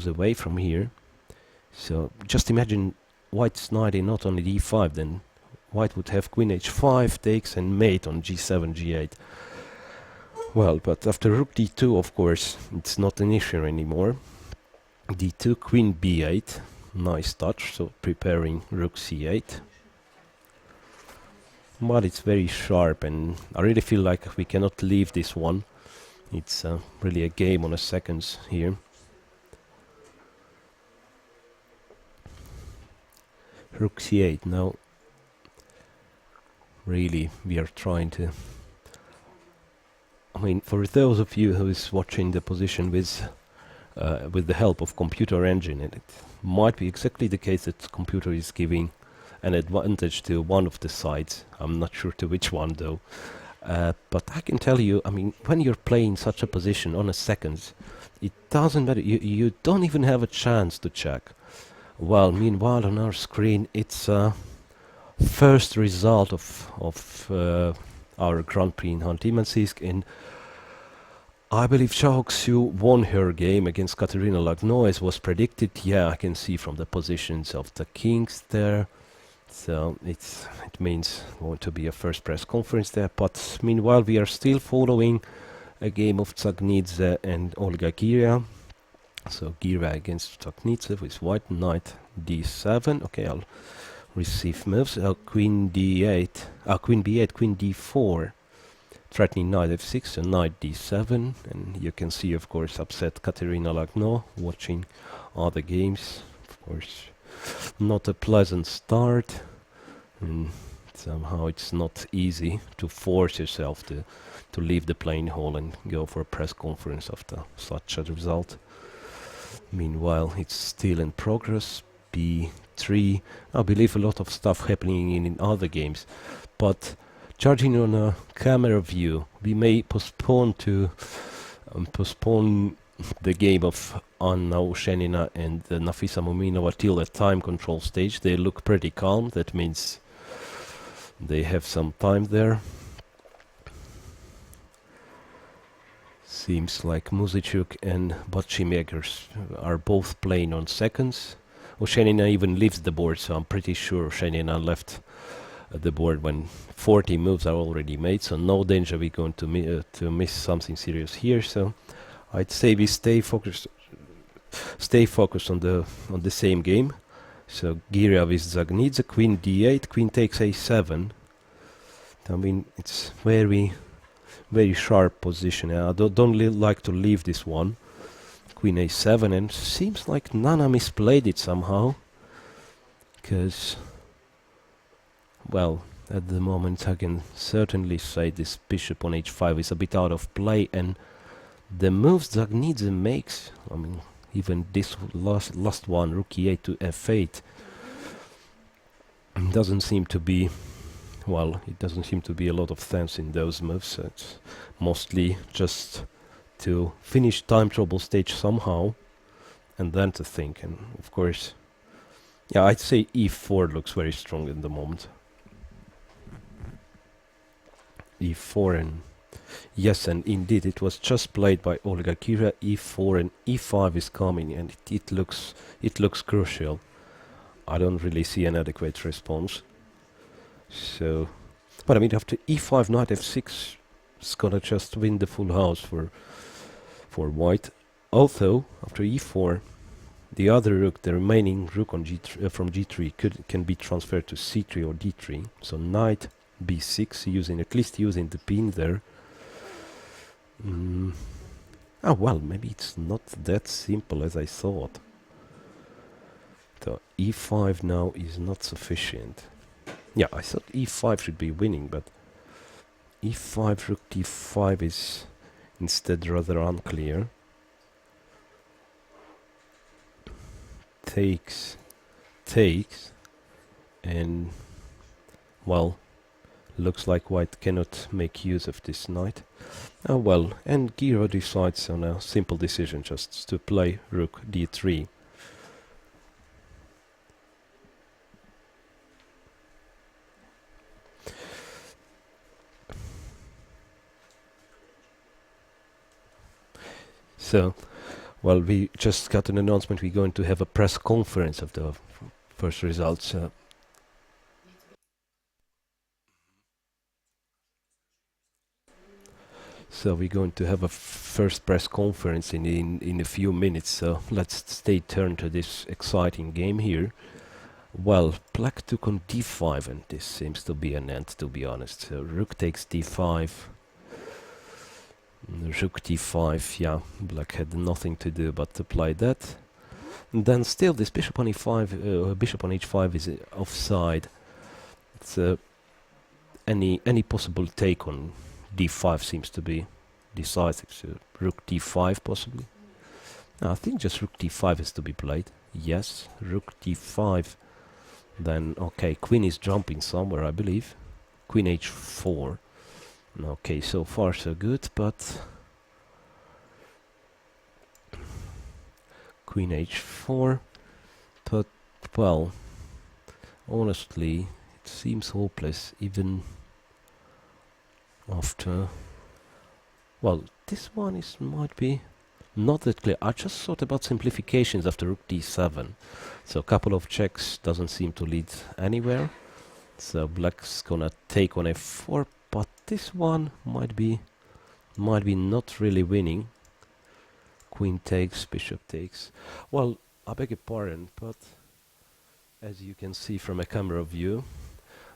away from here. So just imagine white's knighting not only d5, then white would have queen h5 takes and mate on g7, g8. Well, but after rook d2, of course, it's not an issue anymore. d2, queen b8, nice touch, so preparing rook c8. But it's very sharp, and I really feel like we cannot leave this one. It's really a game on the seconds here. Rook c8, now really we are trying to, I mean, for those of you who is watching the position with the help of computer engine, and it might be exactly the case that the computer is giving an advantage to one of the sides. I'm not sure to which one though. But I can tell you, I mean, when you're playing such a position on a seconds, it doesn't matter. You don't even have a chance to check. Well, meanwhile on our screen, it's first result of our Grand Prix in Khanty-Mansiysk, and I believe Xiao Xiu won her game against Katerina Lagno, as was predicted. Yeah, I can see from the positions of the kings there. So it means going to be a first press conference there. But meanwhile, we are still following a game of Tsagnidze and Olga Gira. So Gira against Tsagnidze with white knight d7. Okay, I'll receive moves. Queen d8. Queen b8, queen d4. Threatening knight f6, so knight d7. And you can see, of course, upset Katerina Lagno watching other games. Of course, not a pleasant start. And somehow it's not easy to force yourself to leave the playing hall and go for a press conference after such a result. Meanwhile, it's still in progress. b3. I believe a lot of stuff happening in other games, but judging on a camera view, we may postpone the game of Anna Osenina and Nafisa Muminova till a time control stage. They look pretty calm. That means they have some time there. Seems like Muzichuk and Botchimekers are both playing on seconds. Osenina even leaves the board, so I'm pretty sure Osenina left the board when 40 moves are already made, so no danger we're going to miss something serious here. So I'd say we stay focused on the same game. So Giria with Zagnidze, queen d8, queen takes a7. I mean, it's very sharp position. I don't like to leave this one. Queen a7, and seems like Nana misplayed it somehow. Because, well, at the moment I can certainly say this bishop on h5 is a bit out of play, and the moves Zagnidze makes, I mean, even this last one, rook e8 to f8, doesn't seem to be, well, it doesn't seem to be a lot of sense in those moves. So it's mostly just to finish time trouble stage somehow, and then to think. And of course, yeah, I'd say e4 looks very strong in the moment. e4, and yes, and indeed it was just played by Olga Kira. e4 and e5 is coming, and it looks crucial. I don't really see an adequate response. So, but I mean, after e5, knight f6 is gonna just win the full house for white. Although after e4, the other rook, the remaining rook on g3 from g3 can be transferred to c3 or d3. So knight b6, at least using the pin there. Oh well, maybe it's not that simple as I thought. So e5 now is not sufficient. Yeah, I thought e5 should be winning, but e5, rook d5 is instead rather unclear. Takes, and well, looks like white cannot make use of this knight. Oh well, and Giro decides on a simple decision, just to play rook d3. So, well, we just got an announcement. We're going to have a press conference of the first results. So we're going to have a first press conference in a few minutes. So let's stay tuned to this exciting game here. Well, black took on d5, and this seems to be an end, to be honest. So rook takes d5. Rook d5, yeah, black had nothing to do but to play that. And then still this bishop on e5, bishop on h5 is offside. It's any possible take on d5 seems to be decisive. So rook d5 possibly. No, I think just rook d5 is to be played. Yes, rook d5. Then okay, queen is jumping somewhere, I believe. Queen h4. Okay, so far so good, but queen h4, but well, honestly, it seems hopeless even after. Well, this one might be not that clear. I just thought about simplifications after rook d7, so a couple of checks doesn't seem to lead anywhere. So black's gonna take on f4. But this one might be not really winning. Queen takes, bishop takes. Well, I beg your pardon, but As you can see from a camera view,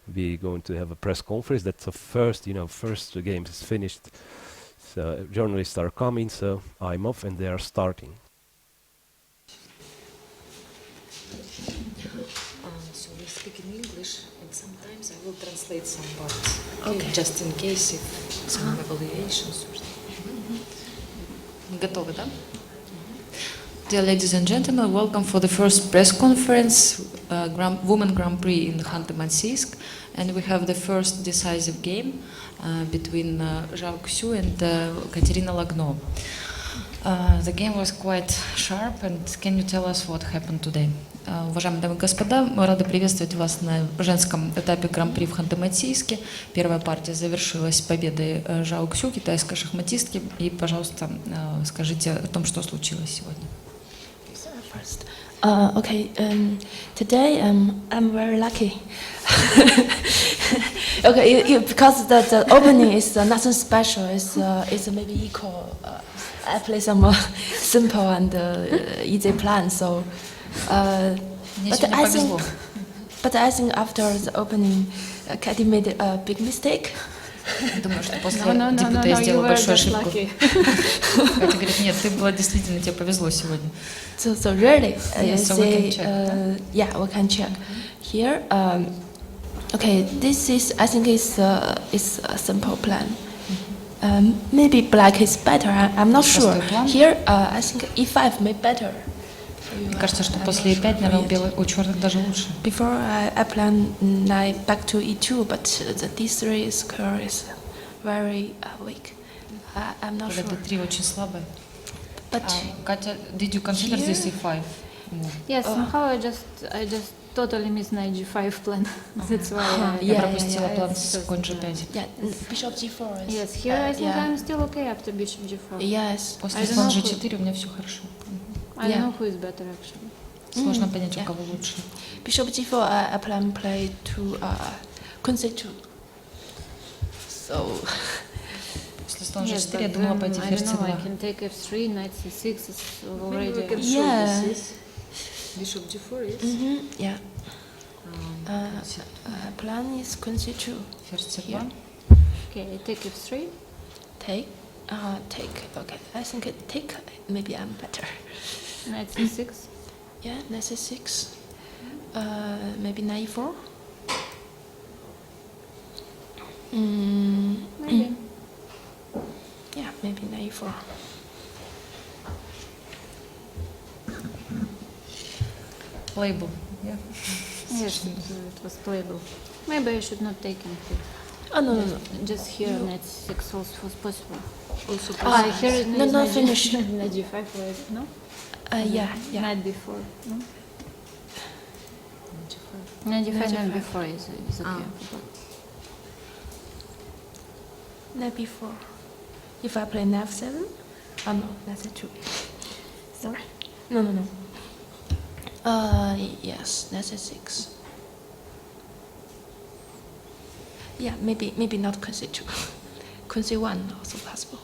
we're going to have a press conference. That's the first, first game is finished. So journalists are coming, so I'm off and they are starting. So we speak in English, and sometimes I will translate some parts. Okay. Just in case if some evaluations or something. Готовы, да? Dear ladies and gentlemen, welcome for the first press conference, Women Grand Prix in Khanty-Mansiysk, and we have the first decisive game between Zhao Xu and Katerina Lagno. The game was quite sharp, and can you tell us what happened today? Уважаемые дамы и господа, мы рады приветствовать вас на женском этапе Гран-при в Ханты-Мансийске. Первая партия завершилась победой Жао Ксю, китайской шахматистки. И, пожалуйста, скажите о том, что случилось сегодня. First. Today I'm very lucky. Because the opening is nothing special. It's maybe equal. I play some simple and easy plan. So, but I think after the opening, Katy made a big mistake. Думаю, что после дебюта я сделала большую ошибку. Катя говорит, нет, ты была действительно, тебе повезло сегодня. So really, so we can check. Yeah, we can check. Here, this is, I think it's a simple plan. Maybe black is better. I'm not sure. Here, I think E5 may better. Мне кажется, что после E5, наверное, у черных даже лучше. Before I plan knight back to E2, but the D3 square is very weak. I'm not sure. D3 очень слабая. But Katya, did you consider this E5? Yes, somehow I just totally missed knight G5 plan. That's why я пропустила план с конь G5. Yeah, bishop G4. Yes, here I think I'm still okay after bishop G4. Yes. После слон G4 у меня все хорошо. I don't know who is better actually. Сложно понять, у кого лучше. Bishop G4, I plan play to Queen C2. So. После слон G4 я думала пойти ферзь C2. I can take F3, knight C6 is already. Maybe we can show this. Bishop G4 is. Yeah. Plan is Queen C2. Ферзь C2. Okay, I take F3. Take. Okay, I think take. Maybe I'm better. Knight C6. Yeah, knight C6. Maybe knight E4. Maybe. Yeah, maybe knight E4. Playable. Yeah. Yes, it was playable. Maybe I should not take anything. Oh no. Just here knight C6 also was possible. Also Here is no, finish. Knight G5, right? No? Yeah. Knight B4. No? Knight G5, knight B4 is okay. Knight B4. If I play knight F7, no, that's a 2. Sorry. No. Yes, that's a 6. Yeah, maybe not Queen C2. Queen C1 also possible.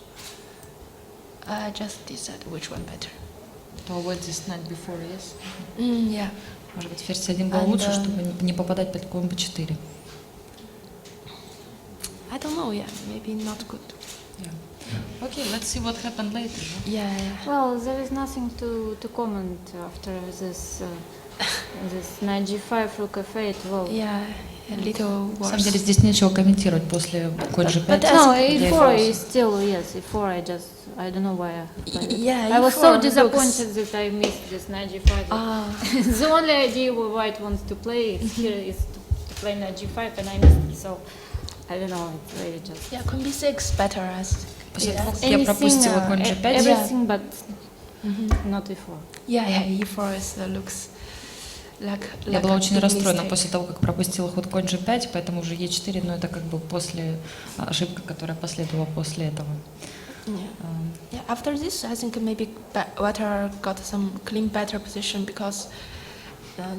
I just decide which one better. To avoid this knight before, yes? Yeah. Может быть, ферзь C1 был лучше, чтобы не попадать под конь B4. I don't know, yeah, maybe not good. Yeah. Okay, let's see what happened later. Yeah. Well, there is nothing to comment after this this knight G5, rook F8. Well, Yeah, a little На самом worse. деле здесь нечего комментировать после конь G5. no, E4 is still yes. E4, I don't know why. Yeah, I was E4 so looks- disappointed that I missed this knight G5. The only idea what white wants to play is to play knight G5, and I missed it. So I don't know. It's really just Yeah, Queen B6 better as. После Yeah. того, как я пропустила конь G5, everything, but not E4. Yeah, E4 is looks like. я была a очень big расстроена mistake. после того, как пропустила ход конь G5, поэтому уже E4, но это как бы после ошибка, которая последовала после этого. Yeah, after this, I think maybe Water got some clean better position because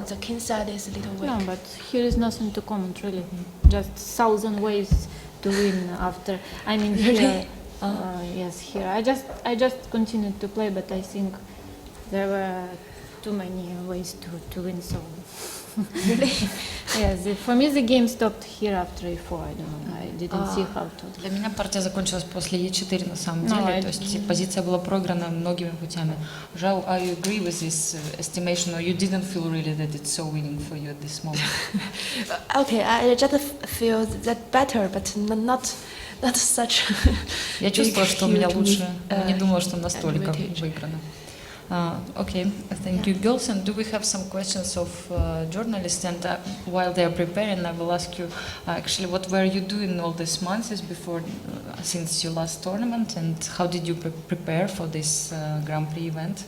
the king side is a little weak. No, but here is nothing to comment really. Just 1,000 ways to win after. I mean, here, yes, here. I just continued to play, but I think there were too many ways to win. So Really? Yes, for me the game stopped here after E4. I don't know. I didn't see how to. Для меня партия закончилась после E4 на самом No, деле, I- то есть позиция была проиграна многими путями. Жал, I agree with this estimation, or you didn't feel really that it's so winning for you at this moment? Okay, I just feel that better, but not such. Я чувствовала, что у меня huge лучше, но не думала, что настолько advantage. выиграно. Okay, thank you, girls. And do we have some questions of journalists? And while they are preparing, I will ask you actually what were you doing all these months before, since your last tournament, and how did you prepare for this Grand Prix event?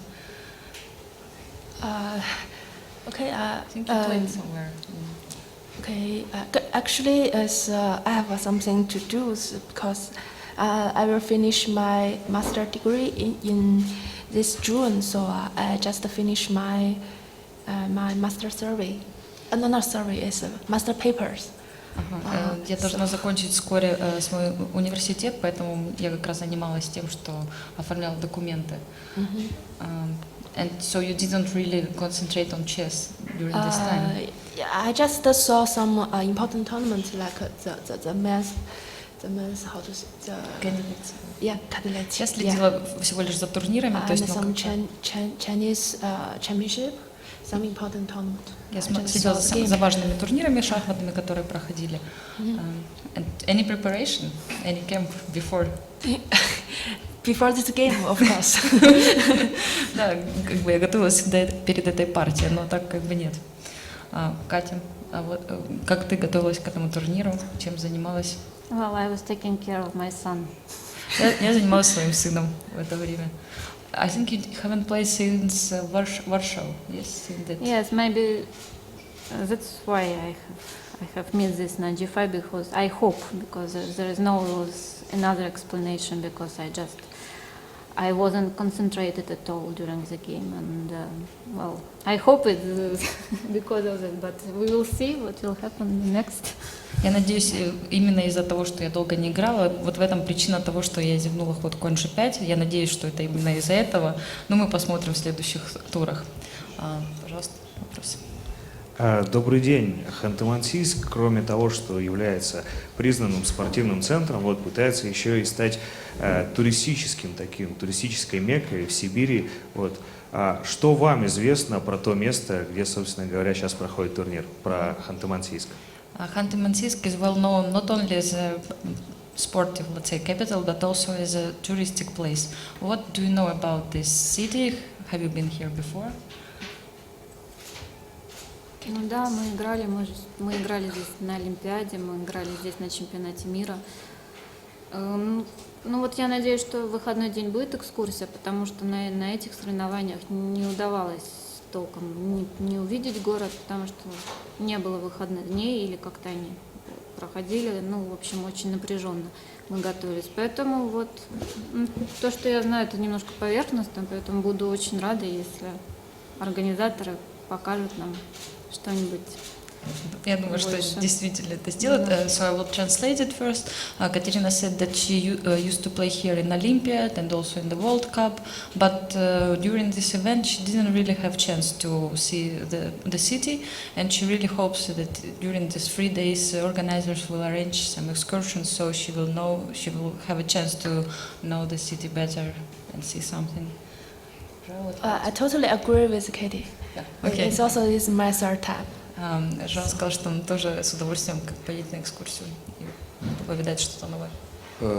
Okay. I think you played somewhere. Okay. Actually, as I have something to do because I will finish my master degree in this June. So I just finished my master survey. No, not survey. It's master papers. Я должна закончить вскоре свой университет, поэтому я как раз занималась тем, что оформляла документы. And so you didn't really concentrate on chess during this time? I just saw some important tournaments like the men's how to say Candidates. candidates. Я следила всего лишь за турнирами, то есть And some Chinese championship, some important tournament. я I just следила saw the game. за важными турнирами шахматными, которые проходили. And any preparation, any camp before? Before this game, of course. Да, как бы я готовилась всегда перед этой партией, но так как бы нет. Катя, как ты готовилась к этому турниру? Чем занималась? Well, I was taking care of my son. Я занималась своим сыном в это время. I think you haven't played since Warsaw, yes? Yes, maybe that's why I have missed this na G5 because I hope because there is no another explanation because I wasn't concentrated at all during the game and well I hope it's because of that but we will see what will happen next. Я надеюсь, именно из-за того, что я долго не играла, вот в этом причина того, что я зевнула ход конь G5. Я надеюсь, что это именно из-за этого, но мы посмотрим в следующих турах. Пожалуйста, вопрос. Добрый день. Ханты-Мансийск, кроме того, что является признанным спортивным центром, вот пытается еще и стать туристической меккой в Сибири. Вот. Что вам известно про то место, где, собственно говоря, сейчас проходит турнир, про Ханты-Мансийск? Khanty-Mansiysk is well known not only as a sportive, let's say, capital, but also as a touristic place. What do you know about this city? Have you been here before? Ну да, мы играли здесь на Олимпиаде, мы играли здесь на чемпионате мира. Ну вот я надеюсь, что в выходной день будет экскурсия, потому что на этих соревнованиях не удавалось толком не увидеть город, потому что не было выходных дней или как-то они проходили, ну, в общем, очень напряженно мы готовились. Поэтому вот то, что я знаю, это немножко поверхностно, поэтому буду очень рада, если организаторы покажут нам что-нибудь. Я думаю, что действительно это сделает. So I will translate it first. Katerina said that she used to play here in Olympiad and also in the World Cup, but during this event she didn't really have chance to see the city, and she really hopes that during these 3 days organizers will arrange some excursions, so she will have a chance to know the city better and see something. I totally agree with Katie. Yeah. Okay. It's also my third time. Жан сказал, что он тоже с удовольствием поедет на экскурсию и повидает что-то новое.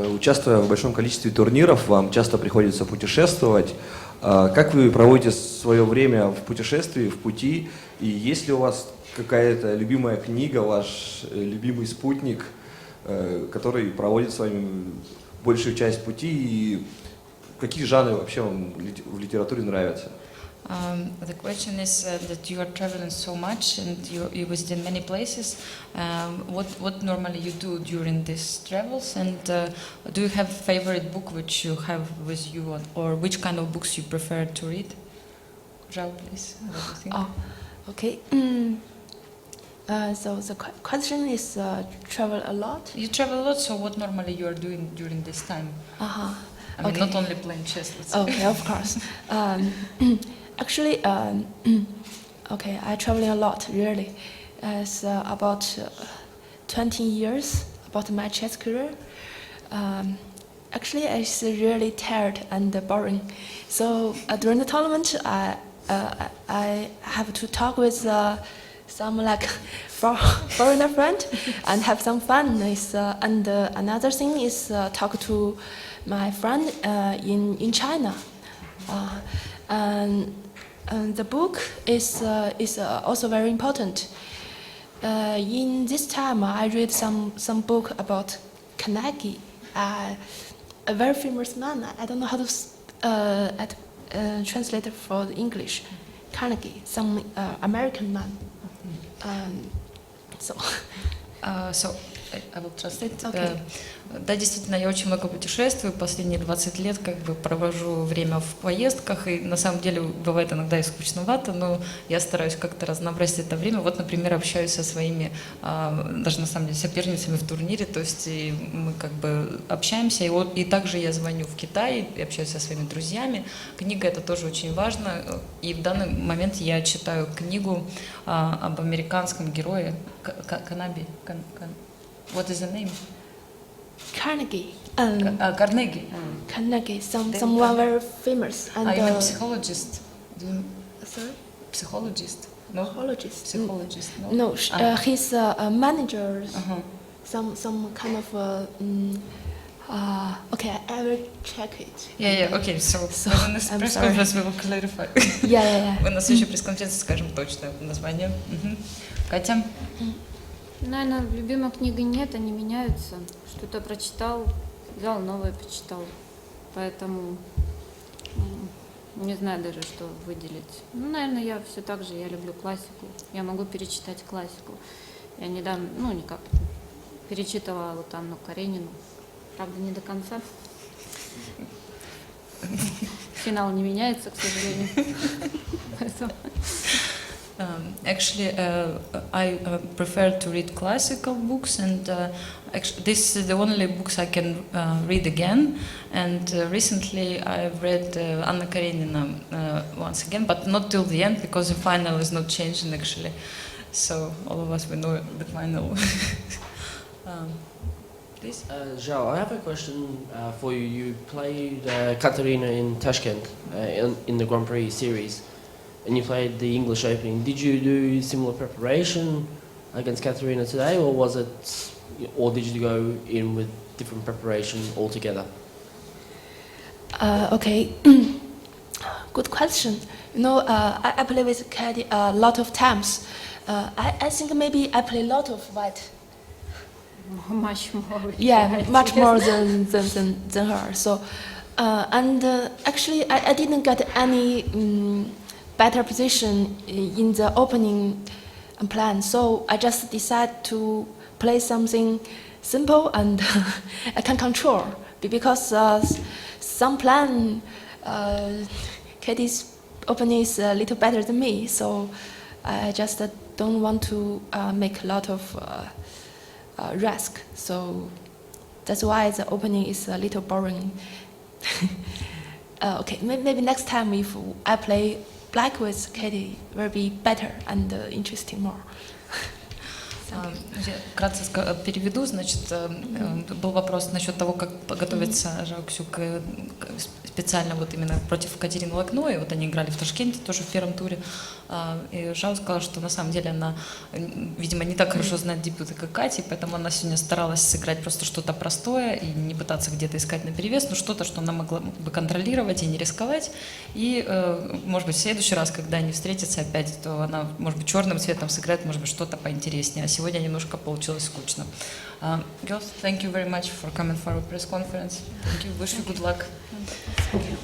Участвуя в большом количестве турниров, вам часто приходится путешествовать. Как вы проводите свое время в путешествии, в пути? И есть ли у вас какая-то любимая книга, ваш любимый спутник, который проводит с вами большую часть пути? И какие жанры вообще вам в литературе нравятся? The question is that you are traveling so much and you visited many places. What normally you do during these travels, and do you have a favorite book which you have with you, or which kind of books you prefer to read? Zhao, please. What do you think? Oh, okay. So the question is travel a lot? You travel a lot, so what normally you are doing during this time? I mean, Okay. not only playing chess. Let's say. Okay, of course. Actually, Okay, I traveling a lot, really. It's about 20 years about my chess career. Actually, it's really tired and boring. So during the tournament, I have to talk with some like foreigner friend and have some fun. And another thing is talk to my friend in China. And the book is also very important. In this time, I read some book about Carnegie, a very famous man. I don't know how to translate it for the English. Carnegie, some American man. So. So I will translate. Okay. Да, действительно, я очень много путешествую, последние 20 лет как бы провожу время в поездках, и на самом деле бывает иногда и скучновато, но я стараюсь как-то разнообразить это время. Вот, например, общаюсь со своими, даже на самом деле, соперницами в турнире, то есть мы как бы общаемся, и также я звоню в Китай, и общаюсь со своими друзьями. Книга — это тоже очень важно, и в данный момент я читаю книгу об американском герое Канаби. What is the name? Carnegie. Carnegie. Carnegie, someone very famous. And I'm a psychologist. sorry? Psychologist? No? Psychologist. Psychologist, no? No, he's a manager. Uh-huh. Some kind of. Okay, I will check it. Yeah, okay, so when the I'm press sorry. conference we will clarify. Yeah. На следующей пресс-конференции скажем точно название. Катя? Наверное, любимой книги нет, они меняются. Что-то прочитал, взял новое, почитал. Поэтому не знаю даже, что выделить. Ну, наверное, я все так же, я люблю классику. Я могу перечитать классику. Я недавно, никак, перечитывала вот Анну Каренину. Правда, не до конца. Финал не меняется, к сожалению. Поэтому... Actually, I prefer to read classical books, and this is the only books I can read again. And recently I've read Anna Karenina once again, but not till the end, because the final is not changing actually. So all of us, we know the final. Please. Zhao, I have a question for you. You played Katerina in Tashkent in the Grand Prix series, and you played the English Opening. Did you do similar preparation against Katerina today, or did you go in with different preparation altogether? Okay. Good question. I play with Katie a lot of times. I think maybe I play a lot of white. Much more. Yeah, much more than her. So, actually, I didn't get any better position in the opening plan. So I just decided to play something simple and I can control, because some plan Katie's opening is a little better than me. So I just don't want to make a lot of risk. So that's why the opening is a little boring. Okay, maybe next time if I play black with Katie, will be better and interesting more. Я вкратце переведу. Значит, был вопрос насчет того, как подготовиться Жауксю специально вот именно против Катерины Лакной. Вот они играли в Ташкенте тоже в первом туре. И Жау сказала, что на самом деле она, видимо, не так хорошо знает дебюты, как Катя, поэтому она сегодня старалась сыграть просто что-то простое и не пытаться где-то искать наперевес, но что-то, что она могла бы контролировать и не рисковать. И, может быть, в следующий раз, когда они встретятся опять, то она, может быть, черным цветом сыграет, может быть, что-то поинтереснее. А сегодня немножко получилось скучно. Girls, thank you very much for coming for our press conference. Thank you. Wish you good luck. Thank you.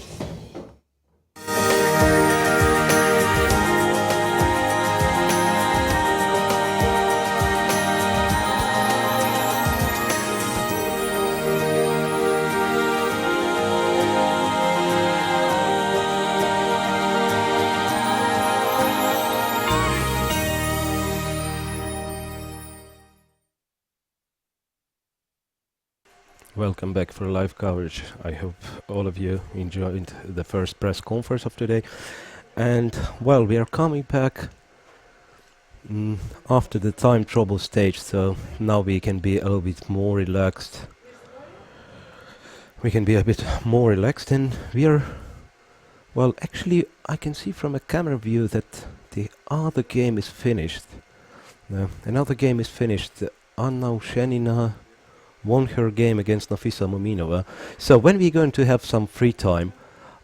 Welcome back for live coverage. I hope all of you enjoyed the first press conference of today. And well, we are coming back mm, after the time trouble stage, so now we can be a little bit more relaxed. We can be a bit more relaxed, and we are. Well, actually, I can see from a camera view that the other game is finished. Another game is finished. Anna Shenina won her game against Nafisa Muminova. So when we're going to have some free time,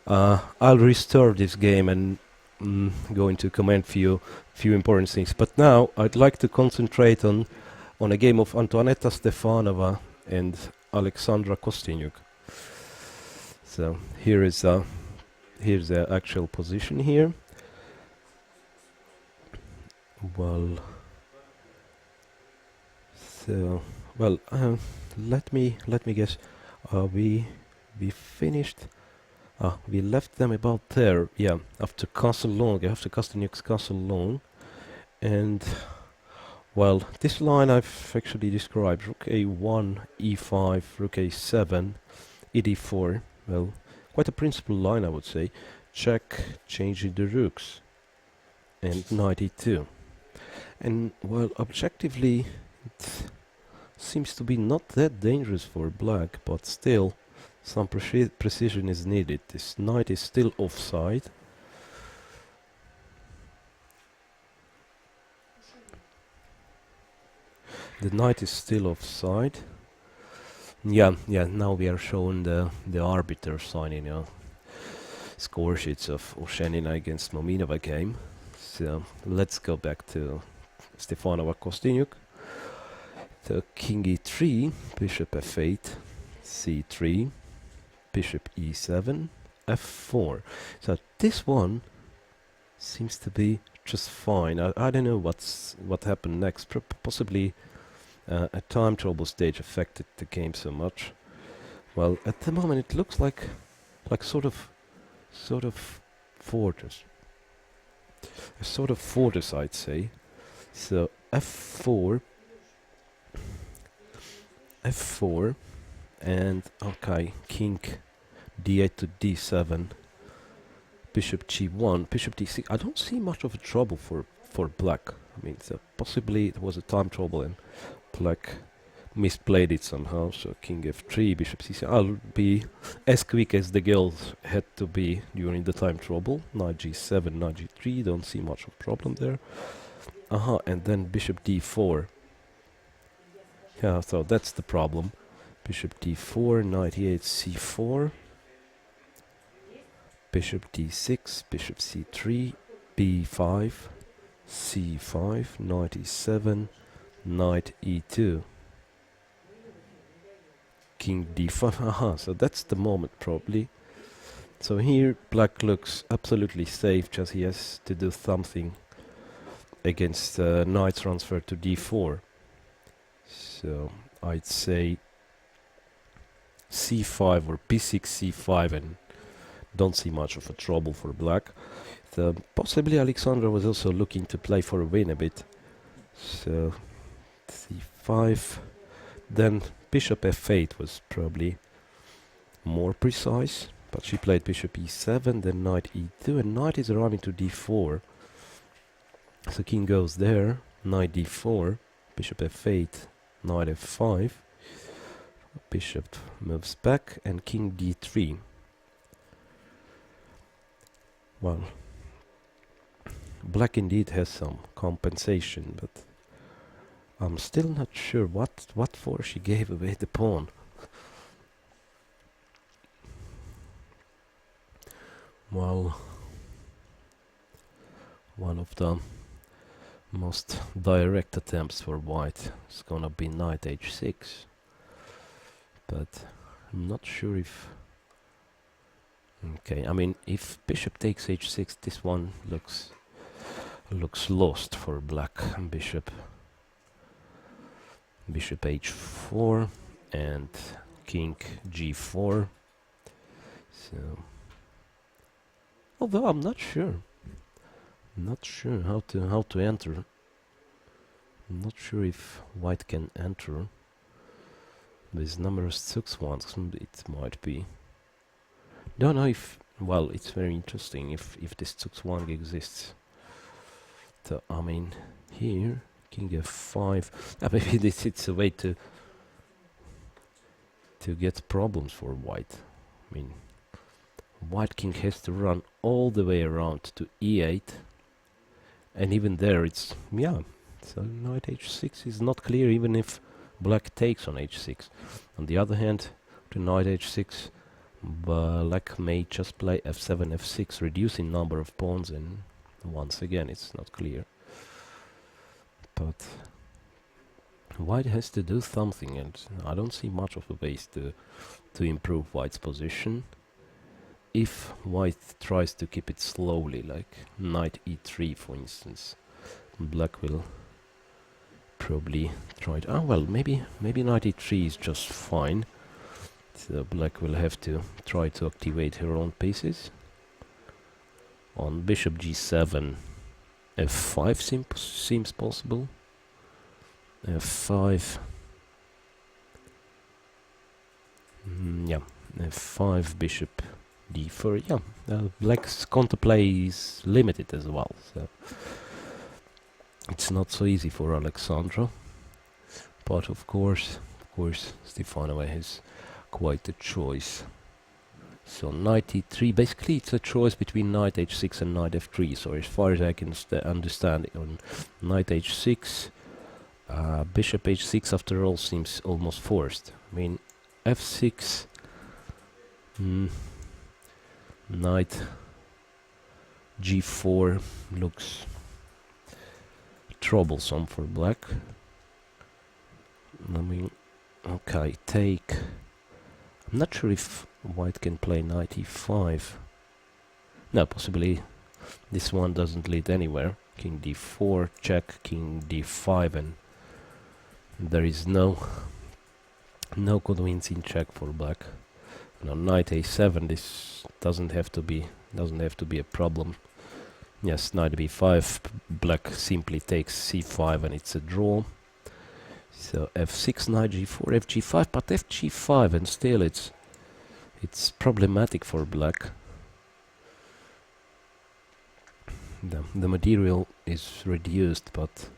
I'll restore this game and going to comment few important things. But now I'd like to concentrate on a game of Antoaneta Stefanova and Alexandra Kostyniuk. So here's the actual position here. Well, so well, let me guess. We finished. We left them about there. Yeah, after Castle Long, after Kostyniuk's Castle Long, and well, this line I've actually described: Rook A1, E5, Rook A7, ED4. Well, quite a principled line, I would say. Check, changing the rooks, and Knight E2. And well, objectively, it seems to be not that dangerous for black, but still, some precision is needed. This knight is still offside. The knight is still offside. Yeah, now we are showing the arbiter signing score sheets of Oshenina against Muminova game. So let's go back to Stefanova Kostyniuk. The king e3, bishop f8, c3, bishop e7, f4. So this one seems to be just fine. I don't know what happened next. Possibly a time trouble stage affected the game so much. Well, at the moment it looks like sort of fortress. A sort of fortress, I'd say. So f4, and okay, king d8 to d7, bishop g1, bishop d6. I don't see much of a trouble for black. I mean, so possibly it was a time trouble and black misplayed it somehow. So king f3, bishop c6. I'll be as quick as the girls had to be during the time trouble. Knight g7, knight g3. Don't see much of a problem there. And then bishop d4. Yeah, so that's the problem. Bishop d4, knight e8, c4. Bishop d6, bishop c3, b5, c5, knight e7, knight e2. King d5. So that's the moment probably. So here black looks absolutely safe, just he has to do something against knight transfer to d4. So I'd say c5 or b6, c5, and don't see much of a trouble for black. So possibly Alexandra was also looking to play for a win a bit. So c5, then bishop f8 was probably more precise, but she played bishop e7, then knight e2, and knight is arriving to d4. So king goes there, knight d4, bishop f8, knight f5, bishop moves back, and king d3. Well, black indeed has some compensation, but I'm still not sure what for she gave away the pawn. Well, one of the most direct attempts for white is gonna be knight h6, but I'm not sure if... Okay, I mean, if bishop takes h6, this one looks lost for black. Bishop h4 and king g4. So, although I'm not sure how to enter. I'm not sure if white can enter. There's numerous Zug's ones. It might be. Don't know if... Well, it's very interesting if this Zug's one exists. So, I mean, here. King f5. Maybe this it's a way to get problems for white. I mean, white king has to run all the way around to e8, and even there it's so knight h6 is not clear even if black takes on h6. On the other hand, to knight h6, black may just play f7 f6, reducing number of pawns, and once again it's not clear. But white has to do something, and I don't see much of a ways to improve white's position. If white tries to keep it slowly, like knight e3 for instance, black will probably try it. Maybe knight e3 is just fine. So black will have to try to activate her own pieces. On bishop g7, f5 seems possible. f5. F5, bishop d4. Black's counterplay is limited as well, so it's not so easy for Alexandra. But of course, Stefanova has quite a choice. So knight e3, basically it's a choice between knight h6 and knight f3. So as far as I can understand, on knight h6, bishop h6 after all seems almost forced. I mean, f6, knight g4 looks troublesome for black. I mean, okay, take. I'm not sure if white can play knight e5. No, possibly this one doesn't lead anywhere. King d4, check, king d5, and there is no convincing check for black. Now knight a7, this doesn't have to be a problem. Yes, knight b5, black simply takes c5 and it's a draw. So f6, knight g4, fg5, but fg5, and still it's problematic for black. The material is reduced, but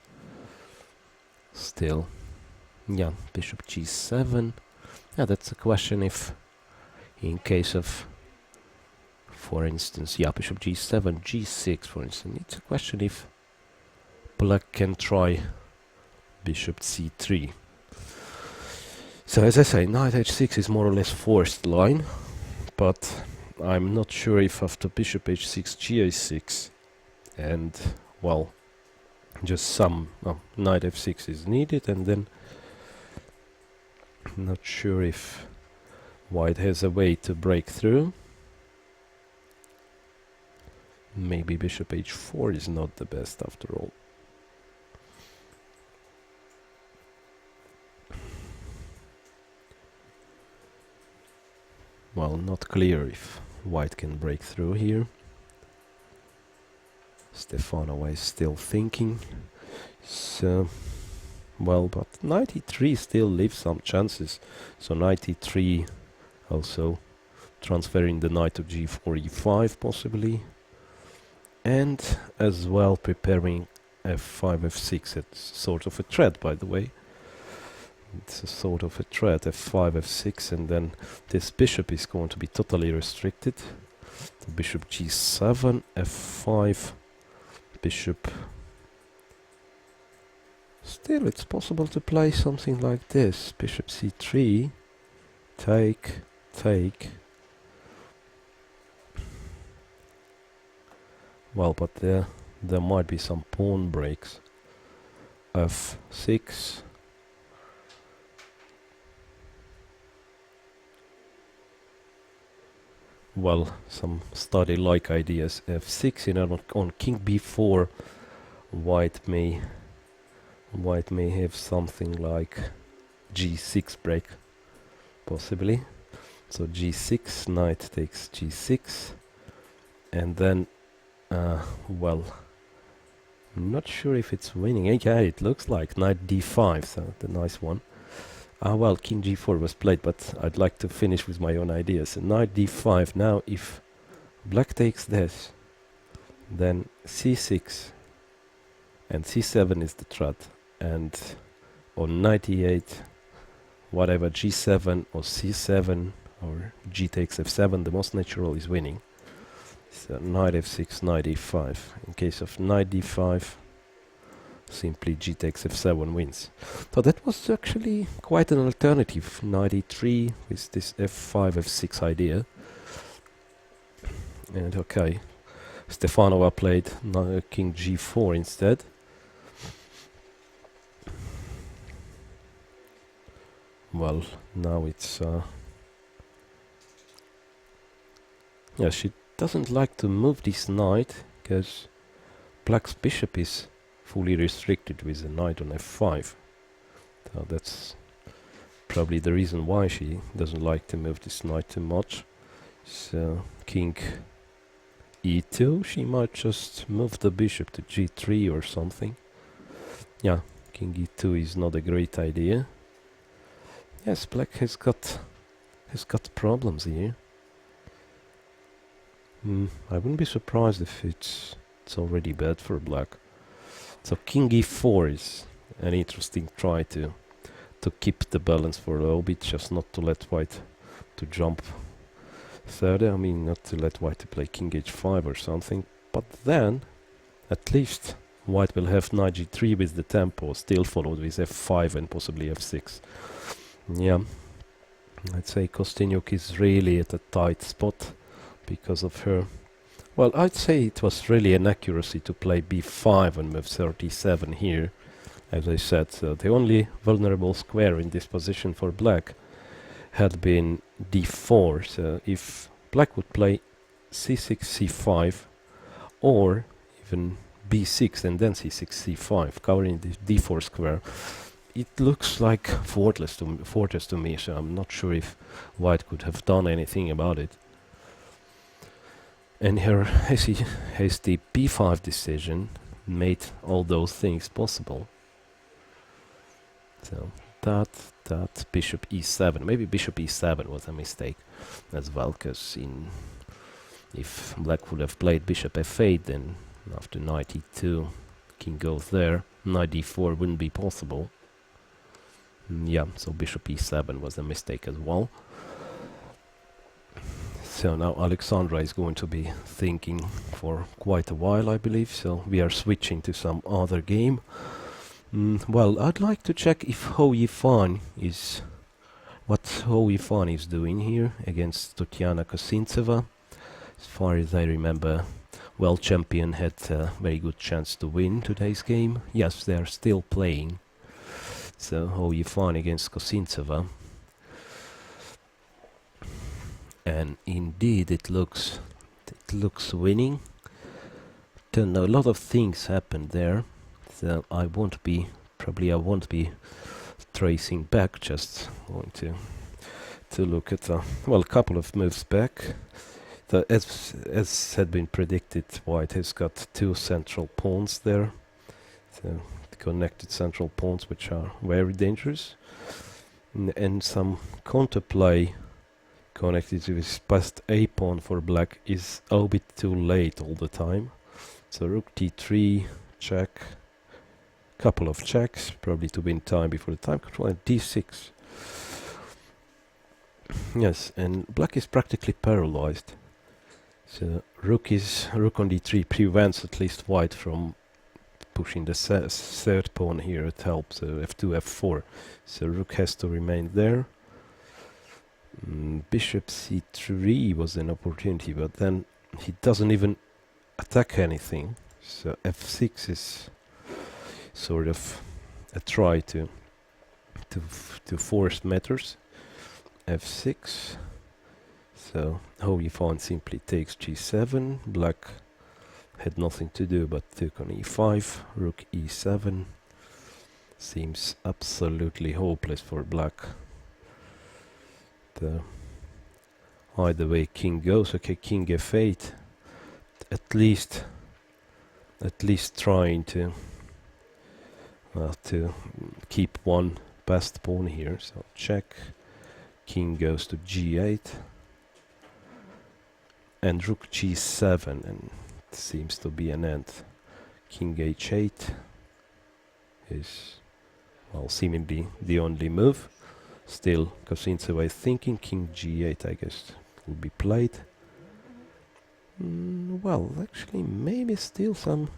still, bishop g7. That's a question if, in case of, for instance, bishop g7, g6, for instance, it's a question if black can try bishop c3. So as I say, knight h6 is more or less forced line, but I'm not sure if after bishop h6, ga6, and just some knight f6 is needed, and then not sure if white has a way to break through. Maybe bishop h4 is not the best after all. Not clear if white can break through here. Stefanova is still thinking. So, but knight e3 still leaves some chances. So knight e3 also transferring the knight to g4, e5 possibly. And as well preparing f5, f6. It's sort of a threat, by the way. It's a sort of a threat, f5, f6, and then this bishop is going to be totally restricted. So bishop g7, f5, bishop. Still, it's possible to play something like this. Bishop c3, take, take. But there might be some pawn breaks. f6. Some study-like ideas. f6, on king b4, white may have something like g6 break, possibly. So g6, knight takes g6, and then, I'm not sure if it's winning. Yeah, it looks like knight d5, so the nice one. King g4 was played, but I'd like to finish with my own ideas. Knight d5. Now, if black takes this, then c6, and c7 is the threat. And on 98, whatever g7 or c7 or g takes f7, the most natural is winning. So knight f6, knight e5. In case of knight d5, simply g takes f7 wins. So that was actually quite an alternative. Knight e3 with this f5, f6 idea. And okay, Stefanova played king g4 instead. Well, now it's yeah, she doesn't like to move this knight because black's bishop is fully restricted with the knight on f5. So that's probably the reason why she doesn't like to move this knight too much. So king e2, she might just move the bishop to g3 or something. Yeah, king e2 is not a great idea. Yes, black has got problems here. I wouldn't be surprised if it's already bad for black. So king e4 is an interesting try to keep the balance for a little bit, just not to let white to jump further. I mean, not to let white to play king h5 or something. But then, at least, white will have knight g3 with the tempo, still followed with f5 and possibly f6. Yeah, I'd say Kostyniuk is really at a tight spot because of her. Well, I'd say it was really an accuracy to play b5 and move 37 here. As I said, the only vulnerable square in this position for black had been d4. So if black would play c6, c5, or even b6 and then c6, c5, covering the d4 square, it looks like fortress to me, so I'm not sure if white could have done anything about it. And her hasty b5 decision made all those things possible. So that bishop e7, maybe bishop e7 was a mistake as well, because if black would have played bishop f8, then after knight e2, king goes there, knight d4 wouldn't be possible. Yeah, so bishop e7 was a mistake as well. So now Alexandra is going to be thinking for quite a while, I believe, so we are switching to some other game. Well, I'd like to check if Ho Yifan is... what Ho Yifan is doing here against Tatiana Kosintseva. As far as I remember, world champion had a very good chance to win today's game. Yes, they are still playing. So Ho Yifan against Kosintseva. And indeed it looks winning. Don't know, a lot of things happened there. So I won't be tracing back, just going to look at a couple of moves back. As had been predicted, white has got two central pawns there. So connected central pawns which are very dangerous. And some counterplay connected to this past a pawn for black is a little bit too late all the time. So rook d3, check, couple of checks, probably to win time before the time control, and d6. Yes, and black is practically paralyzed. So rook on d3 prevents at least white from pushing the third pawn here. It helps, f2, f4. So rook has to remain there. Bishop c3 was an opportunity, but then he doesn't even attack anything. So f6 is sort of a try to force matters. f6. So Ho Yifan simply takes g7. Black had nothing to do but took on e5. Rook e7. Seems absolutely hopeless for black. Either way king goes. Okay, king f8. At least trying to keep one passed pawn here. So check. King goes to g8. And rook g7, and it seems to be an end. King h8. is, well, seemingly the only move. Still, Khanty-Mansiysk is thinking king g8, I guess, will be played. Well, actually, maybe still some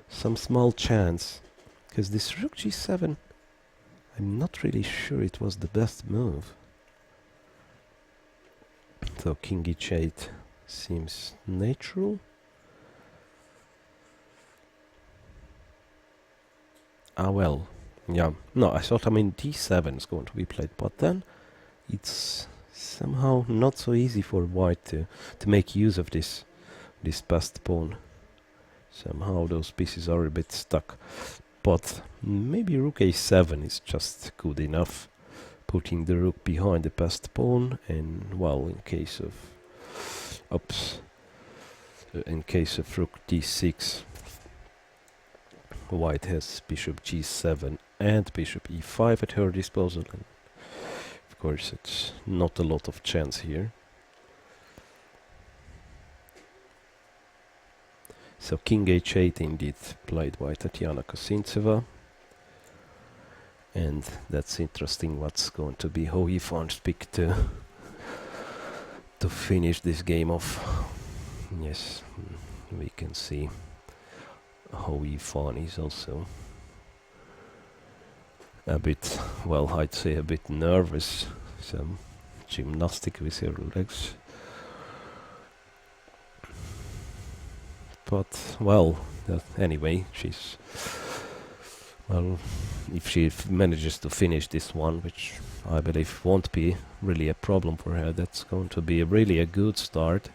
small chance, because this rook g7, I'm not really sure it was the best move. So king h8 seems natural. Ah well, yeah. No, I thought, I mean, d7 is going to be played, but then it's somehow not so easy for white to make use of this passed pawn. Somehow those pieces are a bit stuck. But maybe rook a7 is just good enough, putting the rook behind the passed pawn, and well, in case of rook d6, white has bishop g7 and bishop e5 at her disposal, and of course it's not a lot of chance here. So king h8 indeed played by Tatyana Khanty-Mansiysk, and that's interesting what's going to be how Khanty-Mansiysk pick to finish this game off. Yes, we can see how Khanty-Mansiysk is also a bit, well, I'd say a bit nervous, some gymnastic with her legs. But, well, anyway, she's, well, if she manages to finish this one, which I believe won't be really a problem for her, that's going to be really a good start.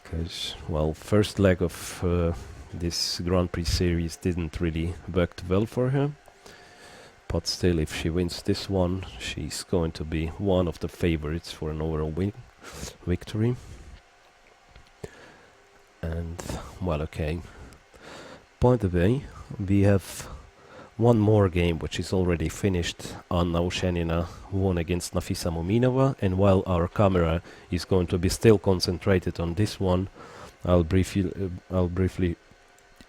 Because, well, first leg of this Grand Prix series didn't really work well for her. But still, if she wins this one, she's going to be one of the favorites for an overall victory. And, well, okay. By the way, we have one more game which is already finished. Anna Osenina won against Nafisa Muminova, and while our camera is going to be still concentrated on this one, I'll briefly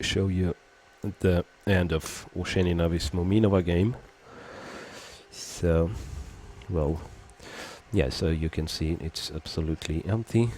show you the end of Osenina with Muminova game. So, well, yeah, so you can see it's absolutely empty.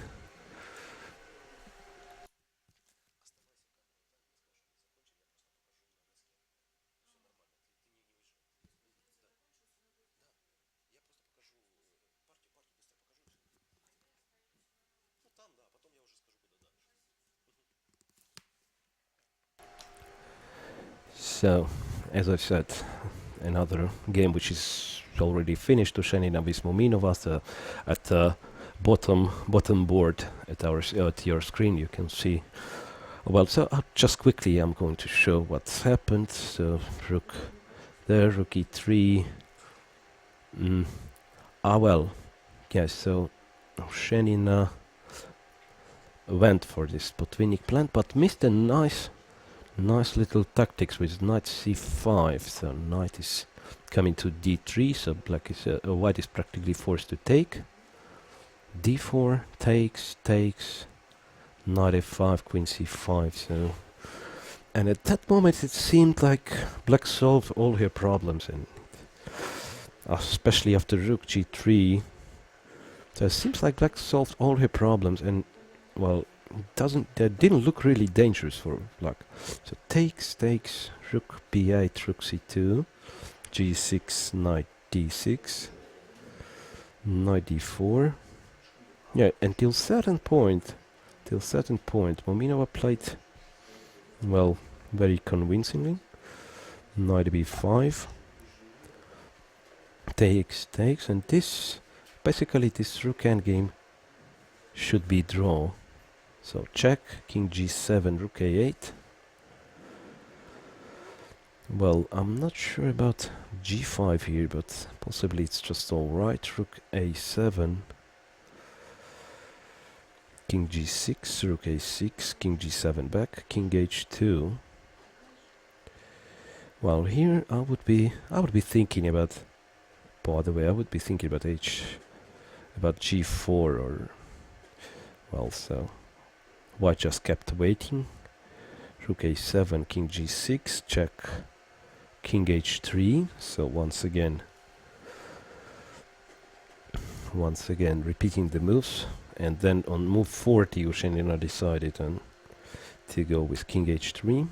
So, as I said, another game which is already finished. Osenina with Muminova at the bottom board at your screen. You can see. Well, so just quickly, I'm going to show what's happened. So rook there, rook e3. Well, yes. So Osenina went for this Botvinnik plan, but missed a nice little tactics with knight c5. So knight is coming to d3. So white is practically forced to take. d4 takes. Knight f5, queen c5. So, and at that moment it seemed like black solved all her problems, and especially after rook g3. So it seems like black solved all her problems, and well, that didn't look really dangerous for black. So takes, rook b8, rook c2, g6, knight d6, knight d4. Yeah, until certain point, Muminova played, well, very convincingly. Knight b5, takes, and this, basically this rook endgame should be draw. So check, king g7, rook a8. Well, I'm not sure about g5 here, but possibly it's just alright. Rook a7, king g6, rook a6, king g7 back, king h2. Well, here I would be thinking about, by the way, I would be thinking about g4 or, well, so white just kept waiting. Rook a7, king g6, check, king h3. So once again repeating the moves, and then on move 40 Eugenina decided to go with king h3,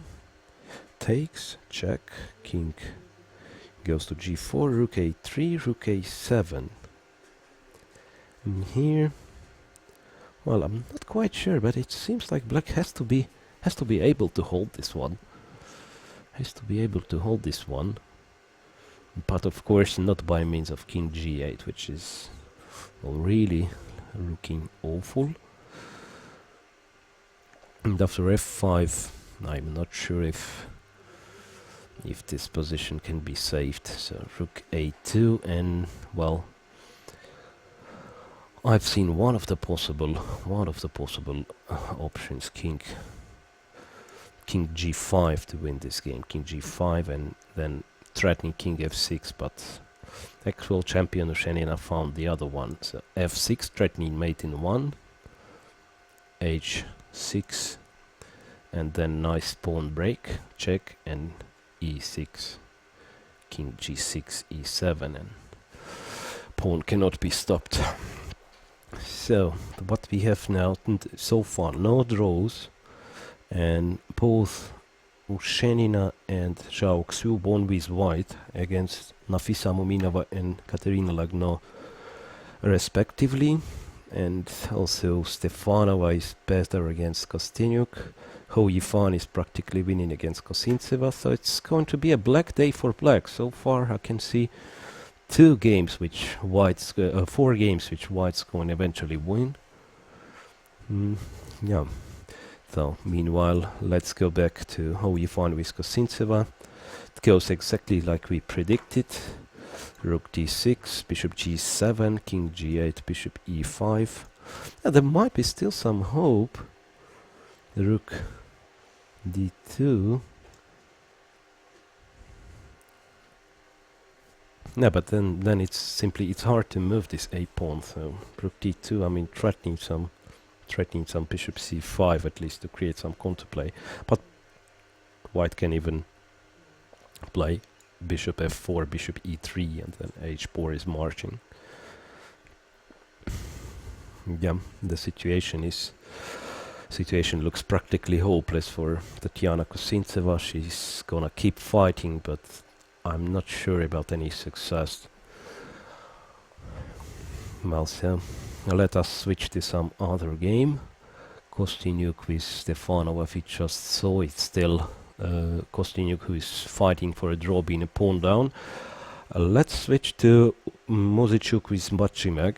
takes, check, king goes to g4, rook a3, rook a7. And here, well, I'm not quite sure, but it seems like black has to be able to hold this one. But of course not by means of king g8, which is really looking awful. And after f5, I'm not sure if this position can be saved. So rook a2, and well, I've seen one of the possible options, king g5 to win this game, king g5, and then threatening king f6, but actual champion Eugenina found the other one. So f6, threatening mate in 1, h6, and then nice pawn break, check, and e6, king g6, e7, and pawn cannot be stopped. So what we have now so far, no draws, and both Eugenina and Zhao Xu won with white against Nafisa Muminova and Katerina Lagno respectively, and also Stefanova is better against Kostyniuk. Ho Yifan is practically winning against Kosintseva, so it's going to be a black day for black. So far I can see 4 games which white's going to eventually win. Yeah. So meanwhile, let's go back to Ho Yifan with Kosintseva. It goes exactly like we predicted. Rook d6, bishop g7, king g8, bishop e5. And there might be still some hope. Rook d2. No, but then it's hard to move this a pawn. So rook d2, I mean threatening some bishop c5 at least to create some counterplay. But white can even play bishop f4, bishop e3, and then h4 is marching. Yeah, the situation looks practically hopeless for Tatiana Kosintseva. She's gonna keep fighting, but I'm not sure about any success. Well, so let us switch to some other game. Kostyniuk with Stefanova. We just saw it still. Kostyniuk, who is fighting for a draw, being a pawn down. Let's switch to Muzychuk with Bachimek.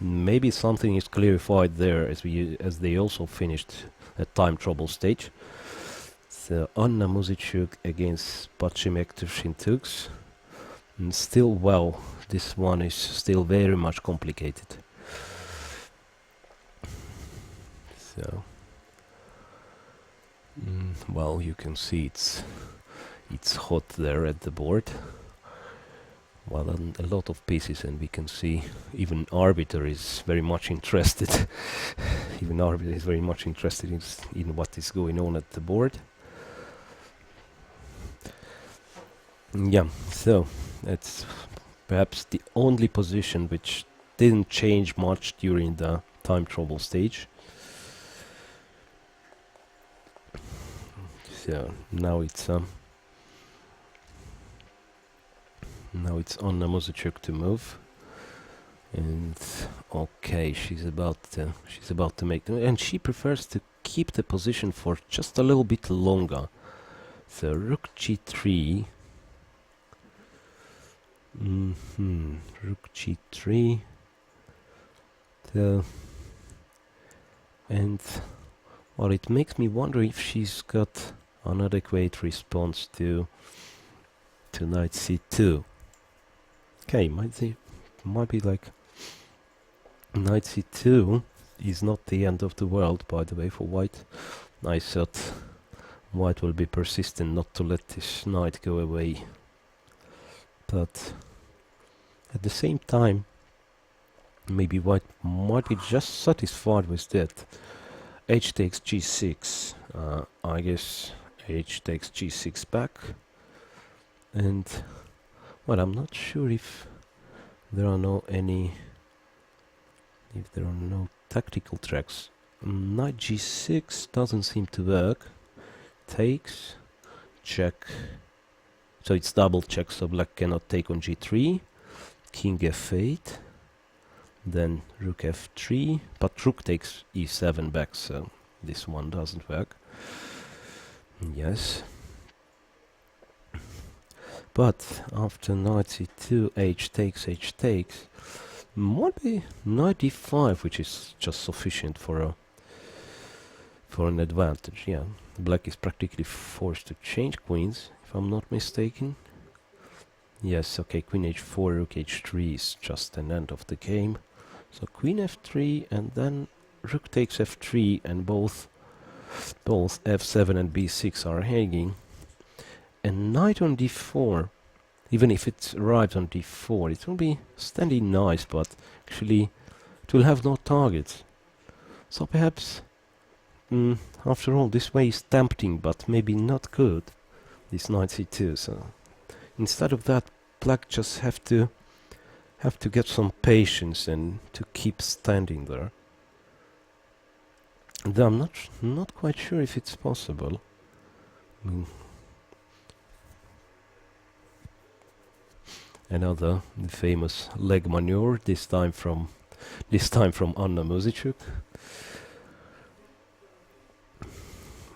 Maybe something is clarified there, as they also finished at time trouble stage. So Anna Muzychuk against Bachimek to Shintuks. And still, well, this one is still very much complicated. So, well, you can see it's hot there at the board. Well, and a lot of pieces, and we can see even arbiter is very much interested. Even arbiter is very much interested in what is going on at the board. Yeah, so that's perhaps the only position which didn't change much during the time trouble stage. So now it's Anna Muzychuk to move, and okay, she's about to make them, and she prefers to keep the position for just a little bit longer. So rook g3. Rook g3. And well, it makes me wonder if she's got an adequate response to knight c2. Okay, might be like knight c2 is not the end of the world, by the way, for white. I thought white will be persistent not to let this knight go away. But at the same time, maybe white might be just satisfied with that. H takes g6. I guess h takes g6 back. And well, I'm not sure if there are no tactical tracks. Knight g6 doesn't seem to work. Takes, check. So it's double check, so black cannot take on g3. King f8. Then rook f3, but rook takes e7 back, so this one doesn't work. Yes. But after knight c2, h takes, might be knight d5, which is just sufficient for an advantage. Yeah, black is practically forced to change queens, if I'm not mistaken. Yes, okay, queen h4, rook h3 is just an end of the game. So queen f3, and then rook takes f3, and both f7 and b6 are hanging. And knight on d4, even if it arrives on d4, it will be standing nice, but actually it will have no targets. So perhaps, after all, this way is tempting, but maybe not good, this knight c2. So instead of that, black just have to get some patience and to keep standing there. Though I'm not quite sure if it's possible. Another famous leg maneuver, this time from Anna Muzychuk.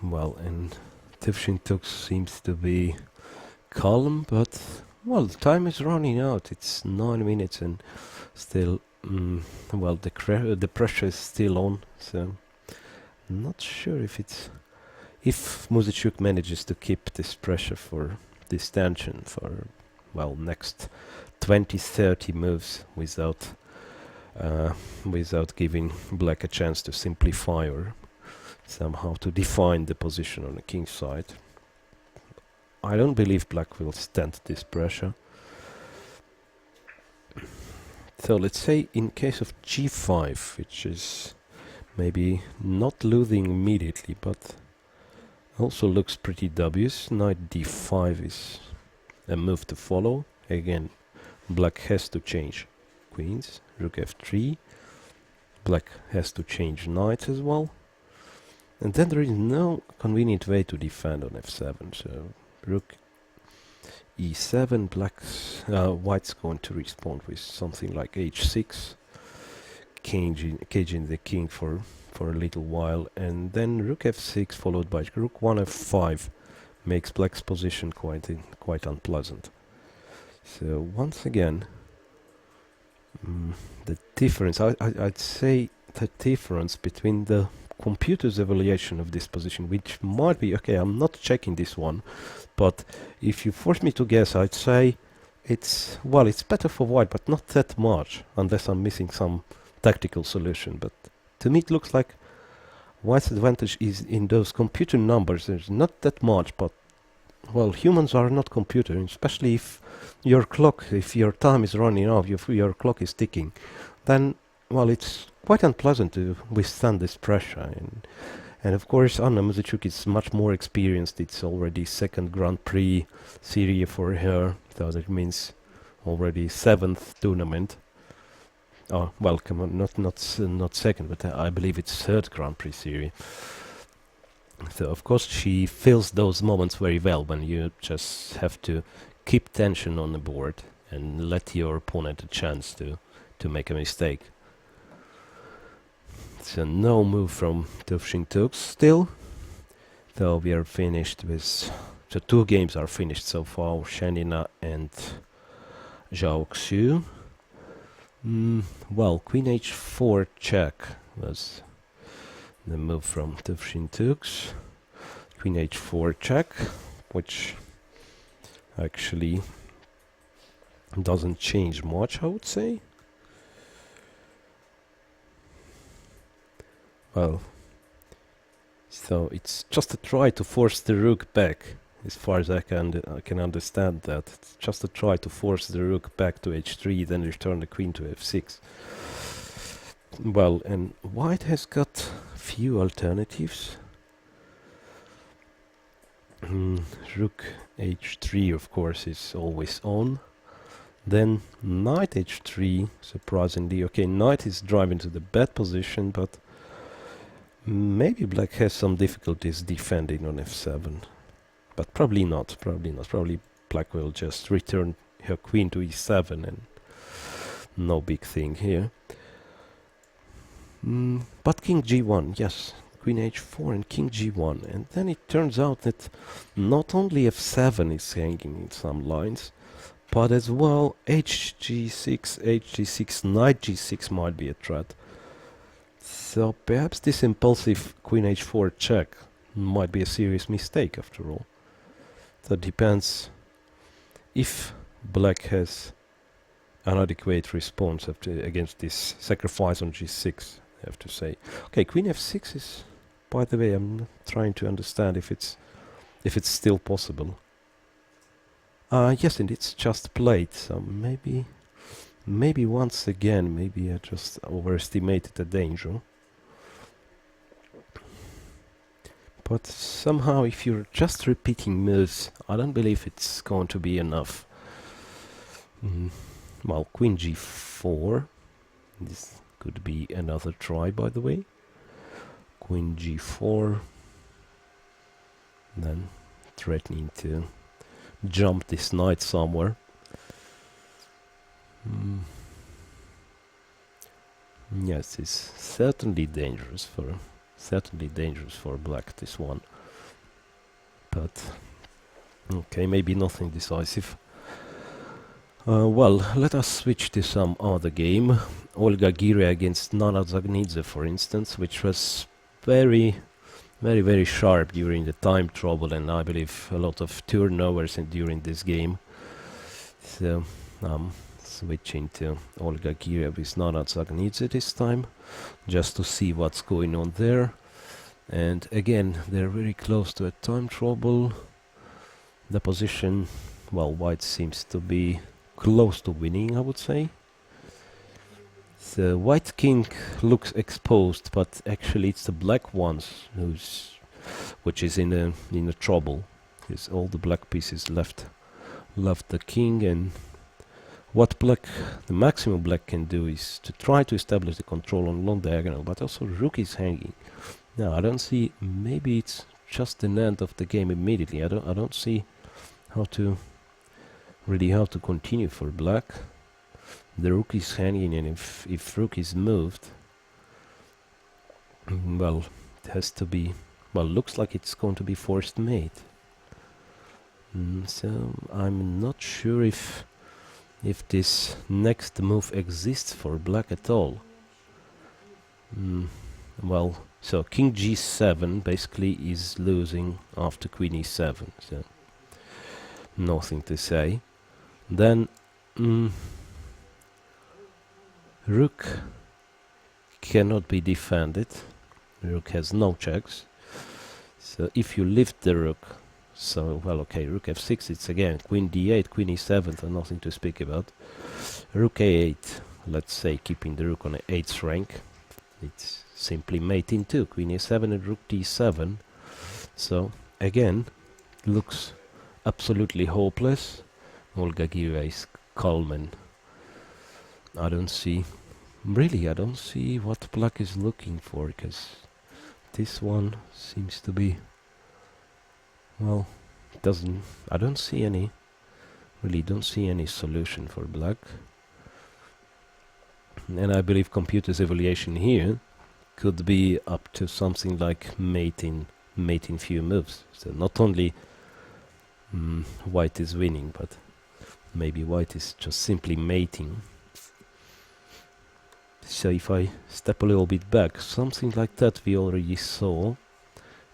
Well, and Tivshintuk seems to be calm, but well, time is running out. It's 9 minutes and still, well, the pressure is still on. So, not sure if Muzychuk manages to keep this pressure for this tension for, well, next 20-30 moves without giving black a chance to simplify or somehow to define the position on the king's side. I don't believe black will stand this pressure. So let's say in case of g5, which is maybe not losing immediately, but also looks pretty dubious. Knight d5 is a move to follow. Again, black has to change queens. Rook f3. Black has to change knights as well. And then there is no convenient way to defend on f7. So rook e7. White's going to respond with something like h6, caging the king for a little while, and then rook f6 followed by rook 1 f5 makes black's position quite unpleasant. So once again, the difference, I'd say the difference between the computer's evaluation of this position, which might be, okay, I'm not checking this one, but if you force me to guess, I'd say it's better for white, but not that much, unless I'm missing some tactical solution. But to me it looks like white's advantage is in those computer numbers. There's not that much, but well, humans are not computer, especially if your time is running out, your clock is ticking, then well, it's quite unpleasant to withstand this pressure. And of course Anna Muzychuk is much more experienced. It's already second Grand Prix series for her, so that means already 7th tournament. Oh, well, come on, not second, but I believe it's third Grand Prix series. So of course she feels those moments very well when you just have to keep tension on the board and let your opponent a chance to make a mistake. So no move from Tivshintuk still. So we are finished with, so 2 games are finished so far, Shanina and Zhao Xu. Well, queen h4 check was the move from Tivshintuk's. Queen h4 check, which actually doesn't change much, I would say. Well, so it's just a try to force the rook back, as far as I can understand that. It's just a try to force the rook back to h3, then return the queen to f6. Well, and white has got few alternatives. Rook h3, of course, is always on. Then knight h3, surprisingly. Okay, knight is driving to the bad position, but maybe black has some difficulties defending on f7. But probably not, probably not. Probably black will just return her queen to e7 and no big thing here. But king g1, yes. Queen h4 and king g1. And then it turns out that not only f7 is hanging in some lines, but as well hg6, knight g6 might be a threat. So perhaps this impulsive queen h4 check might be a serious mistake after all. That depends if black has an adequate response against this sacrifice on g6, I have to say. Okay, queen f6 is, by the way, I'm trying to understand if it's still possible. Yes, and it's just played, so maybe once again, maybe I just overestimated the danger. But somehow, if you're just repeating moves, I don't believe it's going to be enough. Well, queen g4. This could be another try, by the way. Queen g4. Then threatening to jump this knight somewhere. Yes, it's certainly dangerous for black, this one. But okay, maybe nothing decisive. Well, let us switch to some other game. Olga Giria against Nana Zagnidze, for instance, which was very sharp during the time trouble, and I believe a lot of turnovers during this game. So switching to Olga Giria with Nana Zagnidze this time, just to see what's going on there. And again, they're very close to a time trouble. The position, well, white seems to be close to winning, I would say. The white king looks exposed, but actually it's the black ones which is in a trouble. Because all the black pieces left the king, and what the maximum black can do is to try to establish the control on long diagonal, but also rook is hanging. Now I don't see, maybe it's just an end of the game immediately. I don't see how to continue for black. The rook is hanging, and if rook is moved, well, it has to be, well, looks like it's going to be forced mate. So I'm not sure if this next move exists for black at all. Well, so king g7 basically is losing after queen e7, so nothing to say. Then rook cannot be defended. Rook has no checks. So if you lift the rook, so, well, okay, rook f6, it's again queen d8, queen e7, so nothing to speak about. Rook a8, let's say, keeping the rook on an 8th rank. It's simply mating too, queen a7 and rook d7. So, again, looks absolutely hopeless. Olga Giria is calm, and I don't see what black is looking for, because this one seems to be, well, I don't see any solution for black. And I believe computer's evaluation here could be up to something like mating few moves. So not only white is winning, but maybe white is just simply mating. So if I step a little bit back, something like that we already saw,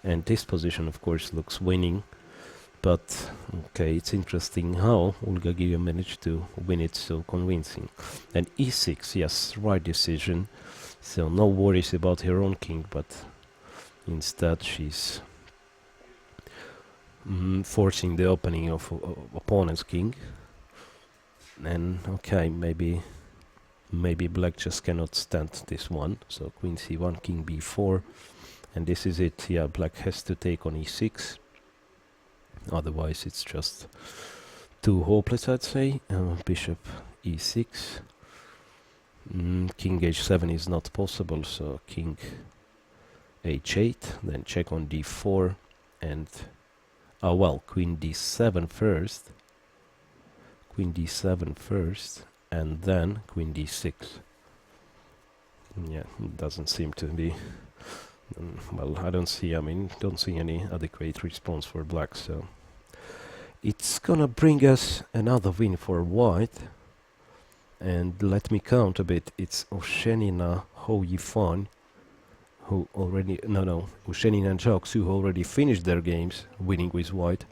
and this position of course looks winning, but okay, it's interesting how Olga Giria managed to win it so convincing. And e6, yes, right decision, so no worries about her own king, but instead she's forcing the opening of opponent's king. And okay, maybe black just cannot stand this one, so queen c1, king b4, and this is it. Yeah, black has to take on e6. Otherwise it's just too hopeless, I'd say. Bishop e6. King h7 is not possible, so king h8, then check on d4, and well, queen d7 first, and then queen d6. Yeah, it doesn't seem to be well, I don't see any adequate response for black, so it's gonna bring us another win for white. And let me count a bit. It's Oshchenina, Ho Yifan, who already Oshchenina and Zhao Xu already finished their games winning with white.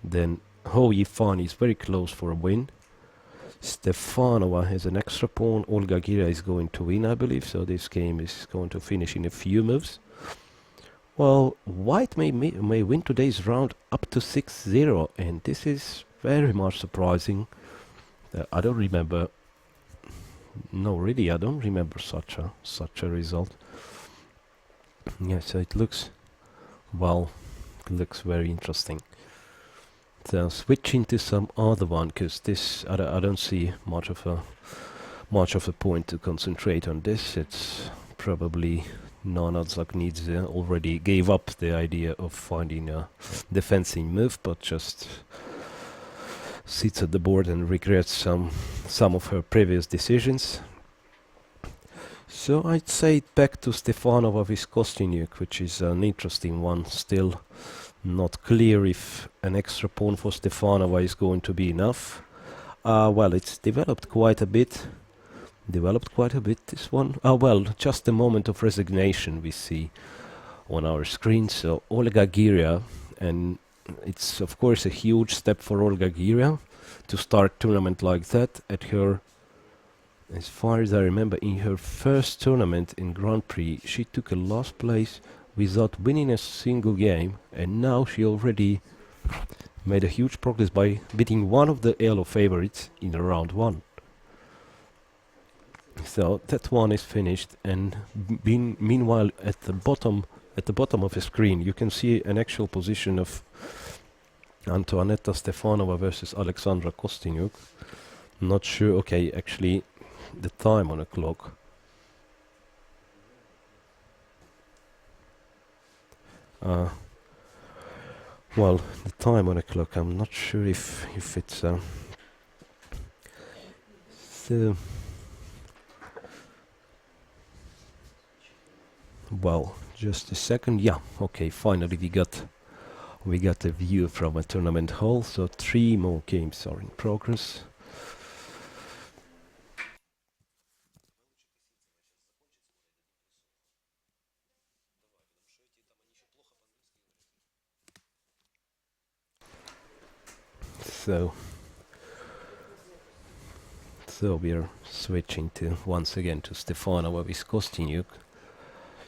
Then Ho Yifan is very close for a win. Stefanova has an extra pawn. Olga Gira is going to win, I believe, so this game is going to finish in a few moves. Well, white may win today's round up to 6-0, and this is very much surprising. I don't remember. No, really, I don't remember such a result. Yeah, so it looks very interesting. So switching to some other one, because this I don't see much of a point to concentrate on this. It's probably Nana Dzagnidzhe already gave up the idea of finding a defending move, but just sits at the board and regrets some of her previous decisions. So I'd say back to Stefanova with Kostyniuk, which is an interesting one. Still not clear if an extra pawn for Stefanova is going to be enough. Well, it's developed quite a bit, this one. Well, just a moment of resignation we see on our screen. So Olga Gira, and it's of course a huge step for Olga Gira to start tournament like that. At her, as far as I remember, in her first tournament in Grand Prix, she took a last place without winning a single game, and now she already made a huge progress by beating one of the ELO favorites in round 1. So that one is finished, and meanwhile at the bottom of the screen you can see an actual position of Antoaneta Stefanova versus Alexandra Kostyniuk. Not sure, okay, actually the time on the clock. Well, the time on the clock, I'm not sure if it's so. Well, just a second. Yeah, okay, finally we got a view from a tournament hall, so 3 more games are in progress. So we are switching to once again to Stefanova with Kostyniuk.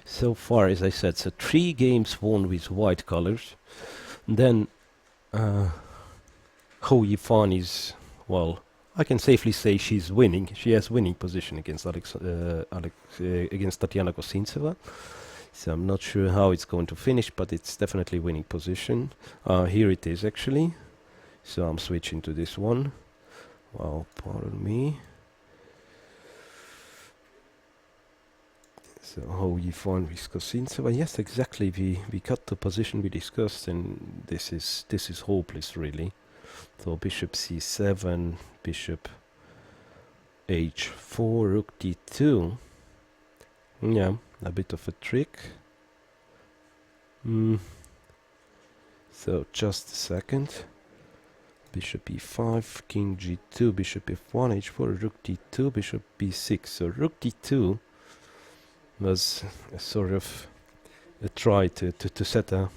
So far, as I said, so 3 games won with white colors. Then Ho Yifan is, well, I can safely say she's winning. She has winning position against against Tatiana Kosintseva. So I'm not sure how it's going to finish, but it's definitely winning position. Here it is actually. So I'm switching to this one. Well, pardon me. So Ho Yifan with Kosintseva. Yes, exactly. We cut the position we discussed, and this is hopeless really. So bishop c7, bishop h4, rook d2. Yeah, a bit of a trick. So just a second. Bishop e5, king g2, bishop f1, h4, rook d2, bishop b6. So rook d2 was a sort of a try to set a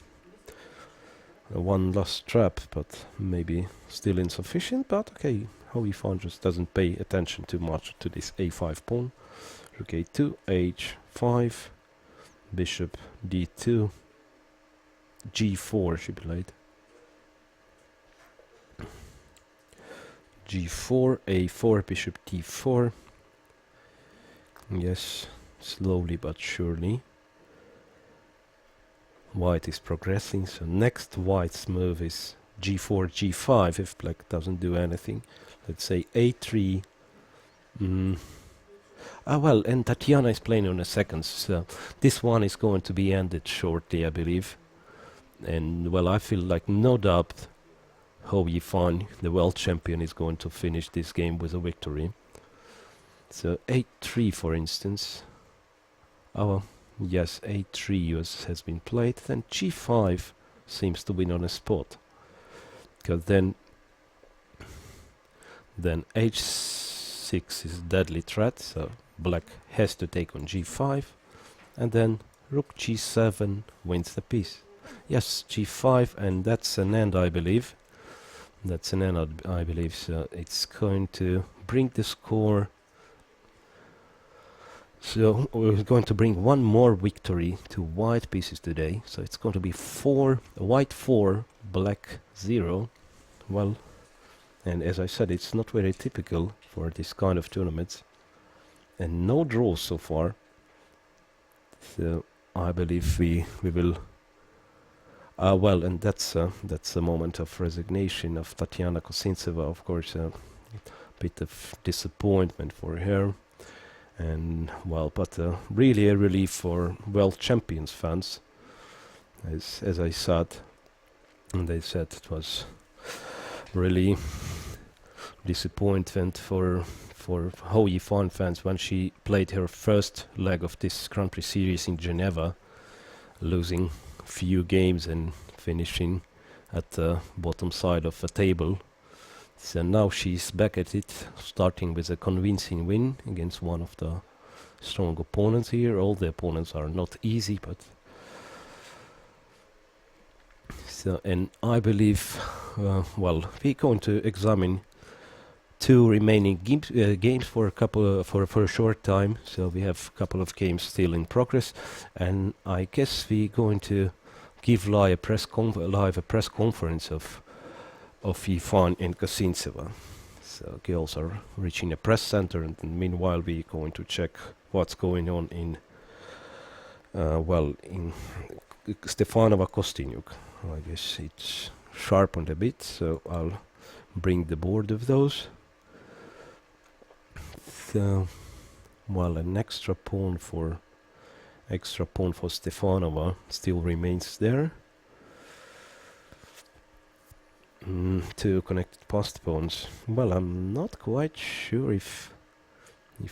one last trap, but maybe still insufficient. But okay, Ho Yifan just doesn't pay attention too much to this a5 pawn. Rook a2, h5, bishop d2, g4 she played. g4, a4, bishop d4. Yes, slowly but surely White is progressing, so next White's move is g4, g5 if black doesn't do anything. Let's say a3. Well, and Tatiana is playing on the seconds, so this one is going to be ended shortly, I believe. And well, I feel like no doubt Ho Yifan, the world champion, is going to finish this game with a victory. So a3, for instance. Oh, yes, a3 has been played. Then g5 seems to win on a spot, because then h6 is deadly threat, so black has to take on g5, and then rook g7 wins the piece. Yes, g5, and that's an end, I believe. That's an end, I believe. So it's going to bring the score. So we're going to bring one more victory to white pieces today. So it's going to be white 4, black 0. Well, and as I said, it's not very typical for this kind of tournaments. And no draws so far. So I believe we will. Well, and that's a moment of resignation of Tatiana Kosintseva. Of course, a bit of disappointment for her. And well, but really a relief for world champions fans, as I said, and they said it was really disappointment for Ho Yifan fans when she played her first leg of this Grand Prix series in Geneva, losing few games and finishing at the bottom side of the table. So now she's back at it, starting with a convincing win against one of the strong opponents here. All the opponents are not easy, but so, and I believe, well, we're going to examine two remaining games for a short time. So we have a couple of games still in progress, and I guess we're going to give live a press conference of Yifan and Kosintseva. So girls are reaching a press center, and meanwhile we're going to check what's going on in in Stefanova Kostyuk. I guess it's sharpened a bit, so I'll bring the board of those. So, well, an extra pawn for Stefanova still remains there. Two connected passed pawns. Well, I'm not quite sure if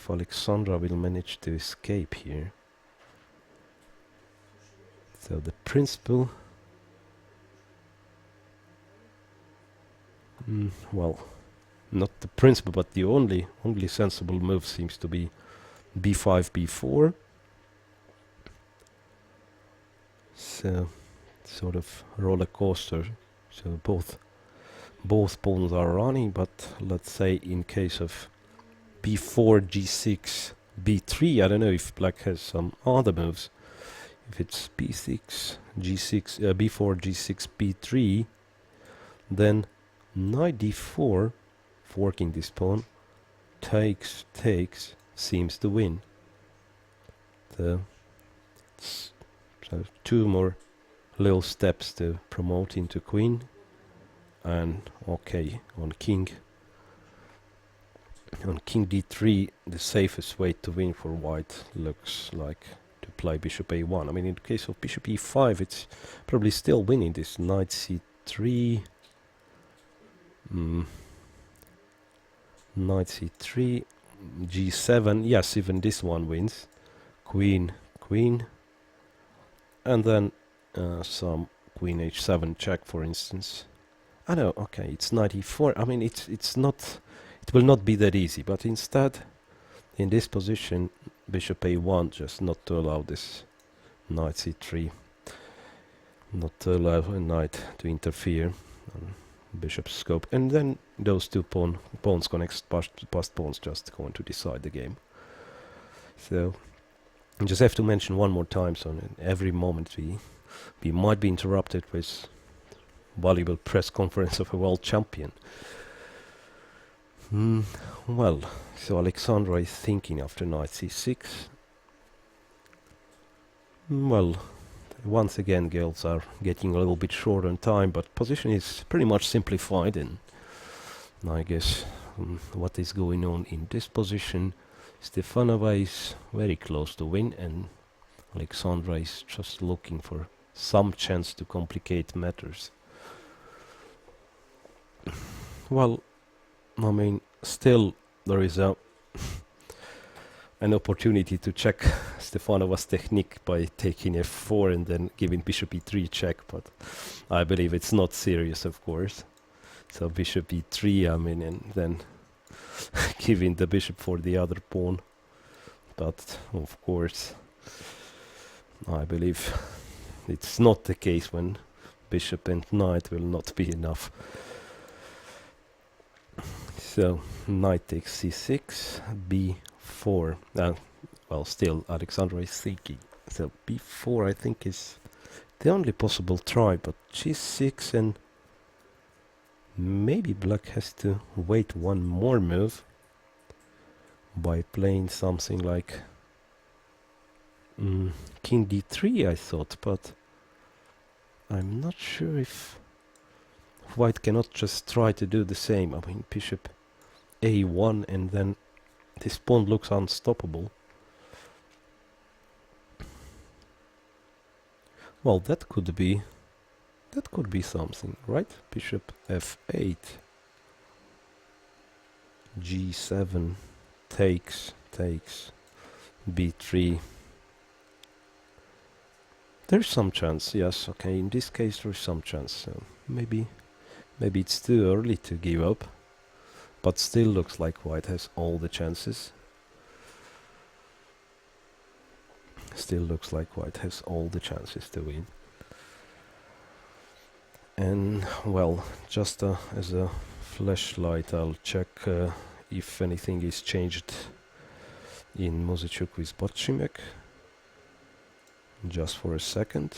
Alexandra will manage to escape here. So the principal, well, not the principal, but the only sensible move seems to be b5, b4. So sort of roller coaster. So both pawns are running, but let's say in case of b4, g6, b3, I don't know if black has some other moves. If it's b6, g6, b4, g6, b3, then knight d4, forking this pawn, takes, seems to win. So two more little steps to promote into queen. And okay, on king d3, the safest way to win for white looks like to play bishop a1. I mean, in the case of bishop e5, it's probably still winning this. Knight c3, knight c3, g7. Yes, even this one wins. Queen, and then some queen h7 check, for instance. I know, okay, it's knight e4. I mean, it's not, it will not be that easy, but instead, in this position, bishop a1, just not to allow this knight c3, not to allow a knight to interfere on bishop's scope, and then those two pawns connect passed pawns, just going to decide the game. So, I just have to mention one more time, so in every moment we might be interrupted with valuable press conference of a world champion. Well, so Alexandra is thinking after knight c6. Well, once again, girls are getting a little bit short on time, but position is pretty much simplified, and I guess what is going on in this position, Stefanova is very close to win, and Alexandra is just looking for some chance to complicate matters. Well, I mean, still there is a an opportunity to check Stefanova's technique by taking f4 and then giving bishop e3 check, but I believe it's not serious, of course. So bishop e3, I mean, and then giving the bishop for the other pawn. But of course, I believe it's not the case when bishop and knight will not be enough. So knight takes c6, b4. Well, still Alexandra is thinking. So b4, I think, is the only possible try, but g6, and maybe black has to wait one more move by playing something like king d3, I thought, but I'm not sure if white cannot just try to do the same. I mean, bishop a1, and then this pawn looks unstoppable. Well, that could be something, right? Bishop f8, g7, takes, b3. There's some chance, yes, okay, in this case there's some chance, so maybe it's too early to give up, but still looks like white has all the chances. Still looks like white has all the chances to win. And, well, just as a flashlight, I'll check if anything is changed in Muzychuk with Botchimek. Just for a second.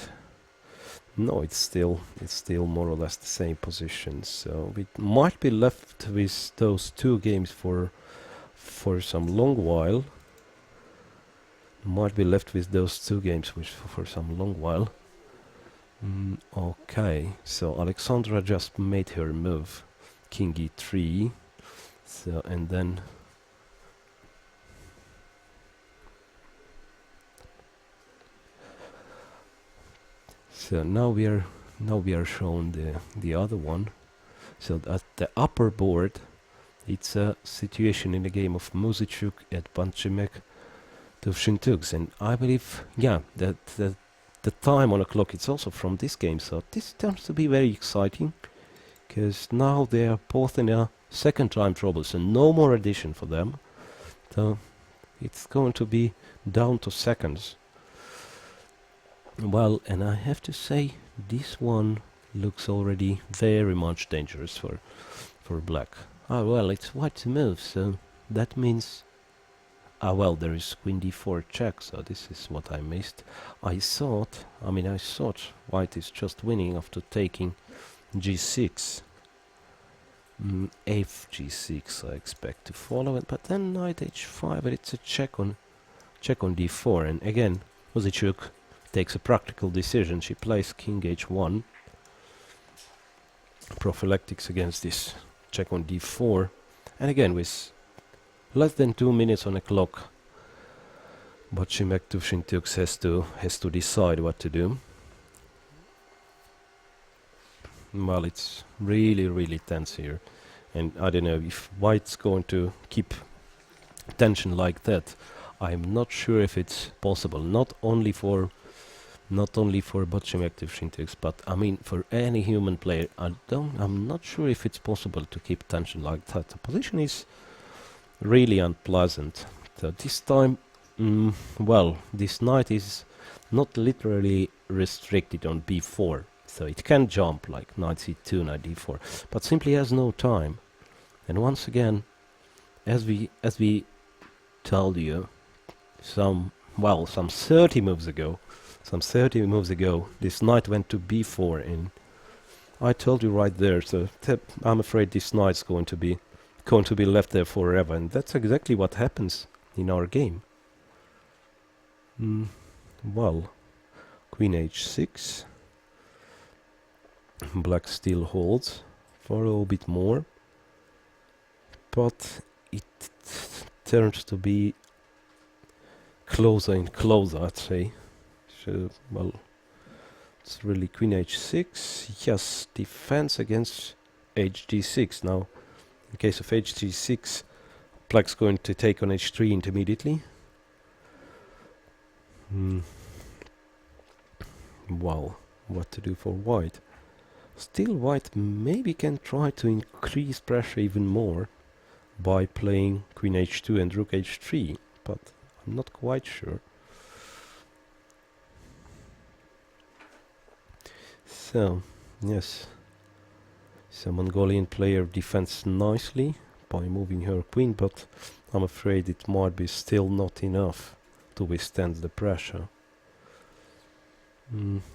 No, it's still more or less the same position. So we might be left with those two games for some long while. Might be left with those two games for some long while. Okay, so Alexandra just made her move, king e3. So, and then so now we are shown the other one. So at the upper board, it's a situation in the game of Muzychuk at Botchimek to Shintugs, and I believe, yeah, that the time on the clock, it's also from this game, so this turns to be very exciting, because now they are both in a second time trouble, so no more addition for them. So it's going to be down to seconds. Well, and I have to say, this one looks already very much dangerous for black. Ah, well, it's white to move, so that means... Ah, well, there is queen d4 check, so this is what I missed. I thought white is just winning after taking g6. F g6 I expect to follow it, but then knight h5, but it's a check on d4, and again, Muzychuk takes a practical decision. She plays king h1. Prophylactics against this check on d4, and again with less than 2 minutes on the clock, Botchimek to Shintugs has to decide what to do. Well, it's really tense here, and I don't know if white's going to keep tension like that. I'm not sure if it's possible, not only for Botchimek to Shintugs, but I mean for any human player. I'm not sure if it's possible to keep tension like that. The position is really unpleasant. So this time, well, this knight is not literally restricted on b4, so it can jump like knight c2, knight d4, but simply has no time. And once again, as we told you some 30 moves ago, this knight went to b4, and I told you right there, so I'm afraid this knight's going to be left there forever, and that's exactly what happens in our game. Well, Queen h6. Black still holds for a little bit more, but it turns to be closer and closer, I'd say. So, well, it's really Queen h6. Yes, defense against hg6. Now, in case of hg6, Black's going to take on h3 intermediately. Well, what to do for white? Still, white maybe can try to increase pressure even more by playing Queen h2 and Rook h3, but I'm not quite sure. So, yes, some Mongolian player defends nicely by moving her queen, but I'm afraid it might be still not enough to withstand the pressure.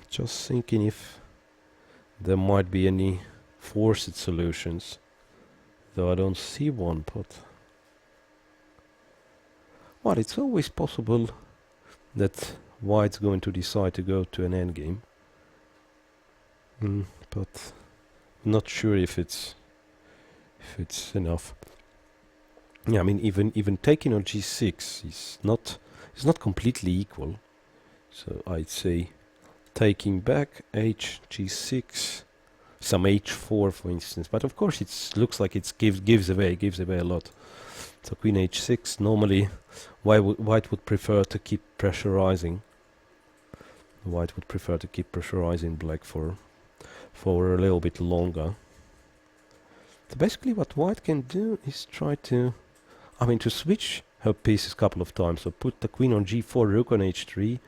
Just thinking if there might be any forced solutions, though I don't see one, but well, it's always possible that white's going to decide to go to an endgame. But not sure if it's enough. Yeah, I mean even taking on g6 is not completely equal. So I'd say taking back g6, some h4 for instance, but of course it looks like it gives away a lot. So Queen h6, normally white would prefer to keep pressurizing. White would prefer to keep pressurizing black for a little bit longer. So basically what white can do is try to, to switch her pieces a couple of times. So put the queen on g4, rook on h3,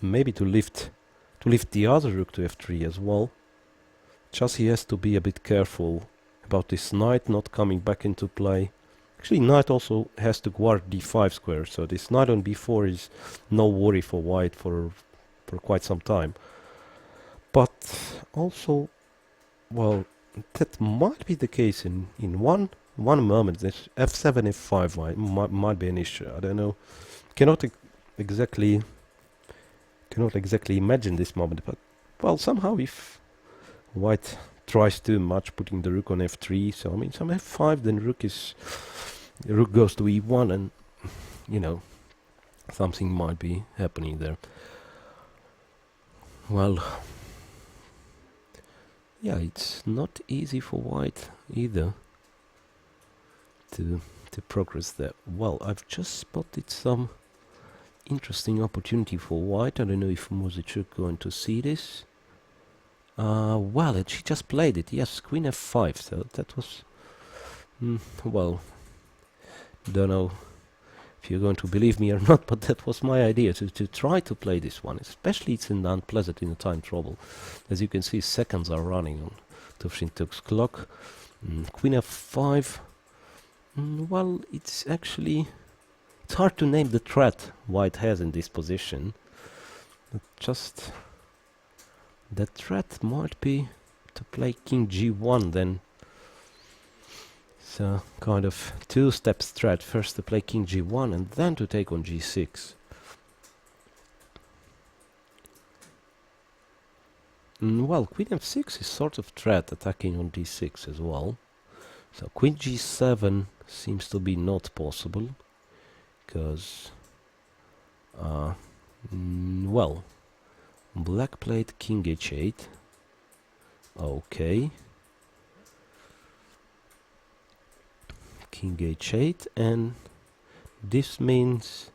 maybe to lift the other rook to f3 as well. Just he has to be a bit careful about this knight not coming back into play. Actually, knight also has to guard d5 square, so this knight on b4 is no worry for white for quite some time. But also, well, that might be the case in one moment. This f7, f5 might be an issue. I don't know. Cannot exactly imagine this moment. But well, somehow if white tries too much, putting the rook on f3, so some f5, then rook goes to e1, and something might be happening there. Well, yeah, it's not easy for white either to progress there. Well, I've just spotted some interesting opportunity for white. I don't know if Muzichuk going to see this. Well, she just played it. Yes, Queen f5. So that was, well, don't know if you're going to believe me or not, but that was my idea, to try to play this one. Especially it's unpleasant in a time trouble. As you can see, seconds are running on Tuvshintuk's clock. Queen f5. Well, it's hard to name the threat white has in this position. Just the threat might be to play king g1, then it's a kind of two-step threat. First to play king g1 and then to take on g6. Well, queen f6 is sort of threat, attacking on d6 as well. So queen g7 seems to be not possible, because well, black played king h8. Okay, king h8, and this means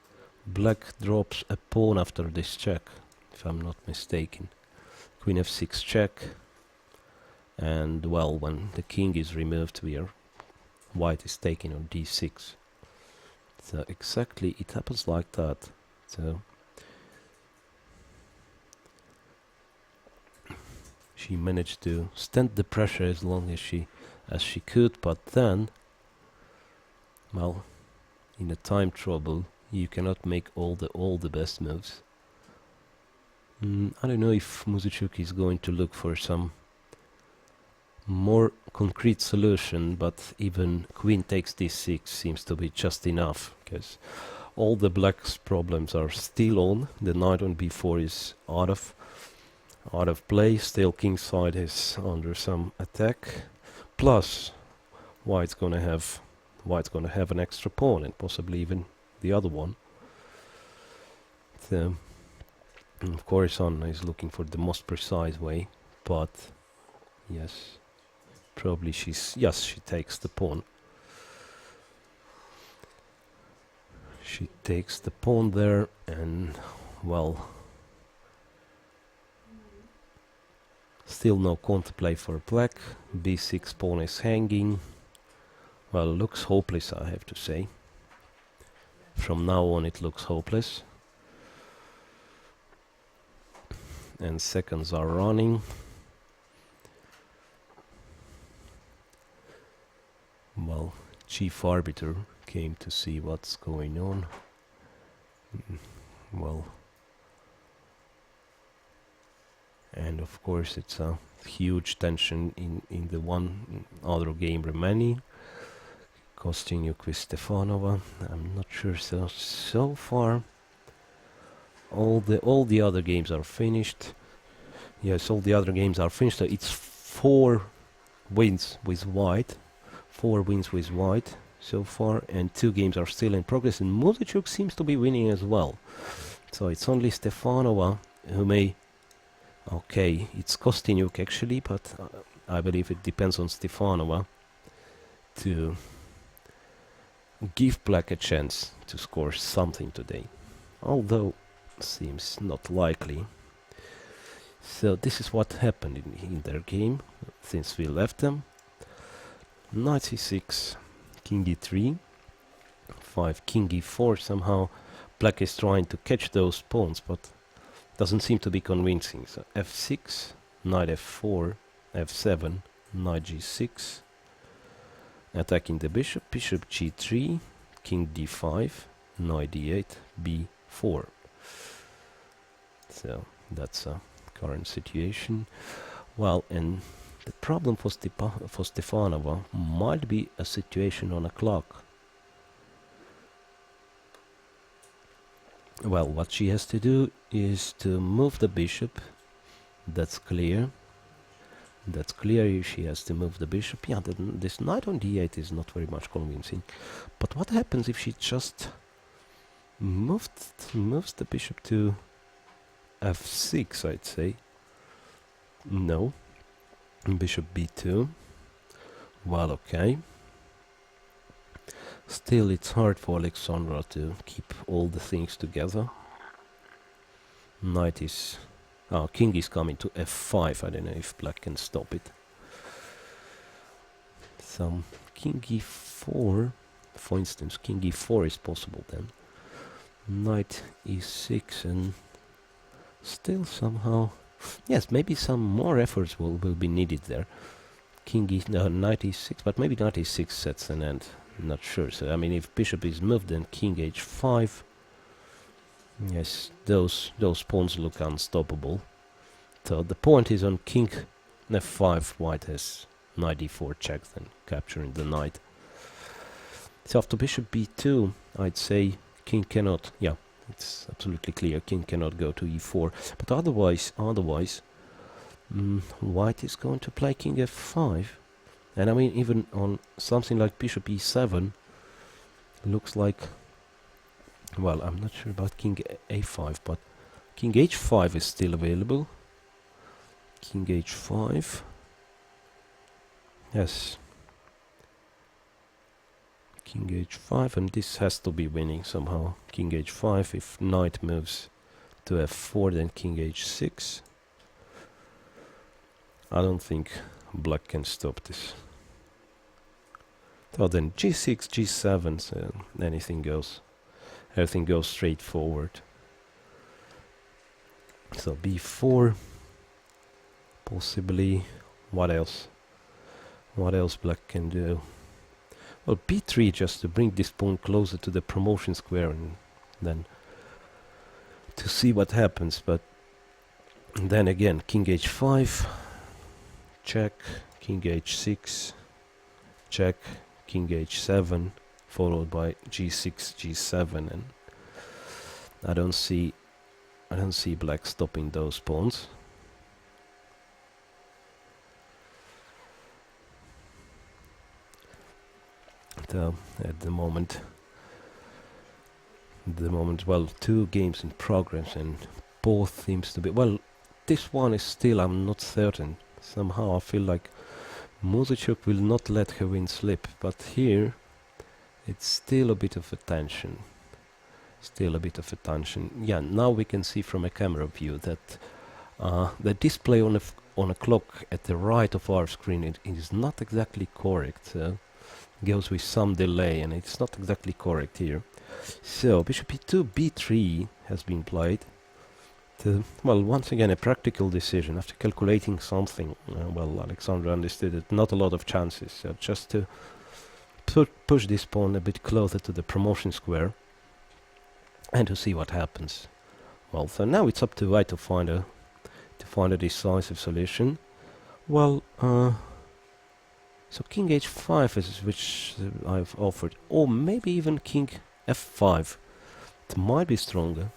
black drops a pawn after this check, if I'm not mistaken. Queen f6 check, and well, when the king is removed, white is taking on d6. So exactly, it happens like that. So she managed to stand the pressure as long as she could, but then, well, in a time trouble, you cannot make all the best moves. I don't know if Muzichuk is going to look for some more concrete solution, but even queen takes d6 seems to be just enough, because all the black's problems are still on. The knight on b4 is out of out of play. Still king side is under some attack. Plus, white's gonna have an extra pawn and possibly even the other one. So, of course, Anna is looking for the most precise way, but yes, probably she takes the pawn. She takes the pawn there, and well, still no counterplay for black. b6 pawn is hanging. Well, looks hopeless, I have to say. From now on it looks hopeless. And seconds are running. Well, chief arbiter came to see what's going on. Well, and of course it's a huge tension in the one other game remaining. Kostyniuk with Stefanova. I'm not sure so far. All the other games are finished. Yes, all the other games are finished. So it's 4 wins with white. 4 wins with white so far, and 2 games are still in progress. And Muzichuk seems to be winning as well. So it's only Stefanova who may. Okay, it's Kostyniuk actually, but I believe it depends on Stefanova to give black a chance to score something today. Although seems not likely. So this is what happened in their game since we left them. Knight c6, king e3, 5 king e4. Somehow black is trying to catch those pawns, but doesn't seem to be convincing. So f6, knight f4, f7, knight g6, attacking the bishop, bishop g3, king d5, knight d8, b4. So that's a current situation. Well, and the problem for Stefanova might be a situation on a clock. Well, what she has to do is to move the bishop. That's clear. That's clear. She has to move the bishop. Yeah, this knight on d8 is not very much convincing. But what happens if she just moves the bishop to f6, I'd say. No. Bishop b2. Well, okay. Still, it's hard for Alexandra to keep all the things together. Knight is... king is coming to f5. I don't know if black can stop it. Some king e4, for instance, king e4 is possible then. Knight e6, and still somehow... Yes, maybe some more efforts will be needed there. Knight e6, but maybe knight e6 sets an end. Not sure. So I mean, if bishop is moved, then king h5. Yes, those pawns look unstoppable. So the point is on king f5. White has knight e4 check, then capturing the knight. So after bishop b2, I'd say king cannot. Yeah, it's absolutely clear. King cannot go to e4. But otherwise, white is going to play king f5. And I mean, even on something like bishop e7, looks like... Well, I'm not sure about king a5, but king h5 is still available. King h5. Yes. King h5, and this has to be winning somehow. King h5, if knight moves to f4, then king h6. I don't think black can stop this. So then g6, g7, so anything goes. Everything goes straight forward. So b4, possibly. What else? What else black can do? Well, b3 just to bring this pawn closer to the promotion square, and then to see what happens. But then again, king h5, check, king h6, check, king h7, followed by g6, g7, and I don't see black stopping those pawns. So at the moment, well, 2 games in progress, and both seems to be, well, this one is still, I'm not certain. Somehow I feel like Muzachuk will not let her win slip, but here it's still a bit of a tension. Still a bit of a tension. Yeah, now we can see from a camera view that the display on a clock at the right of our screen, it is not exactly correct. Goes with some delay, and it's not exactly correct here. So bishop e2, b3 has been played. Well, once again, a practical decision. After calculating something, well, Alexandra understood that not a lot of chances, just to push this pawn a bit closer to the promotion square and to see what happens. Well, so now it's up to white to find a decisive solution. Well, so king h5 is which I've offered, or maybe even king f5. It might be stronger.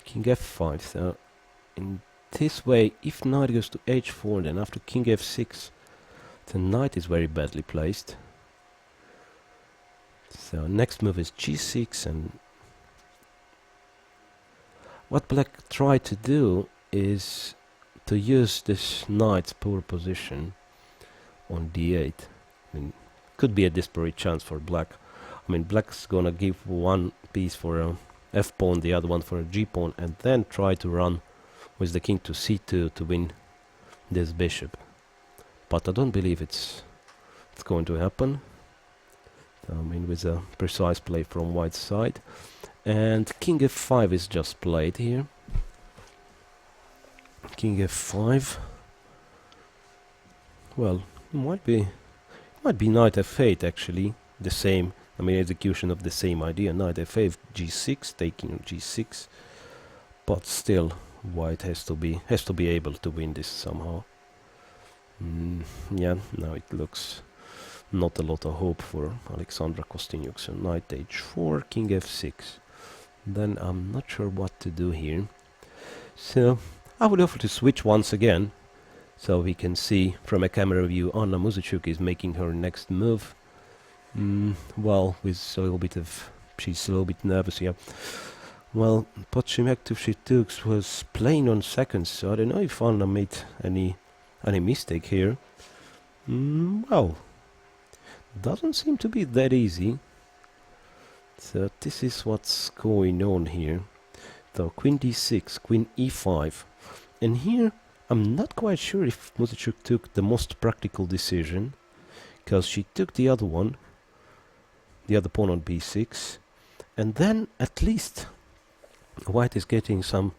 King f5. So in this way, if knight goes to h4, then after king f6, the knight is very badly placed. So next move is g6, and what black tried to do is to use this knight's poor position on d8. I mean, could be a desperate chance for black. I mean, black's gonna give one piece for a f pawn, the other one for a g pawn, and then try to run with the king to c2 to win this bishop. But I don't believe it's going to happen. I mean, with a precise play from white's side. And king f5 is just played here. King f5. Well, might be knight f8 actually. The same, I mean, execution of the same idea. Knight f8, g6, taking g6. But still, white has to be able to win this somehow. Yeah, now it looks not a lot of hope for Alexandra Kostyniuk. So knight h4, king f6. Then I'm not sure what to do here. So I would offer to switch once again, so we can see from a camera view Anna Muzachuk is making her next move. Well, with a little bit of, she's a little bit nervous here. Well, Pochimyak Tuvshituks was playing on seconds, so I don't know if Anna made any mistake here. Well, doesn't seem to be that easy. So this is what's going on here. So queen d6, queen e5, and here I'm not quite sure if Muzachuk took the most practical decision, because she took the other one, the other pawn on b6, and then at least white is getting some,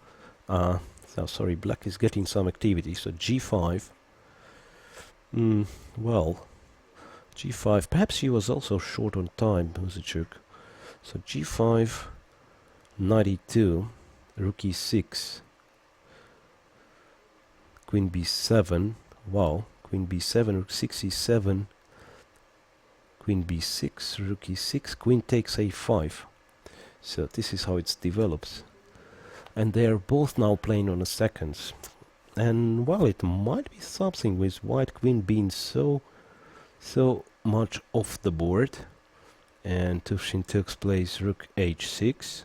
black is getting some activity. So g5. Well, g5. Perhaps she was also short on time, Muzachuk. So g5, knight e2, rook e6, queen b7. Wow, queen b7, rook 6 e7, queen b6, rook e6, queen takes a5. So this is how it develops. And they are both now playing on the seconds. And well, it might be something with white queen being so much off the board. And Tuvshintuk's plays rook h6,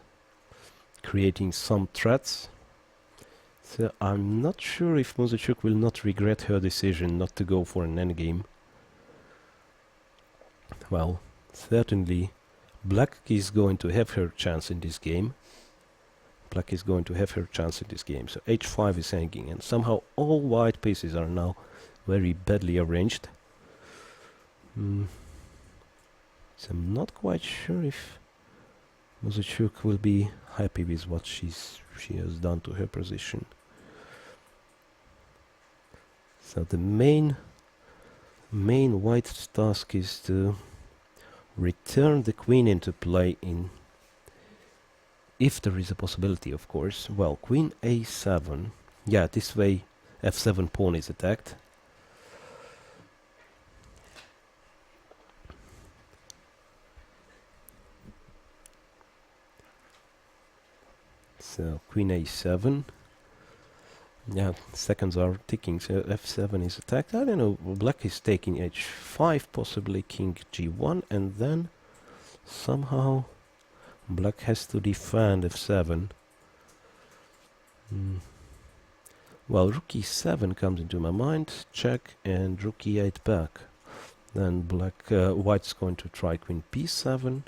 creating some threats. So I'm not sure if Muzachuk will not regret her decision not to go for an endgame. Well, certainly black is going to have her chance in this game. Black is going to have her chance in this game. So h5 is hanging, and somehow all white pieces are now very badly arranged. So I'm not quite sure if Muzachuk will be happy with what she has done to her position. So the main white task is to return the queen into play, if there is a possibility, of course. Well, queen a7. Yeah, this way f7 pawn is attacked. So queen a7. Yeah, seconds are ticking, so f7 is attacked. I don't know, black is taking h5, possibly king g1, and then somehow black has to defend f7. Well, rook e7 comes into my mind, check, and rook e8 back. Then white's going to try queen b7,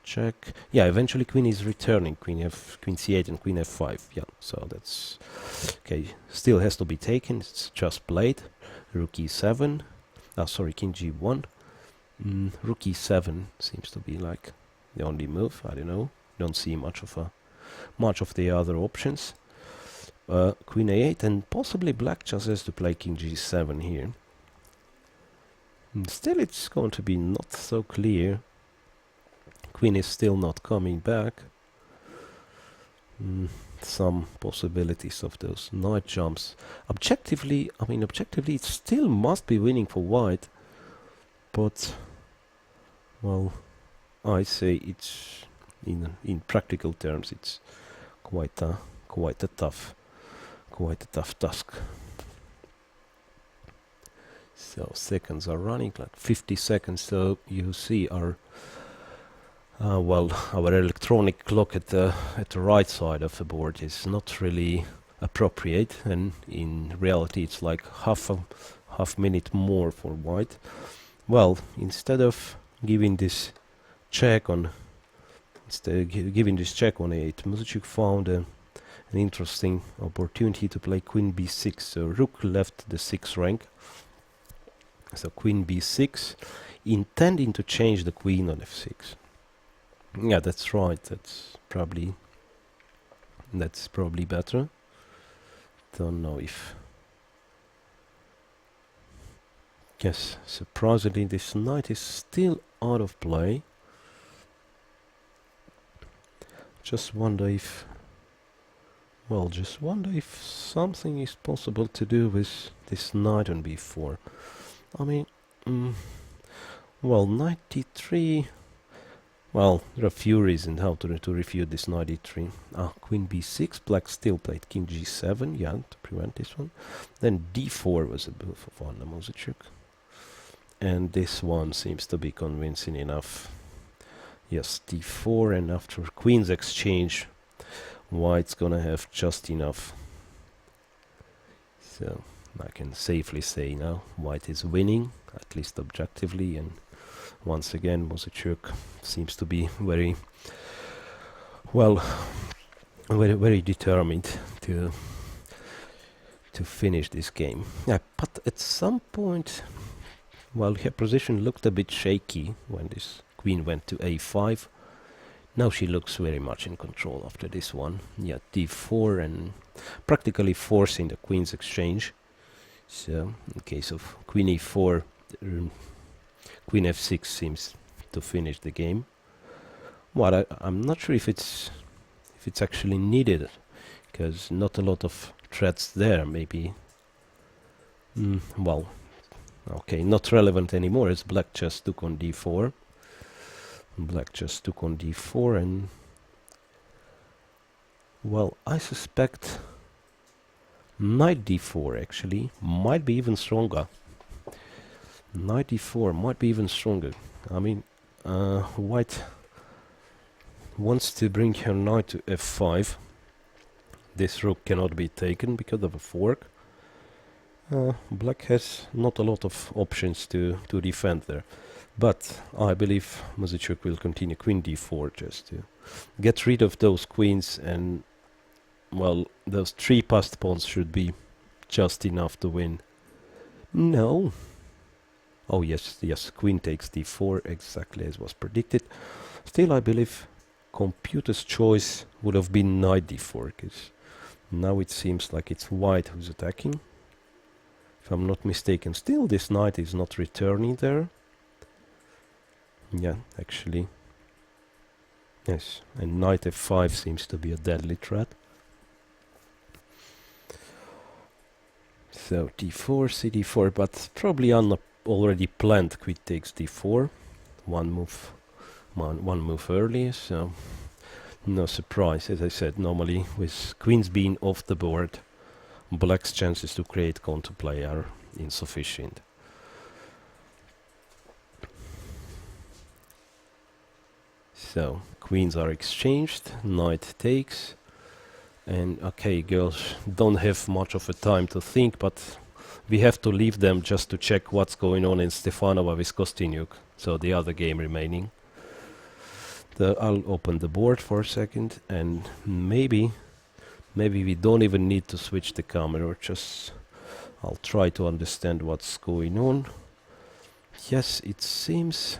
check. Yeah, eventually queen is returning, queen c8 and queen f5. Yeah, so that's okay. Still has to be taken. It's just played. Rook e7. Sorry, king g1. Rook e7 seems to be like the only move. I don't know. Don't see much of the other options. Queen a8, and possibly black just has to play king g7 here. Still, it's going to be not so clear. Queen is still not coming back. Some possibilities of those knight jumps. Objectively, it still must be winning for white. But, well, I say it's in practical terms, it's quite a tough task. So seconds are running, like 50 seconds. So you see our electronic clock at the right side of the board is not really appropriate, and in reality it's like half minute more for white. Well, instead of giving this check on a8, Muzyczuk found an interesting opportunity to play queen b6. So rook left the 6th rank. So queen b6, intending to change the queen on f6. Yeah, that's right. That's probably better. Don't know if. Yes, surprisingly, this knight is still out of play. Just wonder if something is possible to do with this knight on b4. I mean, well, knight d3. Well, there are a few reasons how to refute this knight d3. Queen b6. Black still played king g7. Yeah, to prevent this one. Then d4 was a move of Anna Muzyczuk. And this one seems to be convincing enough. Yes, d4, and after queen's exchange, white's gonna have just enough. So I can safely say now white is winning, at least objectively, and once again Muzyczuk seems to be very determined to finish this game. Yeah, but at some point, well, her position looked a bit shaky when this queen went to a5. Now she looks very much in control after this one. Yeah, d4, and practically forcing the queen's exchange. So in case of queen e4, queen f6 seems to finish the game. Well, I'm not sure if it's actually needed, because not a lot of threats there. Maybe. Well, okay, not relevant anymore, as black just took on d4. Black just took on d4, and well, I suspect knight d4 actually might be even stronger. Knight d4 might be even stronger. I mean, white wants to bring her knight to f5. This rook cannot be taken because of a fork. Black has not a lot of options to defend there. But I believe Muzyczuk will continue queen d4 just to get rid of those queens, and well, those 3 passed pawns should be just enough to win. No. Oh yes, queen takes d4, exactly as was predicted. Still, I believe computer's choice would have been knight d4, because now it seems like it's white who's attacking. If I'm not mistaken, still this knight is not returning there. Yeah, actually. Yes, and knight f5 seems to be a deadly threat. So d4, cd4, but probably Anna already planned queen takes d4. One move early, so no surprise. As I said, normally with queens being off the board, black's chances to create counterplay are insufficient. So queens are exchanged, knight takes, and okay, girls don't have much of a time to think, but we have to leave them just to check what's going on in Stefanova with Kostyniuk, so the other game remaining. I'll open the board for a second, and maybe we don't even need to switch the camera, just I'll try to understand what's going on. Yes, it seems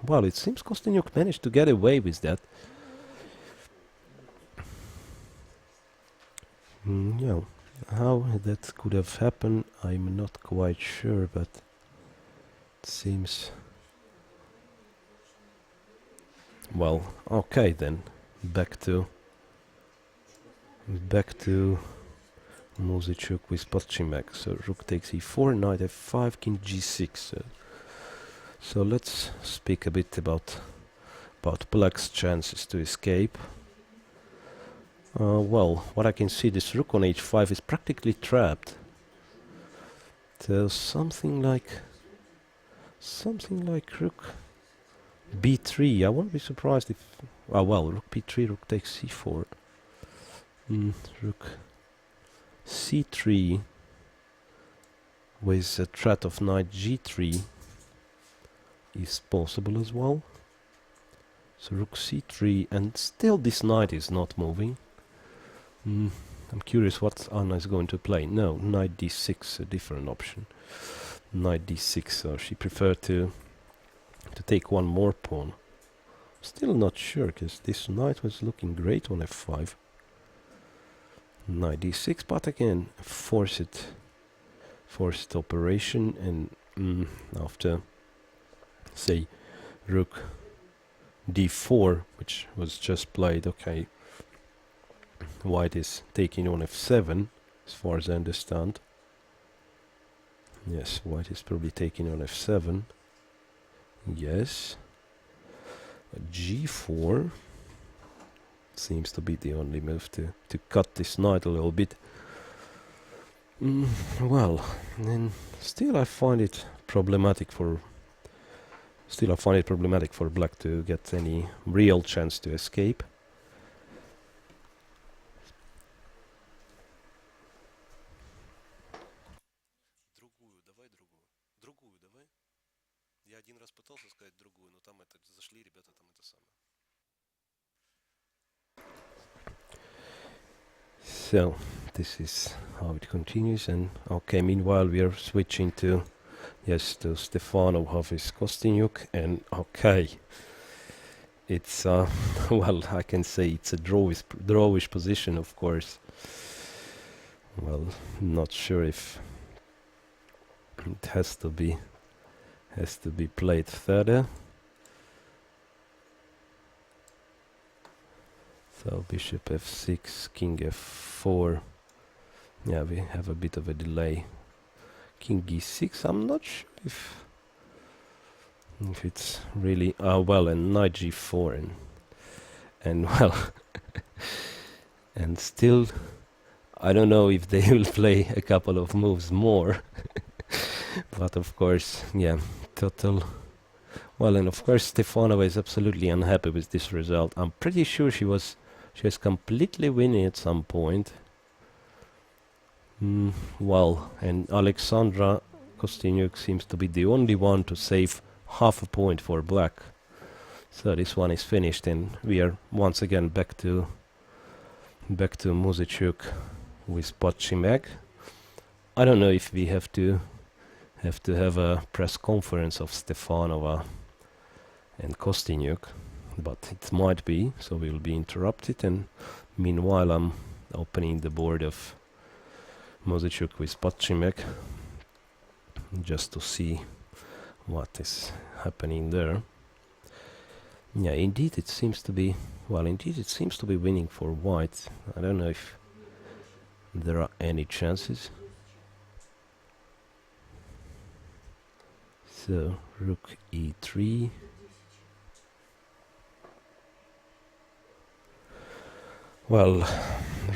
well, it seems Kostyniuk managed to get away with that. Yeah, how that could have happened, I'm not quite sure, but it seems... Well, okay then, back to Muzychuk with Podchimek. So rook takes e4, knight f5, king g6. So let's speak a bit about black's chances to escape. Well, what I can see, this rook on h5 is practically trapped. So something like rook b3. I won't be surprised if... well, rook b3, rook takes c4. Rook c3 with a threat of knight g3 is possible as well. So rook c3, and still this knight is not moving. I'm curious what Anna is going to play. No, knight d6, a different option. Knight d6, so she preferred to take one more pawn. Still not sure, because this knight was looking great on f5. Knight d6, but again, forced operation, and after, say, rook d4, which was just played, okay, white is taking on f7, as far as I understand. Yes, white is probably taking on f7. Yes. g4 seems to be the only move to cut this knight a little bit. Well, and still I find it problematic for black to get any real chance to escape. So this is how it continues, and okay, meanwhile we are switching to Stefanov with Kostyniuk, and okay, it's well, I can say it's a drawish position, of course. Well, not sure if it has to be played further. So bishop f6, king f4. Yeah, we have a bit of a delay. King g6. I'm not sure if it's really well, and knight g4, and well, and still I don't know if they will play a couple of moves more. But of course, yeah, total. Well, and of course Stefanova is absolutely unhappy with this result. I'm pretty sure she was completely winning at some point. Well, and Alexandra Kostyniuk seems to be the only one to save half a point for black. So this one is finished, and we are once again back to Muzychuk with Podchimek. I don't know if we have to have a press conference of Stefanova and Kostyniuk, but it might be, so we'll be interrupted, and meanwhile I'm opening the board of Muzychuk with Podchimek just to see what is happening there. Yeah, indeed it seems to be winning for white. I don't know if there are any chances. So rook e3. Well,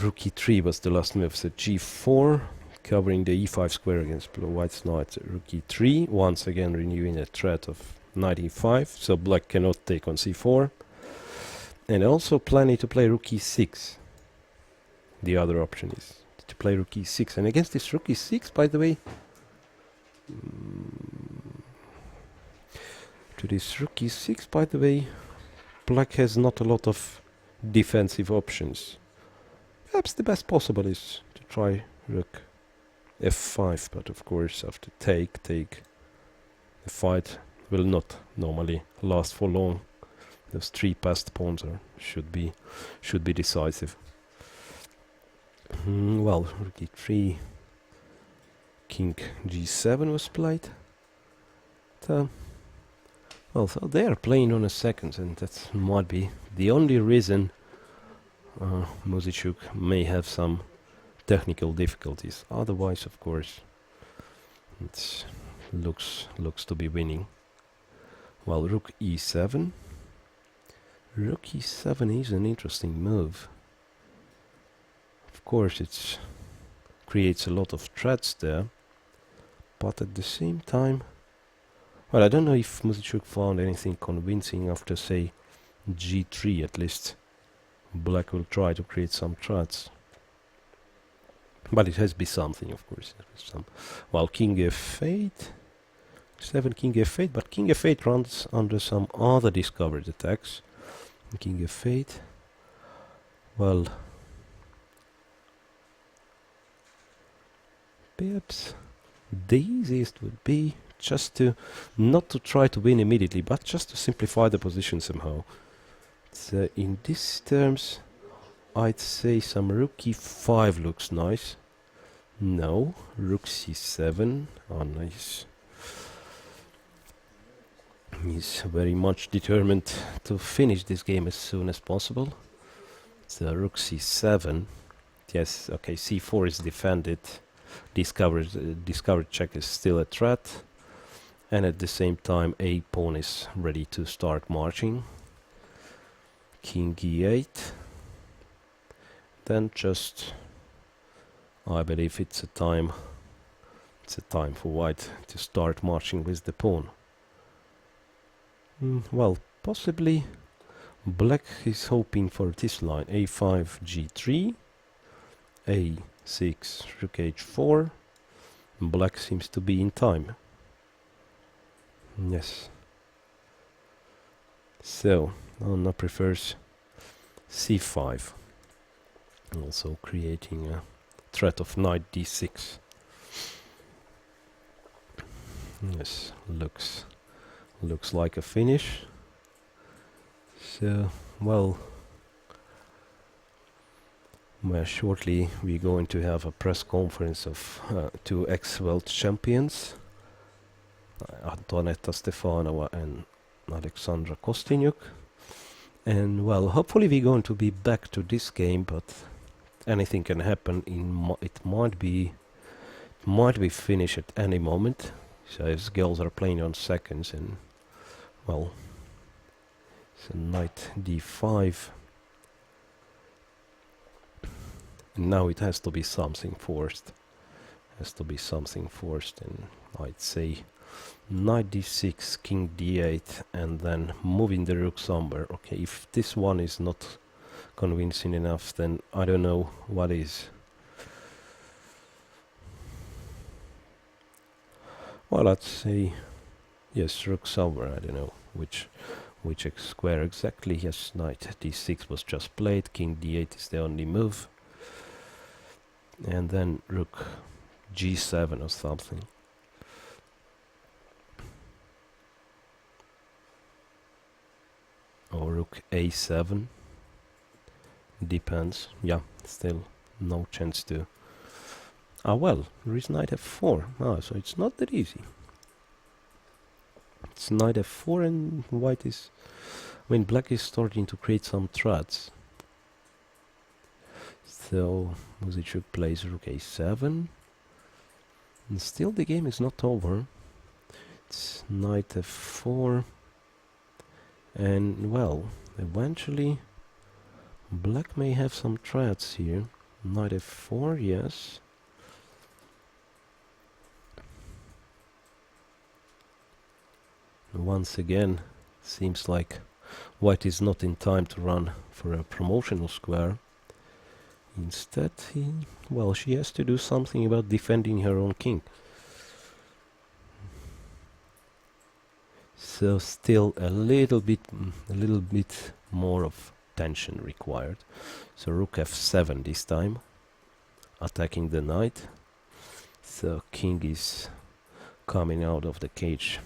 rook e3 was the last move, so g4, covering the e5 square against blue white's knight. Rook e3, once again renewing a threat of knight e5, so black cannot take on c4. And also planning to play rook e6. The other option is to play rook e6. And against this rook e6, by the way, to this rook e6, by the way, black has not a lot of defensive options. Perhaps the best possible is to try rook f5, but of course after take, the fight will not normally last for long. Those three passed pawns should be decisive. Well, rook e3, king g7 was played. Well, so they are playing on a second, and that might be the only reason Muzychuk may have some technical difficulties. Otherwise, of course, it looks to be winning. Well, rook e7. Rook e7 is an interesting move. Of course, it creates a lot of threats there, but at the same time, well, I don't know if Muzychuk found anything convincing after, say, g3 at least. Black will try to create some threats. But it has to be something, of course. Well, king f8. 7 king f8, but king f8 runs under some other discovered attacks. King f8. Well, perhaps the easiest would be just to not to try to win immediately, but just to simplify the position somehow. So in these terms, I'd say some rook e5 looks nice. No, rook c7. Oh, nice. He's very much determined to finish this game as soon as possible. So rook c7. Yes, okay, c4 is defended. Discovered check is still a threat. And at the same time, a pawn is ready to start marching. King e8. Then just, I believe it's a time for white to start marching with the pawn. Well, possibly black is hoping for this line: a5, g3, a6, rook h4. Black seems to be in time. Yes. So, Anna prefers c5, also creating a threat of knight d6. Yes, looks like a finish. So, well, shortly we're going to have a press conference of two ex-world champions, Antonetta Stefanova and Alexandra Kostyniuk. And well, hopefully we're going to be back to this game, but anything can happen. It might be finished at any moment. So as girls are playing on seconds, and well, so knight d5. And now it has to be something forced. And I'd say knight d6, king d8, and then moving the rook somewhere. Okay, if this one is not convincing enough, then I don't know what is. Well, I'd say yes, rook somewhere. I don't know which square exactly. Yes, knight d6 was just played. King d8 is the only move, and then rook g7 or something. Or rook a7. Depends. Yeah, still no chance to. Ah, well, there is knight f4. Ah, so it's not that easy. It's knight f4, and white is, black is starting to create some threats. So Muzychuk plays rook a7, and still the game is not over. It's knight f4, and well, eventually Black may have some threats here. Knight f4, yes. Once again, seems like white is not in time to run for a promotional square. Instead, she has to do something about defending her own king. So still a little bit more of tension required. So rook f7 this time, attacking the knight. So king is coming out of the cage.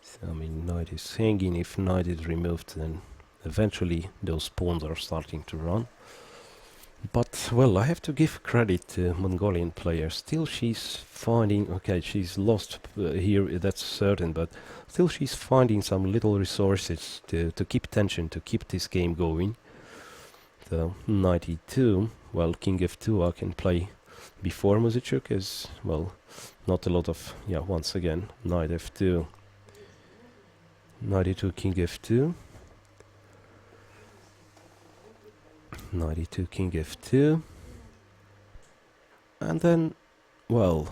So, I mean, knight is hanging. If knight is removed, then eventually those pawns are starting to run. But, well, I have to give credit to Mongolian player. Still she's finding, okay, she's lost here, that's certain, but still she's finding some little resources to keep tension, to keep this game going. So, knight e2, well, king f2 I can play before Muzychuk, as, well, not a lot of, once again, knight f2, knight e2, king f2. Knight e2, king f2, and then, well,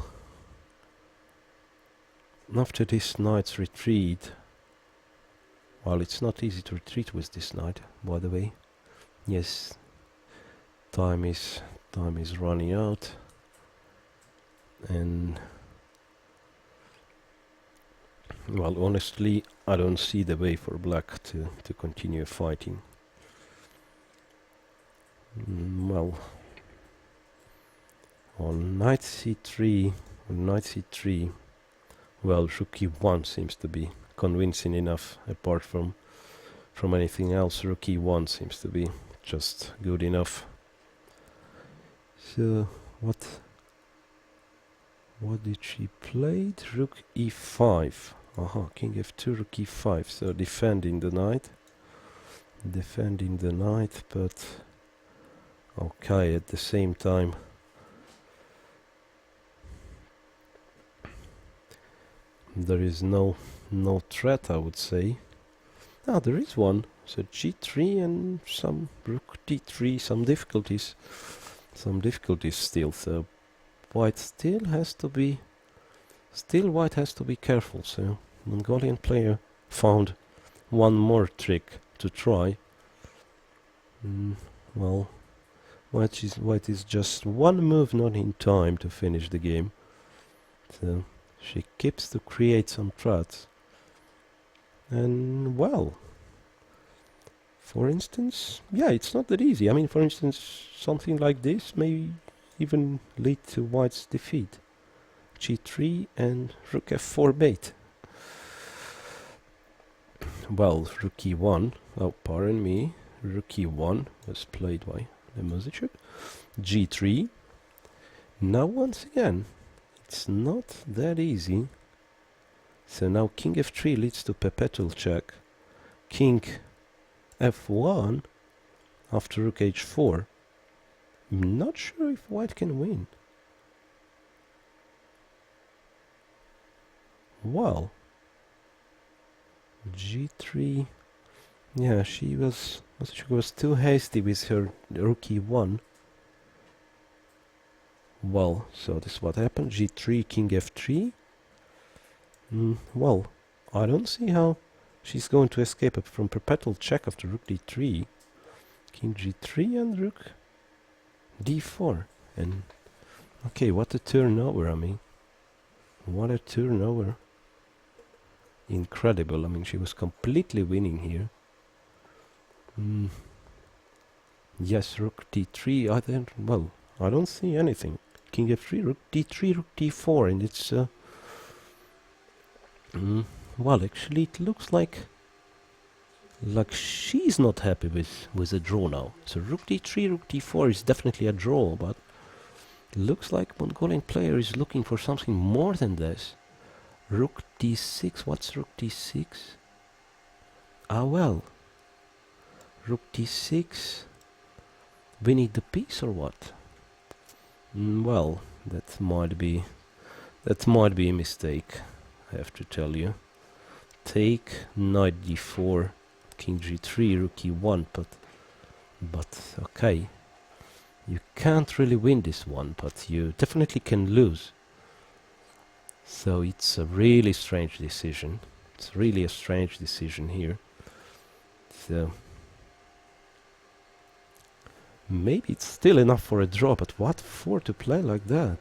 after this knight's retreat, well, it's not easy to retreat with this knight, by the way. Yes, time is running out, and, well, honestly, I don't see the way for black to continue fighting. Well, on knight c3, well, rook e1 seems to be convincing enough. Apart from anything else, rook e1 seems to be just good enough. So what did she play? Rook e5. King f2, rook e5. So defending the knight, but okay, at the same time, there is no threat, I would say. There is one. So g3 and some rook d3, some difficulties still. So white has to be careful. So Mongolian player found one more trick to try. Well, white is just one move not in time to finish the game. So she keeps to create some threats. And, well, for instance, it's not that easy. I mean, for instance, something like this may even lead to white's defeat. g3 and rook f4 bait. Well, rook e1, pardon me, rook e1 was played by the Muzychuk. g3. Now once again, it's not that easy. So now king f3 leads to perpetual check. King f1 after rook h4. I'm not sure if white can win. Well, g3. She was too hasty with her rook e1. Well, so this is what happened. g3, king f3. Well, I don't see how she's going to escape from perpetual check after rook d3. King g3 and rook d4. And, okay, what a turnover, I mean. What a turnover. Incredible. I mean, she was completely winning here. Yes, rook d3. I don't see anything. King f3, rook d3, rook d4, and it's well, actually, it looks like she's not happy with the draw now. So rook d3, rook d4 is definitely a draw, but it looks like Mongolian player is looking for something more than this. Rook d6. What's rook d6? Well, rook d6. Winning the piece or what? Well, that might be a mistake, I have to tell you. Take knight d4, king g3, rook e1, but okay. You can't really win this one, but you definitely can lose. So it's a really strange decision. It's really a strange decision here. So maybe it's still enough for a draw, but what for to play like that?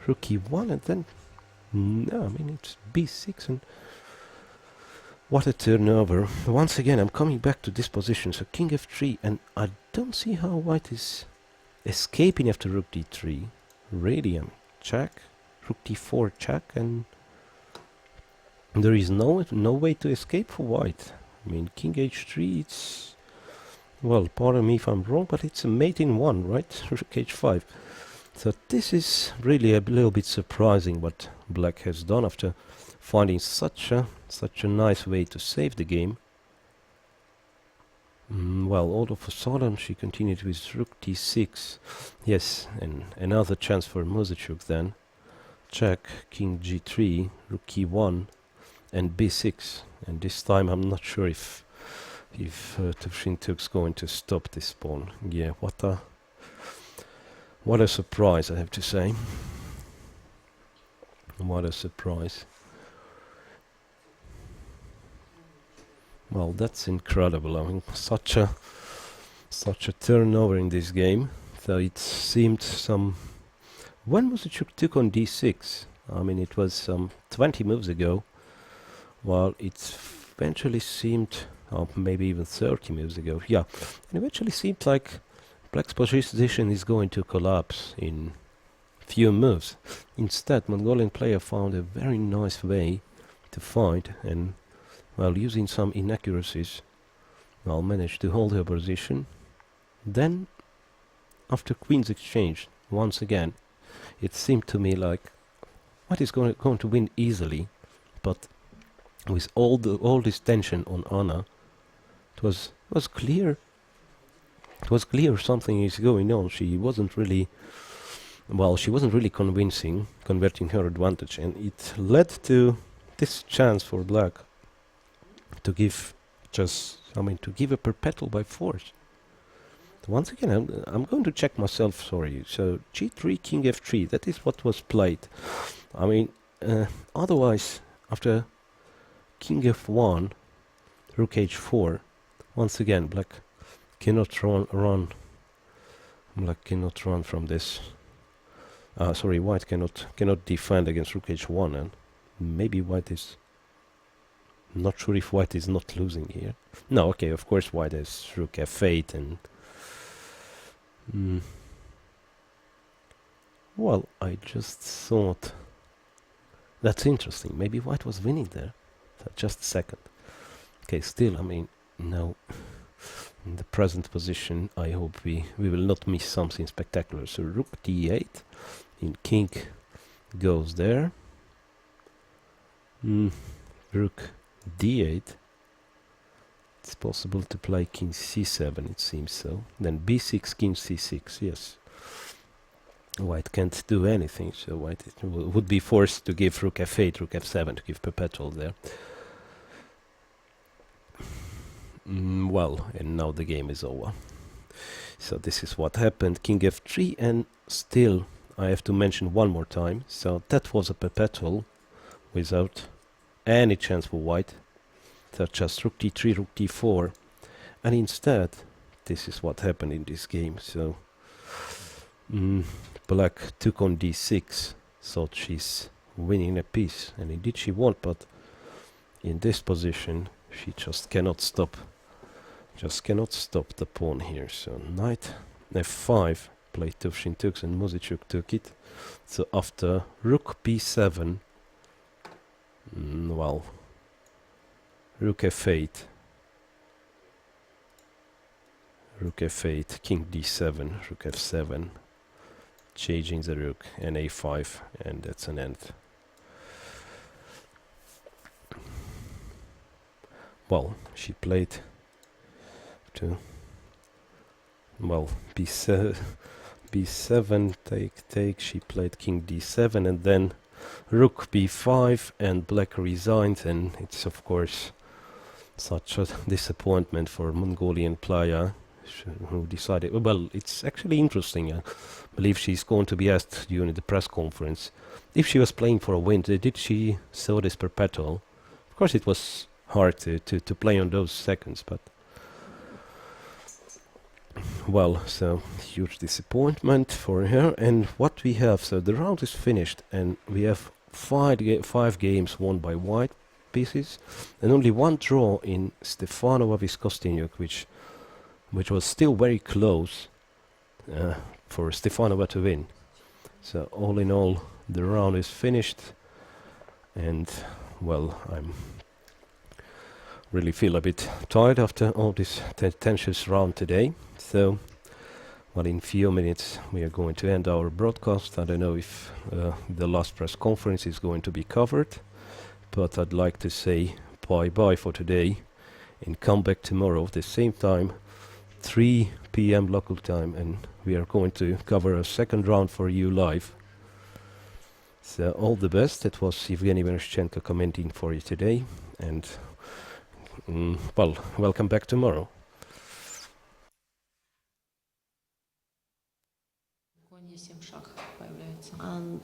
Rook e1 and then... No, I mean it's b6 and... What a turnover. Once again I'm coming back to this position, so king f3, and I don't see how white is escaping after rook d3. Really, check, rook d4 check, and there is no way to escape for white. I mean king h3, it's... Well, pardon me if I'm wrong, but it's a mate in one, right? Rook h5. So this is really a little bit surprising what black has done after finding such a nice way to save the game. Well, all of a sudden she continued with rook d6. Yes, and another chance for Muzychuk then. Check, king g3, rook e1, and b6. And this time I'm not sure if Khanty-Mansiysk's going to stop this pawn. Yeah, what a surprise, I have to say. What a surprise. Well, that's incredible. I mean, such a turnover in this game. So it seemed some... When Muzychuk took on d6? I mean, it was some 20 moves ago. Well, it eventually seemed... maybe even 30 moves ago. Yeah, it eventually seemed like black's position is going to collapse in few moves. Instead, Mongolian player found a very nice way to fight, and while using some inaccuracies, well, managed to hold her position. Then, after queen's exchange, once again, it seemed to me like white is going to win easily, but with all this tension on Anna, it was clear. It was clear something is going on. She wasn't really converting her advantage, and it led to this chance for black to give a perpetual by force. Once again, I'm going to check myself. Sorry. So g3, king f3. That is what was played. I mean, otherwise, after king f1, rook h4. Once again, black cannot run. Black cannot run from this. Sorry, white cannot defend against rook h1, and maybe white is not sure if white is not losing here. No, okay, of course white has rook f8 and well, I just thought that's interesting. Maybe white was winning there. So just a second. Okay, still, I mean, no. In the present position, I hope we will not miss something spectacular. So rook d8, and king goes there. Rook d8. It's possible to play king c7, it seems so. Then b6, king c6, yes. White can't do anything, so white would be forced to give rook f8, rook f7 to give perpetual there. Well, and now the game is over. So this is what happened, king f3, and still I have to mention one more time, so that was a perpetual without any chance for white. So just rook d3, rook d4, and instead this is what happened in this game. So black took on d6, thought she's winning a piece, and indeed she won, but in this position she just cannot stop the pawn here. So knight f5, played Khanty-Mansiysk, and Muzychuk took it. So after rook b7, well, rook f8, king d7, rook f7, changing the rook, and a5, and that's an end. Well, she played to, well, b7 take, she played king d7, and then rook b5, and black resigned, and it's of course such a disappointment for Mongolian player who decided. Well, it's actually interesting. I believe she's going to be asked during the press conference if she was playing for a win. Did she saw this perpetual? Of course, it was hard to play on those seconds, but well, so huge disappointment for her. And what we have, so the round is finished, and we have five games won by white pieces, and only one draw in Stefanova with Kostyniuk, which was still very close for Stefanova to win. So all in all, the round is finished, and well, I'm really feel a bit tired after all this tensions round today. So, well, in few minutes we are going to end our broadcast. I don't know if the last press conference is going to be covered, but I'd like to say bye-bye for today and come back tomorrow at the same time, 3 p.m. local time, and we are going to cover a second round for you live. So all the best. It was Evgeny Vereshchenko commenting for you today, and well, welcome back tomorrow. Конь 7 шаг появляется. And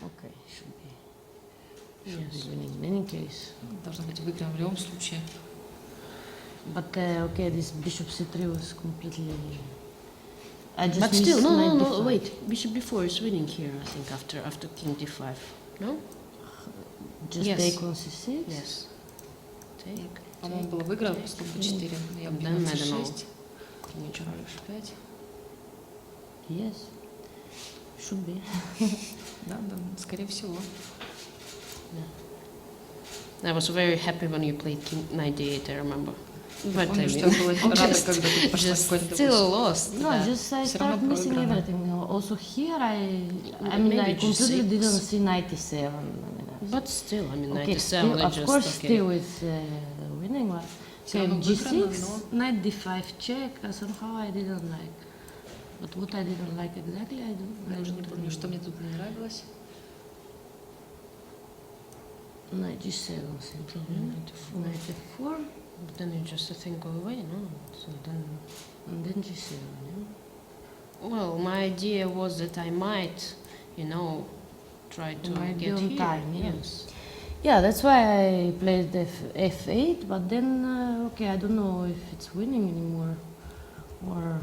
okay, should be winning in any case. Должна быть выиграна в любом случае. But okay, this bishop c3 was completely. I just But still, missed knight no, d5. wait. Bishop b4 is winning here, I think, after king d5. No? Just Yes. take on c6. Yes. Take. По-моему, было выиграно слон b4. Я бы Да, на madam. c6. Король h5. Yes. Should be. Да, да, скорее всего. I was very happy when you played king knight d8, I remember. But Помню, I что я была mean, рада, когда ты пошла just конь d8. still lost. No, да. just I Всё равно start missing проиграно. everything. Also here, I mean, I Maybe completely g6. didn't see 97. I mean, But still, I mean, okay, 97 still, is of just course, okay. still it's winning. But Всё okay, равно выиграно, g6, knight d5 check. Somehow I didn't like. But what I didn't like exactly, I don't. Я уже не помню, что мне тут не нравилось. Knight g7 simply. Knight f4, But then you just think go away, no? So then, and then g7. Yeah? well, my idea was that I might, try to Might be get on here. time, yeah. Yes. Yeah, that's why I played f8. But then, okay, I don't know if it's winning anymore, or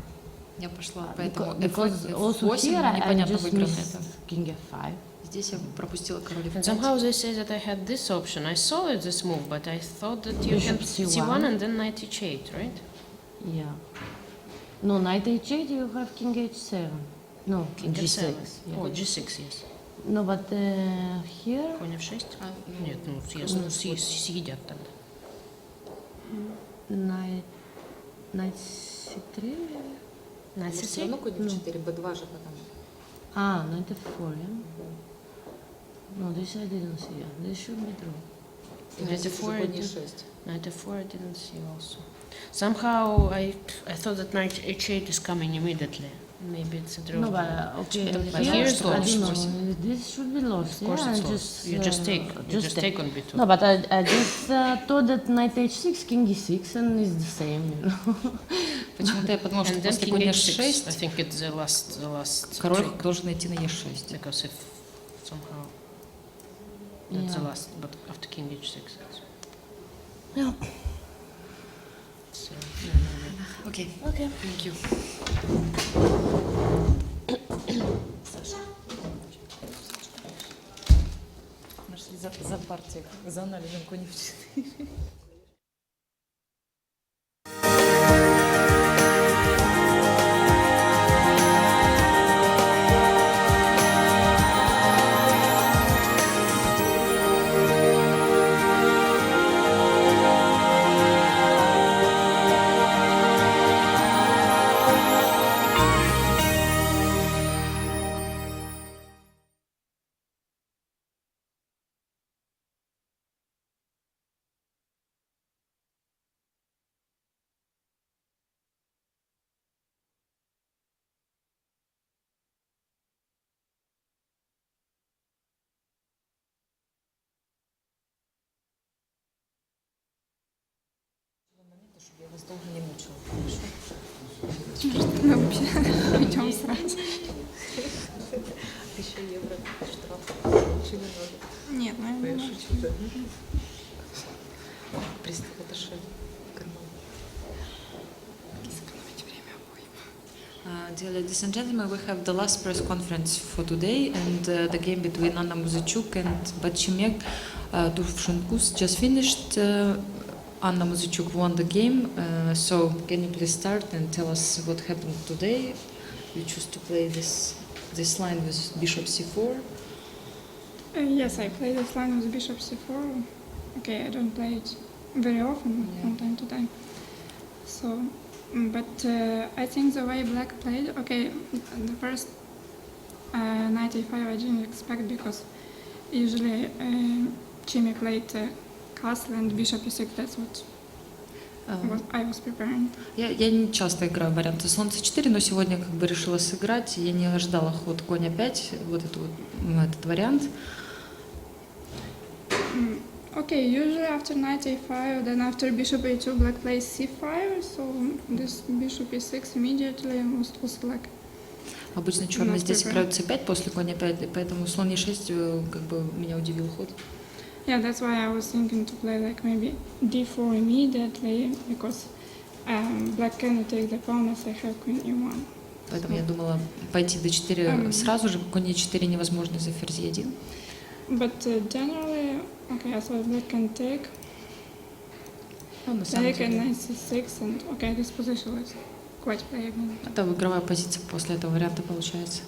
Я пошла поэтому because also f8, here I непонятно just выиграно missed это. king f5. Здесь я пропустила король And f5. somehow they say that I had this option. I saw it, this move, but I thought that you Bishop can c1. c1 and then knight h8, right? Yeah. No, knight h8. You have king h7. No, King g6. f7. Yeah. Oh, g6, yes. No, but here. Конь f6? А, Нет, ну, ясно, съедят тогда. Knight c3 maybe? Knight Может, всё c6? равно конь f4, b2 же потом. Ah, knight f4. Yeah. No, this I didn't see. Yeah. This should be true. И Knight здесь уже f4 конь it e6. Knight f4 I didn't see also. Somehow I thought that knight h8 is coming immediately. Maybe it's a draw. No, but okay. But Here, here it's I lost. don't know. This should be lost. Of course yeah, it's I lost. You just take. You just take on b2. No, but I just thought that knight h6, king e6, and it's the same, you know. Почему-то я подумала, что And then после king конь h6. I h6 think it's the last король trick. должен идти на e6. Because if somehow that's the Yeah. last, but after king h6. Yeah. So, Окей, Okay. thank you. Нашли за партией, за анализом конь f4. чтобы я вас долго не мучила. Мы вообще идем сразу. 1000 евро штраф. Или надо? Нет, Я наверное. шучу, да. Пристав отошел в карман. Сэкономить время обоим. Dear ladies and gentlemen, we have the last press conference for today, and the game between Anna Muzychuk and Batchimek Tuvshenkus just finished. Anna Muzychuk won the game, so can you please start and tell us what happened today? You choose to play this line with Bishop C4. Yes, I play this line with Bishop C4. Okay, I don't play it very often, from time to time. So, but I think the way Black played, okay, the first knight e5 I didn't expect because usually Chimi played castle and Bishop e6. That's what I was preparing. Я не часто играю варианты слон c4, но сегодня как бы решила сыграть. Я не ожидала ход конь a5, вот этот вариант. Okay, usually after knight a5, then after bishop a2, black plays c5, so this bishop e6 immediately was like... Обычно черные здесь играют c5 после конь a5, поэтому слон e6 как бы меня удивил ход. Yeah, that's why I was thinking to play like maybe d4 immediately, because black cannot take the pawn as I have queen e1. Поэтому я думала пойти d4 сразу же, конь e4 невозможно из-за ферзь e1. But generally, okay, I thought black can take, На самом take and деле, knight c6, and okay, this position is quite playable. это игровая позиция после этого варианта получается.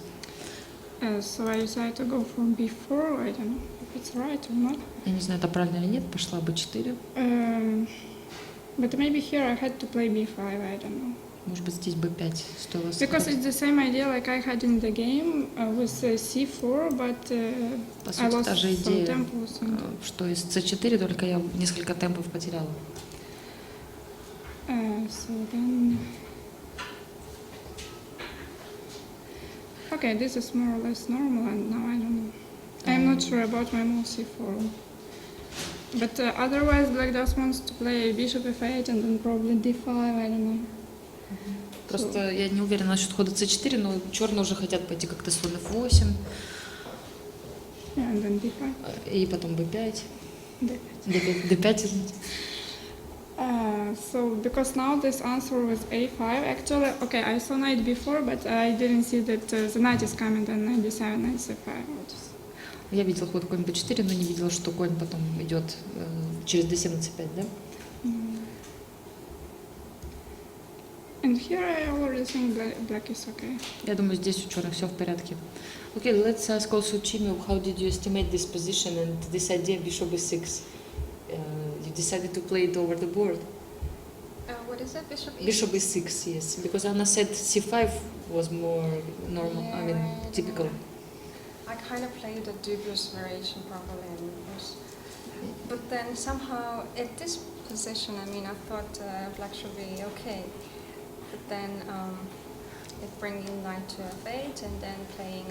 So I decided to go for b4, I don't know if it's right or not. Я не знаю, это правильно или нет, пошла b4. But maybe here I had to play b5, I don't know. Может быть, здесь b5 стоило Because сыграть. it's the same idea like I had in the game with c4, but По I сути, lost та же some идея, tempos. And, что из c4, только я несколько темпов потеряла. so then... Okay, this is more or less normal, and now I don't know. I'm not sure about my move c4. But otherwise, black just wants to play bishop f8 and then probably d5, I don't know. Просто я не уверена насчет хода c4, но черные уже хотят пойти как-то слон f8. Yeah, and then d5. И потом b5. d5. d5, извините. So because now this answer was a5, actually, okay, I saw knight b4, but I didn't see that the knight is coming, then knight b7, knight c5. Я видела ход конь b4, но не видела, что конь потом идет через d7 на c5, да? And here I already think black is okay. Я думаю, здесь у черных все в порядке. Okay, let's ask also Chimi, how did you estimate this position and this idea bishop e6? You decided to play it over the board. What is it? Bishop e6? Bishop e6, yes. Because Anna said c5 was more normal, I mean, typical. I kind of played a dubious variation probably, but then somehow at this position, I mean, I thought black should be okay. But then it bringing knight to f8 and then playing,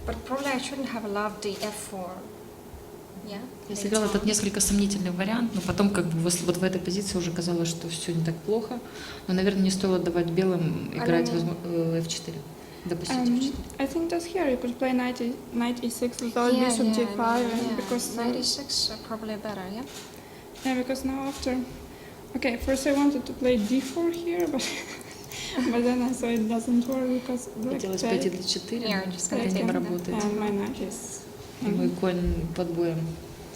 but probably I shouldn't have allowed the f4. Yeah? Я сыграла этот несколько сомнительный вариант, но потом как бы вот в этой позиции уже казалось, что все не так плохо. Но, наверное, не стоило давать белым играть f4. Допустим, f4. I think that here you could play knight e6 without bishop g5, because knight e6 probably better, yeah? Yeah, because now after... Okay, first I wanted to play d4 here, but then I saw it doesn't work because black Хотелось пойти d4, но это не работает. And my knight is... И мой конь под боем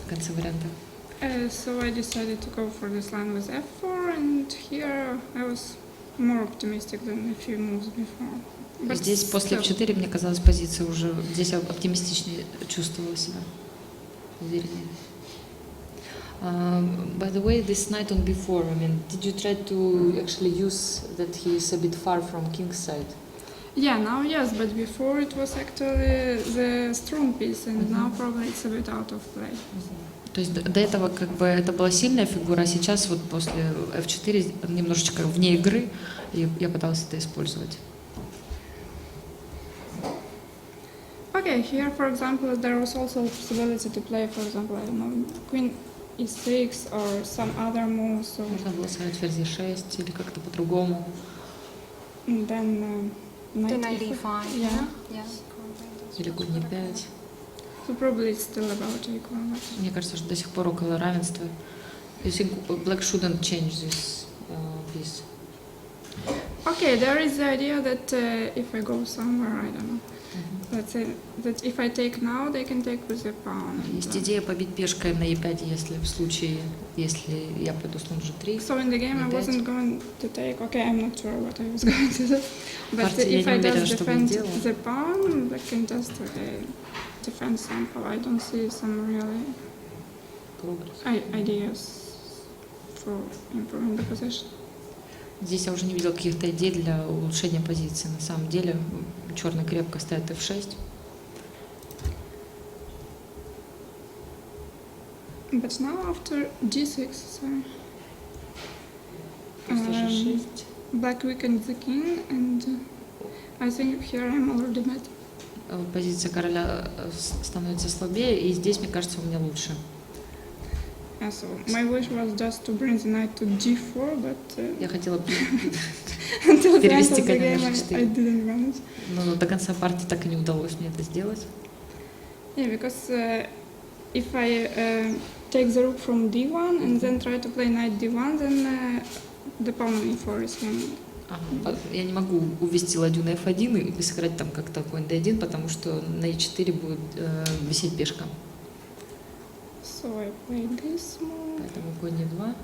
в конце варианта. So I decided to go for this line with f4, and here I was more optimistic than a few moves before. But Здесь после f4 мне казалась позиция уже, здесь я оптимистичнее чувствовала себя, увереннее. By the way, this knight on b4, I mean, did you try to actually use that he is a bit far from king's side? Yeah, now yes, but before it was actually the strong piece, and now probably it's a bit out of play. То есть до этого как бы это была сильная фигура, а сейчас вот после f4 немножечко вне игры, и я пыталась это использовать. Okay, here, for example, there was also a possibility to play, for example, I don't know, queen e6 or some other move. So Можно было сыграть ферзь e6 или как-то по-другому. and then Then knight knight e5. d5. Yeah. Yeah. Probably that's Или конь what I e5. So probably it's still about equal. But Мне кажется, что до сих пор около равенства. You think black shouldn't change this piece? okay, there is the idea that if I go somewhere, I don't know. Let's say that if I take now, they can take with the pawn. Есть идея побить пешкой на e5, если в случае, если я пойду слон g3. So in the game, I e5. wasn't going to take. Okay, I'm not sure what I was going to do. But Партии я if не I уверена, just что бы defend сделала. the pawn, I can just defend somehow. I don't see some really ideas for improving the position. Здесь я уже не видела каких-то идей для улучшения позиции. На самом деле черный крепко ставит f6. But now after g6, sorry, Просто g6. black weakens the king, and I think here I'm already better. Позиция короля становится слабее, и здесь, мне кажется, у меня лучше. Yeah, so my wish was just to bring the knight to g4, but Я хотела until the end перевести of the коня game на I g4. didn't manage. Но до конца партии так и не удалось мне это сделать. Yeah, because if I take the rook from d1 and then try to play knight d1, then the pawn on e4 is hanging. Ага. Я не могу увести ладью на f1 и сыграть там как-то конь d1, потому что на e4 будет висеть пешка. So I played this move. Поэтому конь e2.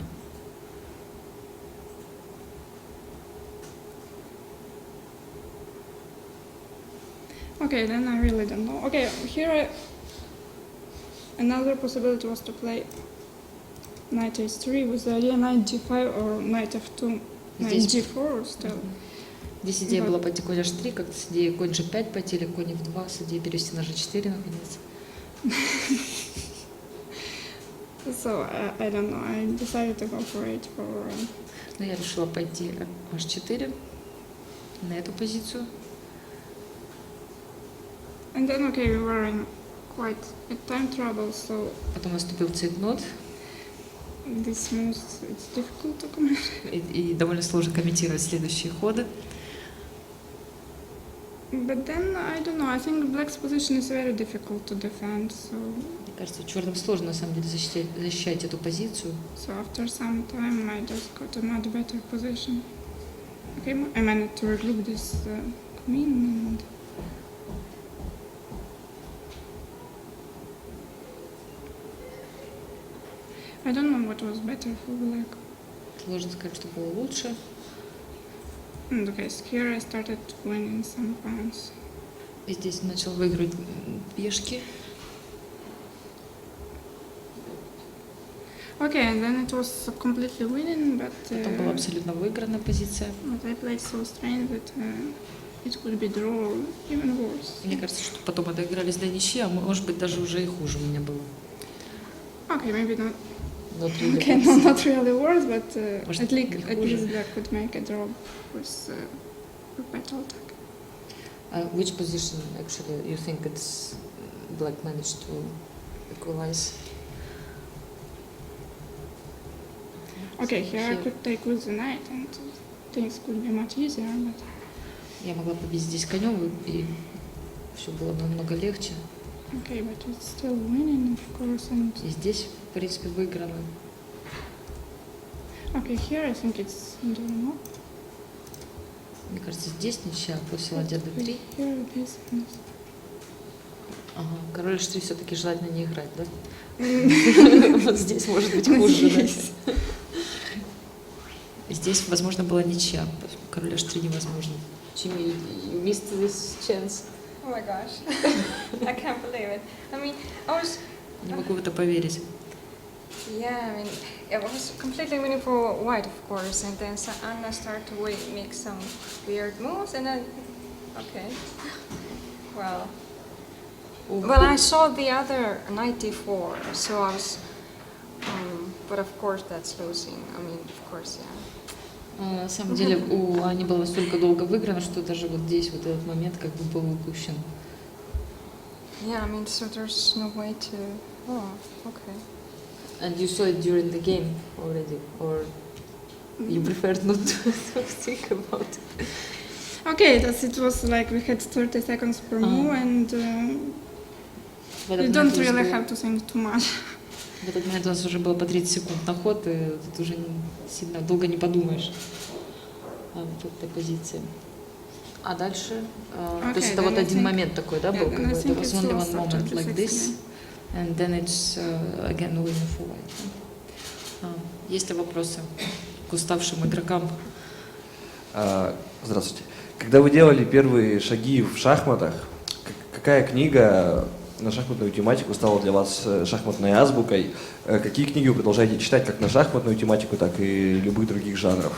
Okay, then I really don't know. Okay, here another possibility was to play knight h3 with the idea knight g5 or knight f2, knight Здесь- g4 still. Здесь идея Вот. была пойти конь h3, как-то с идеей конь g5 пойти, или конь f2, с идеей перевести на g4 наконец. So I don't know. I decided to go for h4. Но я решила пойти h4 на эту позицию. And then okay, we were in quite a time trouble, so Потом наступил цейтнот, this moves it's difficult to comment. и довольно сложно комментировать следующие ходы. But then I don't know. I think black's position is very difficult to defend. So Мне кажется, черным сложно на самом деле защищать эту позицию. after some time, I just got a much better position. Okay, I managed to regroup this queen, and I don't know what was better for black. Сложно сказать, что было лучше. And okay, so here I started winning some pawns. И здесь начал выигрывать пешки. Okay, and then it was completely winning, but Потом была абсолютно выиграна позиция. I played so strange that it could be draw or even worse. Мне кажется, что потом отыгрались до ничьи, а может быть даже уже и хуже у меня было. Okay, maybe not. Not really Okay, worse. no, not really worse, but Может, at least не хуже. black could make a draw with perpetual attack. Which position actually you think it's black managed to equalize? Okay, here I Here. could take with the knight, and things could be much easier. But Я могла побить здесь конем, и все было намного легче. okay, but it's still winning, of course. And И здесь, в принципе, выиграно. okay, here I think it's draw. Мне кажется, здесь ничья после ладья d3. Here it is. Ага, король h3 все-таки желательно не играть, да? Вот здесь может быть хуже, да? Здесь, возможно, была ничья. Король h3 невозможно. Jimmy, you missed this chance. Oh my gosh, I can't believe it. I mean, I was, Не могу в это поверить. yeah, I mean, it was completely winning for white, of course, and then Anna started to make some weird moves, and then, okay, well, I saw the other knight d4, so I was, but of course that's losing. I mean, of course, yeah. На самом деле у Ани было настолько долго выиграно, что даже вот здесь вот этот момент как бы был упущен. Yeah, I mean, so there's no way to. Oh, okay. And you saw it during the game already, or you preferred not to think about it? Okay, it was like we had 30 seconds per move, and you don't really have to think too much. В этот момент у нас уже было по 30 секунд на ход, и тут уже сильно долго не подумаешь в этой позиции. А дальше, то есть это вот один момент такой, да, был? There was only one moment like this, and then it's again winning for white. Есть ли вопросы к уставшим игрокам? Здравствуйте. Когда вы делали первые шаги в шахматах, какая книга на шахматную тематику стала для вас шахматной азбукой? Какие книги вы продолжаете читать как на шахматную тематику, так и любых других жанров?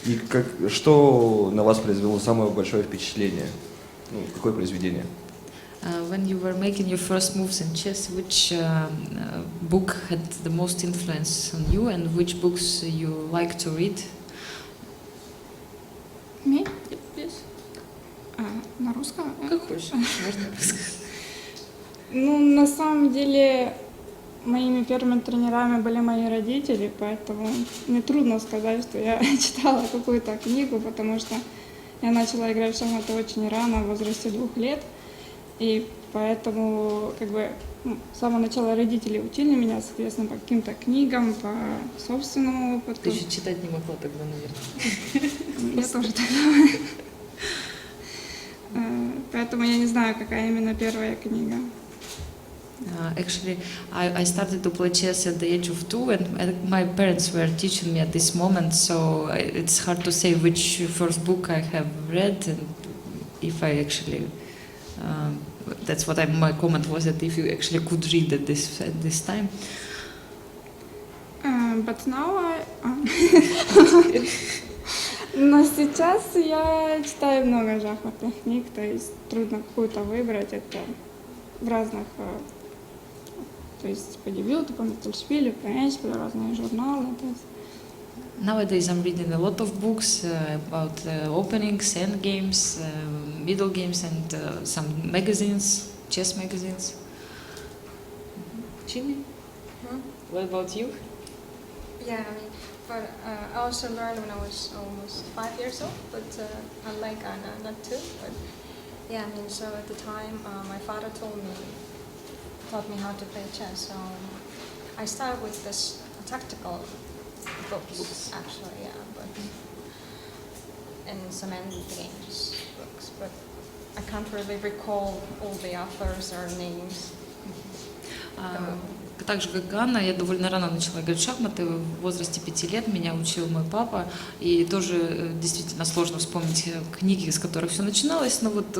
И что на вас произвело самое большое впечатление? Ну, какое произведение? When you were making your first moves in chess, which book had the most influence on you, and which books you like to read? Me? Yes. На русском? Как хочешь, можно русском. Ну, на самом деле, моими первыми тренерами были мои родители, поэтому мне трудно сказать, что я читала какую-то книгу, потому что я начала играть в шахматы очень рано, в возрасте 2 лет, и поэтому как бы с самого начала родители учили меня, соответственно, по каким-то книгам, по собственному опыту. Ты еще читать не могла тогда, наверное. Я тоже так думаю. Поэтому я не знаю, какая именно первая книга. Actually, I started to play chess at the age of 2, and my parents were teaching me at this moment, so it's hard to say which first book I have read, and if I actually, that's what my comment was, that if you actually could read at this time. But now Но сейчас я читаю много шахматных книг, то есть трудно какую-то выбрать, это в разных, то есть по дебюту, по Метельшпилю, по Эндшпилю, разные журналы. Nowadays I'm reading a lot of books about openings, endgames, middle games, and some magazines, chess magazines. Chini? What about you? Yeah, I mean, but I also learned when I was almost 5 years old, but unlike Anna, not 2. But yeah, I mean, so at the time, my father taught me how to play chess. So I started with this tactical books, actually, yeah, but and some end games books, but I can't really recall all the authors or names. Так же, как Ганна, я довольно рано начала играть в шахматы. В возрасте 5 лет меня учил мой папа. И тоже действительно сложно вспомнить книги, с которых все начиналось. Но вот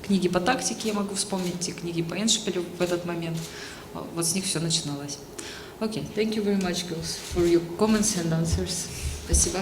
книги по тактике я могу вспомнить, и книги по Эндшпилю в этот момент. Вот с них все начиналось. Okay, thank you very much, girls, for your comments and answers. Спасибо.